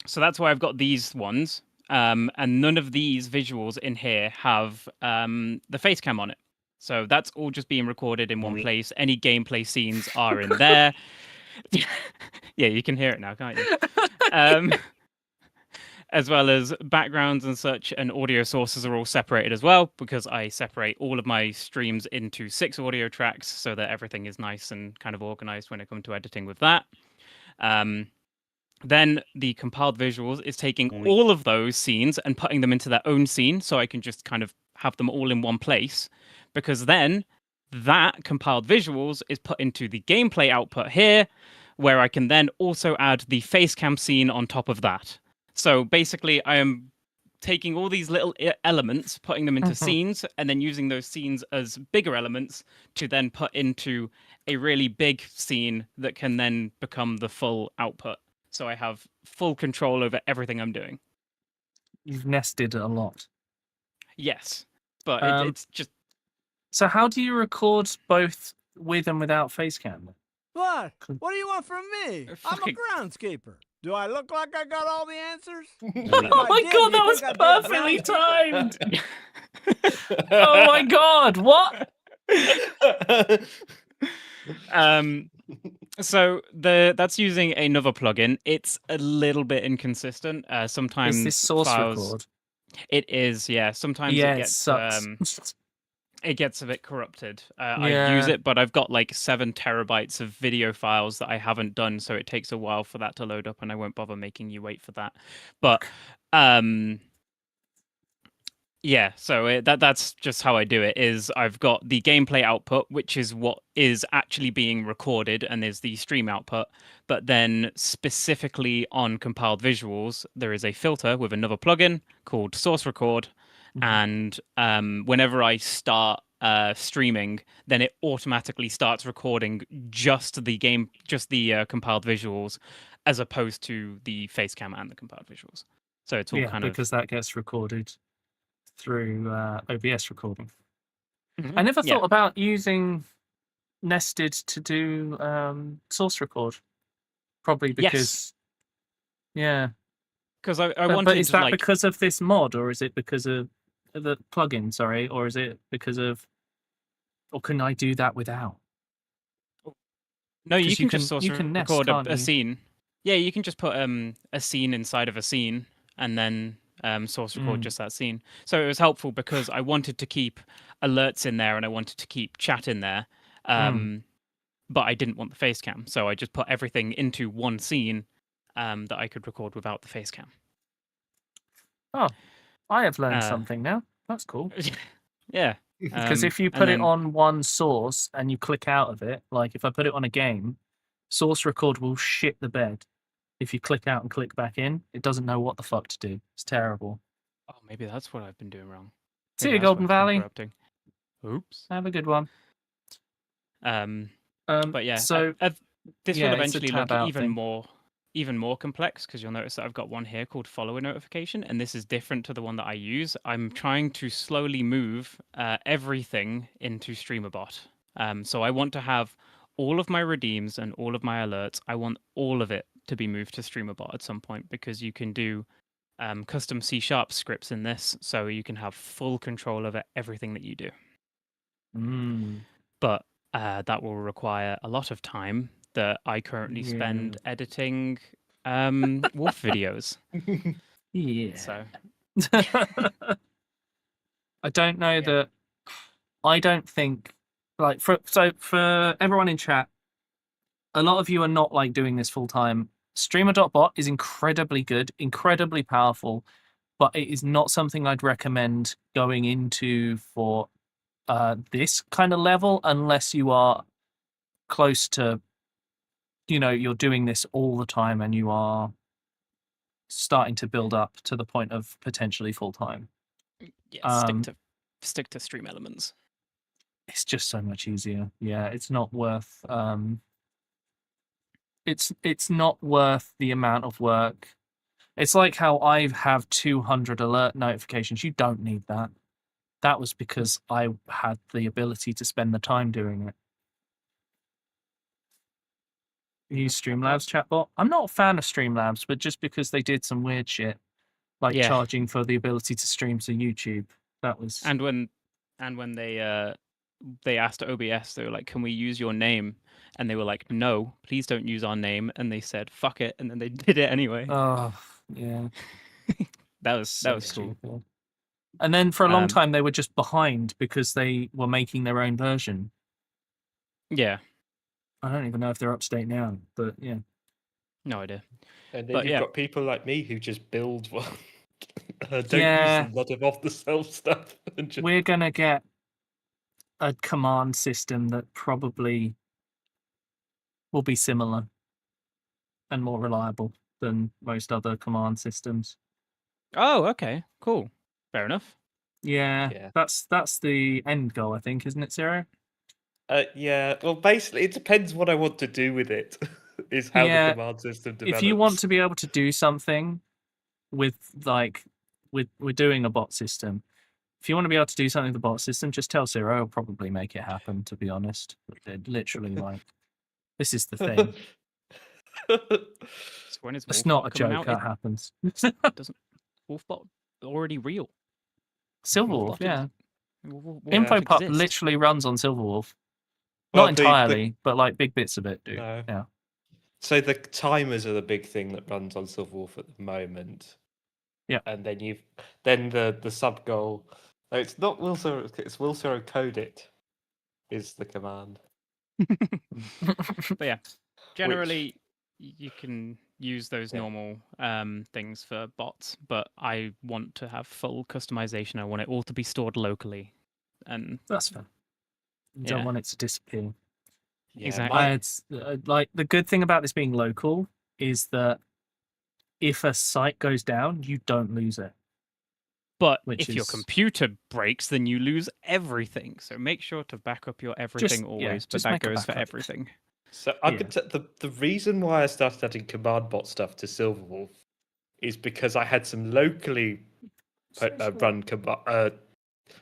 Speaker 14: So that's why I've got these ones, and none of these visuals in here have the face cam on it. So that's all just being recorded in one place. Any gameplay scenes are in there. Yeah, you can hear it now, can't you? as well as backgrounds and such, and audio sources are all separated as well, because I separate all of my streams into 6 audio tracks so that everything is nice and kind of organized when I come to editing with that. Then the compiled visuals is taking all of those scenes and putting them into their own scene, so I can just kind of have them all in one place, because then that compiled visuals is put into the gameplay output here, where I can then also add the face cam scene on top of that. So basically, I am taking all these little elements, putting them into scenes, and then using those scenes as bigger elements to then put into a really big scene that can then become the full output. So I have full control over everything I'm doing.
Speaker 1: You've nested a lot.
Speaker 14: Yes, but it's just...
Speaker 1: So how do you record both with and without face cam?
Speaker 15: What? What do you want from me? I'm a groundskeeper. Do I look like I got all the answers?
Speaker 1: Oh my god, that was perfectly timed! Oh my god, what?
Speaker 14: So that's using another plugin. It's a little bit inconsistent. Sometimes
Speaker 1: Is this source record?
Speaker 14: It is, yeah. Sometimes
Speaker 1: Yeah,
Speaker 14: it
Speaker 1: it sucks.
Speaker 14: It gets a bit corrupted. I use it, but I've got like 7 terabytes of video files that I haven't done, so it takes a while for that to load up, and I won't bother making you wait for that. But yeah, so that's just how I do it. Is I've got the gameplay output, which is what is actually being recorded, and is the stream output. But then specifically on compiled visuals, there is a filter with another plugin called Source Record. And whenever I start streaming, then it automatically starts recording just the compiled visuals, as opposed to the face cam and the compiled visuals. So it's all kind of,
Speaker 1: because that gets recorded through OBS recording. I never thought about using nested to do source record. Probably because, yeah.
Speaker 14: Because I wanted.
Speaker 1: But is that
Speaker 14: like...
Speaker 1: because of this mod, or is it because of the plugin? Sorry, or is it because of, or can I do that without?
Speaker 14: No, you can just source
Speaker 1: record
Speaker 14: nest, a scene. Yeah, you can just put a scene inside of a scene, and then source record just that scene. So it was helpful because I wanted to keep alerts in there, and I wanted to keep chat in there, but I didn't want the face cam, so I just put everything into one scene that I could record without the face cam.
Speaker 1: Oh, I have learned something now. That's cool.
Speaker 14: Yeah.
Speaker 1: Because if you put it on one source and you click out of it, like if I put it on a game, source record will shit the bed. If you click out and click back in, it doesn't know what the fuck to do. It's terrible.
Speaker 14: Oh, maybe that's what I've been doing wrong.
Speaker 1: See you, Golden Valley.
Speaker 14: Oops.
Speaker 1: Have a good one.
Speaker 14: But yeah,
Speaker 1: so
Speaker 14: this will eventually look
Speaker 1: thing.
Speaker 14: even more complex, because you'll notice that I've got one here called follower notification, and this is different to the one that I use. I'm trying to slowly move everything into StreamerBot. So I want to have all of my redeems and all of my alerts. I want all of it to be moved to StreamerBot at some point, because you can do custom C# scripts in this, so you can have full control over everything that you do. But that will require a lot of time that I currently spend editing wolf videos.
Speaker 1: Yeah.
Speaker 14: So
Speaker 1: I don't know that. I don't think like for everyone in chat, a lot of you are not like doing this full time. Streamer.bot is incredibly good, incredibly powerful, but it is not something I'd recommend going into for this kind of level unless you are close to, you're doing this all the time and you are starting to build up to the point of potentially full time.
Speaker 14: Yeah, stick to Stream Elements.
Speaker 1: It's just so much easier. Yeah, it's not worth it's not worth the amount of work. It's like how I have 200 alert notifications. You don't need that. That was because I had the ability to spend the time doing it. Use Streamlabs chatbot. I'm not a fan of Streamlabs, but just because they did some weird shit, like charging for the ability to stream to YouTube. That was
Speaker 14: and when they asked OBS, they were like, "Can we use your name?" And they were like, "No, please don't use our name." And they said, "Fuck it," and then they did it anyway.
Speaker 1: Oh yeah.
Speaker 14: That was
Speaker 1: So
Speaker 14: cool.
Speaker 1: stupid. And then for a long
Speaker 14: Um,
Speaker 1: time they were just behind because they were making their own version.
Speaker 14: Yeah.
Speaker 1: I don't even know if they're up to date now, but yeah.
Speaker 14: No idea.
Speaker 3: And then
Speaker 14: But
Speaker 3: you've
Speaker 14: yeah.
Speaker 3: got people like me who just build one. Don't
Speaker 1: Yeah.
Speaker 3: use a lot of off-the-shelf stuff. And just...
Speaker 1: We're gonna get a command system that probably will be similar and more reliable than most other command systems.
Speaker 14: Oh, okay, cool. Fair enough.
Speaker 1: Yeah. That's the end goal, I think, isn't it, Zero?
Speaker 3: Yeah. Well, basically, it depends what I want to do with it. Is how the command system develops.
Speaker 1: If you want to be able to do something with we're doing a bot system. If you want to be able to do something with the bot system, just tell Zero. He'll probably make it happen. To be honest, literally, like this is the thing.
Speaker 14: So when is
Speaker 1: It's
Speaker 14: Wolfbot
Speaker 1: not a
Speaker 14: coming
Speaker 1: joke.
Speaker 14: out?
Speaker 1: That happens.
Speaker 14: Doesn't Wolfbot already real?
Speaker 1: Silverwolf,
Speaker 14: Wolfbot
Speaker 1: yeah.
Speaker 14: Wolfbot
Speaker 1: InfoPup
Speaker 14: exists.
Speaker 1: literally runs on Silverwolf.
Speaker 3: Well,
Speaker 1: Not entirely, but like big bits of it do.
Speaker 3: No.
Speaker 1: Yeah.
Speaker 3: So the timers are the big thing that runs on Silverwolf at the moment.
Speaker 1: Yeah.
Speaker 3: And then the sub goal. No, it's not Will Zero. It's Will Zero code it. Is the command.
Speaker 14: But yeah, generally you can use those normal things for bots, but I want to have full customization. I want it all to be stored locally, and
Speaker 1: that's fine. You don't want it to disappear.
Speaker 3: Yeah,
Speaker 14: exactly.
Speaker 1: Like the good thing about this being local is that if a site goes down, you don't lose it.
Speaker 14: But if your computer breaks, then you lose everything. So make sure to back up your everything always. But that goes for everything.
Speaker 3: So the reason why I started adding command bot stuff to Silverwolf is because I had some locally run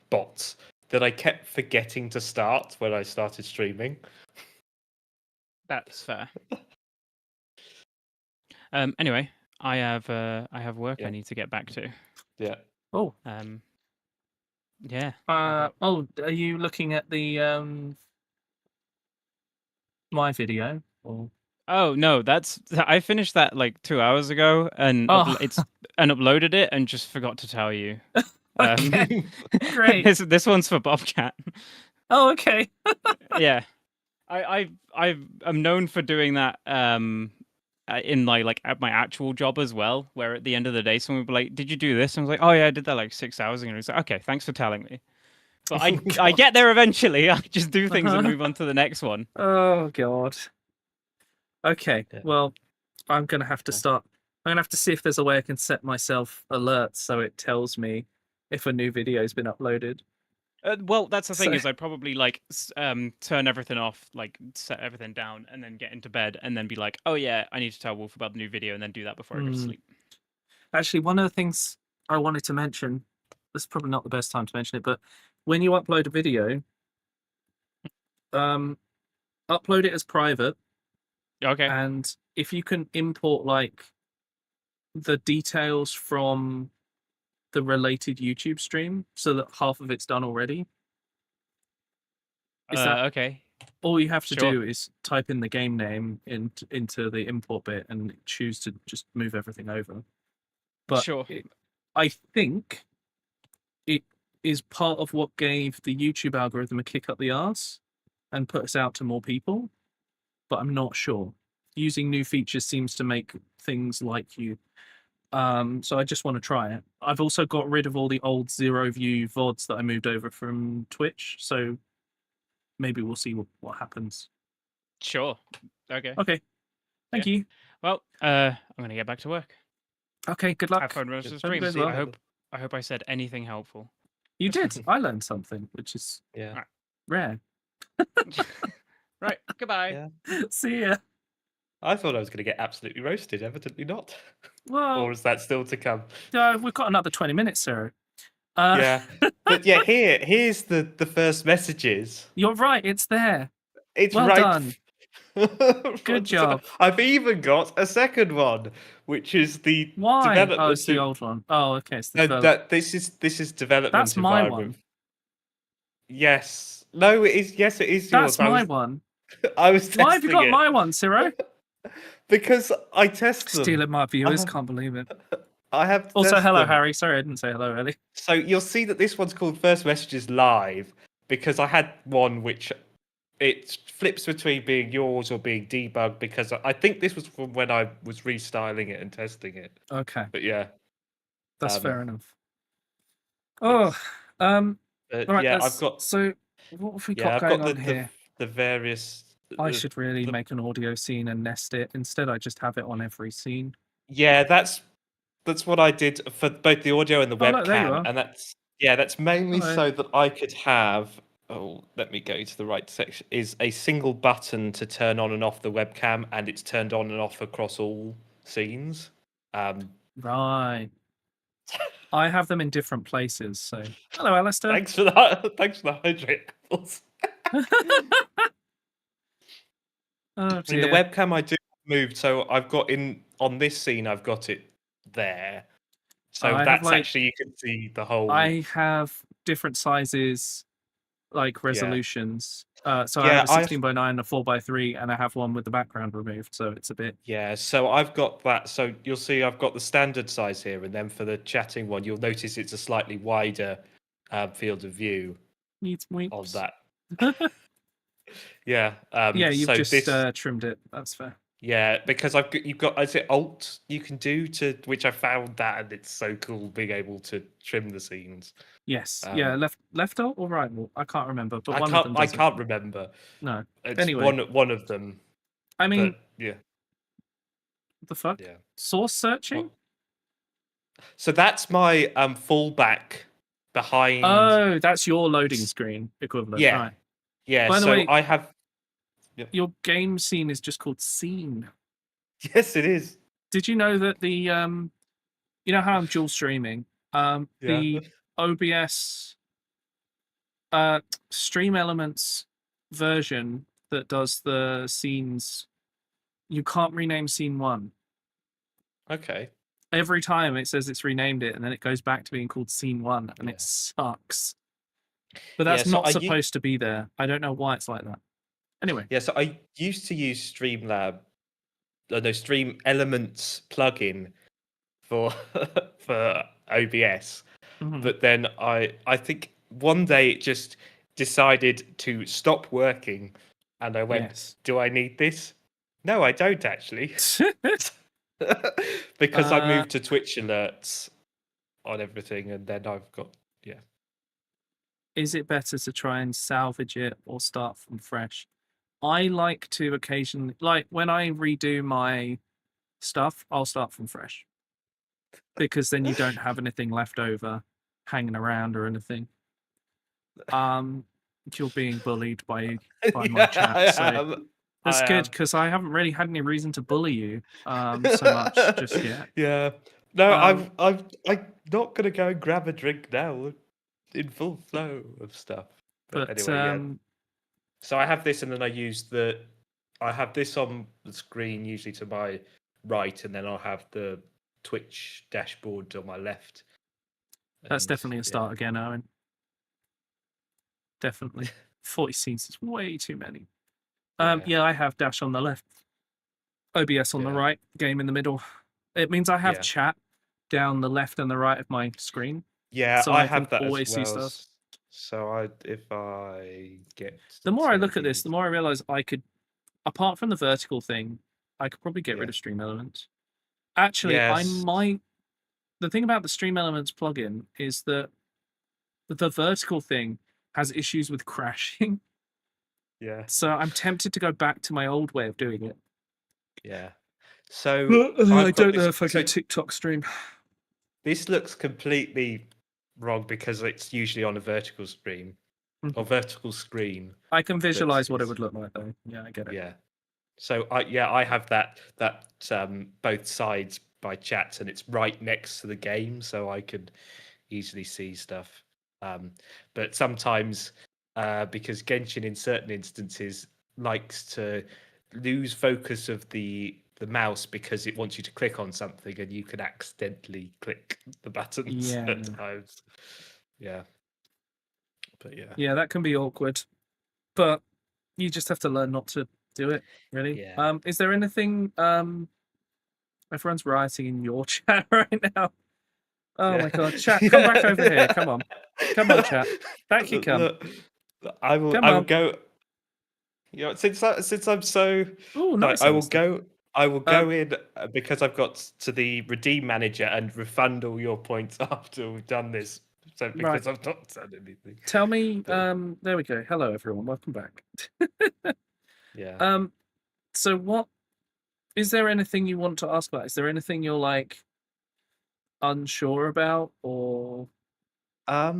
Speaker 3: bots that I kept forgetting to start when I started streaming.
Speaker 14: That's fair. Anyway, I have work I need to get back to.
Speaker 3: Yeah.
Speaker 1: Oh.
Speaker 14: Yeah.
Speaker 1: Are you looking at the my video? Or...
Speaker 14: Oh no, I finished that like 2 hours ago, and uploaded it, and just forgot to tell you.
Speaker 1: Okay. Great.
Speaker 14: This one's for Bobcat.
Speaker 1: Oh, okay.
Speaker 14: Yeah, I'm known for doing that. In like at my actual job as well, where at the end of the day someone would be like, "Did you do this?" And I was like, "Oh yeah, I did that like 6 hours ago." And he's like, "Okay, thanks for telling me." But I get there eventually. I just do things and move on to the next one.
Speaker 1: Oh god. Okay, well, I'm gonna have to start. I'm gonna have to see if there's a way I can set myself alerts so it tells me if a new video's been uploaded.
Speaker 14: Well, that's the thing is I'd probably like turn everything off, like set everything down, and then get into bed, and then be like, "Oh yeah, I need to tell Wolf about the new video," and then do that before I go to sleep.
Speaker 1: Actually, one of the things I wanted to mention, this is probably not the best time to mention it, but when you upload a video, upload it as private.
Speaker 14: Okay.
Speaker 1: And if you can import like the details from the related YouTube stream so that half of it's done already. Is that
Speaker 14: okay?
Speaker 1: All you have to do is type in the game name into the import bit and choose to just move everything over. But I think it is part of what gave the YouTube algorithm a kick up the arse and put us out to more people. But I'm not sure. Using new features seems to make things like you. So I just want to try it. I've also got rid of all the old zero view VODs that I moved over from Twitch. So maybe we'll see what happens.
Speaker 14: Sure. Okay.
Speaker 1: Okay. Thank you.
Speaker 14: Well, I'm gonna get back to work.
Speaker 1: Okay. Good luck.
Speaker 14: Have fun rest of the stream.
Speaker 1: Well.
Speaker 14: I hope I said anything helpful.
Speaker 1: You did. I learned something, which is rare.
Speaker 14: Right. Goodbye.
Speaker 3: Yeah.
Speaker 1: See ya.
Speaker 3: I thought I was going to get absolutely roasted. Evidently not.
Speaker 1: Well,
Speaker 3: or is that still to come?
Speaker 1: We've got another 20 minutes, Sarah.
Speaker 3: Yeah, but yeah, here's the first messages.
Speaker 1: You're right. It's there.
Speaker 3: It's
Speaker 1: well
Speaker 3: right.
Speaker 1: done. Good job.
Speaker 3: I've even got a second one, which is the development.
Speaker 1: Oh, it's the old one. Oh, okay. It's the
Speaker 3: this is development.
Speaker 1: That's my
Speaker 3: environment.
Speaker 1: one.
Speaker 3: Yes. No, it is. Yes, it is yours.
Speaker 1: That's my one.
Speaker 3: I was testing
Speaker 1: Why have you got
Speaker 3: it.
Speaker 1: my one, Ciro?
Speaker 3: Because I test them.
Speaker 1: Stealing my viewers, can't believe it.
Speaker 3: I have.
Speaker 1: Also,
Speaker 3: there's
Speaker 1: hello,
Speaker 3: them.
Speaker 1: Harry. Sorry, I didn't say hello early.
Speaker 3: So you'll see that this one's called First Messages Live because I had one which it flips between being yours or being debugged because I think this was from when I was restyling it and testing it.
Speaker 1: Okay.
Speaker 3: But yeah.
Speaker 1: That's fair enough. Oh, all right.
Speaker 3: yeah, I've got.
Speaker 1: So, what have we
Speaker 3: Yeah,
Speaker 1: got
Speaker 3: I've
Speaker 1: going
Speaker 3: got
Speaker 1: on here?
Speaker 3: the various.
Speaker 1: I should really make an audio scene and nest it. Instead, I just have it on every scene.
Speaker 3: Yeah, that's what I did for both the audio and the
Speaker 1: Oh, look, there you
Speaker 3: webcam,
Speaker 1: are.
Speaker 3: and that's mainly
Speaker 1: Hello.
Speaker 3: so that I could have. Oh, let me go to the right section. Is a single button to turn on and off the webcam, and it's turned on and off across all scenes.
Speaker 1: Right. I have them in different places. So, hello, Alistair.
Speaker 3: Thanks for that. Thanks for the hydrate apples.
Speaker 1: Oh,
Speaker 3: I mean, the webcam I do moved, so I've got on this scene. I've got it there, so
Speaker 1: I have,
Speaker 3: that's
Speaker 1: like-
Speaker 3: actually you can see the whole.
Speaker 1: I have different sizes, like resolutions. So I
Speaker 3: Yeah,
Speaker 1: have a 16:9 and a 4:3, and I have one with the background removed, so it's a bit.
Speaker 3: Yeah, so I've got that. So you'll see I've got the standard size here, and then for the chatting one, you'll notice it's a slightly wider field of view of that. Yeah.
Speaker 1: Yeah, you've
Speaker 3: so
Speaker 1: just
Speaker 3: this,
Speaker 1: trimmed it. That's fair.
Speaker 3: Yeah, because you've got is it Alt you can do to which I found that, and it's so cool being able to trim the scenes.
Speaker 1: Yes. Yeah. Left alt or right alt? I can't remember, but one of them.
Speaker 3: I
Speaker 1: Does
Speaker 3: can't remember.
Speaker 1: No.
Speaker 3: It's
Speaker 1: Anyway.
Speaker 3: one of them.
Speaker 1: I mean,
Speaker 3: but, yeah.
Speaker 1: What the fuck?
Speaker 3: Yeah.
Speaker 1: Source searching?
Speaker 3: So that's my fallback behind.
Speaker 1: Oh, that's your loading screen equivalent.
Speaker 3: Yeah.
Speaker 1: Right.
Speaker 3: Yeah.
Speaker 1: By the
Speaker 3: so
Speaker 1: way,
Speaker 3: I have.
Speaker 1: Your game scene is just called scene.
Speaker 3: Yes, it is.
Speaker 1: Did you know that the you know how I'm dual streaming? The OBS Stream Elements version that does the scenes, you can't rename scene 1.
Speaker 3: Okay.
Speaker 1: Every time it says it's renamed it, and then it goes back to being called scene 1, and it sucks. But that's not supposed to be there. I don't know why it's like that. Anyway.
Speaker 3: Yeah, so I used to use Stream Elements plugin for for OBS, but then I think one day it just decided to stop working, and I went, "Do I need this? No, I don't actually." Because I moved to Twitch alerts on everything, and then I've got
Speaker 1: Is it better to try and salvage it or start from fresh? I like to occasionally, like when I redo my stuff, I'll start from fresh. Because then you don't have anything left over hanging around or anything. You're being bullied by my chat. So that's good because I haven't really had any reason to bully you so much just yet.
Speaker 3: Yeah. No, I'm not gonna go and grab a drink now in full flow of stuff. But anyway, yeah. So I have this, and then I have this on the screen usually to my right, and then I'll have the Twitch dashboard on my left.
Speaker 1: That's definitely a start again, Owen. Definitely. 40 scenes is way too many. Yeah, I have Dash on the left, OBS on the right, game in the middle. It means I have chat down the left and the right of my screen.
Speaker 3: Yeah,
Speaker 1: so
Speaker 3: I have that
Speaker 1: always
Speaker 3: as well.
Speaker 1: see stuff.
Speaker 3: So if I get
Speaker 1: the more I look at this, the more I realize I could, apart from the vertical thing, I could probably get rid of Stream Elements. Actually, I might. The thing about the Stream Elements plugin is that the vertical thing has issues with crashing.
Speaker 3: Yeah.
Speaker 1: So I'm tempted to go back to my old way of doing it.
Speaker 3: Yeah. So
Speaker 1: I don't know if I can TikTok stream.
Speaker 3: This looks completely wrong because it's usually on a vertical stream or vertical screen.
Speaker 1: I can visualize what it would look like though. Yeah, I get it.
Speaker 3: Yeah. So I have that both sides by chat, and it's right next to the game, so I could easily see stuff. But sometimes because Genshin in certain instances likes to lose focus of the mouse because it wants you to click on something, and you can accidentally click the buttons at times. Yeah. But
Speaker 1: yeah, that can be awkward, but you just have to learn not to do it, really. Is there anything everyone's writing in your chat right now? Oh
Speaker 3: Yeah.
Speaker 1: my god, chat, come back over here. Come on. Come on, chat. Back you come.
Speaker 3: Look, I will.
Speaker 1: Come
Speaker 3: I will
Speaker 1: on.
Speaker 3: go. You know, since I'm so
Speaker 1: Oh,
Speaker 3: like,
Speaker 1: nice.
Speaker 3: I will go. I will go
Speaker 1: Um,
Speaker 3: in because I've got to the redeem manager and refund all your points after we've done this. So because
Speaker 1: Right.
Speaker 3: I've not done anything.
Speaker 1: Tell me. There we go. Hello, everyone. Welcome back.
Speaker 3: Yeah.
Speaker 1: So what? Is there anything you want to ask about? Is there anything you're like unsure about, or?
Speaker 3: I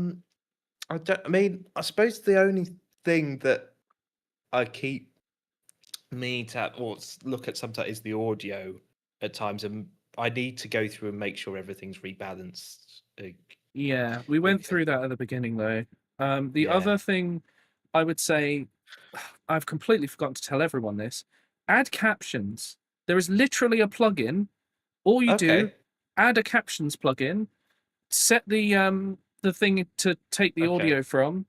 Speaker 3: don't. I mean, I suppose the only thing that I keep me to look at sometimes is the audio at times, and I need to go through and make sure everything's rebalanced.
Speaker 1: Yeah, we went through that at the beginning, though. The other thing I would say, I've completely forgotten to tell everyone this. Add captions. There is literally a plugin. All you do, add a captions plugin, set the thing to take the audio from,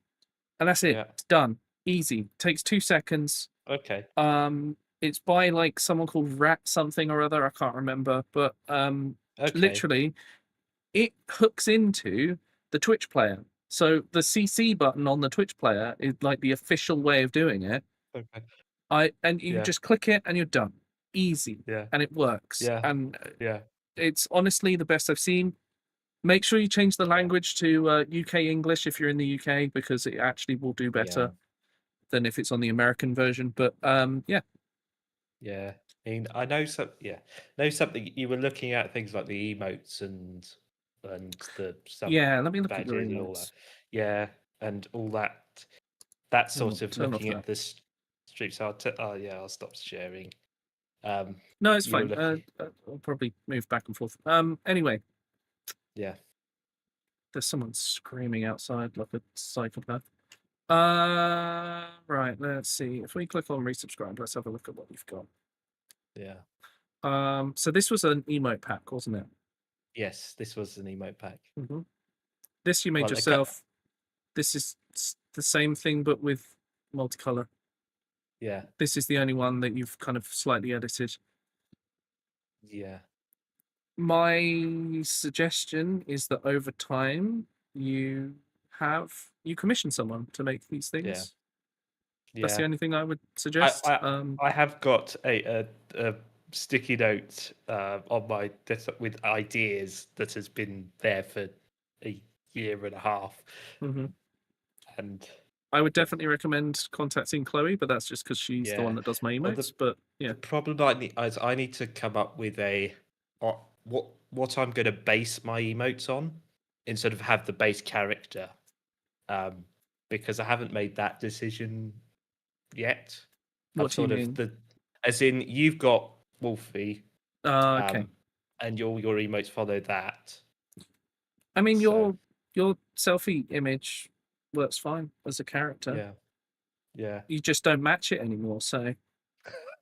Speaker 1: and that's it.
Speaker 3: Yeah.
Speaker 1: It's done. Easy. Takes 2 seconds.
Speaker 3: Okay.
Speaker 1: It's by like someone called Rat something or other. I can't remember, but literally, it hooks into the Twitch player. So the CC button on the Twitch player is like the official way of doing it.
Speaker 3: Okay.
Speaker 1: And you
Speaker 3: Yeah.
Speaker 1: just click it and you're done. Easy.
Speaker 3: Yeah.
Speaker 1: And it works.
Speaker 3: Yeah.
Speaker 1: And
Speaker 3: Yeah.
Speaker 1: it's honestly the best I've seen. Make sure you change the language to UK English if you're in the UK, because it actually will do better than if it's on the American version. But yeah.
Speaker 3: Yeah. I mean, I know some. Yeah, know something. You were looking at things like the emotes and the sub
Speaker 1: Yeah, let me look at your
Speaker 3: badges and all that.
Speaker 1: emotes.
Speaker 3: Yeah, and all that. That sort of
Speaker 1: turn off
Speaker 3: looking
Speaker 1: that.
Speaker 3: at this stream. So I'll stop sharing.
Speaker 1: No, it's
Speaker 3: you were
Speaker 1: fine.
Speaker 3: looking-
Speaker 1: I'll probably move back and forth. Anyway,
Speaker 3: Yeah.
Speaker 1: there's someone screaming outside like a psychopath. Right, let's see. If we click on resubscribe, let's have a look at what we've got.
Speaker 3: Yeah.
Speaker 1: So this was an emote pack, wasn't it?
Speaker 3: Yes, this was an emote pack.
Speaker 1: Mm-hmm. This you made
Speaker 3: Well,
Speaker 1: yourself. This is the same thing, but with multicolor.
Speaker 3: Yeah.
Speaker 1: This is the only one that you've kind of slightly edited.
Speaker 3: Yeah.
Speaker 1: My suggestion is that over time you commission someone to make these things. That's the only thing I would suggest.
Speaker 3: I have got a sticky note on my desktop with ideas that has been there for a year and a half.
Speaker 1: Mhm.
Speaker 3: And
Speaker 1: I would definitely recommend contacting Chloe, but that's just because she's the one that does my
Speaker 3: Well,
Speaker 1: emotes. But yeah,
Speaker 3: the problem I need to come up with what I'm going to base my emotes on, instead of have the base character, because I haven't made that decision yet.
Speaker 1: What do you mean?
Speaker 3: As in, you've got Wolfie,
Speaker 1: okay.
Speaker 3: and your emotes follow that.
Speaker 1: I mean, your selfie image works fine as a character.
Speaker 3: Yeah. Yeah.
Speaker 1: You just don't match it anymore, so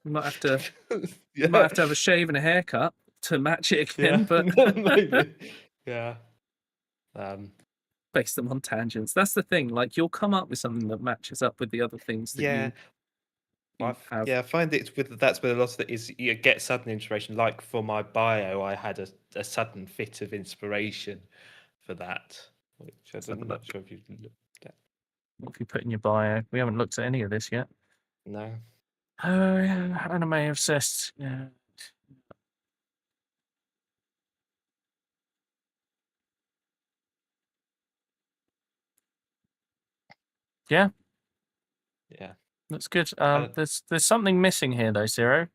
Speaker 1: you might have to
Speaker 3: Yeah.
Speaker 1: you might have to have a shave and a haircut to match it again. But
Speaker 3: Maybe. Yeah.
Speaker 1: Base them on tangents. That's the thing. Like, you'll come up with something that matches up with the other things that you have.
Speaker 3: Yeah, I find that's with a lot of it is you get sudden inspiration. Like for my bio, I had a sudden fit of inspiration for that, which I'm not sure if you've looked at.
Speaker 1: What have you put in your bio? We haven't looked at any of this yet.
Speaker 3: No.
Speaker 1: Oh, yeah, anime obsessed. Yeah. Yeah.
Speaker 3: Yeah.
Speaker 1: That's good. There's something missing here though, Zero.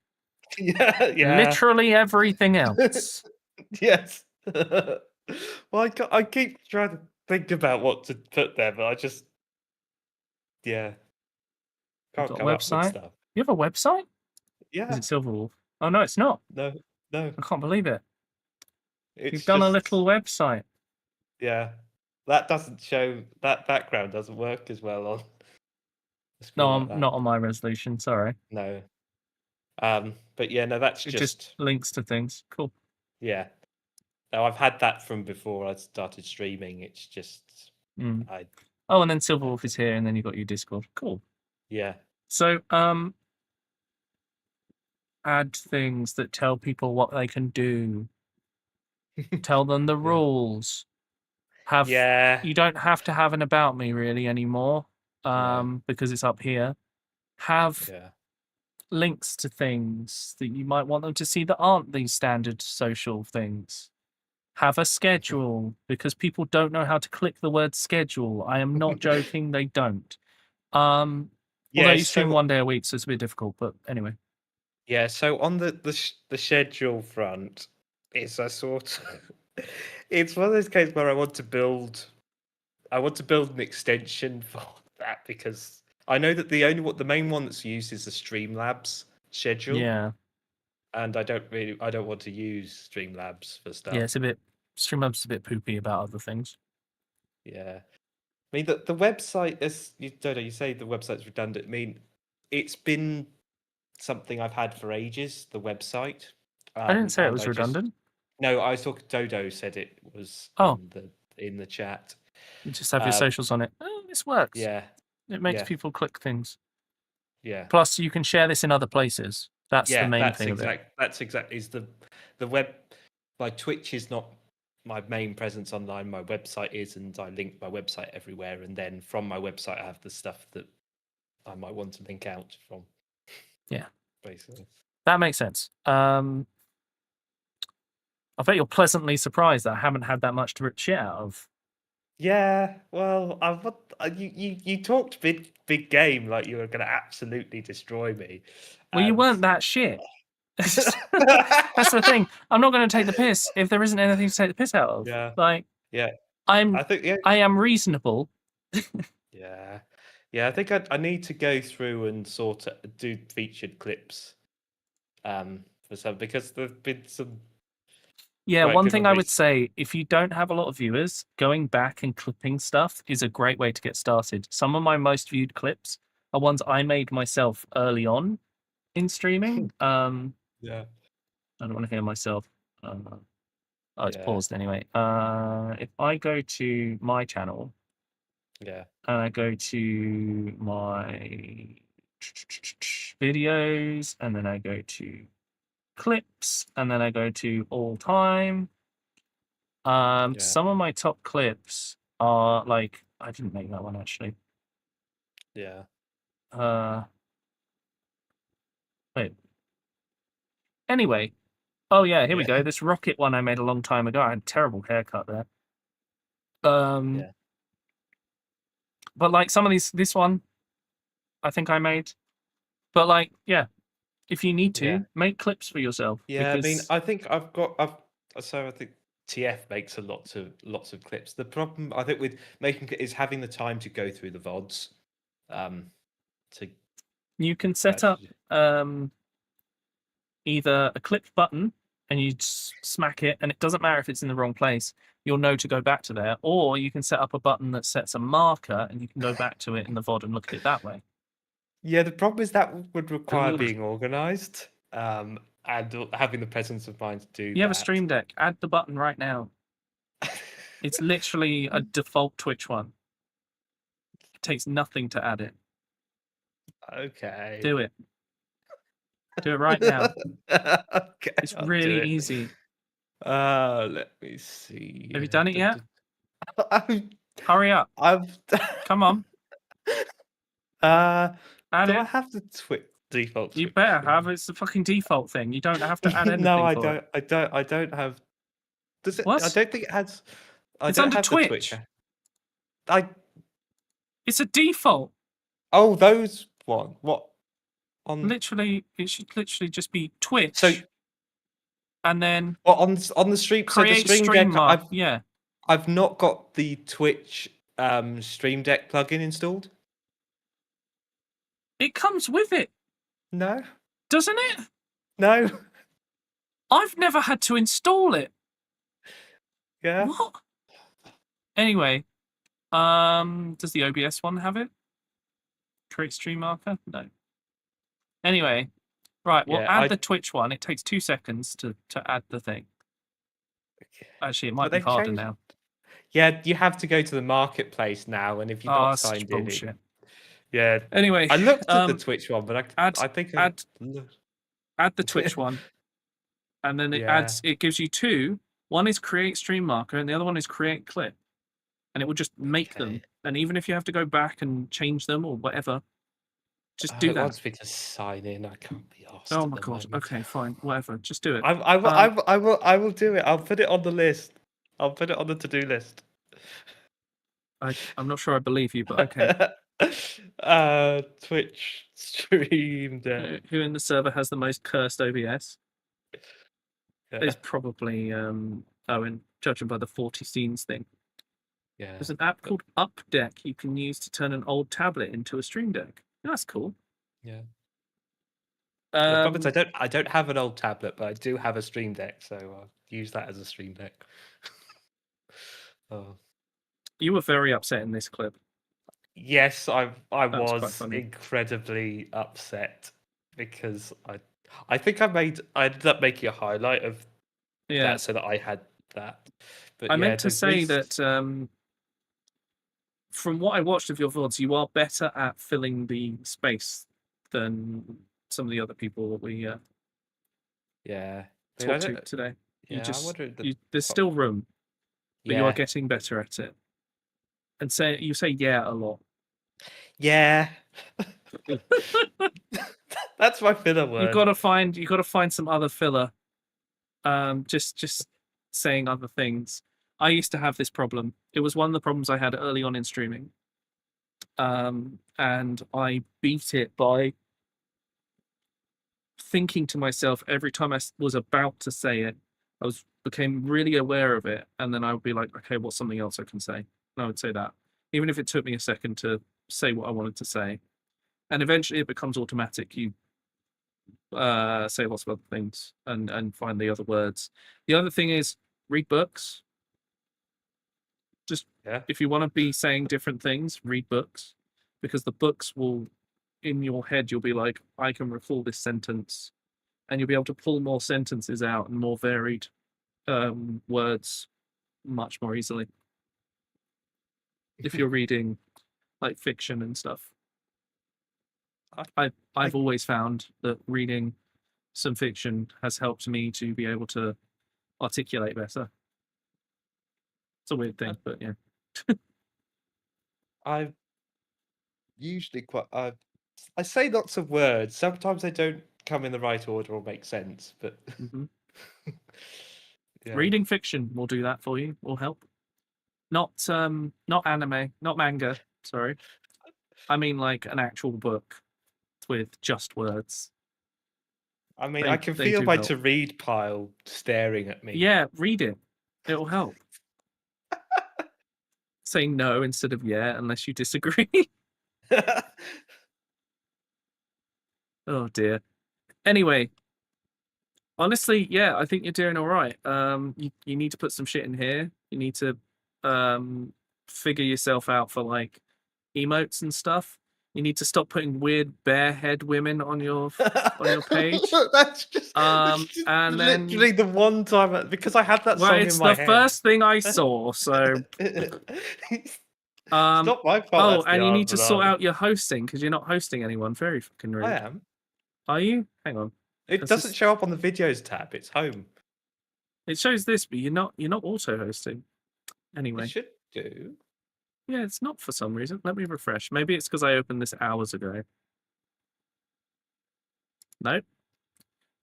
Speaker 3: Yeah.
Speaker 1: Literally everything else.
Speaker 3: Yes. Well, I keep trying to think about what to put there, but I just can't
Speaker 1: You've got a
Speaker 3: come up with
Speaker 1: website?
Speaker 3: stuff.
Speaker 1: You have a website?
Speaker 3: Yeah.
Speaker 1: Is it Silverwolf? Oh no, it's not.
Speaker 3: No.
Speaker 1: I can't believe it.
Speaker 3: It's
Speaker 1: You've done a
Speaker 3: just-
Speaker 1: little website.
Speaker 3: Yeah. That doesn't show, that background doesn't work as well on the screen
Speaker 1: No,
Speaker 3: like that.
Speaker 1: not on my resolution. Sorry.
Speaker 3: No. But yeah, no, that's
Speaker 1: It
Speaker 3: just
Speaker 1: links to things. Cool.
Speaker 3: yeah. No, I've had that from before I started streaming. It's just
Speaker 1: Oh, and then Silverwolf is here, and then you've got your Discord. Cool.
Speaker 3: Yeah.
Speaker 1: So, add things that tell people what they can do. Tell them the rules. You don't have to have an about me really anymore, because it's up here. Have links to things that you might want them to see that aren't these standard social things. Have a schedule, because people don't know how to click the word schedule. I am not joking, they don't. Although you stream 1 day a week, so it's a bit difficult, but anyway.
Speaker 3: Yeah, so on the schedule front, it's a sort of, it's one of those cases where I want to build an extension for that, because I know that the main one that's used is the Streamlabs schedule.
Speaker 1: Yeah.
Speaker 3: And I don't want to use Streamlabs for stuff.
Speaker 1: Yeah, Streamlabs is a bit poopy about other things.
Speaker 3: Yeah. I mean, the website is, you say the website's redundant. I mean, it's been something I've had for ages, the website.
Speaker 1: I didn't say it was redundant.
Speaker 3: No, I saw Dodo said it was in the chat.
Speaker 1: You just have your socials on it. Oh, this works.
Speaker 3: Yeah.
Speaker 1: It makes people click things.
Speaker 3: Yeah.
Speaker 1: Plus, you can share this in other places. That's the main thing of it.
Speaker 3: That's exactly is the web. My Twitch is not my main presence online. My website is, and I link my website everywhere. And then from my website, I have the stuff that I might want to link out from.
Speaker 1: Yeah,
Speaker 3: basically.
Speaker 1: That makes sense. I bet you're pleasantly surprised that I haven't had that much to rip shit out of.
Speaker 3: Yeah, well, you talked big game like you were going to absolutely destroy me.
Speaker 1: Well, you weren't that shit. That's the thing. I'm not going to take the piss if there isn't anything to take the piss out of.
Speaker 3: Yeah.
Speaker 1: I am reasonable.
Speaker 3: Yeah. I think I need to go through and sort of do featured clips, for some, because there've been some.
Speaker 1: Yeah, one thing I would say, if you don't have a lot of viewers, going back and clipping stuff is a great way to get started. Some of my most viewed clips are ones I made myself early on in streaming.
Speaker 3: Yeah.
Speaker 1: I don't want to hear myself. It's paused anyway. If I go to my channel,
Speaker 3: and
Speaker 1: I go to my videos, and then I go to clips, and then I go to all time. Some of my top clips are like, I didn't make that one actually.
Speaker 3: Yeah.
Speaker 1: Wait. Anyway. Oh yeah, here we go. This rocket one I made a long time ago. I had a terrible haircut there. But like some of this one, I think I made. But like, yeah, if you need to, make clips for yourself.
Speaker 3: Yeah, I mean, I think I think TF makes lots of clips. The problem I think with making is having the time to go through the VODs.
Speaker 1: You can set up either a clip button and you smack it, and it doesn't matter if it's in the wrong place. You'll know to go back to there, or you can set up a button that sets a marker, and you can go back to it in the VOD and look at it that way.
Speaker 3: Yeah, the problem is that would require being organised, and having the presence of mind to do.
Speaker 1: You have a Stream Deck. Add the button right now. It's literally a default Twitch one. It takes nothing to add it.
Speaker 3: Okay.
Speaker 1: Do it. Do it right now.
Speaker 3: Okay,
Speaker 1: it's really easy.
Speaker 3: Let me see.
Speaker 1: Have you done it yet? Hurry up. Come on.
Speaker 3: I
Speaker 1: have
Speaker 3: the default?
Speaker 1: You better have. It's the fucking default thing. You don't have to add anything.
Speaker 3: No, I
Speaker 1: for
Speaker 3: don't.
Speaker 1: It.
Speaker 3: I don't have. Does it?
Speaker 1: What?
Speaker 3: I don't think it has.
Speaker 1: It's under Twitch. It's a default.
Speaker 3: Oh, those one. What?
Speaker 1: Literally, it should literally just be Twitch.
Speaker 3: So,
Speaker 1: and then
Speaker 3: on the stream.
Speaker 1: Create
Speaker 3: So the
Speaker 1: stream Deck.
Speaker 3: I've not got the Twitch Stream Deck plugin installed.
Speaker 1: It comes with it.
Speaker 3: No.
Speaker 1: Doesn't it?
Speaker 3: No.
Speaker 1: I've never had to install it.
Speaker 3: Yeah.
Speaker 1: What? Anyway, does the OBS one have it? Create stream marker? No. Anyway, right, well, add the Twitch one. It takes 2 seconds to add the thing. Actually, it might be harder now.
Speaker 3: Yeah, you have to go to the marketplace now, and if you're not signed in, yeah.
Speaker 1: Anyway,
Speaker 3: I looked at the Twitch one, but I think
Speaker 1: add the Twitch one, and then it adds. It gives you 2 One is create stream marker, and the other one is create clip, and it will just make them. And even if you have to go back and change them or whatever, just do
Speaker 3: It
Speaker 1: that.
Speaker 3: wants me to sign in. I can't be asked.
Speaker 1: Oh my god. Okay, fine. Whatever. Just do it.
Speaker 3: I will do it. I'll put it on the list. I'll put it on the to-do list.
Speaker 1: I'm not sure I believe you, but okay.
Speaker 3: Twitch stream day.
Speaker 1: Who in the server has the most cursed OBS?
Speaker 3: Yeah.
Speaker 1: Is probably Owen, judging by the 40 scenes thing.
Speaker 3: Yeah.
Speaker 1: There's an app called Updeck you can use to turn an old tablet into a stream deck. That's cool.
Speaker 3: Yeah. The problem is
Speaker 1: Um,
Speaker 3: I don't have an old tablet, but I do have a stream deck, so I'll use that as a stream deck. Oh.
Speaker 1: You were very upset in this clip.
Speaker 3: Yes, I
Speaker 1: was quite
Speaker 3: was
Speaker 1: funny.
Speaker 3: incredibly upset because I think I ended up making a highlight of
Speaker 1: Yeah.
Speaker 3: that so that I had that. But
Speaker 1: I
Speaker 3: yeah,
Speaker 1: meant to
Speaker 3: the
Speaker 1: say
Speaker 3: reason-
Speaker 1: that from what I watched of your VODs, you are better at filling the space than some of the other people that we
Speaker 3: yeah.
Speaker 1: talked to today.
Speaker 3: Yeah, I wonder
Speaker 1: there's still room, but you
Speaker 3: Yeah.
Speaker 1: are getting better at it. And you say yeah a lot.
Speaker 3: Yeah. That's my filler word.
Speaker 1: You got to find some other filler. Just saying other things. I used to have this problem. It was one of the problems I had early on in streaming. And I beat it by thinking to myself every time I was about to say it. I became really aware of it, and then I would be like, okay, what's something else I can say? And I would say that, even if it took me a second to say what I wanted to say. And eventually it becomes automatic. You say lots of other things and find the other words. The other thing is read books. Just if you want to be saying different things, read books, because the books will, in your head, you'll be like, I can recall this sentence, and you'll be able to pull more sentences out and more varied words much more easily if you're reading like fiction and stuff. I've always found that reading some fiction has helped me to be able to articulate better. It's a weird thing, but yeah.
Speaker 3: I usually I say lots of words. Sometimes they don't come in the right order or make sense, but yeah.
Speaker 1: Reading fiction will do that for you. Will help. Not anime, not manga. Sorry, I mean like an actual book with just words.
Speaker 3: I mean, I can feel my to read pile staring at me.
Speaker 1: Yeah, read it. It'll help. Say no instead of yeah, unless you disagree. Oh dear. Anyway, honestly, yeah, I think you're doing all right. You need to put some shit in here. You need to figure yourself out for like emotes and stuff. You need to stop putting weird bare head women on your page.
Speaker 3: That's just
Speaker 1: and then
Speaker 3: literally the one time because I had that song
Speaker 1: it's
Speaker 3: in my
Speaker 1: the
Speaker 3: head.
Speaker 1: first thing I saw. So
Speaker 3: it's not my fault.
Speaker 1: Oh,
Speaker 3: that's
Speaker 1: and
Speaker 3: the
Speaker 1: you need to
Speaker 3: answer,
Speaker 1: sort
Speaker 3: though.
Speaker 1: out your hosting because you're not hosting anyone. Very fucking rude.
Speaker 3: I am.
Speaker 1: Are you? Hang on.
Speaker 3: It doesn't show up on the videos tab. It's home.
Speaker 1: It shows this, but you're not auto hosting. Anyway.
Speaker 3: It should do.
Speaker 1: Yeah, it's not for some reason. Let me refresh. Maybe it's because I opened this hours ago. No.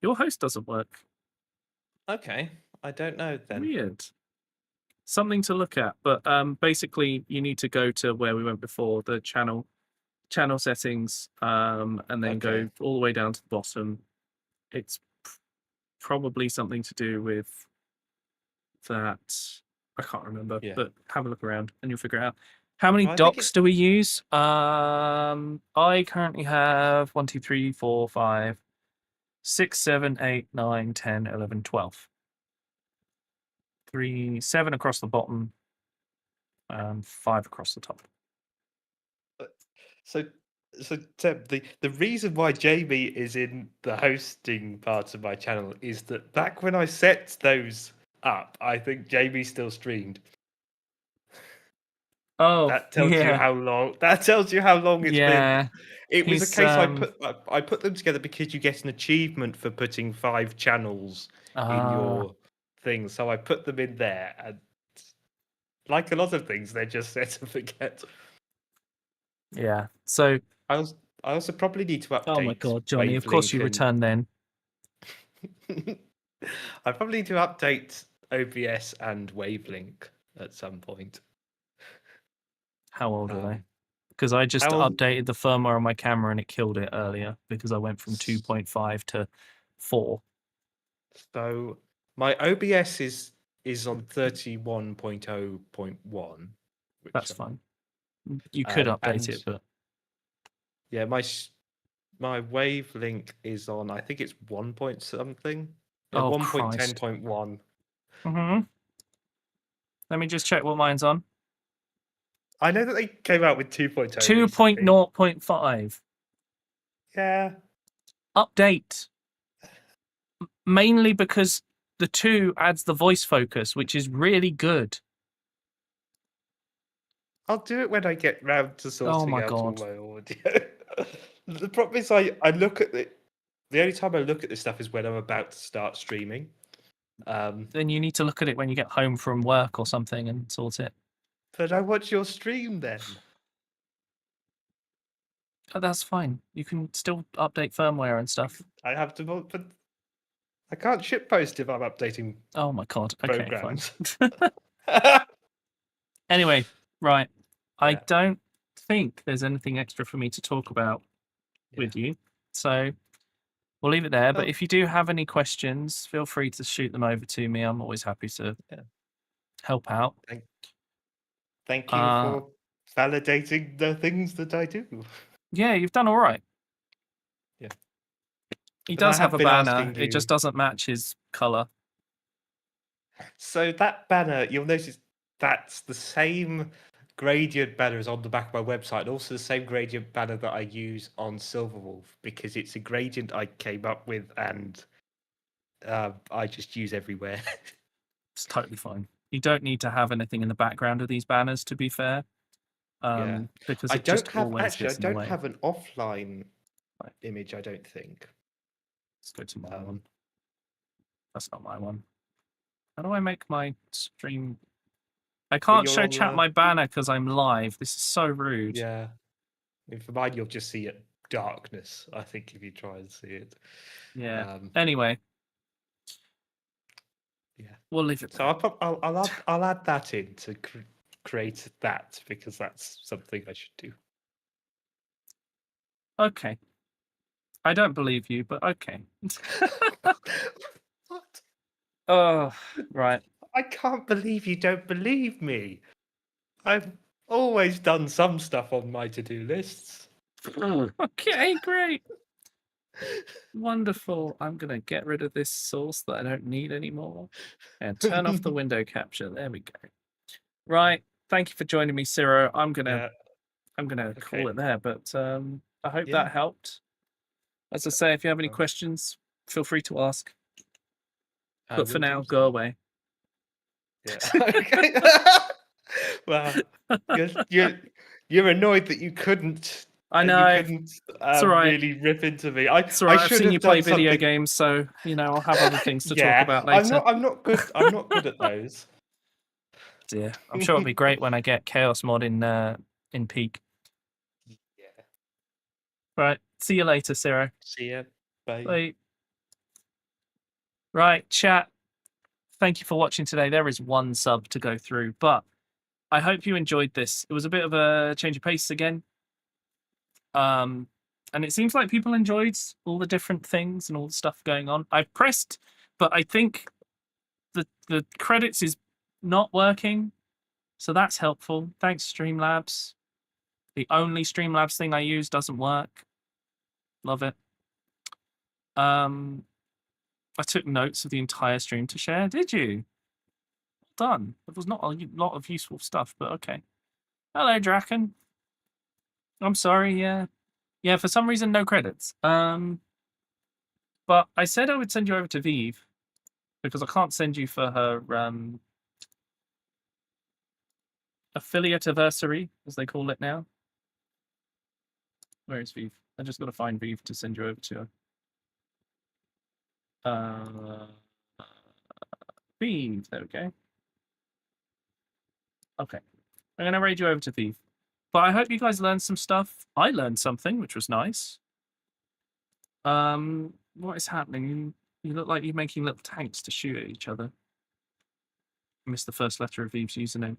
Speaker 1: Your host doesn't work.
Speaker 3: Okay. I don't know then.
Speaker 1: Weird. Something to look at. But basically you need to go to where we went before, the channel settings, and then go all the way down to the bottom. It's probably something to do with that. I can't remember, but have a look around and you'll figure it out. How many docs do we use? I currently have 1, 2, 3, 4, 5, 6, 7, 8, 9, 10, 11, 12. 7 across the bottom, 5 across the top.
Speaker 3: So Tim, the reason why Jamie is in the hosting part of my channel is that back when I set those up, I think Jamie still streamed.
Speaker 1: Oh,
Speaker 3: that tells you how long. That tells you how long it's been. It was a case I put them together because you get an achievement for putting 5 channels in your things, so I put them in there, and like a lot of things, they're just set and forget.
Speaker 1: Yeah. So.
Speaker 3: I also probably need to update.
Speaker 1: Oh my god, Johnny! Of course you
Speaker 3: Wavelink
Speaker 1: return then.
Speaker 3: I probably need to update OBS and Wavelink at some point.
Speaker 1: How old are they? Because I just updated the firmware on my camera and it killed it earlier because I went from 2.5 to 4.
Speaker 3: So my OBS is on 31.0.1.
Speaker 1: That's fine. You could update it, but
Speaker 3: yeah, my Wavelink is on. I think it's 1 point something. Yeah, 1.10.1.
Speaker 1: Let me just check what mine's on.
Speaker 3: I know that they came out with 2.0.
Speaker 1: 2.0.5.
Speaker 3: Yeah.
Speaker 1: Update. Mainly because the 2 adds the voice focus, which is really good.
Speaker 3: I'll do it when I get round to sorting out all
Speaker 1: God.
Speaker 3: my audio. The problem is I look at the only time I look at this stuff is when I'm about to start streaming.
Speaker 1: Then you need to look at it when you get home from work or something and sort it.
Speaker 3: But I watch your stream then.
Speaker 1: Oh, that's fine. You can still update firmware and stuff.
Speaker 3: I have to, but I can't shitpost if I'm updating.
Speaker 1: Oh my god. Okay,
Speaker 3: programs.
Speaker 1: fine. Anyway, right. I don't think there's anything extra for me to talk about with you. So we'll leave it there. But if you do have any questions, feel free to shoot them over to me. I'm always happy to help out.
Speaker 3: Thank you for validating the things that I do.
Speaker 1: Yeah, you've done all right.
Speaker 3: Yeah.
Speaker 1: He
Speaker 3: And
Speaker 1: does
Speaker 3: I
Speaker 1: have a
Speaker 3: been
Speaker 1: banner.
Speaker 3: asking
Speaker 1: It just doesn't match his colour.
Speaker 3: So that banner, you'll notice that's the same gradient banner as on the back of my website, and also the same gradient banner that I use on Silverwolf, because it's a gradient I came up with and I just use everywhere.
Speaker 1: It's totally fine. You don't need to have anything in the background of these banners, to be fair. Because
Speaker 3: I
Speaker 1: it
Speaker 3: don't
Speaker 1: just
Speaker 3: have
Speaker 1: always
Speaker 3: actually. I
Speaker 1: gets in the
Speaker 3: don't
Speaker 1: way.
Speaker 3: have an offline image. I don't think.
Speaker 1: Let's go to my one. That's not my one. How do I make my stream? I can't show chat my banner because I'm live. This is so rude.
Speaker 3: Yeah. I mean, for mine, you'll just see it darkness. I think if you try and see it.
Speaker 1: Yeah. Anyway.
Speaker 3: Yeah.
Speaker 1: We'll leave it.
Speaker 3: So I'll add that in to create that, because that's something I should do.
Speaker 1: Okay. I don't believe you, but okay.
Speaker 3: What?
Speaker 1: Oh, right.
Speaker 3: I can't believe you don't believe me. I've always done some stuff on my to-do lists.
Speaker 1: Okay, great. Wonderful. I'm going to get rid of this source that I don't need anymore and turn off the window capture. There we go. Right. Thank you for joining me, Ciro. I'm going to call it there, but I hope that helped. As I say, if you have any questions, feel free to ask. But for now, go away.
Speaker 3: Yeah. Okay. Well, you're annoyed that you couldn't.
Speaker 1: I know.
Speaker 3: You couldn't
Speaker 1: right.
Speaker 3: really rip into me. I
Speaker 1: It's all right.
Speaker 3: I
Speaker 1: I've
Speaker 3: should
Speaker 1: seen you
Speaker 3: have
Speaker 1: play
Speaker 3: done
Speaker 1: video
Speaker 3: something-
Speaker 1: games, so I'll have other things to talk about later.
Speaker 3: I'm not good. I'm not good at those.
Speaker 1: Dear, I'm sure it'll be great when I get Chaos Mod in peak.
Speaker 3: Yeah.
Speaker 1: Right. See you later, Ciro.
Speaker 3: See ya. Bye.
Speaker 1: Bye. Right, chat. Thank you for watching today. There is one sub to go through, but I hope you enjoyed this. It was a bit of a change of pace again. And it seems like people enjoyed all the different things and all the stuff going on. I pressed, but I think the credits is not working. So that's helpful. Thanks, Streamlabs. The only Streamlabs thing I use doesn't work. Love it. I took notes of the entire stream to share. Did you? Well done. There was not a lot of useful stuff, but okay. Hello, Draken. I'm sorry, yeah. Yeah, for some reason, no credits. But I said I would send you over to Vive because I can't send you for her affiliate anniversary, as they call it now. Where is Vive? I just got to find Vive to send you over to her. Thief. There we go. Okay. I'm going to raid you over to Thief. But I hope you guys learned some stuff. I learned something, which was nice. What is happening? You look like you're making little tanks to shoot at each other. I missed the first letter of Eve's username.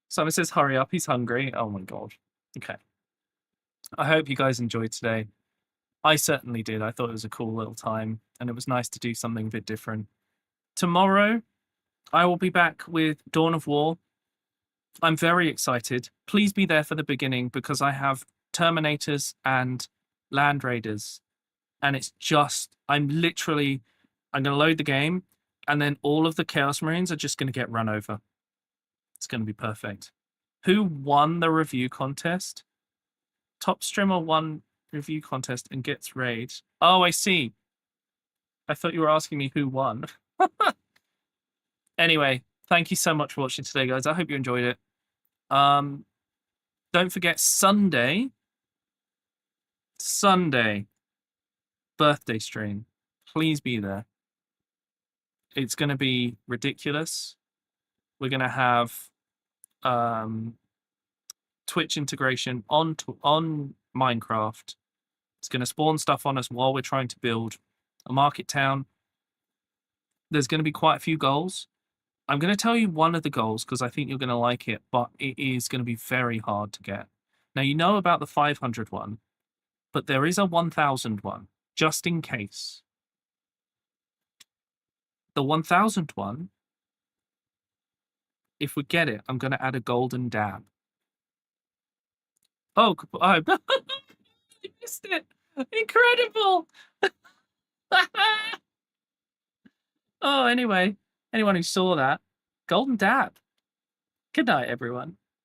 Speaker 1: Simon says, hurry up, he's hungry. Oh my god. Okay. I hope you guys enjoyed today. I certainly did. I thought it was a cool little time, and it was nice to do something a bit different. Tomorrow, I will be back with Dawn of War. I'm very excited. Please be there for the beginning because I have Terminators and Land Raiders. And it's just, I'm going to load the game, and then all of the Chaos Marines are just going to get run over. It's going to be perfect. Who won the review contest? Top streamer won review contest and gets raid. Oh, I see. I thought you were asking me who won. Anyway, thank you so much for watching today, guys. I hope you enjoyed it. Don't forget Sunday, birthday stream. Please be there. It's going to be ridiculous. We're going to have Twitch integration on Minecraft. It's going to spawn stuff on us while we're trying to build a market town. There's going to be quite a few goals. I'm going to tell you one of the goals because I think you're going to like it, but it is going to be very hard to get. Now, you know about the 500 one, but there is a 1000 one, just in case. The 1000 one, if we get it, I'm going to add a golden dab. Oh, I missed it. Incredible. Oh, anyway, anyone who saw that, golden dab. Good night, everyone.